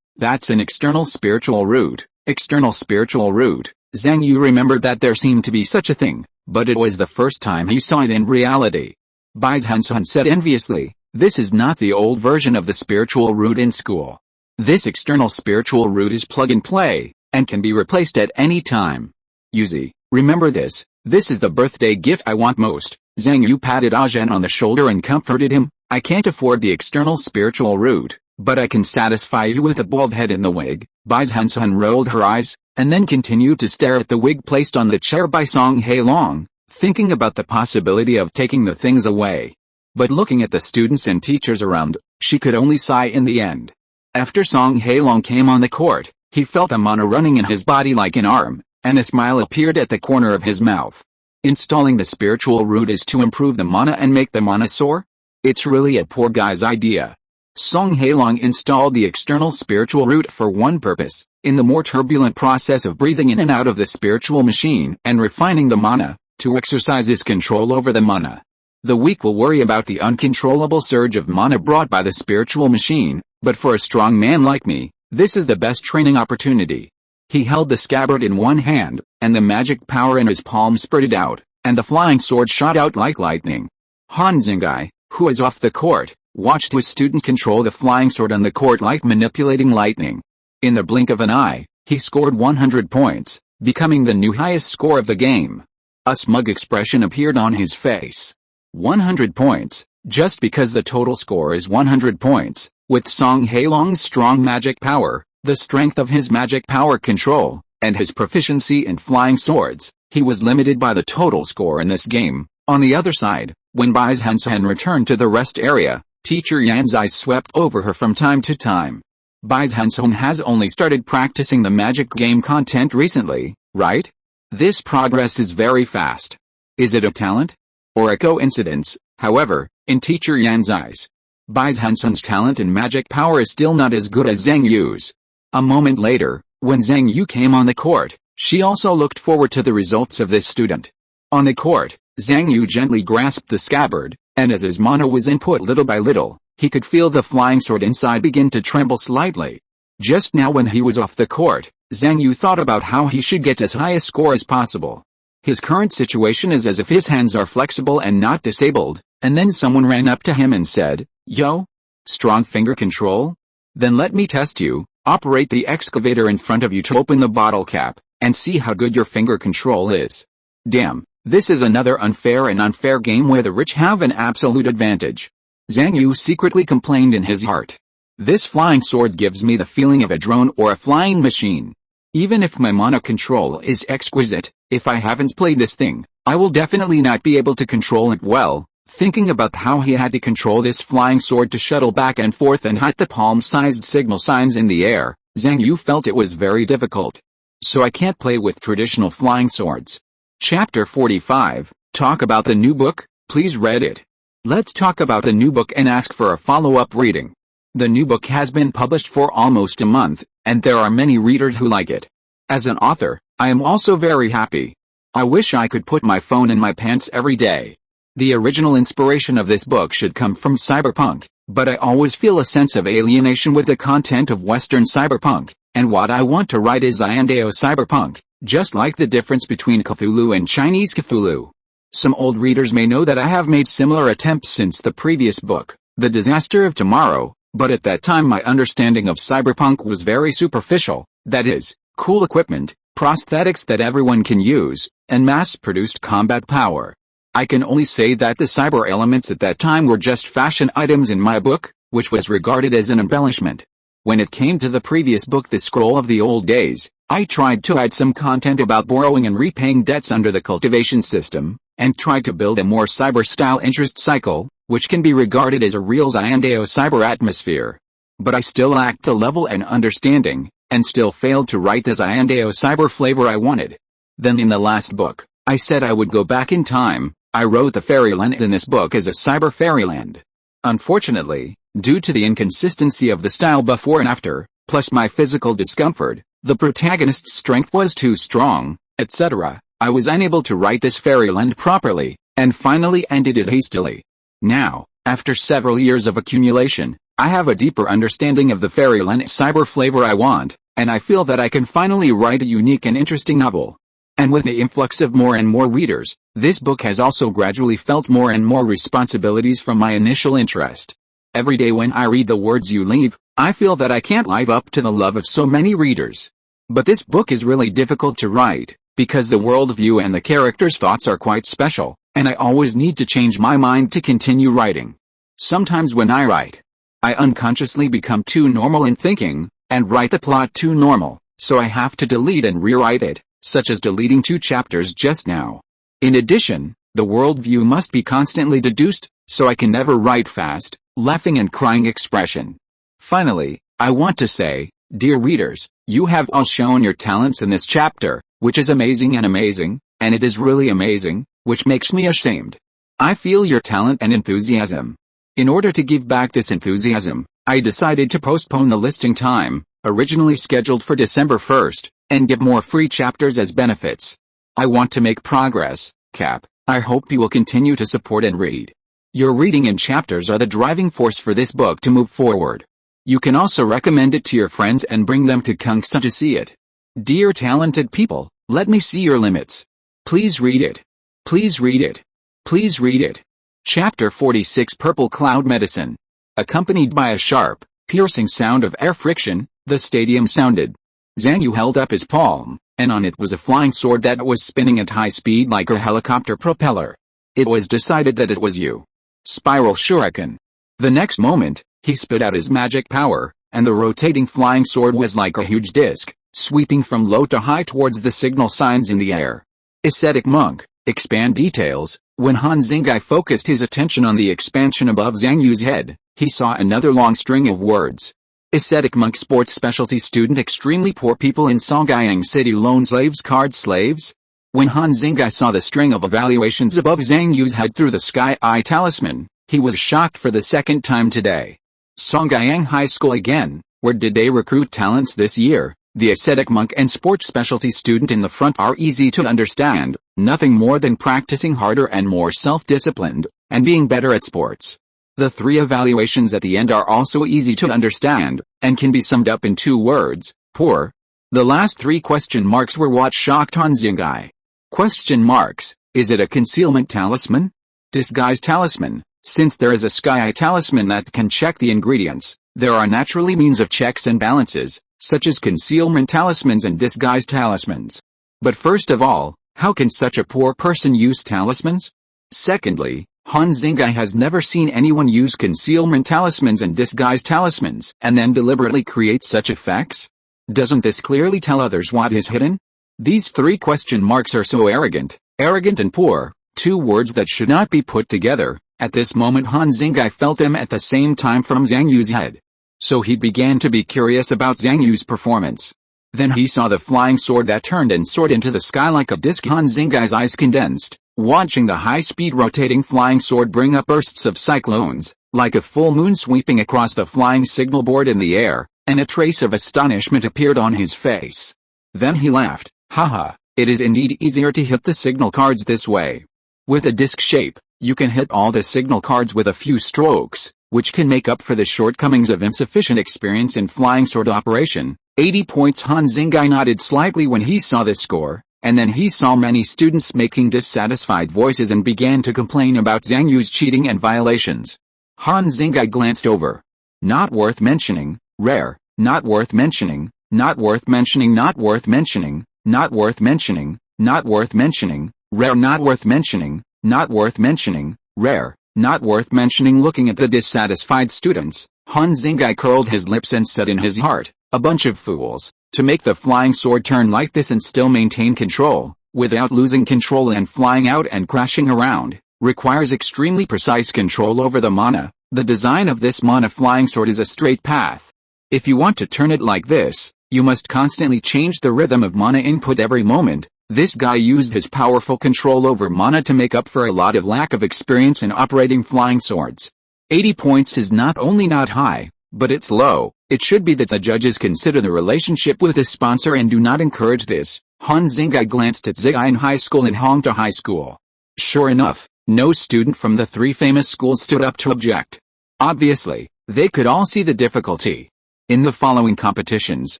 that's an external spiritual root. External spiritual root. Zhang Yu remembered that there seemed to be such a thing, but it was the first time he saw it in reality. Bai Zhenzhen said enviously, this is not the old version of the spiritual root in school. This external spiritual root is plug and play, and can be replaced at any time. Yuzi, remember this is the birthday gift I want most. Zhang Yu patted Zhen on the shoulder and comforted him, I can't afford the external spiritual root, but I can satisfy you with a bald head in the wig. Bai Zhenzhen rolled her eyes, and then continued to stare at the wig placed on the chair by Song Hailong, thinking about the possibility of taking the things away. But looking at the students and teachers around, she could only sigh in the end. After Song Hailong came on the court, he felt a mana running in his body like an arm, and a smile appeared at the corner of his mouth. Installing the spiritual root is to improve the mana and make the mana soar? It's really a poor guy's idea. Song Hailong installed the external spiritual root for one purpose, in the more turbulent process of breathing in and out of the spiritual machine and refining the mana, to exercise his control over the mana. The weak will worry about the uncontrollable surge of mana brought by the spiritual machine, but for a strong man like me, this is the best training opportunity. He held the scabbard in one hand, and the magic power in his palm spurted out, and the flying sword shot out like lightning. Han Xingai, who was off the court, watched his student control the flying sword on the court like manipulating lightning. In the blink of an eye, he scored 100 points, becoming the new highest score of the game. A smug expression appeared on his face. 100 points, just because the total score is 100 points, with Song Hailong's strong magic power, the strength of his magic power control, and his proficiency in flying swords, he was limited by the total score in this game. On the other side, when Bai Zhenzhen returned to the rest area, Teacher Yan's eyes swept over her from time to time. Bai Zhenzhen has only started practicing the magic game content recently, right? This progress is very fast. Is it a talent? Or a coincidence? However, in Teacher Yan's eyes, Bai Zhenzhen's talent and magic power is still not as good as Zhang Yu's. A moment later, when Zhang Yu came on the court, she also looked forward to the results of this student. On the court, Zhang Yu gently grasped the scabbard, and as his mana was input little by little, he could feel the flying sword inside begin to tremble slightly. Just now when he was off the court, Zhang Yu thought about how he should get as high a score as possible. His current situation is as if his hands are flexible and not disabled, and then someone ran up to him and said, Yo? Strong finger control? Then let me test you. Operate the excavator in front of you to open the bottle cap, and see how good your finger control is. Damn, this is another unfair game where the rich have an absolute advantage. Zhang Yu secretly complained in his heart. This flying sword gives me the feeling of a drone or a flying machine. Even if my mana control is exquisite, if I haven't played this thing, I will definitely not be able to control it well. Thinking about how he had to control this flying sword to shuttle back and forth and hide the palm-sized signal signs in the air, Zhang Yu felt it was very difficult. So I can't play with traditional flying swords. Chapter 45, talk about the new book, please read it. Let's talk about the new book and ask for a follow-up reading. The new book has been published for almost a month, and there are many readers who like it. As an author, I am also very happy. I wish I could put my phone in my pants every day. The original inspiration of this book should come from cyberpunk, but I always feel a sense of alienation with the content of Western cyberpunk, and what I want to write is Iandeo cyberpunk, just like the difference between Cthulhu and Chinese Cthulhu. Some old readers may know that I have made similar attempts since the previous book, The Disaster of Tomorrow, but at that time my understanding of cyberpunk was very superficial, that is, cool equipment, prosthetics that everyone can use, and mass-produced combat power. I can only say that the cyber elements at that time were just fashion items in my book, which was regarded as an embellishment. When it came to the previous book, The Scroll of the Old Days, I tried to add some content about borrowing and repaying debts under the cultivation system, and tried to build a more cyber-style interest cycle, which can be regarded as a real Iandeo cyber atmosphere. But I still lacked the level and understanding, and still failed to write the Iandeo cyber flavor I wanted. Then in the last book, I said I would go back in time. I wrote the fairyland in this book as a cyber fairyland. Unfortunately, due to the inconsistency of the style before and after, plus my physical discomfort, the protagonist's strength was too strong, etc., I was unable to write this fairyland properly, and finally ended it hastily. Now, after several years of accumulation, I have a deeper understanding of the fairyland cyber flavor I want, and I feel that I can finally write a unique and interesting novel. And with the influx of more and more readers, this book has also gradually felt more and more responsibilities from my initial interest. Every day when I read the words you leave, I feel that I can't live up to the love of so many readers. But this book is really difficult to write, because the worldview and the characters' thoughts are quite special, and I always need to change my mind to continue writing. Sometimes when I write, I unconsciously become too normal in thinking, and write the plot too normal, so I have to delete and rewrite it, such as deleting 2 chapters just now. In addition, the worldview must be constantly deduced, so I can never write fast, laughing and crying expression. Finally, I want to say, dear readers, you have all shown your talents in this chapter, which is amazing, and it is really amazing, which makes me ashamed. I feel your talent and enthusiasm. In order to give back this enthusiasm, I decided to postpone the listing time, originally scheduled for December 1st, and give more free chapters as benefits. I want to make progress, Cap. I hope you will continue to support and read. Your reading and chapters are the driving force for this book to move forward. You can also recommend it to your friends and bring them to Kungsa to see it. Dear talented people, let me see your limits. Please read it. Please read it. Please read it. Chapter 46, Purple Cloud Medicine. Accompanied by a sharp, piercing sound of air friction, the stadium sounded. Zhang Yu held up his palm, and on it was a flying sword that was spinning at high speed like a helicopter propeller. It was decided that it was you. Spiral Shuriken. The next moment, he spit out his magic power, and the rotating flying sword was like a huge disc, sweeping from low to high towards the signal signs in the air. Ascetic Monk, expand details. When Han Xingai focused his attention on the expansion above Zhang Yu's head, he saw another long string of words. Ascetic Monk, sports specialty student, extremely poor people in Songyang City, loan slaves, card slaves. When Han Xingai saw the string of evaluations above Zhang Yu's head through the sky eye talisman, he was shocked for the second time today. Songyang High School again, where did they recruit talents this year? The ascetic monk and sports specialty student in the front are easy to understand, nothing more than practicing harder and more self-disciplined, and being better at sports. The 3 evaluations at the end are also easy to understand, and can be summed up in 2 words, poor. The last 3 question marks were what shocked Han Xingai. Question marks, is it a concealment talisman? Disguise talisman, since there is a sky eye talisman that can check the ingredients, there are naturally means of checks and balances, such as concealment talismans and disguise talismans. But first of all, how can such a poor person use talismans? Secondly, Han Xingai has never seen anyone use concealment talismans and disguise talismans and then deliberately create such effects. Doesn't this clearly tell others what is hidden? These 3 question marks are so arrogant and poor, 2 words that should not be put together, At this moment Han Xingai felt them at the same time from Zhang Yu's head. So he began to be curious about Zhang Yu's performance. Then he saw the flying sword that turned and soared into the sky like a disc. Han Xingai's eyes condensed, watching the high-speed rotating flying sword bring up bursts of cyclones, like a full moon sweeping across the flying signal board in the air, and a trace of astonishment appeared on his face. Then he laughed, haha, it is indeed easier to hit the signal cards this way. With a disc shape, you can hit all the signal cards with a few strokes, which can make up for the shortcomings of insufficient experience in flying sword operation. 80 points. Han Xingai nodded slightly when he saw the score, and then he saw many students making dissatisfied voices and began to complain about Zhang Yu's cheating and violations. Han Xingai glanced over. Not worth mentioning, rare, not worth mentioning, not worth mentioning, not worth mentioning, not worth mentioning, not worth mentioning, rare, not worth mentioning, not worth mentioning, rare, not worth mentioning. Looking at the dissatisfied students, Han Xingai curled his lips and said in his heart, a bunch of fools, to make the flying sword turn like this and still maintain control, without losing control and flying out and crashing around, requires extremely precise control over the mana. The design of this mana flying sword is a straight path. If you want to turn it like this, you must constantly change the rhythm of mana input every moment. This guy used his powerful control over mana to make up for a lot of lack of experience in operating flying swords. 80 points is not only not high, but it's low. It should be that the judges consider the relationship with the sponsor and do not encourage this. Han Xingai glanced at Ziyan High School and Hongda High School. Sure enough, no student from the three famous schools stood up to object. Obviously, they could all see the difficulty. In the following competitions,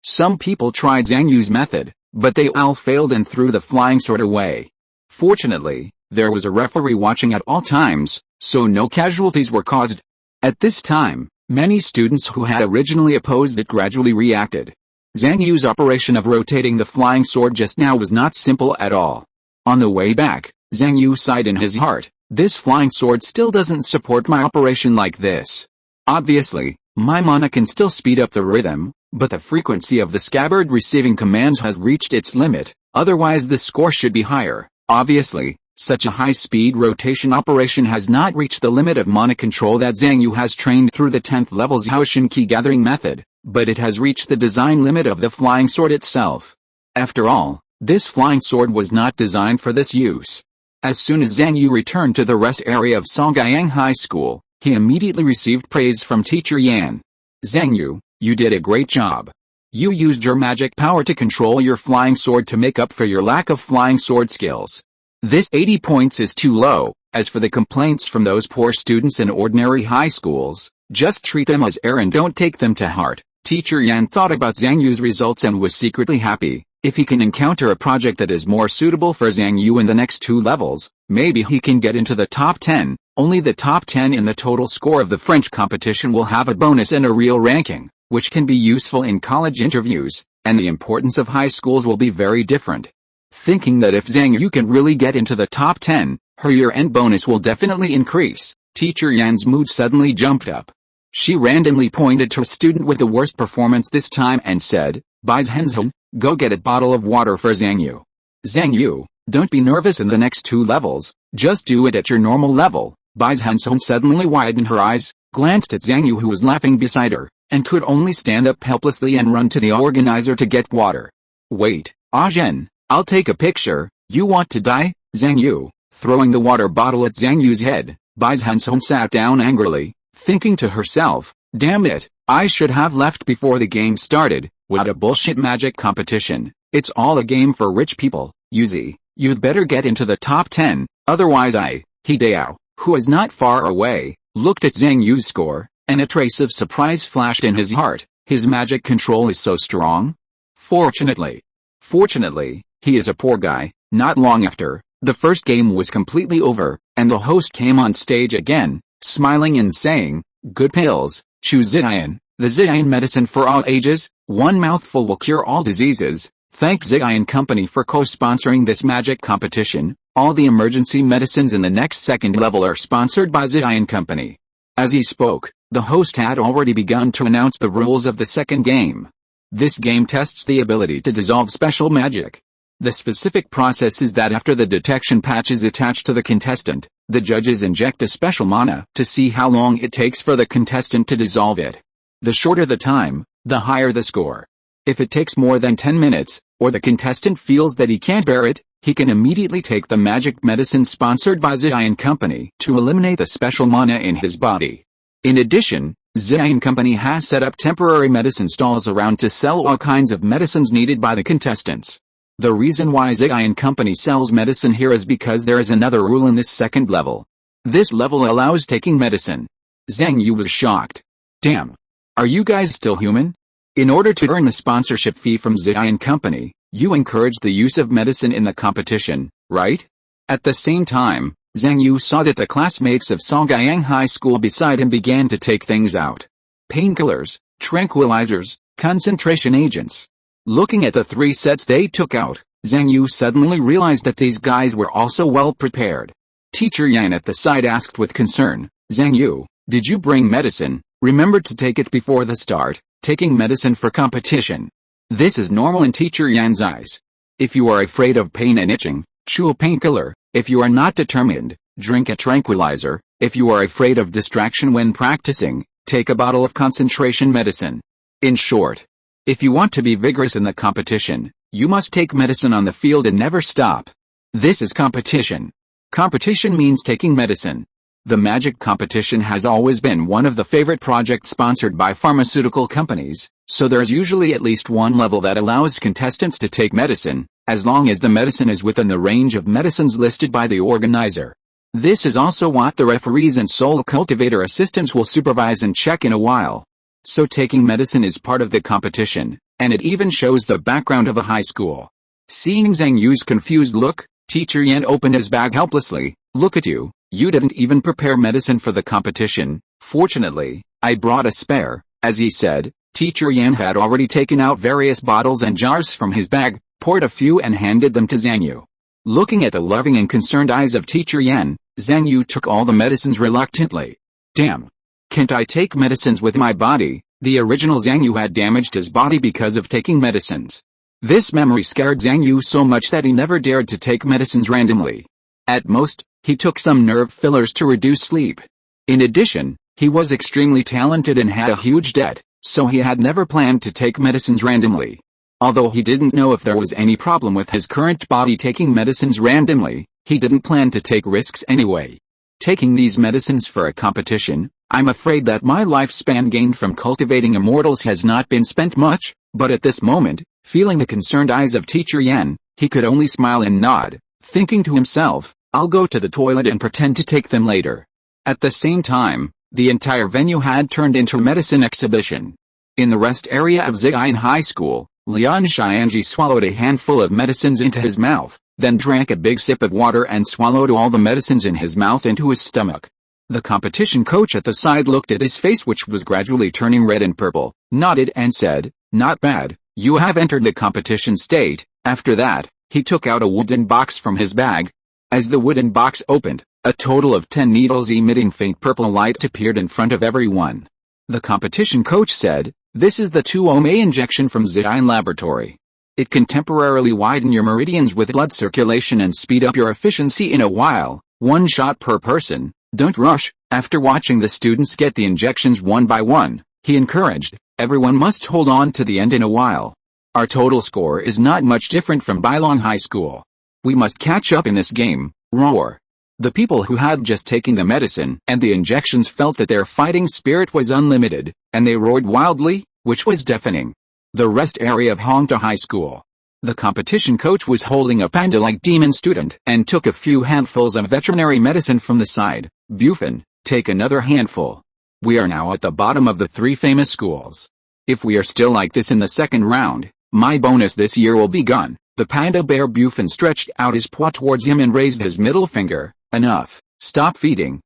some people tried Zhang Yu's method, but they all failed and threw the flying sword away. Fortunately, there was a referee watching at all times, so no casualties were caused. At this time, many students who had originally opposed it gradually reacted. Zhang Yu's operation of rotating the flying sword just now was not simple at all. On the way back, Zhang Yu sighed in his heart, this flying sword still doesn't support my operation like this. Obviously, my mana can still speed up the rhythm, but the frequency of the scabbard receiving commands has reached its limit, otherwise the score should be higher. Obviously, such a high-speed rotation operation has not reached the limit of mana control that Zhang Yu has trained through the 10th level Zhaoshan key gathering method, but it has reached the design limit of the flying sword itself. After all, this flying sword was not designed for this use. As soon as Zhang Yu returned to the rest area of Songyang High School, he immediately received praise from teacher Yan. Zhang Yu, you did a great job. You used your magic power to control your flying sword to make up for your lack of flying sword skills. This 80 points is too low. As for the complaints from those poor students in ordinary high schools, just treat them as air and don't take them to heart. Teacher Yan thought about Zhang Yu's results and was secretly happy. If he can encounter a project that is more suitable for Zhang Yu in the next 2 levels, maybe he can get into the top 10. Only the top 10 in the total score of the French competition will have a bonus and a real ranking, which can be useful in college interviews, and the importance of high schools will be very different. Thinking that if Zhang Yu can really get into the top 10, her year-end bonus will definitely increase, teacher Yan's mood suddenly jumped up. She randomly pointed to a student with the worst performance this time and said, Bai Zhenzhen, go get a bottle of water for Zhang Yu. Zhang Yu, don't be nervous in the next 2 levels, just do it at your normal level. Bai Zhenzhen suddenly widened her eyes, glanced at Zhang Yu who was laughing beside her, and could only stand up helplessly and run to the organizer to get water. Wait, Zhen, I'll take a picture. You want to die? Zhang Yu, throwing the water bottle at Zhang Yu's head. Bai Zhenzhen sat down angrily, thinking to herself, damn it, I should have left before the game started. What a bullshit magic competition. It's all a game for rich people. Yuzi, you'd better get into the top 10, otherwise He Dao, who is not far away, looked at Zhang Yu's score, and a trace of surprise flashed in his heart. His magic control is so strong. Fortunately, he is a poor guy. Not long after, the first game was completely over, and the host came on stage again, smiling and saying, good pills, choose Ziyan, the Ziyan medicine for all ages, 1 mouthful will cure all diseases. Thank Ziyan Company for co-sponsoring this magic competition. All the emergency medicines in the next 2nd level are sponsored by Ziyan Company. As he spoke, the host had already begun to announce the rules of the 2nd game. This game tests the ability to dissolve special magic. The specific process is that after the detection patch is attached to the contestant, the judges inject a special mana to see how long it takes for the contestant to dissolve it. The shorter the time, the higher the score. If it takes more than 10 minutes, or the contestant feels that he can't bear it, he can immediately take the magic medicine sponsored by Zhang Company to eliminate the special mana in his body. In addition, Zhang Company has set up temporary medicine stalls around to sell all kinds of medicines needed by the contestants. The reason why Zhang Company sells medicine here is because there is another rule in this second level. This level allows taking medicine. Zhang Yu was shocked. Damn. Are you guys still human? In order to earn the sponsorship fee from Zhang Company, you encourage the use of medicine in the competition, right? At the same time, Zhang Yu saw that the classmates of Songyang High School beside him began to take things out. Painkillers, tranquilizers, concentration agents. Looking at the 3 sets they took out, Zhang Yu suddenly realized that these guys were also well prepared. Teacher Yan at the side asked with concern, Zhang Yu, did you bring medicine? Remember to take it before the start, taking medicine for competition. This is normal in Teacher Yan's eyes. If you are afraid of pain and itching, chew a painkiller. If you are not determined, drink a tranquilizer. If you are afraid of distraction when practicing, take a bottle of concentration medicine. In short, if you want to be vigorous in the competition, you must take medicine on the field and never stop. This is competition. Competition means taking medicine. The magic competition has always been one of the favorite projects sponsored by pharmaceutical companies, so there's usually at least one level that allows contestants to take medicine, as long as the medicine is within the range of medicines listed by the organizer. This is also what the referees and soul cultivator assistants will supervise and check in a while. So taking medicine is part of the competition, and it even shows the background of a high school. Seeing Zhang Yu's confused look, Teacher Yan opened his bag helplessly. Look at you, you didn't even prepare medicine for the competition. Fortunately, I brought a spare. As he said, Teacher Yan had already taken out various bottles and jars from his bag, poured a few and handed them to Zhang Yu. Looking at the loving and concerned eyes of Teacher Yan, Zhang Yu took all the medicines reluctantly. Damn. Can't I take medicines with my body? The original Zhang Yu had damaged his body because of taking medicines. This memory scared Zhang Yu so much that he never dared to take medicines randomly. At most, he took some nerve fillers to reduce sleep. In addition, he was extremely talented and had a huge debt, so he had never planned to take medicines randomly. Although he didn't know if there was any problem with his current body taking medicines randomly, he didn't plan to take risks anyway. Taking these medicines for a competition, I'm afraid that my lifespan gained from cultivating immortals has not been spent much, but at this moment, feeling the concerned eyes of Teacher Yan, he could only smile and nod, thinking to himself, I'll go to the toilet and pretend to take them later. At the same time, the entire venue had turned into a medicine exhibition. In the rest area of Zhang High School, Lian Xianji swallowed a handful of medicines into his mouth, then drank a big sip of water and swallowed all the medicines in his mouth into his stomach. The competition coach at the side looked at his face, which was gradually turning red and purple, nodded and said, not bad, you have entered the competition state. After that, he took out a wooden box from his bag. As the wooden box opened, a total of 10 needles emitting faint purple light appeared in front of everyone. The competition coach said, this is the 2-OME injection from Zhang Laboratory. It can temporarily widen your meridians with blood circulation and speed up your efficiency in a while, 1 shot per person. Don't rush. After watching the students get the injections one by one, he encouraged, everyone must hold on to the end in a while. Our total score is not much different from Bailong High School. We must catch up in this game. Roar. The people who had just taken the medicine and the injections felt that their fighting spirit was unlimited, and they roared wildly, which was deafening. The rest area of Hongda High School. The competition coach was holding a panda-like demon student and took a few handfuls of veterinary medicine from the side. Bufin, take another handful. We are now at the bottom of the 3 famous schools. If we are still like this in the second round, my bonus this year will be gone. The panda bear Bufin stretched out his paw towards him and raised his middle finger. Enough. Stop feeding.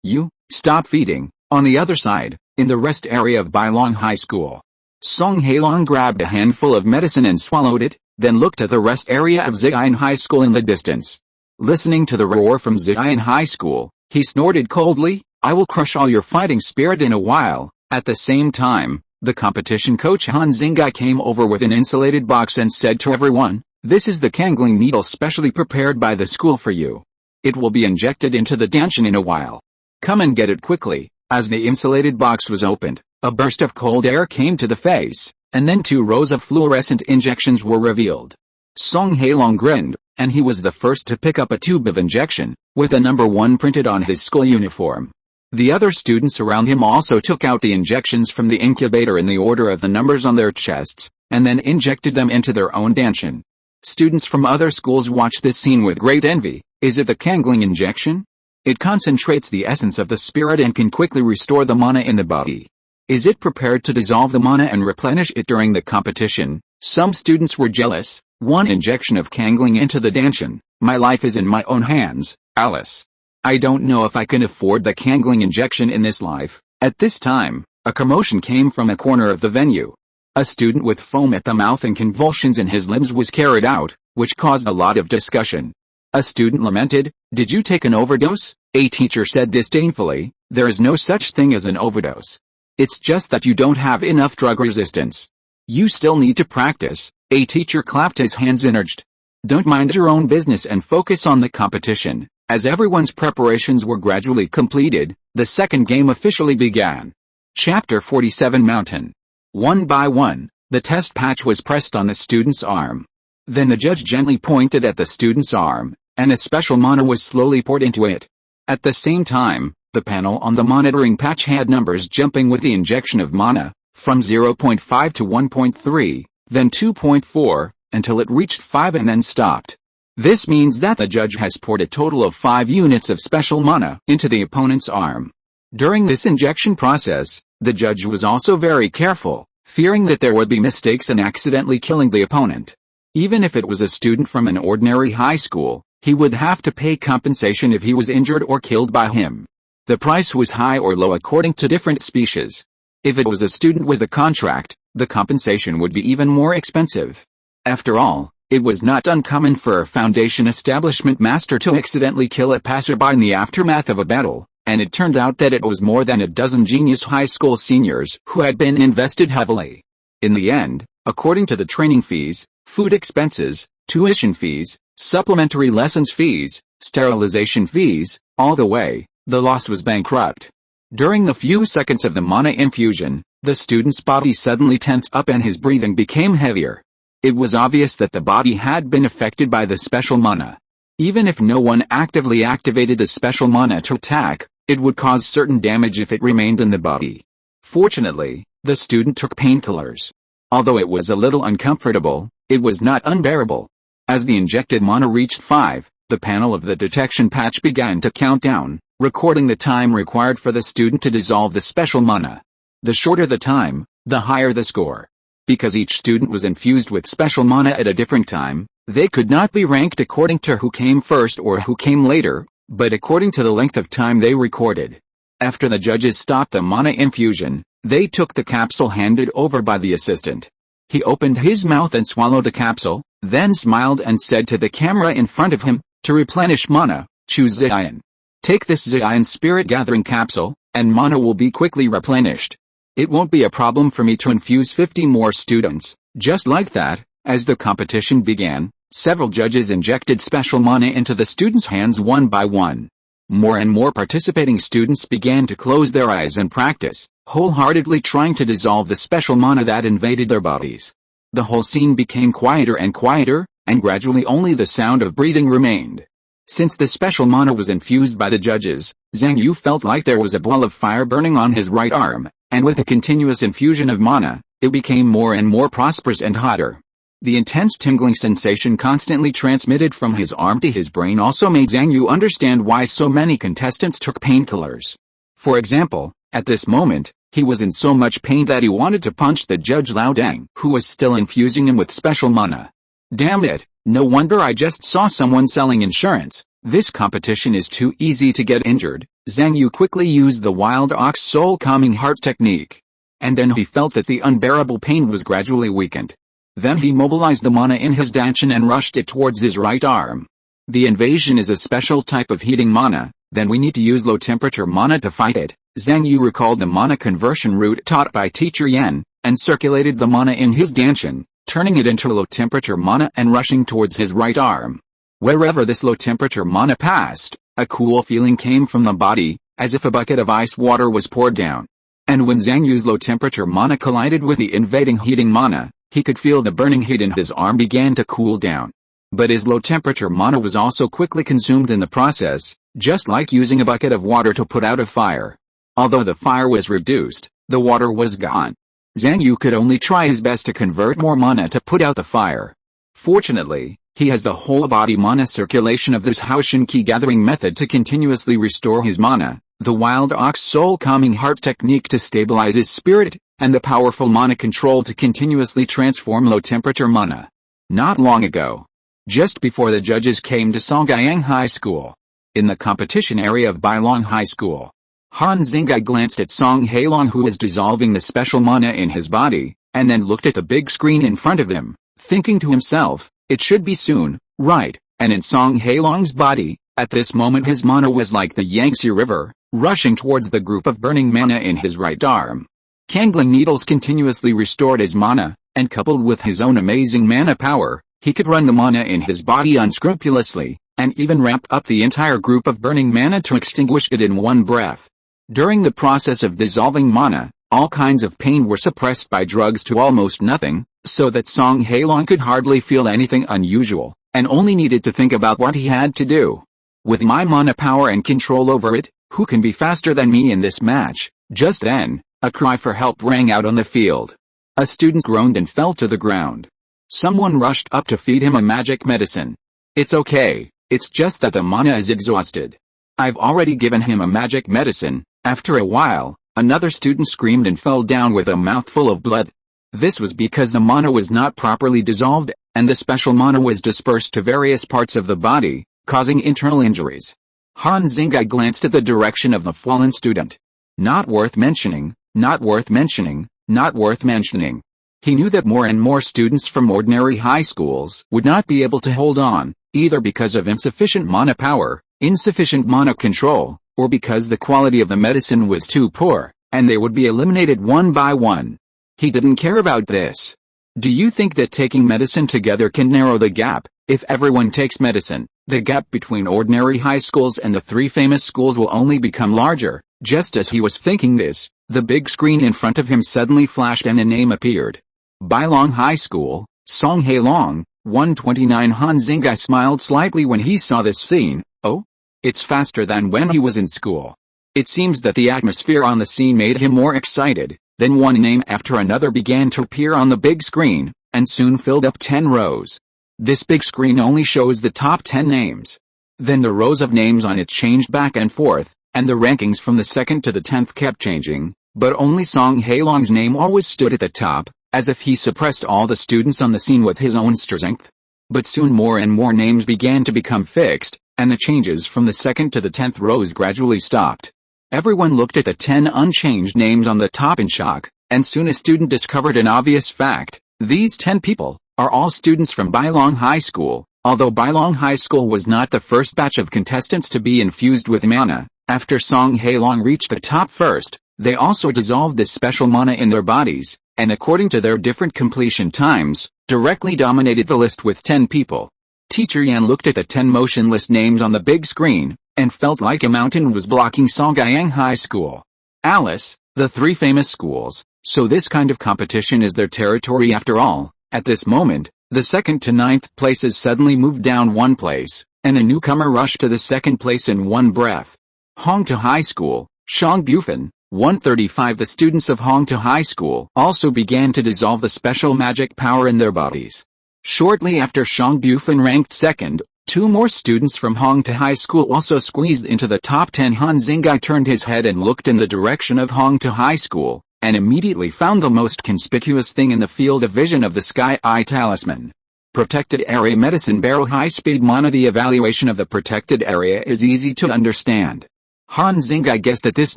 You, stop feeding. On the other side, in the rest area of Bailong High School, Song Hailong grabbed a handful of medicine and swallowed it, then looked at the rest area of Zhang High School in the distance. Listening to the roar from Zhang High School, he snorted coldly, I will crush all your fighting spirit in a while. At the same time, the competition coach Han Xingai came over with an insulated box and said to everyone, This is the Kangling needle specially prepared by the school for you. It will be injected into the danshan in a while. Come and get it quickly." As the insulated box was opened, a burst of cold air came to the face, and then 2 rows of fluorescent injections were revealed. Song Hailong grinned, and he was the first to pick up a tube of injection, with a number 1 printed on his school uniform. The other students around him also took out the injections from the incubator in the order of the numbers on their chests, and then injected them into their own danshan. Students from other schools watched this scene with great envy. Is it the Kangling injection? It concentrates the essence of the spirit and can quickly restore the mana in the body. Is it prepared to dissolve the mana and replenish it during the competition? Some students were jealous. 1 injection of Kangling into the danshan. My life is in my own hands, Alice. I don't know if I can afford the Kangling injection in this life. At this time, a commotion came from a corner of the venue. A student with foam at the mouth and convulsions in his limbs was carried out, which caused a lot of discussion. A student lamented, "Did you take an overdose?" A teacher said disdainfully, "There is no such thing as an overdose. It's just that you don't have enough drug resistance. You still need to practice." A teacher clapped his hands and urged, "Don't mind your own business and focus on the competition." As everyone's preparations were gradually completed, the second game officially began. Chapter 47 Mountain. One by one, the test patch was pressed on the student's arm. Then the judge gently pointed at the student's arm, and a special mana was slowly poured into it. At the same time, the panel on the monitoring patch had numbers jumping with the injection of mana, from 0.5 to 1.3, then 2.4, until it reached 5 and then stopped. This means that the judge has poured a total of 5 units of special mana into the opponent's arm. During this injection process, the judge was also very careful, fearing that there would be mistakes and accidentally killing the opponent. Even if it was a student from an ordinary high school, he would have to pay compensation if he was injured or killed by him. The price was high or low according to different species. If it was a student with a contract, the compensation would be even more expensive. After all, it was not uncommon for a foundation establishment master to accidentally kill a passerby in the aftermath of a battle, and it turned out that it was more than a dozen genius high school seniors who had been invested heavily. In the end, according to the training fees, food expenses, tuition fees, supplementary lessons fees, sterilization fees, all the way, the loss was bankrupt. During the few seconds of the mana infusion, the student's body suddenly tensed up and his breathing became heavier. It was obvious that the body had been affected by the special mana. Even if no one actively activated the special mana to attack, it would cause certain damage if it remained in the body. Fortunately, the student took painkillers. Although it was a little uncomfortable, it was not unbearable. As the injected mana reached 5, the panel of the detection patch began to count down, recording the time required for the student to dissolve the special mana. The shorter the time, the higher the score. Because each student was infused with special mana at a different time, they could not be ranked according to who came first or who came later, but according to the length of time they recorded. After the judges stopped the mana infusion, they took the capsule handed over by the assistant. He opened his mouth and swallowed the capsule, then smiled and said to the camera in front of him, "To replenish mana, choose Zion. Take this Zion spirit gathering capsule, and mana will be quickly replenished. It won't be a problem for me to infuse 50 more students." Just like that, as the competition began, several judges injected special mana into the students' hands one by one. More and more participating students began to close their eyes and practice, wholeheartedly trying to dissolve the special mana that invaded their bodies. The whole scene became quieter and quieter, and gradually only the sound of breathing remained. Since the special mana was infused by the judges, Zhang Yu felt like there was a ball of fire burning on his right arm, and with a continuous infusion of mana, it became more and more prosperous and hotter. The intense tingling sensation constantly transmitted from his arm to his brain also made Zhang Yu understand why so many contestants took painkillers. For example, at this moment, he was in so much pain that he wanted to punch the judge Lao Dang, who was still infusing him with special mana. Damn it, no wonder I just saw someone selling insurance. This competition is too easy to get injured. Zhang Yu quickly used the wild ox soul calming heart technique. And then he felt that the unbearable pain was gradually weakened. Then he mobilized the mana in his danchan and rushed it towards his right arm. The invasion is a special type of heating mana, then we need to use low temperature mana to fight it. Zhang Yu recalled the mana conversion route taught by teacher Yan, and circulated the mana in his danchan, turning it into low-temperature mana and rushing towards his right arm. Wherever this low-temperature mana passed, a cool feeling came from the body, as if a bucket of ice water was poured down. And when Zhang Yu's low-temperature mana collided with the invading heating mana, he could feel the burning heat in his arm began to cool down. But his low-temperature mana was also quickly consumed in the process, just like using a bucket of water to put out a fire. Although the fire was reduced, the water was gone. Zhang Yu could only try his best to convert more mana to put out the fire. Fortunately, he has the whole body mana circulation of this Haoshin Qi gathering method to continuously restore his mana, the Wild Ox Soul Calming Heart technique to stabilize his spirit, and the powerful mana control to continuously transform low-temperature mana. Not long ago, just before the judges came to Songyang High School, in the competition area of Bailong High School, Han Xingai glanced at Song Hailong, who was dissolving the special mana in his body, and then looked at the big screen in front of him, thinking to himself, it should be soon, right? And in Song Hailong's body, at this moment his mana was like the Yangtze River, rushing towards the group of burning mana in his right arm. Kangling needles continuously restored his mana, and coupled with his own amazing mana power, he could run the mana in his body unscrupulously, and even ramp up the entire group of burning mana to extinguish it in one breath. During the process of dissolving mana, all kinds of pain were suppressed by drugs to almost nothing, so that Song Hailong could hardly feel anything unusual, and only needed to think about what he had to do. With my mana power and control over it, who can be faster than me in this match? Just then, a cry for help rang out on the field. A student groaned and fell to the ground. Someone rushed up to feed him a magic medicine. It's okay, it's just that the mana is exhausted. I've already given him a magic medicine. After a while, another student screamed and fell down with a mouthful of blood. This was because the mana was not properly dissolved, and the special mana was dispersed to various parts of the body, causing internal injuries. Han Xingai glanced at the direction of the fallen student. Not worth mentioning, not worth mentioning, not worth mentioning. He knew that more and more students from ordinary high schools would not be able to hold on, either because of insufficient mana power, insufficient mana control, or because the quality of the medicine was too poor, and they would be eliminated one by one. He didn't care about this. Do you think that taking medicine together can narrow the gap? If everyone takes medicine, the gap between ordinary high schools and the three famous schools will only become larger. Just as he was thinking this, the big screen in front of him suddenly flashed and a name appeared. Bailong High School, Song Hailong, 129. Han Xingai smiled slightly when he saw this scene. Oh? It's faster than when he was in school. It seems that the atmosphere on the scene made him more excited. Then one name after another began to appear on the big screen, and soon filled up 10 rows. This big screen only shows the top 10 names. Then the rows of names on it changed back and forth, and the rankings from the 2nd to the 10th kept changing, but only Song Hailong's name always stood at the top, as if he suppressed all the students on the scene with his own strength. But soon more and more names began to become fixed, and the changes from the 2nd to the 10th rows gradually stopped. Everyone looked at the 10 unchanged names on the top in shock, and soon a student discovered an obvious fact. These 10 people are all students from Bailong High School. Although Bailong High School was not the first batch of contestants to be infused with mana, after Song Hailong reached the top first, they also dissolved this special mana in their bodies, and according to their different completion times, directly dominated the list with 10 people. Teacher Yan looked at the 10 motionless names on the big screen, and felt like a mountain was blocking Songyang High School. Alice, the three famous schools, so this kind of competition is their territory after all. At this moment, the 2nd to 9th places suddenly moved down one place, and a newcomer rushed to the 2nd place in one breath. Hongtou High School, Shang Bufan, 135. The students of Hongtou High School also began to dissolve the special magic power in their bodies. Shortly after Shang Bufan ranked 2nd, 2 more students from Hongtou High School also squeezed into the top 10. Han Xingai turned his head and looked in the direction of Hongtou High School, and immediately found the most conspicuous thing in the field of vision of the Sky Eye Talisman. Protected Area Medicine Barrel High-Speed Mana. The evaluation of the protected area is easy to understand. Han Xingai guessed that this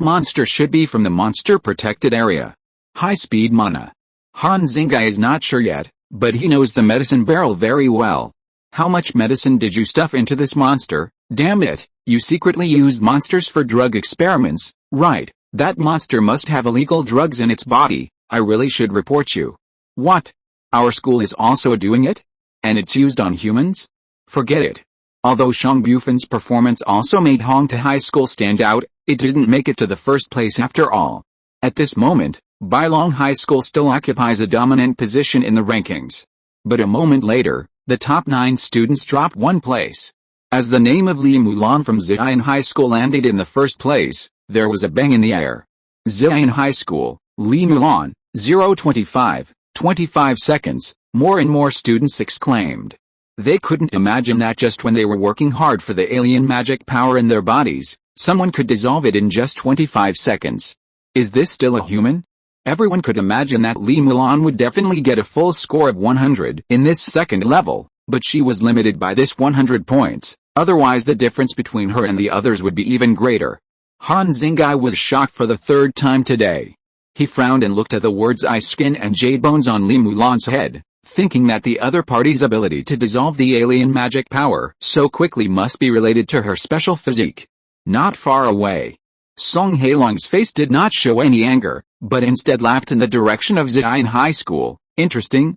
monster should be from the monster protected area. High-speed mana. Han Xingai is not sure yet, but he knows the medicine barrel very well. How much medicine did you stuff into this monster? Damn it, you secretly used monsters for drug experiments, right? That monster must have illegal drugs in its body. I really should report you. What? Our school is also doing it? And it's used on humans? Forget it. Although Zhang Yu's performance also made Hongda High School stand out, it didn't make it to the first place after all. At this moment, Bailong High School still occupies a dominant position in the rankings. But a moment later, the top 9 students dropped 1 place. As the name of Li Mulan from Ziyan High School landed in the first place, there was a bang in the air. Ziyan High School, Li Mulan, 0:25 seconds, more and more students exclaimed. They couldn't imagine that just when they were working hard for the alien magic power in their bodies, someone could dissolve it in just 25 seconds. Is this still a human? Everyone could imagine that Li Mulan would definitely get a full score of 100 in this second level, but she was limited by this 100 points, otherwise the difference between her and the others would be even greater. Han Xingai was shocked for the 3rd time today. He frowned and looked at the words ice skin and jade bones on Li Mulan's head, thinking that the other party's ability to dissolve the alien magic power so quickly must be related to her special physique. Not far away, Song Hailong's face did not show any anger, but instead laughed in the direction of Ziyan High School. Interesting.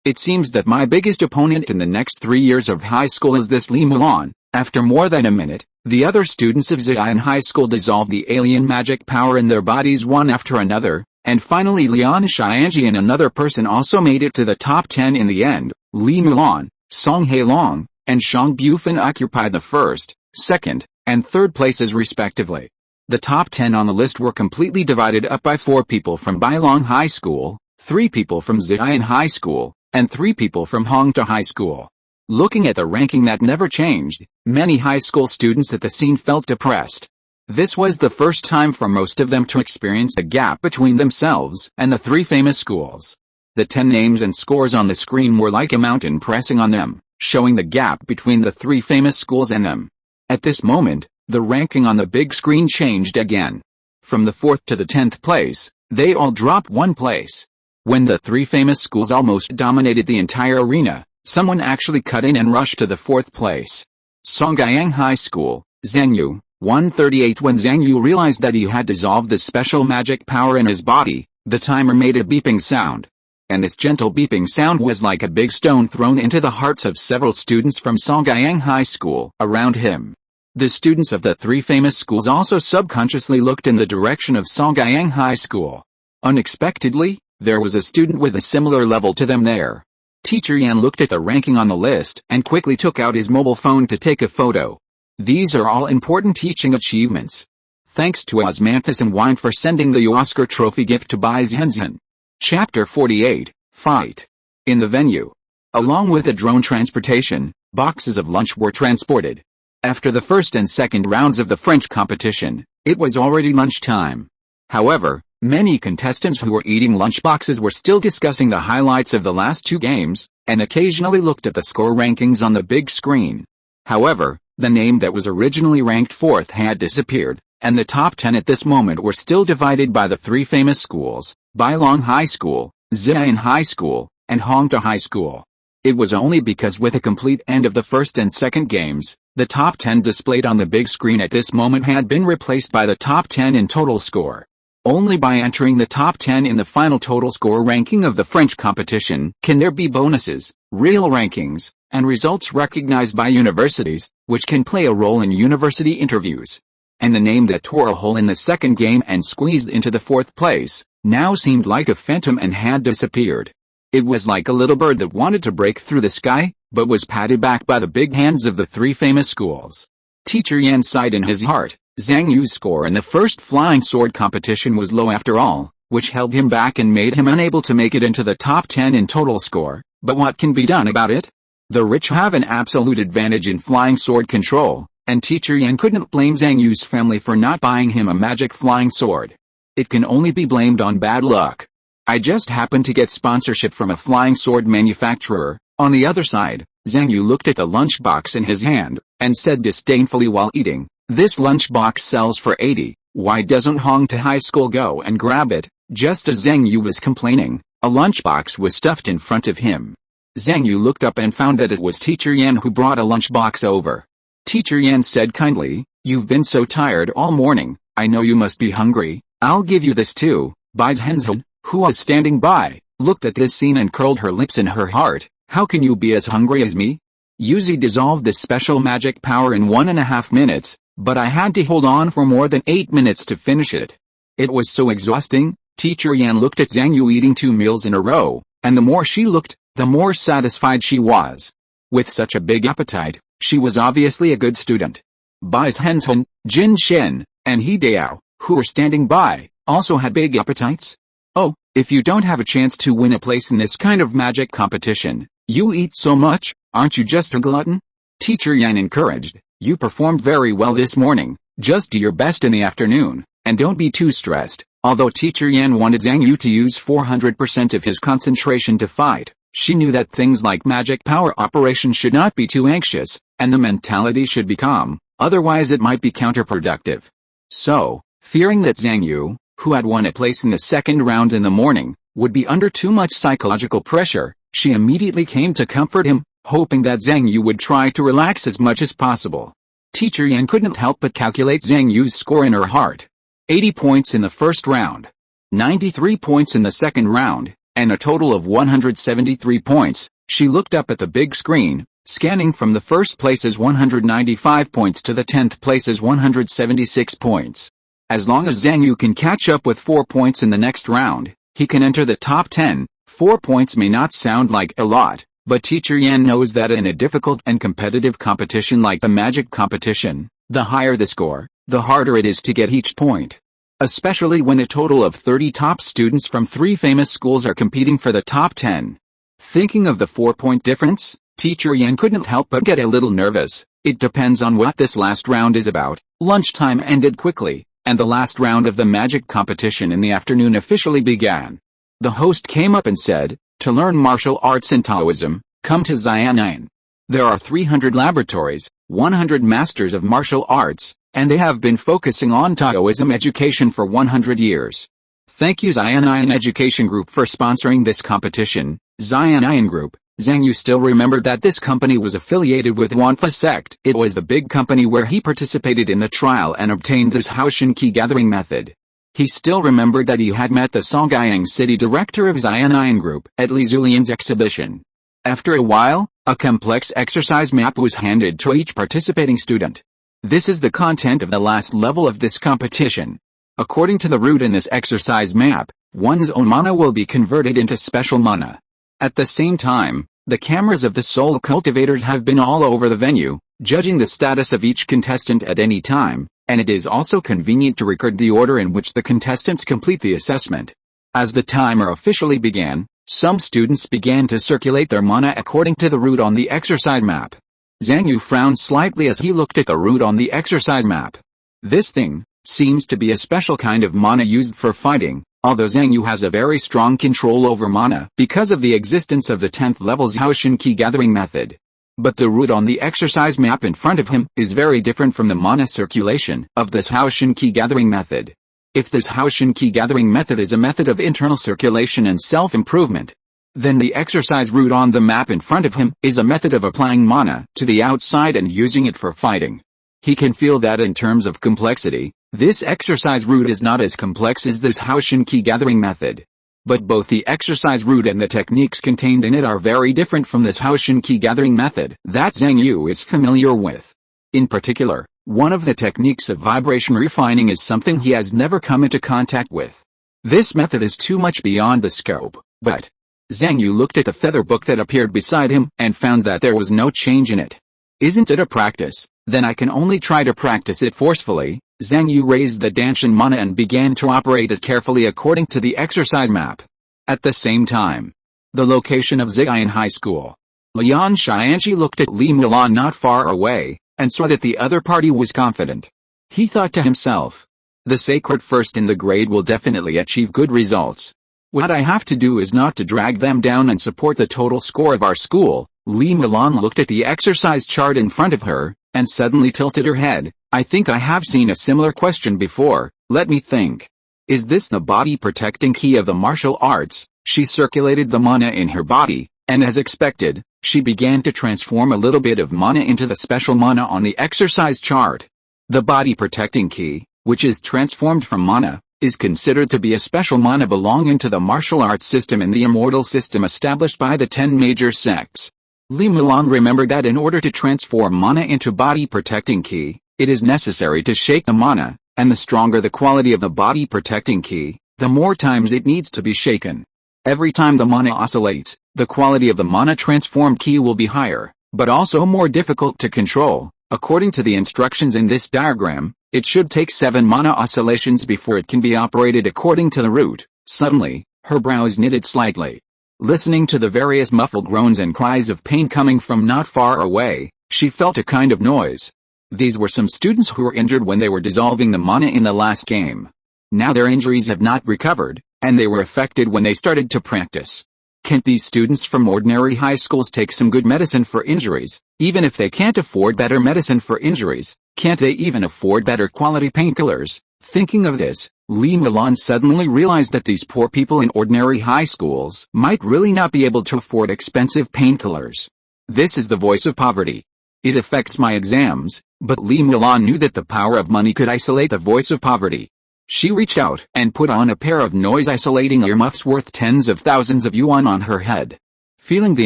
It seems that my biggest opponent in the next 3 years of high school is this Li Mulan. After more than a minute, the other students of Ziyan High School dissolved the alien magic power in their bodies one after another, and finally Lian Xianji and another person also made it to the top 10 in the end. Li Mulan, Song Hailong, and Zhang Yufan occupied the 1st, 2nd, and 3rd places respectively. The top 10 on the list were completely divided up by 4 people from Bailong High School, 3 people from Ziyan High School, and 3 people from Hongda High School. Looking at the ranking that never changed, many high school students at the scene felt depressed. This was the first time for most of them to experience a gap between themselves and the 3 famous schools. The 10 names and scores on the screen were like a mountain pressing on them, showing the gap between the 3 famous schools and them. At this moment, the ranking on the big screen changed again. From the 4th to the 10th place, they all dropped 1 place. When the 3 famous schools almost dominated the entire arena, someone actually cut in and rushed to the 4th place. Songyang High School, Zhang Yu, 138. When Zhang Yu realized that he had dissolved the special magic power in his body, the timer made a beeping sound. And this gentle beeping sound was like a big stone thrown into the hearts of several students from Songyang High School around him. The students of the 3 famous schools also subconsciously looked in the direction of Songyang High School. Unexpectedly, there was a student with a similar level to them there. Teacher Yan looked at the ranking on the list and quickly took out his mobile phone to take a photo. These are all important teaching achievements. Thanks to Osmanthus and Wine for sending the Oscar Trophy gift to Bai Zhenzhen. Chapter 48, Fight. In the venue. Along with the drone transportation, boxes of lunch were transported. After the 1st and 2nd rounds of the French competition, it was already lunchtime. However, many contestants who were eating lunchboxes were still discussing the highlights of the last 2 games, and occasionally looked at the score rankings on the big screen. However, the name that was originally ranked 4th had disappeared, and the top 10 at this moment were still divided by the 3 famous schools, Bailong High School, Ziyan High School, and Hongda High School. It was only because with a complete end of the 1st and 2nd games, the top 10 displayed on the big screen at this moment had been replaced by the top 10 in total score. Only by entering the top 10 in the final total score ranking of the French competition can there be bonuses, real rankings, and results recognized by universities, which can play a role in university interviews. And the name that tore a hole in the 2nd game and squeezed into the 4th place, now seemed like a phantom and had disappeared. It was like a little bird that wanted to break through the sky, but was patted back by the big hands of the 3 famous schools. Teacher Yan sighed in his heart. Zhang Yu's score in the first flying sword competition was low after all, which held him back and made him unable to make it into the top 10 in total score, but what can be done about it? The rich have an absolute advantage in flying sword control, and Teacher Yan couldn't blame Zhang Yu's family for not buying him a magic flying sword. It can only be blamed on bad luck. I just happened to get sponsorship from a flying sword manufacturer. On the other side, Zhang Yu looked at the lunchbox in his hand, and said disdainfully while eating, "This lunchbox sells for 80, why doesn't Hongda High School go and grab it?" Just as Zhang Yu was complaining, a lunchbox was stuffed in front of him. Zhang Yu looked up and found that it was Teacher Yan who brought a lunchbox over. Teacher Yan said kindly, "You've been so tired all morning, I know you must be hungry, I'll give you this too." Bai Zhenzhen, who was standing by, looked at this scene and curled her lips in her heart. How can you be as hungry as me? Yuzi dissolved this special magic power in 1.5 minutes, but I had to hold on for more than 8 minutes to finish it. It was so exhausting. Teacher Yan looked at Zhang Yu eating 2 meals in a row, and the more she looked, the more satisfied she was. With such a big appetite, she was obviously a good student. Bai Zhenzhen, Jin Shen, and He Dao, who were standing by, also had big appetites. Oh, if you don't have a chance to win a place in this kind of magic competition, you eat so much, aren't you just a glutton? Teacher Yan encouraged, you performed very well this morning, just do your best in the afternoon, and don't be too stressed. Although Teacher Yan wanted Zhang Yu to use 400% of his concentration to fight, she knew that things like magic power operation should not be too anxious, and the mentality should be calm, otherwise it might be counterproductive. So, fearing that Zhang Yu, who had won a place in the second round in the morning, would be under too much psychological pressure, she immediately came to comfort him, hoping that Zhang Yu would try to relax as much as possible. Teacher Yan couldn't help but calculate Zhang Yu's score in her heart. 80 points in the first round, 93 points in the second round, and a total of 173 points. She looked up at the big screen, scanning from the first place's 195 points to the 10th place's 176 points. As long as Zhang Yu can catch up with 4 points in the next round, he can enter the top 10. 4 points may not sound like a lot, but Teacher Yan knows that in a difficult and competitive competition like the magic competition, the higher the score, the harder it is to get each point. Especially when a total of 30 top students from 3 famous schools are competing for the top 10. Thinking of the 4-point difference, Teacher Yan couldn't help but get a little nervous. It depends on what this last round is about. Lunchtime ended quickly, and the last round of the magic competition in the afternoon officially began. The host came up and said, to learn martial arts in Taoism, come to Xian'an. There are 300 laboratories, 100 masters of martial arts, and they have been focusing on Taoism education for 100 years. Thank you Xian'an Education Group for sponsoring this competition. Xian'an Group. Zhang Yu still remembered that this company was affiliated with Wanfa sect. It was the big company where he participated in the trial and obtained this Haoshan key gathering method. He still remembered that he had met the Songyang city director of Xian'an Group at Li Zulian's exhibition. After a while, a complex exercise map was handed to each participating student. This is the content of the last level of this competition. According to the route in this exercise map, one's own mana will be converted into special mana. At the same time, the cameras of the soul cultivators have been all over the venue, judging the status of each contestant at any time, and it is also convenient to record the order in which the contestants complete the assessment. As the timer officially began, some students began to circulate their mana according to the route on the exercise map. Zhang Yu frowned slightly as he looked at the route on the exercise map. This thing seems to be a special kind of mana used for fighting, although Zhang Yu has a very strong control over mana because of the existence of the 10th level's Haoshan key gathering method. But the route on the exercise map in front of him is very different from the mana circulation of this Haoshan key gathering method. If this Haoshan key gathering method is a method of internal circulation and self-improvement, then the exercise route on the map in front of him is a method of applying mana to the outside and using it for fighting. He can feel that in terms of complexity, this exercise route is not as complex as this Haoshan key gathering method. But both the exercise route and the techniques contained in it are very different from this Haoshan key gathering method that Zhang Yu is familiar with. In particular, one of the techniques of vibration refining is something he has never come into contact with. This method is too much beyond the scope, but Zhang Yu looked at the feather book that appeared beside him and found that there was no change in it. Isn't it a practice? Then I can only try to practice it forcefully. Zhang Yu raised the Danshan mana and began to operate it carefully according to the exercise map. At the same time, the location of Ziyan High School. Lian Xianqi looked at Li Mulan not far away, and saw that the other party was confident. He thought to himself, the sacred first in the grade will definitely achieve good results. What I have to do is not to drag them down and support the total score of our school. Li Mulan looked at the exercise chart in front of her, and suddenly tilted her head. I think I have seen a similar question before, let me think. Is this the body protecting key of the martial arts? She circulated the mana in her body, and as expected, she began to transform a little bit of mana into the special mana on the exercise chart. The body protecting key, which is transformed from mana, is considered to be a special mana belonging to the martial arts system and the immortal system established by the 10 major sects. Li Mulan remembered that in order to transform mana into body-protecting ki, it is necessary to shake the mana, and the stronger the quality of the body-protecting ki, the more times it needs to be shaken. Every time the mana oscillates, the quality of the mana transformed ki will be higher, but also more difficult to control. According to the instructions in this diagram, it should take 7 mana oscillations before it can be operated according to the route. Suddenly, her brows knitted slightly. Listening to the various muffled groans and cries of pain coming from not far away, she felt a kind of noise. These were some students who were injured when they were dissolving the mana in the last game. Now their injuries have not recovered, and they were affected when they started to practice. Can't these students from ordinary high schools take some good medicine for injuries? Even if they can't afford better medicine for injuries, can't they even afford better quality painkillers? Thinking of this, Li Mulan suddenly realized that these poor people in ordinary high schools might really not be able to afford expensive painkillers. This is the voice of poverty. It affects my exams, but Li Mulan knew that the power of money could isolate the voice of poverty. She reached out and put on a pair of noise-isolating earmuffs worth tens of thousands of yuan on her head. Feeling the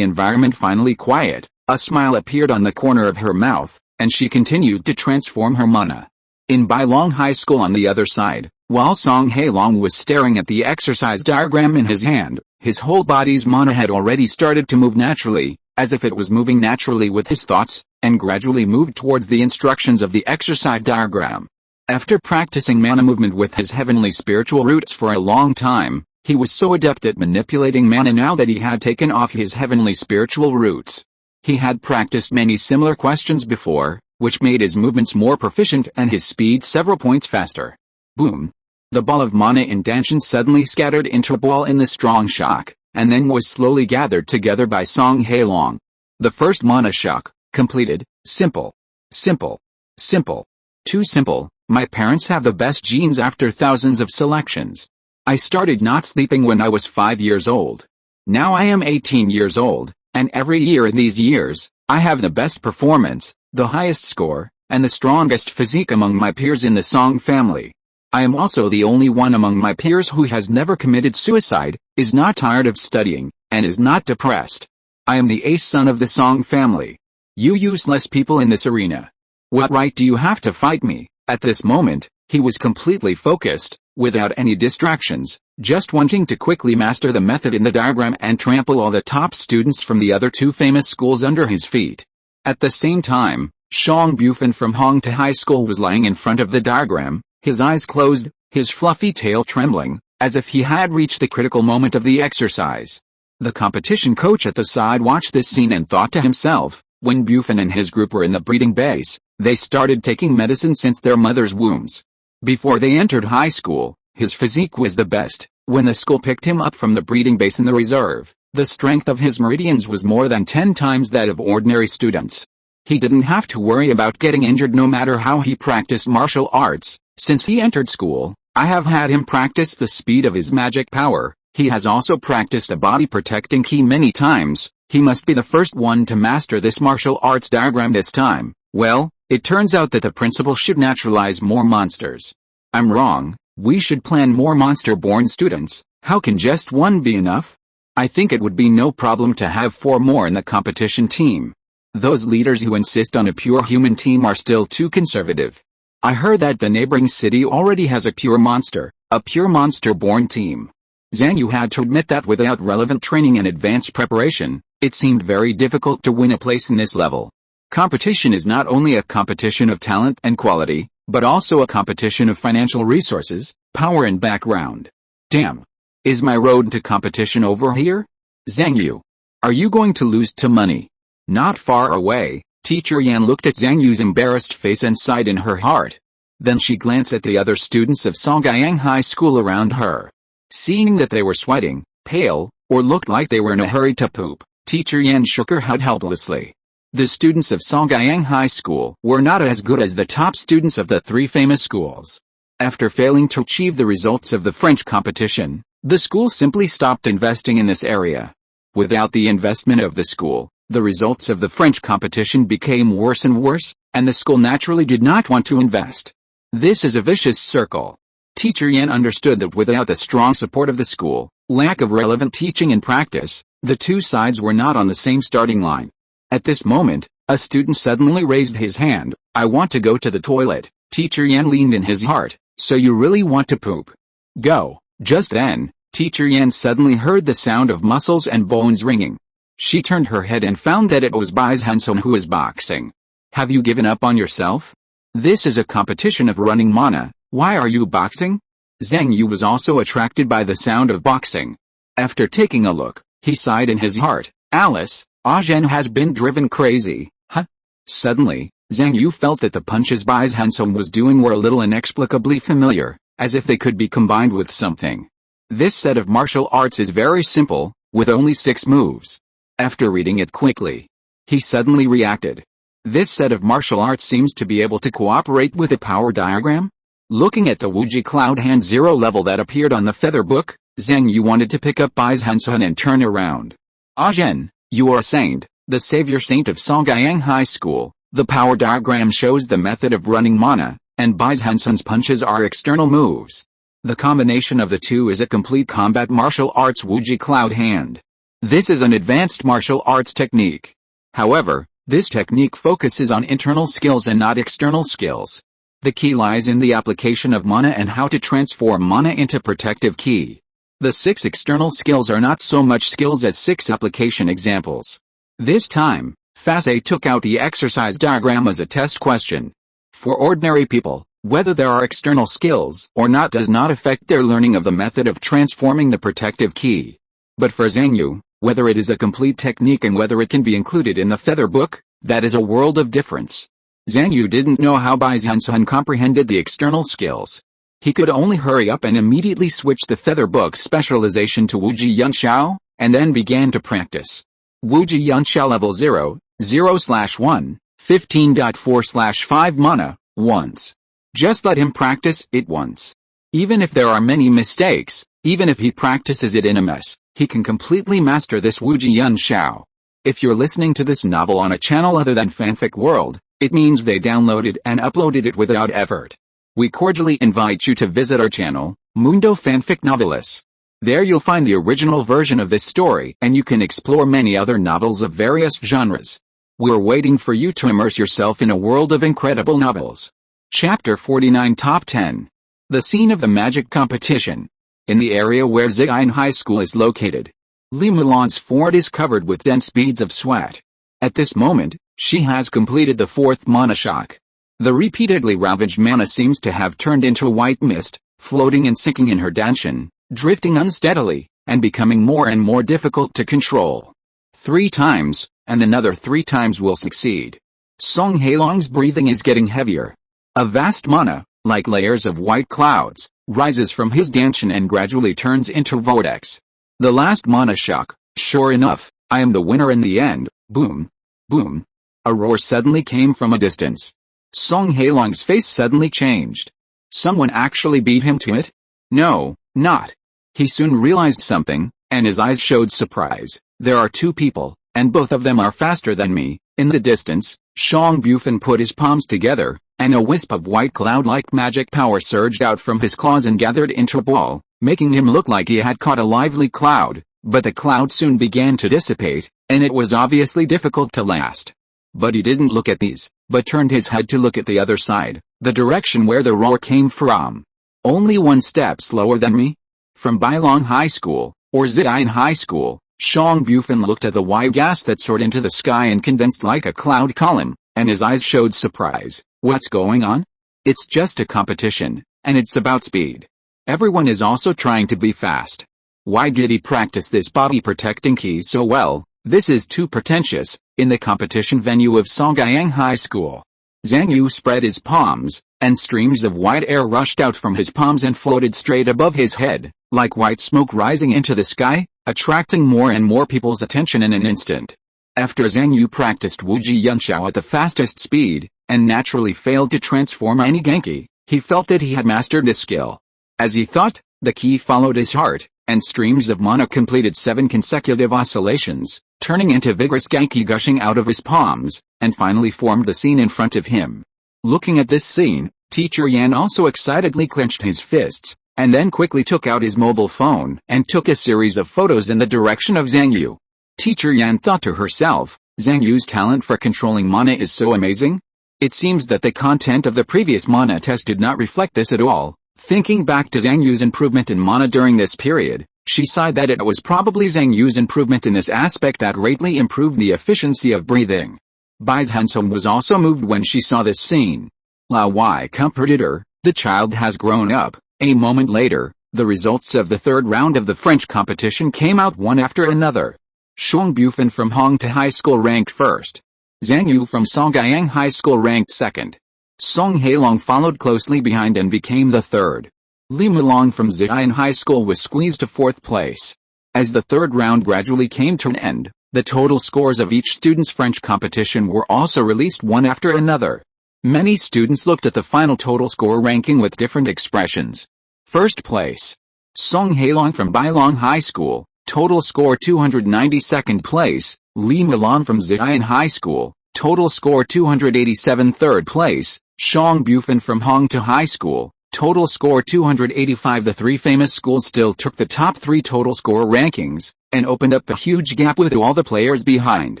environment finally quiet, a smile appeared on the corner of her mouth, and she continued to transform her mana. In Bai Long High School on the other side, while Song Hailong was staring at the exercise diagram in his hand, his whole body's mana had already started to move naturally, as if it was moving naturally with his thoughts, and gradually moved towards the instructions of the exercise diagram. After practicing mana movement with his heavenly spiritual roots for a long time, he was so adept at manipulating mana now that he had taken off his heavenly spiritual roots. He had practiced many similar questions before, which made his movements more proficient and his speed several points faster. Boom! The ball of mana intention suddenly scattered into a ball in the strong shock, and then was slowly gathered together by Song Hailong. The first mana shock, completed. Simple. Simple. Simple. Too simple. My parents have the best genes after thousands of selections. I started not sleeping when I was 5 years old. Now I am 18 years old, and every year in these years, I have the best performance, the highest score, and the strongest physique among my peers in the Song family. I am also the only one among my peers who has never committed suicide, is not tired of studying, and is not depressed. I am the ace son of the Song family. You useless people in this arena. What right do you have to fight me? At this moment, he was completely focused, without any distractions, just wanting to quickly master the method in the diagram and trample all the top students from the other 2 famous schools under his feet. At the same time, Shang Bufan from Hongte High School was lying in front of the diagram, his eyes closed, his fluffy tail trembling, as if he had reached the critical moment of the exercise. The competition coach at the side watched this scene and thought to himself, when Bufan and his group were in the breeding base, they started taking medicine since their mother's wombs. Before they entered high school, his physique was the best. When the school picked him up from the breeding base in the reserve, the strength of his meridians was more than 10 times that of ordinary students. He didn't have to worry about getting injured no matter how he practiced martial arts. Since he entered school, I have had him practice the speed of his magic power. He has also practiced a body-protecting ki many times. He must be the first one to master this martial arts diagram this time. Well, it turns out that the principal should naturalize more monsters. I'm wrong, we should plan more monster-born students. How can just 1 be enough? I think it would be no problem to have 4 more in the competition team. Those leaders who insist on a pure human team are still too conservative. I heard that the neighboring city already has a pure monster-born team. Zhang Yu had to admit that without relevant training and advanced preparation, it seemed very difficult to win a place in this level. Competition is not only a competition of talent and quality, but also a competition of financial resources, power and background. Damn. Is my road to competition over here? Zhang Yu. Are you going to lose to money? Not far away, Teacher Yan looked at Zhang Yu's embarrassed face and sighed in her heart. Then she glanced at the other students of Songyang High School around her. Seeing that they were sweating, pale, or looked like they were in a hurry to poop, Teacher Yan shook her head helplessly. The students of Songyang High School were not as good as the top students of the 3 famous schools. After failing to achieve the results of the French competition, the school simply stopped investing in this area. Without the investment of the school, the results of the French competition became worse and worse, and the school naturally did not want to invest. This is a vicious circle. Teacher Yan understood that without the strong support of the school, lack of relevant teaching and practice, the two sides were not on the same starting line. At this moment, a student suddenly raised his hand. "I want to go to the toilet." Teacher Yan leaned in his heart. "So you really want to poop? Go." Just then, Teacher Yan suddenly heard the sound of muscles and bones ringing. She turned her head and found that it was Bai Zhenzhen who was boxing. "Have you given up on yourself? This is a competition of running mana. Why are you boxing?" Zhang Yu was also attracted by the sound of boxing. After taking a look, he sighed in his heart. "Alice, Zhen has been driven crazy, huh?" Suddenly, Zhang Yu felt that the punches Bai Zhenzhen was doing were a little inexplicably familiar, as if they could be combined with something. This set of martial arts is very simple, with only 6 moves. After reading it quickly, he suddenly reacted. This set of martial arts seems to be able to cooperate with a power diagram? Looking at the Wuji Cloud Hand 0 level that appeared on the feather book, Zhang Yu wanted to pick up Bai Zhenzhen and turn around. "Zhen, you are a saint, the savior saint of Songyang High School. The power diagram shows the method of running mana, and Bai Zhenzhen's punches are external moves. The combination of the two is a complete combat martial arts Wuji Cloud Hand. This is an advanced martial arts technique. However, this technique focuses on internal skills and not external skills. The key lies in the application of mana and how to transform mana into protective ki. The 6 external skills are not so much skills as 6 application examples." This time, Fase took out the exercise diagram as a test question. For ordinary people, whether there are external skills or not does not affect their learning of the method of transforming the protective ki. But for Zhang Yu, whether it is a complete technique and whether it can be included in the feather book, that is a world of difference. Zhang Yu didn't know how Bai Zhenzhen comprehended the external skills. He could only hurry up and immediately switch the feather book's specialization to Wuji Yanxiao, and then began to practice. Wuji Yanxiao level 0, 0/1, 15.4/5 mana, once. Just let him practice it once. Even if there are many mistakes, even if he practices it in a mess, he can completely master this Wuji Yanxiao. If you're listening to this novel on a channel other than Fanfic World, it means they downloaded and uploaded it without effort. We cordially invite you to visit our channel, Mundo Fanfic Novelis. There you'll find the original version of this story and you can explore many other novels of various genres. We're waiting for you to immerse yourself in a world of incredible novels. Chapter 49 Top 10. The scene of the magic competition. In the area where Zhian High School is located, Li Mulan's fort is covered with dense beads of sweat. At this moment, she has completed the 4th mana shock. The repeatedly ravaged mana seems to have turned into a white mist, floating and sinking in her danshan, drifting unsteadily, and becoming more and more difficult to control. 3 times, and another 3 times will succeed. Song Hailong's breathing is getting heavier. A vast mana, like layers of white clouds, rises from his danshan and gradually turns into vortex. The last mana shock, sure enough, I am the winner in the end. Boom. Boom. A roar suddenly came from a distance. Song Hailong's face suddenly changed. Someone actually beat him to it? No, not. He soon realized something, and his eyes showed surprise. There are 2 people, and both of them are faster than me. In the distance, Shang Bufan put his palms together, and a wisp of white cloud-like magic power surged out from his claws and gathered into a ball, making him look like he had caught a lively cloud, but the cloud soon began to dissipate, and it was obviously difficult to last. But he didn't look at these, but turned his head to look at the other side, the direction where the roar came from. Only 1 step slower than me? From Bailong High School, or Zidian High School, Shang Bufan looked at the white gas that soared into the sky and condensed like a cloud column, and his eyes showed surprise. What's going on? It's just a competition, and it's about speed. Everyone is also trying to be fast. Why did he practice this body protecting ki so well? This is too pretentious. In the competition venue of Songyang High School, Zhang Yu spread his palms, and streams of white air rushed out from his palms and floated straight above his head, like white smoke rising into the sky, attracting more and more people's attention in an instant. After Zhang Yu practiced Wuji Yanxiao at the fastest speed, and naturally failed to transform any Genki, he felt that he had mastered this skill. As he thought, the ki followed his heart, and streams of mana completed 7 consecutive oscillations, turning into vigorous Genki gushing out of his palms, and finally formed the scene in front of him. Looking at this scene, Teacher Yan also excitedly clenched his fists, and then quickly took out his mobile phone and took a series of photos in the direction of Zhang Yu. Teacher Yan thought to herself, Zhang Yu's talent for controlling mana is so amazing. It seems that the content of the previous mana test did not reflect this at all. Thinking back to Zhang Yu's improvement in mana during this period, she sighed that it was probably Zhang Yu's improvement in this aspect that greatly improved the efficiency of breathing. Bai Zhenzhen was also moved when she saw this scene. Lao Wei comforted her, the child has grown up. A moment later, the results of the third round of the French competition came out one after another. Shuang Bufan from Hongte High School ranked first. Zhang Yu from Songyang High School ranked second. Song Hailong followed closely behind and became the third. Li Mulong from Ziyan High School was squeezed to fourth place. As the third round gradually came to an end, the total scores of each student's French competition were also released one after another. Many students looked at the final total score ranking with different expressions. First place. Song Hailong from Bailong High School, total score 292nd place. Li Mulong from Ziyan High School, total score 287 third place. Shuang Bufan from Hongte High School, total score 285. The three famous schools still took the top three total score rankings, and opened up a huge gap with all the players behind.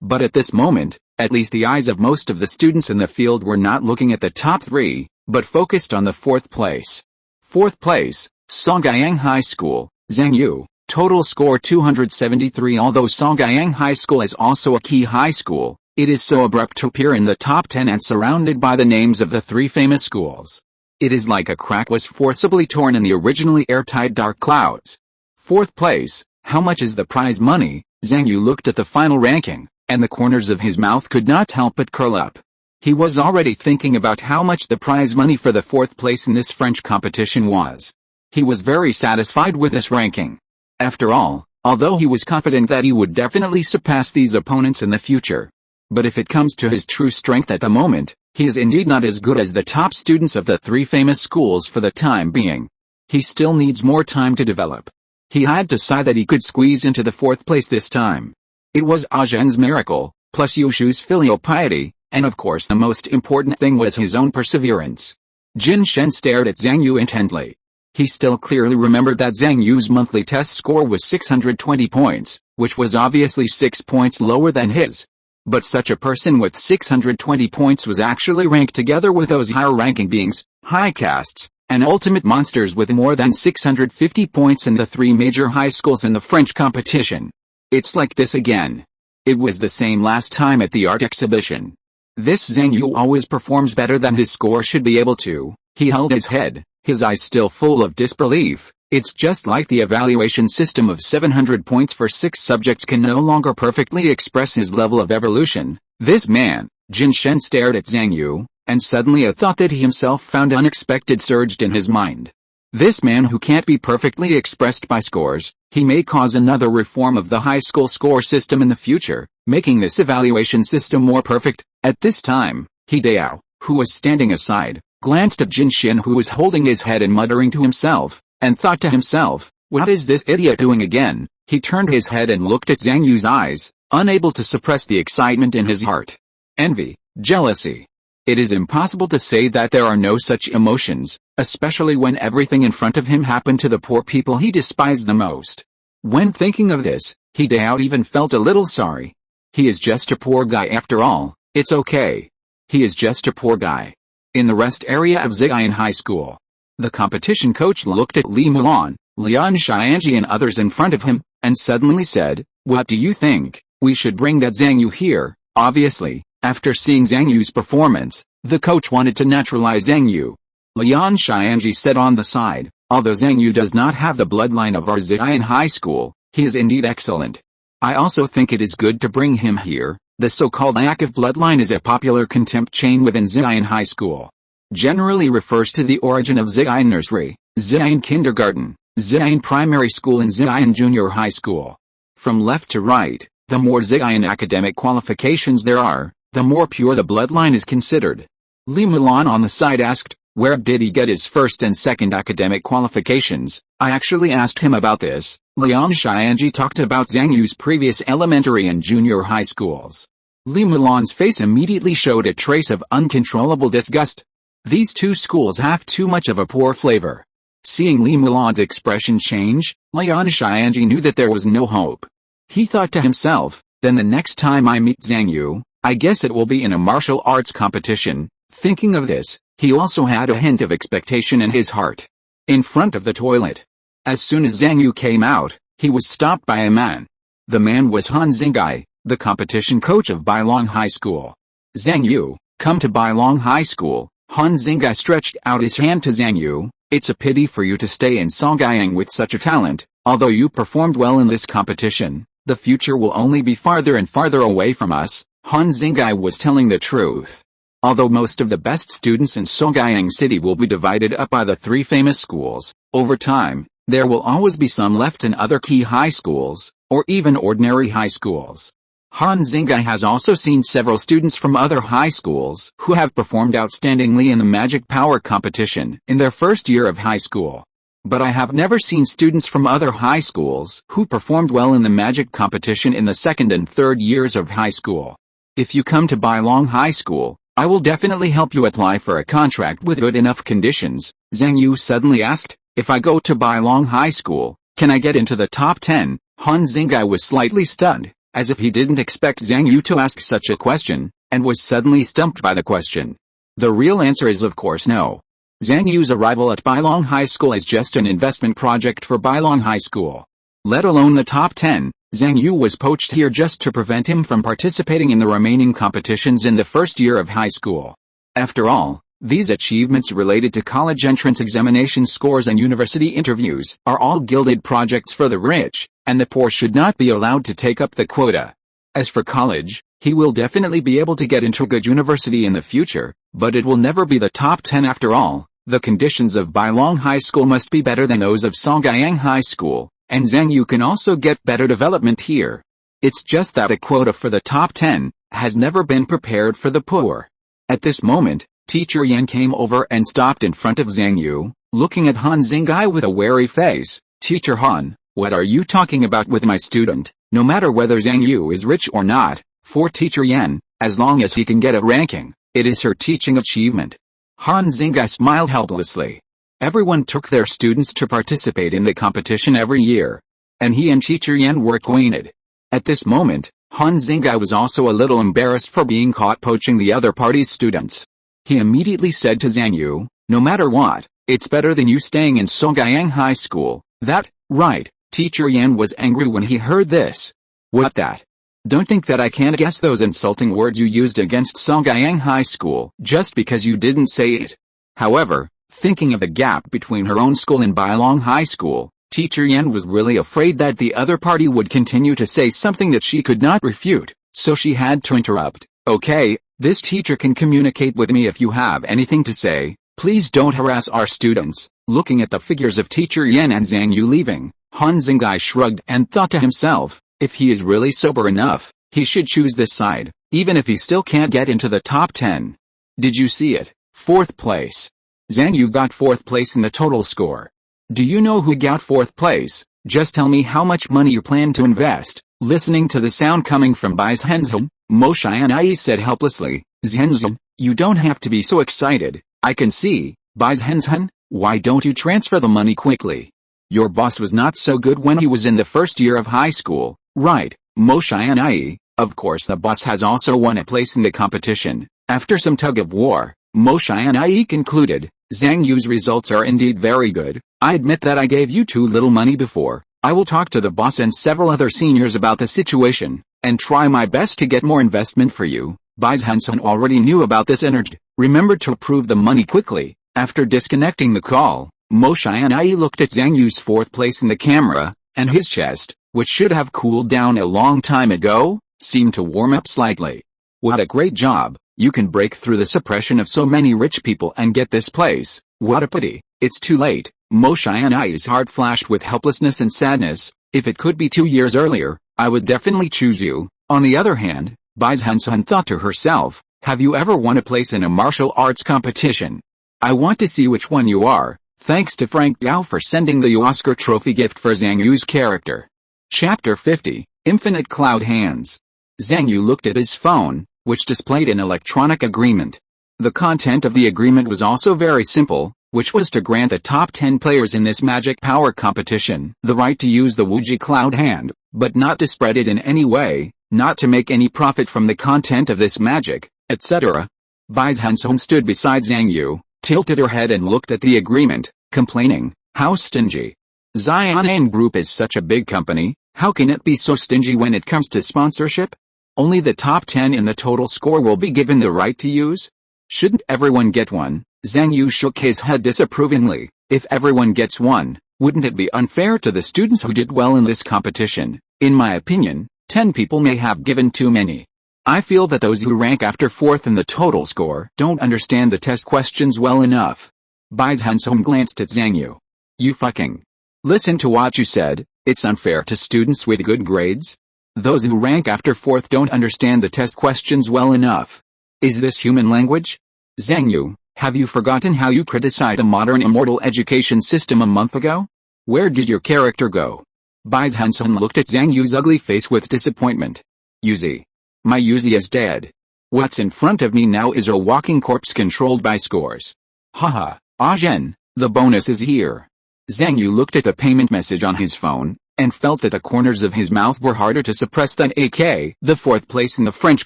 But at this moment, at least the eyes of most of the students in the field were not looking at the top three, but focused on the fourth place. Fourth place, Songyang High School, Zhang Yu, total score 273. Although Songyang High School is also a key high school, it is so abrupt to appear in the top 10 and surrounded by the names of the three famous schools. It is like a crack was forcibly torn in the originally airtight dark clouds. Fourth place, how much is the prize money? Zhang Yu looked at the final ranking, and the corners of his mouth could not help but curl up. He was already thinking about how much the prize money for the fourth place in this French competition was. He was very satisfied with this ranking. After all, although he was confident that he would definitely surpass these opponents in the future. But if it comes to his true strength at the moment, he is indeed not as good as the top students of the three famous schools for the time being. He still needs more time to develop. He had to sigh that he could squeeze into the fourth place this time. It was Zhen's miracle, plus Yushu's filial piety, and of course the most important thing was his own perseverance. Jin Shen stared at Zhang Yu intently. He still clearly remembered that Zhang Yu's monthly test score was 620 points, which was obviously 6 points lower than his. But such a person with 620 points was actually ranked together with those higher-ranking beings, high castes, and ultimate monsters with more than 650 points in the three major high schools in the French competition. It's like this again. It was the same last time at the art exhibition. This Zhang Yu always performs better than his score should be able to. He held his head, his eyes still full of disbelief. It's just like the evaluation system of 700 points for 6 subjects can no longer perfectly express his level of evolution. This man, Jin Shen stared at Zhang Yu, and suddenly a thought that he himself found unexpected surged in his mind. This man who can't be perfectly expressed by scores, he may cause another reform of the high school score system in the future, making this evaluation system more perfect. At this time, He Dao, who was standing aside, glanced at Jin Shen who was holding his head and muttering to himself, and thought to himself, what is this idiot doing again? He turned his head and looked at Zhang Yu's eyes, unable to suppress the excitement in his heart. Envy, jealousy. It is impossible to say that there are no such emotions, especially when everything in front of him happened to the poor people he despised the most. When thinking of this, He Dao even felt a little sorry. He is just a poor guy after all, it's okay. He is just a poor guy. In the rest area of Ziyan High School, the competition coach looked at Li Mulan, Lian Xianji and others in front of him, and suddenly said, what do you think? We should bring that Zhang Yu here. Obviously, after seeing Zhang Yu's performance, the coach wanted to naturalize Zhang Yu. Lian Xianji said on the side, although Zhang Yu does not have the bloodline of our Ziyan High School, he is indeed excellent. I also think it is good to bring him here. The so-called active bloodline is a popular contempt chain within Ziyan High School. Generally refers to the origin of Ziyan Nursery, Ziyan Kindergarten, Ziyan Primary School and Ziyan Junior High School. From left to right, the more Ziyan academic qualifications there are, the more pure the bloodline is considered. Li Mulan on the side asked, where did he get his first and second academic qualifications? I actually asked him about this. Lian Xianji talked about Zhang Yu's previous elementary and junior high schools. Li Mulan's face immediately showed a trace of uncontrollable disgust. These two schools have too much of a poor flavor. Seeing Li Mulan's expression change, Lian Xianji knew that there was no hope. He thought to himself, then the next time I meet Zhang Yu, I guess it will be in a martial arts competition. Thinking of this, he also had a hint of expectation in his heart. In front of the toilet. As soon as Zhang Yu came out, he was stopped by a man. The man was Han Xingai, the competition coach of Bailong High School. Zhang Yu, come to Bailong High School. Han Xingai stretched out his hand to Zhang Yu. It's a pity for you to stay in Songyang with such a talent. Although you performed well in this competition, the future will only be farther and farther away from us. Han Xingai was telling the truth. Although most of the best students in Songyang City will be divided up by the three famous schools, over time, there will always be some left in other key high schools, or even ordinary high schools. Han Xingai has also seen several students from other high schools who have performed outstandingly in the magic power competition in their first year of high school. But I have never seen students from other high schools who performed well in the magic competition in the second and third years of high school. If you come to Bailong High School, I will definitely help you apply for a contract with good enough conditions. Zhang Yu suddenly asked, if I go to Bailong High School, can I get into the top 10? Han Xingai was slightly stunned, as if he didn't expect Zhang Yu to ask such a question, and was suddenly stumped by the question. The real answer is of course no. Zhang Yu's arrival at Bailong High School is just an investment project for Bailong High School. Let alone the top 10, Zhang Yu was poached here just to prevent him from participating in the remaining competitions in the first year of high school. After all, these achievements related to college entrance examination scores and university interviews are all gilded projects for the rich, and the poor should not be allowed to take up the quota. As for college, he will definitely be able to get into a good university in the future, but it will never be the top 10 after all. The conditions of Bailong High School must be better than those of Songyang High School, and Zhang Yu can also get better development here. It's just that a quota for the top 10 has never been prepared for the poor. At this moment, Teacher Yan came over and stopped in front of Zhang Yu, looking at Han Xingai with a wary face. Teacher Han, what are you talking about with my student? No matter whether Zhang Yu is rich or not, for Teacher Yan, as long as he can get a ranking, it is her teaching achievement. Han Xingai smiled helplessly. Everyone took their students to participate in the competition every year, and he and Teacher Yan were acquainted. At this moment, Han Xingai was also a little embarrassed for being caught poaching the other party's students. He immediately said to Zhang Yu, no matter what, it's better than you staying in Songyang High School. That, right. Teacher Yan was angry when he heard this. What that? Don't think that I can't guess those insulting words you used against Songyang High School just because you didn't say it. However, thinking of the gap between her own school and Bailong High School, Teacher Yan was really afraid that the other party would continue to say something that she could not refute, so she had to interrupt. Okay, this teacher can communicate with me if you have anything to say. Please don't harass our students. Looking at the figures of Teacher Yan and Zhang Yu leaving, Han Xingai shrugged and thought to himself, if he is really sober enough, he should choose this side, even if he still can't get into the top 10. Did you see it? 4th place. Zhang Yu got 4th place in the total score. Do you know who got 4th place? Just tell me how much money you plan to invest. Listening to the sound coming from Bai Zhenzhen, Mo Xianai said helplessly, Zhenzhen, you don't have to be so excited. I can see. Bai Zhenzhen, why don't you transfer the money quickly? Your boss was not so good when he was in the first year of high school, right? Mo Xianai, of course the boss has also won a place in the competition. After some tug of war, Mo Xianai concluded, Zhang Yu's results are indeed very good. I admit that I gave you too little money before. I will talk to the boss and several other seniors about the situation, and try my best to get more investment for you. Bai Zhenzhen already knew about this and remembered to approve the money quickly. After disconnecting the call, Mo Xianai looked at Zhang Yu's 4th place in the camera, and his chest, which should have cooled down a long time ago, seemed to warm up slightly. What a great job! You can break through the suppression of so many rich people and get this place. What a pity, it's too late. Mo Xianai's heart flashed with helplessness and sadness. If it could be 2 years earlier, I would definitely choose you. On the other hand, Bai Zhenzhen thought to herself, have you ever won a place in a martial arts competition? I want to see which one you are. Thanks to Frank Yao for sending the Oscar trophy gift for Zhang Yu's character. Chapter 50, Infinite Cloud Hands. Zhang Yu looked at his phone, which displayed an electronic agreement. The content of the agreement was also very simple, which was to grant the top 10 players in this magic power competition the right to use the Wuji Cloud Hand, but not to spread it in any way, not to make any profit from the content of this magic, etc. Bai Zhenzhen stood beside Zhang Yu, tilted her head and looked at the agreement, complaining, "How stingy. Xianan Group is such a big company, how can it be so stingy when it comes to sponsorship? Only the top 10 in the total score will be given the right to use? Shouldn't everyone get one?" Zhang Yu shook his head disapprovingly. "If everyone gets one, wouldn't it be unfair to the students who did well in this competition? In my opinion, 10 people may have given too many. I feel that those who rank after 4th in the total score don't understand the test questions well enough." Bai Zhenzhen glanced at Zhang Yu. "You fucking listen to what you said. It's unfair to students with good grades? Those who rank after 4th don't understand the test questions well enough. Is this human language? Zhang Yu, have you forgotten how you criticized a modern immortal education system a month ago? Where did your character go?" Bai Zhenzhen looked at Zhang Yu's ugly face with disappointment. "Yuzi. My Yuzi is dead. What's in front of me now is a walking corpse controlled by scores. Haha, Zhen, the bonus is here." Zhang Yu looked at the payment message on his phone, and felt that the corners of his mouth were harder to suppress than AK. The 4th place in the French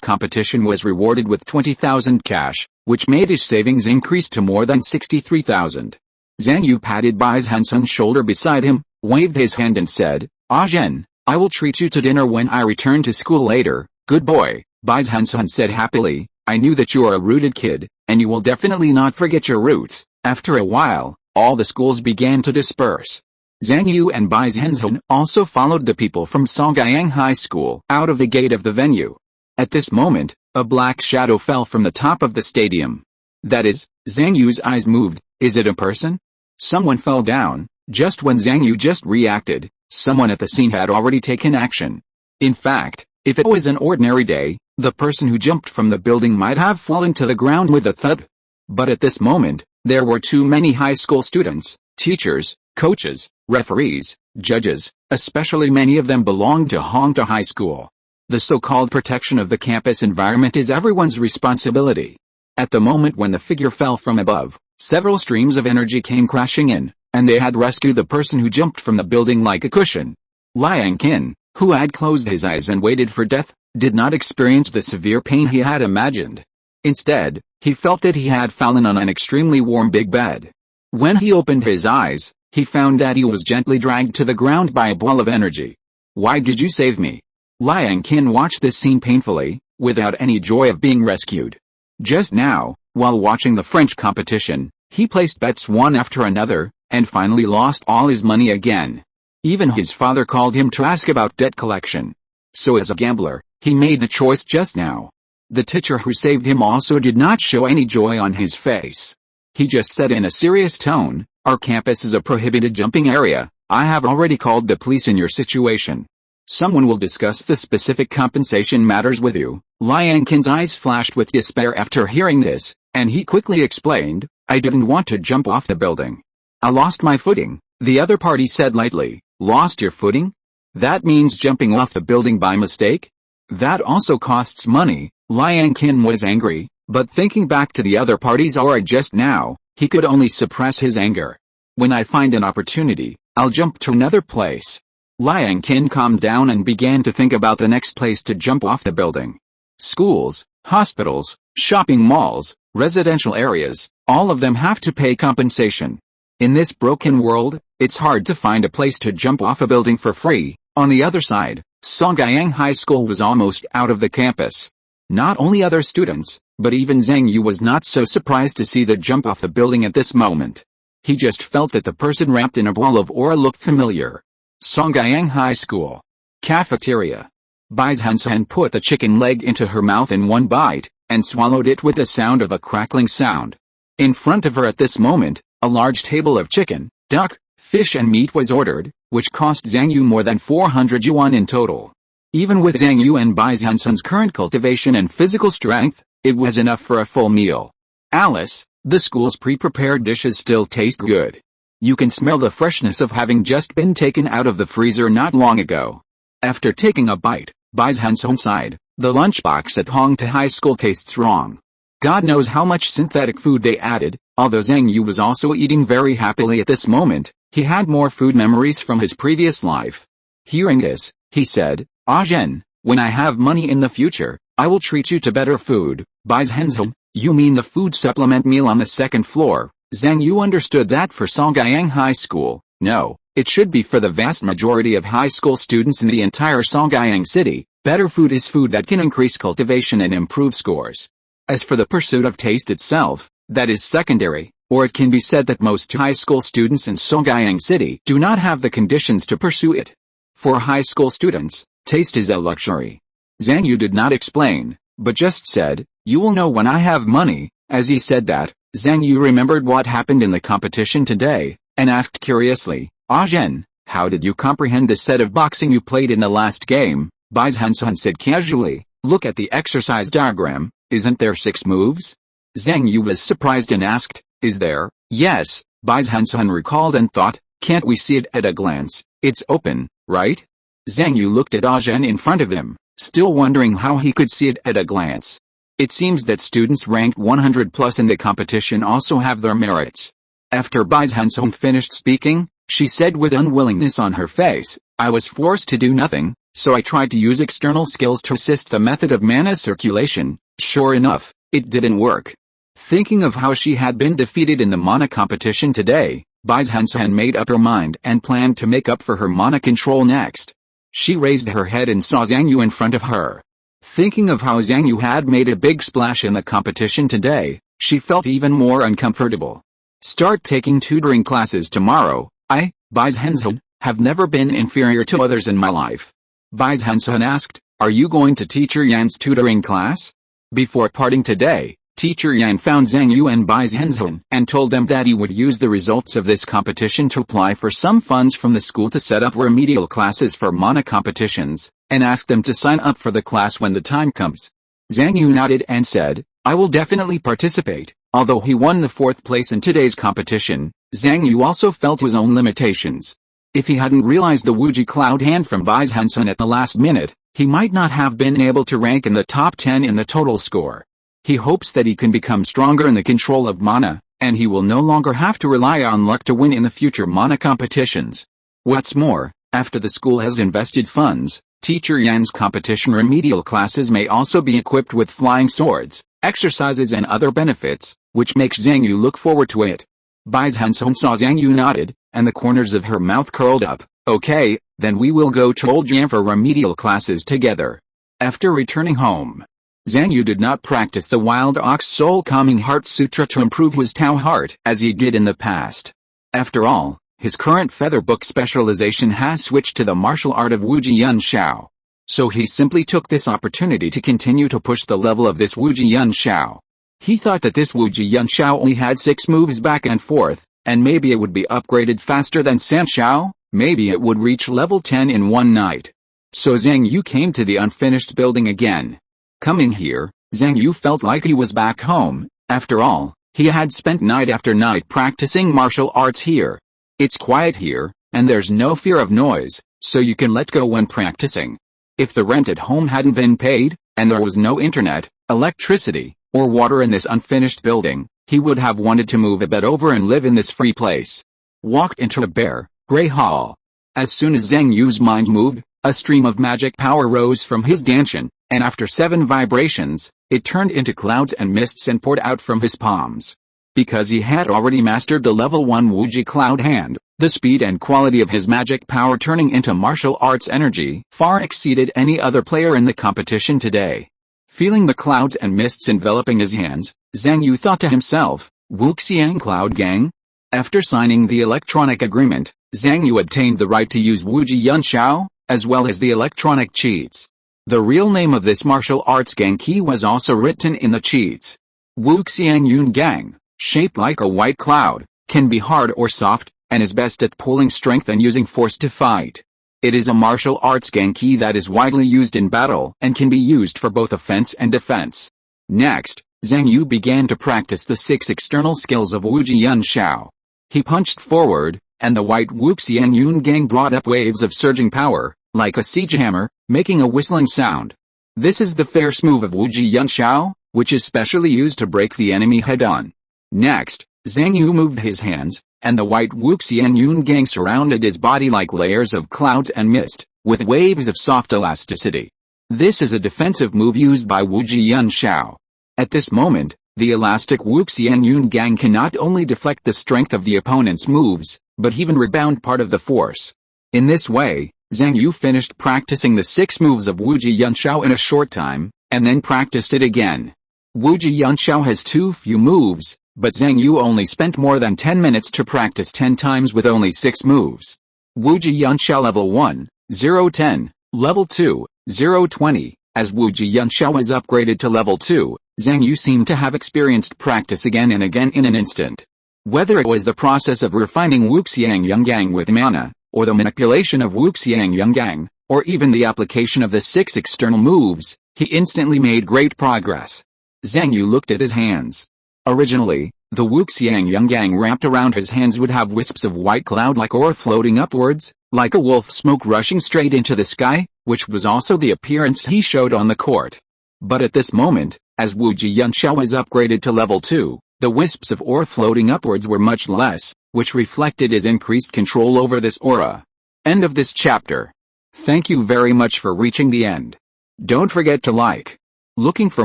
competition was rewarded with 20,000 cash, which made his savings increase to more than 63,000. Zhang Yu patted Bai Zhenzhen's shoulder beside him, waved his hand and said, "Zhen, I will treat you to dinner when I return to school later, good boy." Bai Zhenzhen said happily, "I knew that you are a rooted kid, and you will definitely not forget your roots." After a while, all the schools began to disperse. Zhang Yu and Bai Zhenzhen also followed the people from Songyang High School out of the gate of the venue. At this moment, a black shadow fell from the top of the stadium. That is, Zhang Yu's eyes moved. Is it a person? Someone fell down. Just when Zhang Yu just reacted, someone at the scene had already taken action. In fact, if it was an ordinary day, the person who jumped from the building might have fallen to the ground with a thud. But at this moment, there were too many high school students, teachers, coaches, referees, judges, especially many of them belonged to Hongda High School. The so-called protection of the campus environment is everyone's responsibility. At the moment when the figure fell from above, several streams of energy came crashing in, and they had rescued the person who jumped from the building like a cushion. Liang Qin, who had closed his eyes and waited for death, did not experience the severe pain he had imagined. Instead, he felt that he had fallen on an extremely warm big bed. When he opened his eyes, he found that he was gently dragged to the ground by a ball of energy. "Why did you save me?" Liang Qin watched this scene painfully, without any joy of being rescued. Just now, while watching the French competition, he placed bets one after another, and finally lost all his money again. Even his father called him to ask about debt collection. So as a gambler, he made the choice just now. The teacher who saved him also did not show any joy on his face. He just said in a serious tone, "Our campus is a prohibited jumping area. I have already called the police in your situation. Someone will discuss the specific compensation matters with you." Liang Qin's eyes flashed with despair after hearing this, and he quickly explained, "I didn't want to jump off the building. I lost my footing." The other party said lightly, "Lost your footing? That means jumping off the building by mistake? That also costs money." Liang Qin was angry, but thinking back to the other party's aura just now, he could only suppress his anger. "When I find an opportunity, I'll jump to another place." Liang Qin calmed down and began to think about the next place to jump off the building. Schools, hospitals, shopping malls, residential areas, all of them have to pay compensation. In this broken world, it's hard to find a place to jump off a building for free. On the other side, Songyang High School was almost out of the campus. Not only other students, but even Zhang Yu was not so surprised to see the jump off the building at this moment. He just felt that the person wrapped in a ball of aura looked familiar. Songyang High School. Cafeteria. Bai Zhenzhen put the chicken leg into her mouth in one bite, and swallowed it with the sound of a crackling sound. In front of her at this moment, a large table of chicken, duck, fish and meat was ordered, which cost Zhang Yu more than 400 yuan in total. Even with Zhang Yu and Bai Zhenzhen's current cultivation and physical strength, it was enough for a full meal. "Alice, the school's pre-prepared dishes still taste good. You can smell the freshness of having just been taken out of the freezer not long ago." After taking a bite, Bai Zhenzhen sighed, "The lunchbox at Hongta High School tastes wrong. God knows how much synthetic food they added. Although Zhang Yu was also eating very happily at this moment, he had more food memories from his previous life. Hearing this, he said, "Ah Zhen, when I have money in the future, I will treat you to better food." Bai Zhenzhen, you mean the food supplement meal on the second floor? Zhang Yu understood that for Songyang High School. No, it should be for the vast majority of high school students in the entire Songyang city. Better food is food that can increase cultivation and improve scores. As for the pursuit of taste itself, that is secondary, or it can be said that most high school students in Songyang City do not have the conditions to pursue it. For high school students, taste is a luxury. Zhang Yu did not explain, but just said, "You will know when I have money." As he said that, Zhang Yu remembered what happened in the competition today, and asked curiously, "Ah Zhen, how did you comprehend the set of boxing you played in the last game?" Bai Zhenzhen said casually, "Look at the exercise diagram. Isn't there 6 moves?" Zhang Yu was surprised and asked, "Is there?" "Yes," Bai Zhenzhen recalled and thought, "Can't we see it at a glance? It's open, right?" Zhang Yu looked at Ah Zhen in front of him, still wondering how he could see it at a glance. It seems that students ranked 100 plus in the competition also have their merits. After Bai Zhenzhen finished speaking, she said with unwillingness on her face, "I was forced to do nothing, so I tried to use external skills to assist the method of mana circulation. Sure enough, it didn't work." Thinking of how she had been defeated in the mana competition today, Bai Zhenzhen made up her mind and planned to make up for her mana control next. She raised her head and saw Zhang Yu in front of her. Thinking of how Zhang Yu had made a big splash in the competition today, she felt even more uncomfortable. "Start taking tutoring classes tomorrow. I, Bai Zhenzhen, have never been inferior to others in my life." Bai Zhenzhen asked, "Are you going to Teacher Yan's tutoring class?" Before parting today, Teacher Yan found Zhang Yu and Bai Zhenzhen and told them that he would use the results of this competition to apply for some funds from the school to set up remedial classes for mana competitions, and asked them to sign up for the class when the time comes. Zhang Yu nodded and said, "I will definitely participate." Although he won the 4th place in today's competition, Zhang Yu also felt his own limitations. If he hadn't realized the Wuji Cloud Hand from Bai Zhenzhen at the last minute, he might not have been able to rank in the top 10 in the total score. He hopes that he can become stronger in the control of mana, and he will no longer have to rely on luck to win in the future mana competitions. What's more, after the school has invested funds, Teacher Yan's competition remedial classes may also be equipped with flying swords, exercises and other benefits, which makes Zhang Yu look forward to it. Bai Zhenzhen saw Zhang Yu nodded, and the corners of her mouth curled up. "Okay, then we will go to Old Jian for remedial classes together." After returning home, Zhang Yu did not practice the Wild Ox Soul Calming Heart Sutra to improve his Tao heart as he did in the past. After all, his current feather book specialization has switched to the martial art of Wuji Yun Xiao. So he simply took this opportunity to continue to push the level of this Wuji Yun Xiao. He thought that this Wuji Yun Xiao only had 6 moves back and forth, and maybe it would be upgraded faster than San Xiao, maybe it would reach level 10 in one night. So Zhang Yu came to the unfinished building again. Coming here, Zhang Yu felt like he was back home. After all, he had spent night after night practicing martial arts here. It's quiet here, and there's no fear of noise, so you can let go when practicing. If the rent at home hadn't been paid, and there was no internet, electricity, or water in this unfinished building, he would have wanted to move a bed over and live in this free place. Walked into a bare, gray hall. As soon as Zhang Yu's mind moved, a stream of magic power rose from his danshan, and after 7 vibrations, it turned into clouds and mists and poured out from his palms. Because he had already mastered the level 1 Wuji Cloud Hand, the speed and quality of his magic power turning into martial arts energy far exceeded any other player in the competition today. Feeling the clouds and mists enveloping his hands, Zhang Yu thought to himself, Wuxiang Cloud Gang? After signing the electronic agreement, Zhang Yu obtained the right to use Wuji Yun Xiao, as well as the electronic cheats. The real name of this martial arts gang key was also written in the cheats. Wuxiang Yun Gang, shaped like a white cloud, can be hard or soft, and is best at pulling strength and using force to fight. It is a martial arts gang key that is widely used in battle and can be used for both offense and defense. Next, Zhang Yu began to practice the 6 external skills of Wuji Yun Xiao. He punched forward, and the white Wuxiang Yun Gang brought up waves of surging power, like a siege hammer, making a whistling sound. This is the fierce move of Wuji Yun Xiao, which is specially used to break the enemy head-on. Next, Zhang Yu moved his hands, and the white Wuxian Yun Gang surrounded his body like layers of clouds and mist, with waves of soft elasticity. This is a defensive move used by Wu Jianshao. At this moment, the elastic Wuxian Yun Gang can not only deflect the strength of the opponent's moves, but even rebound part of the force. In this way, Zhang Yu finished practicing the 6 moves of Wu Jianshao in a short time, and then practiced it again. Wu Jianshao has too few moves, but Zhang Yu only spent more than 10 minutes to practice 10 times with only 6 moves. Wu Jianshao level 1, 010, level 2, 020. As Wu Jianshao was upgraded to level 2, Zhang Yu seemed to have experienced practice again and again in an instant. Whether it was the process of refining Wuxian Yungang with mana, or the manipulation of Wuxian Yungang, or even the application of the 6 external moves, he instantly made great progress. Zhang Yu looked at his hands. Originally, the Wuxian Yungang wrapped around his hands would have wisps of white cloud-like aura floating upwards, like a wolf smoke rushing straight into the sky, which was also the appearance he showed on the court. But at this moment, as Wu Jianshao was upgraded to level 2, the wisps of aura floating upwards were much less, which reflected his increased control over this aura. End of this chapter. Thank you very much for reaching the end. Don't forget to like. Looking for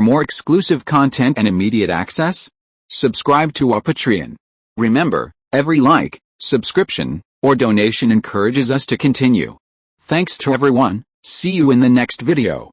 more exclusive content and immediate access? Subscribe to our Patreon. Remember, every like, subscription, or donation encourages us to continue. Thanks to everyone. See you in the next video.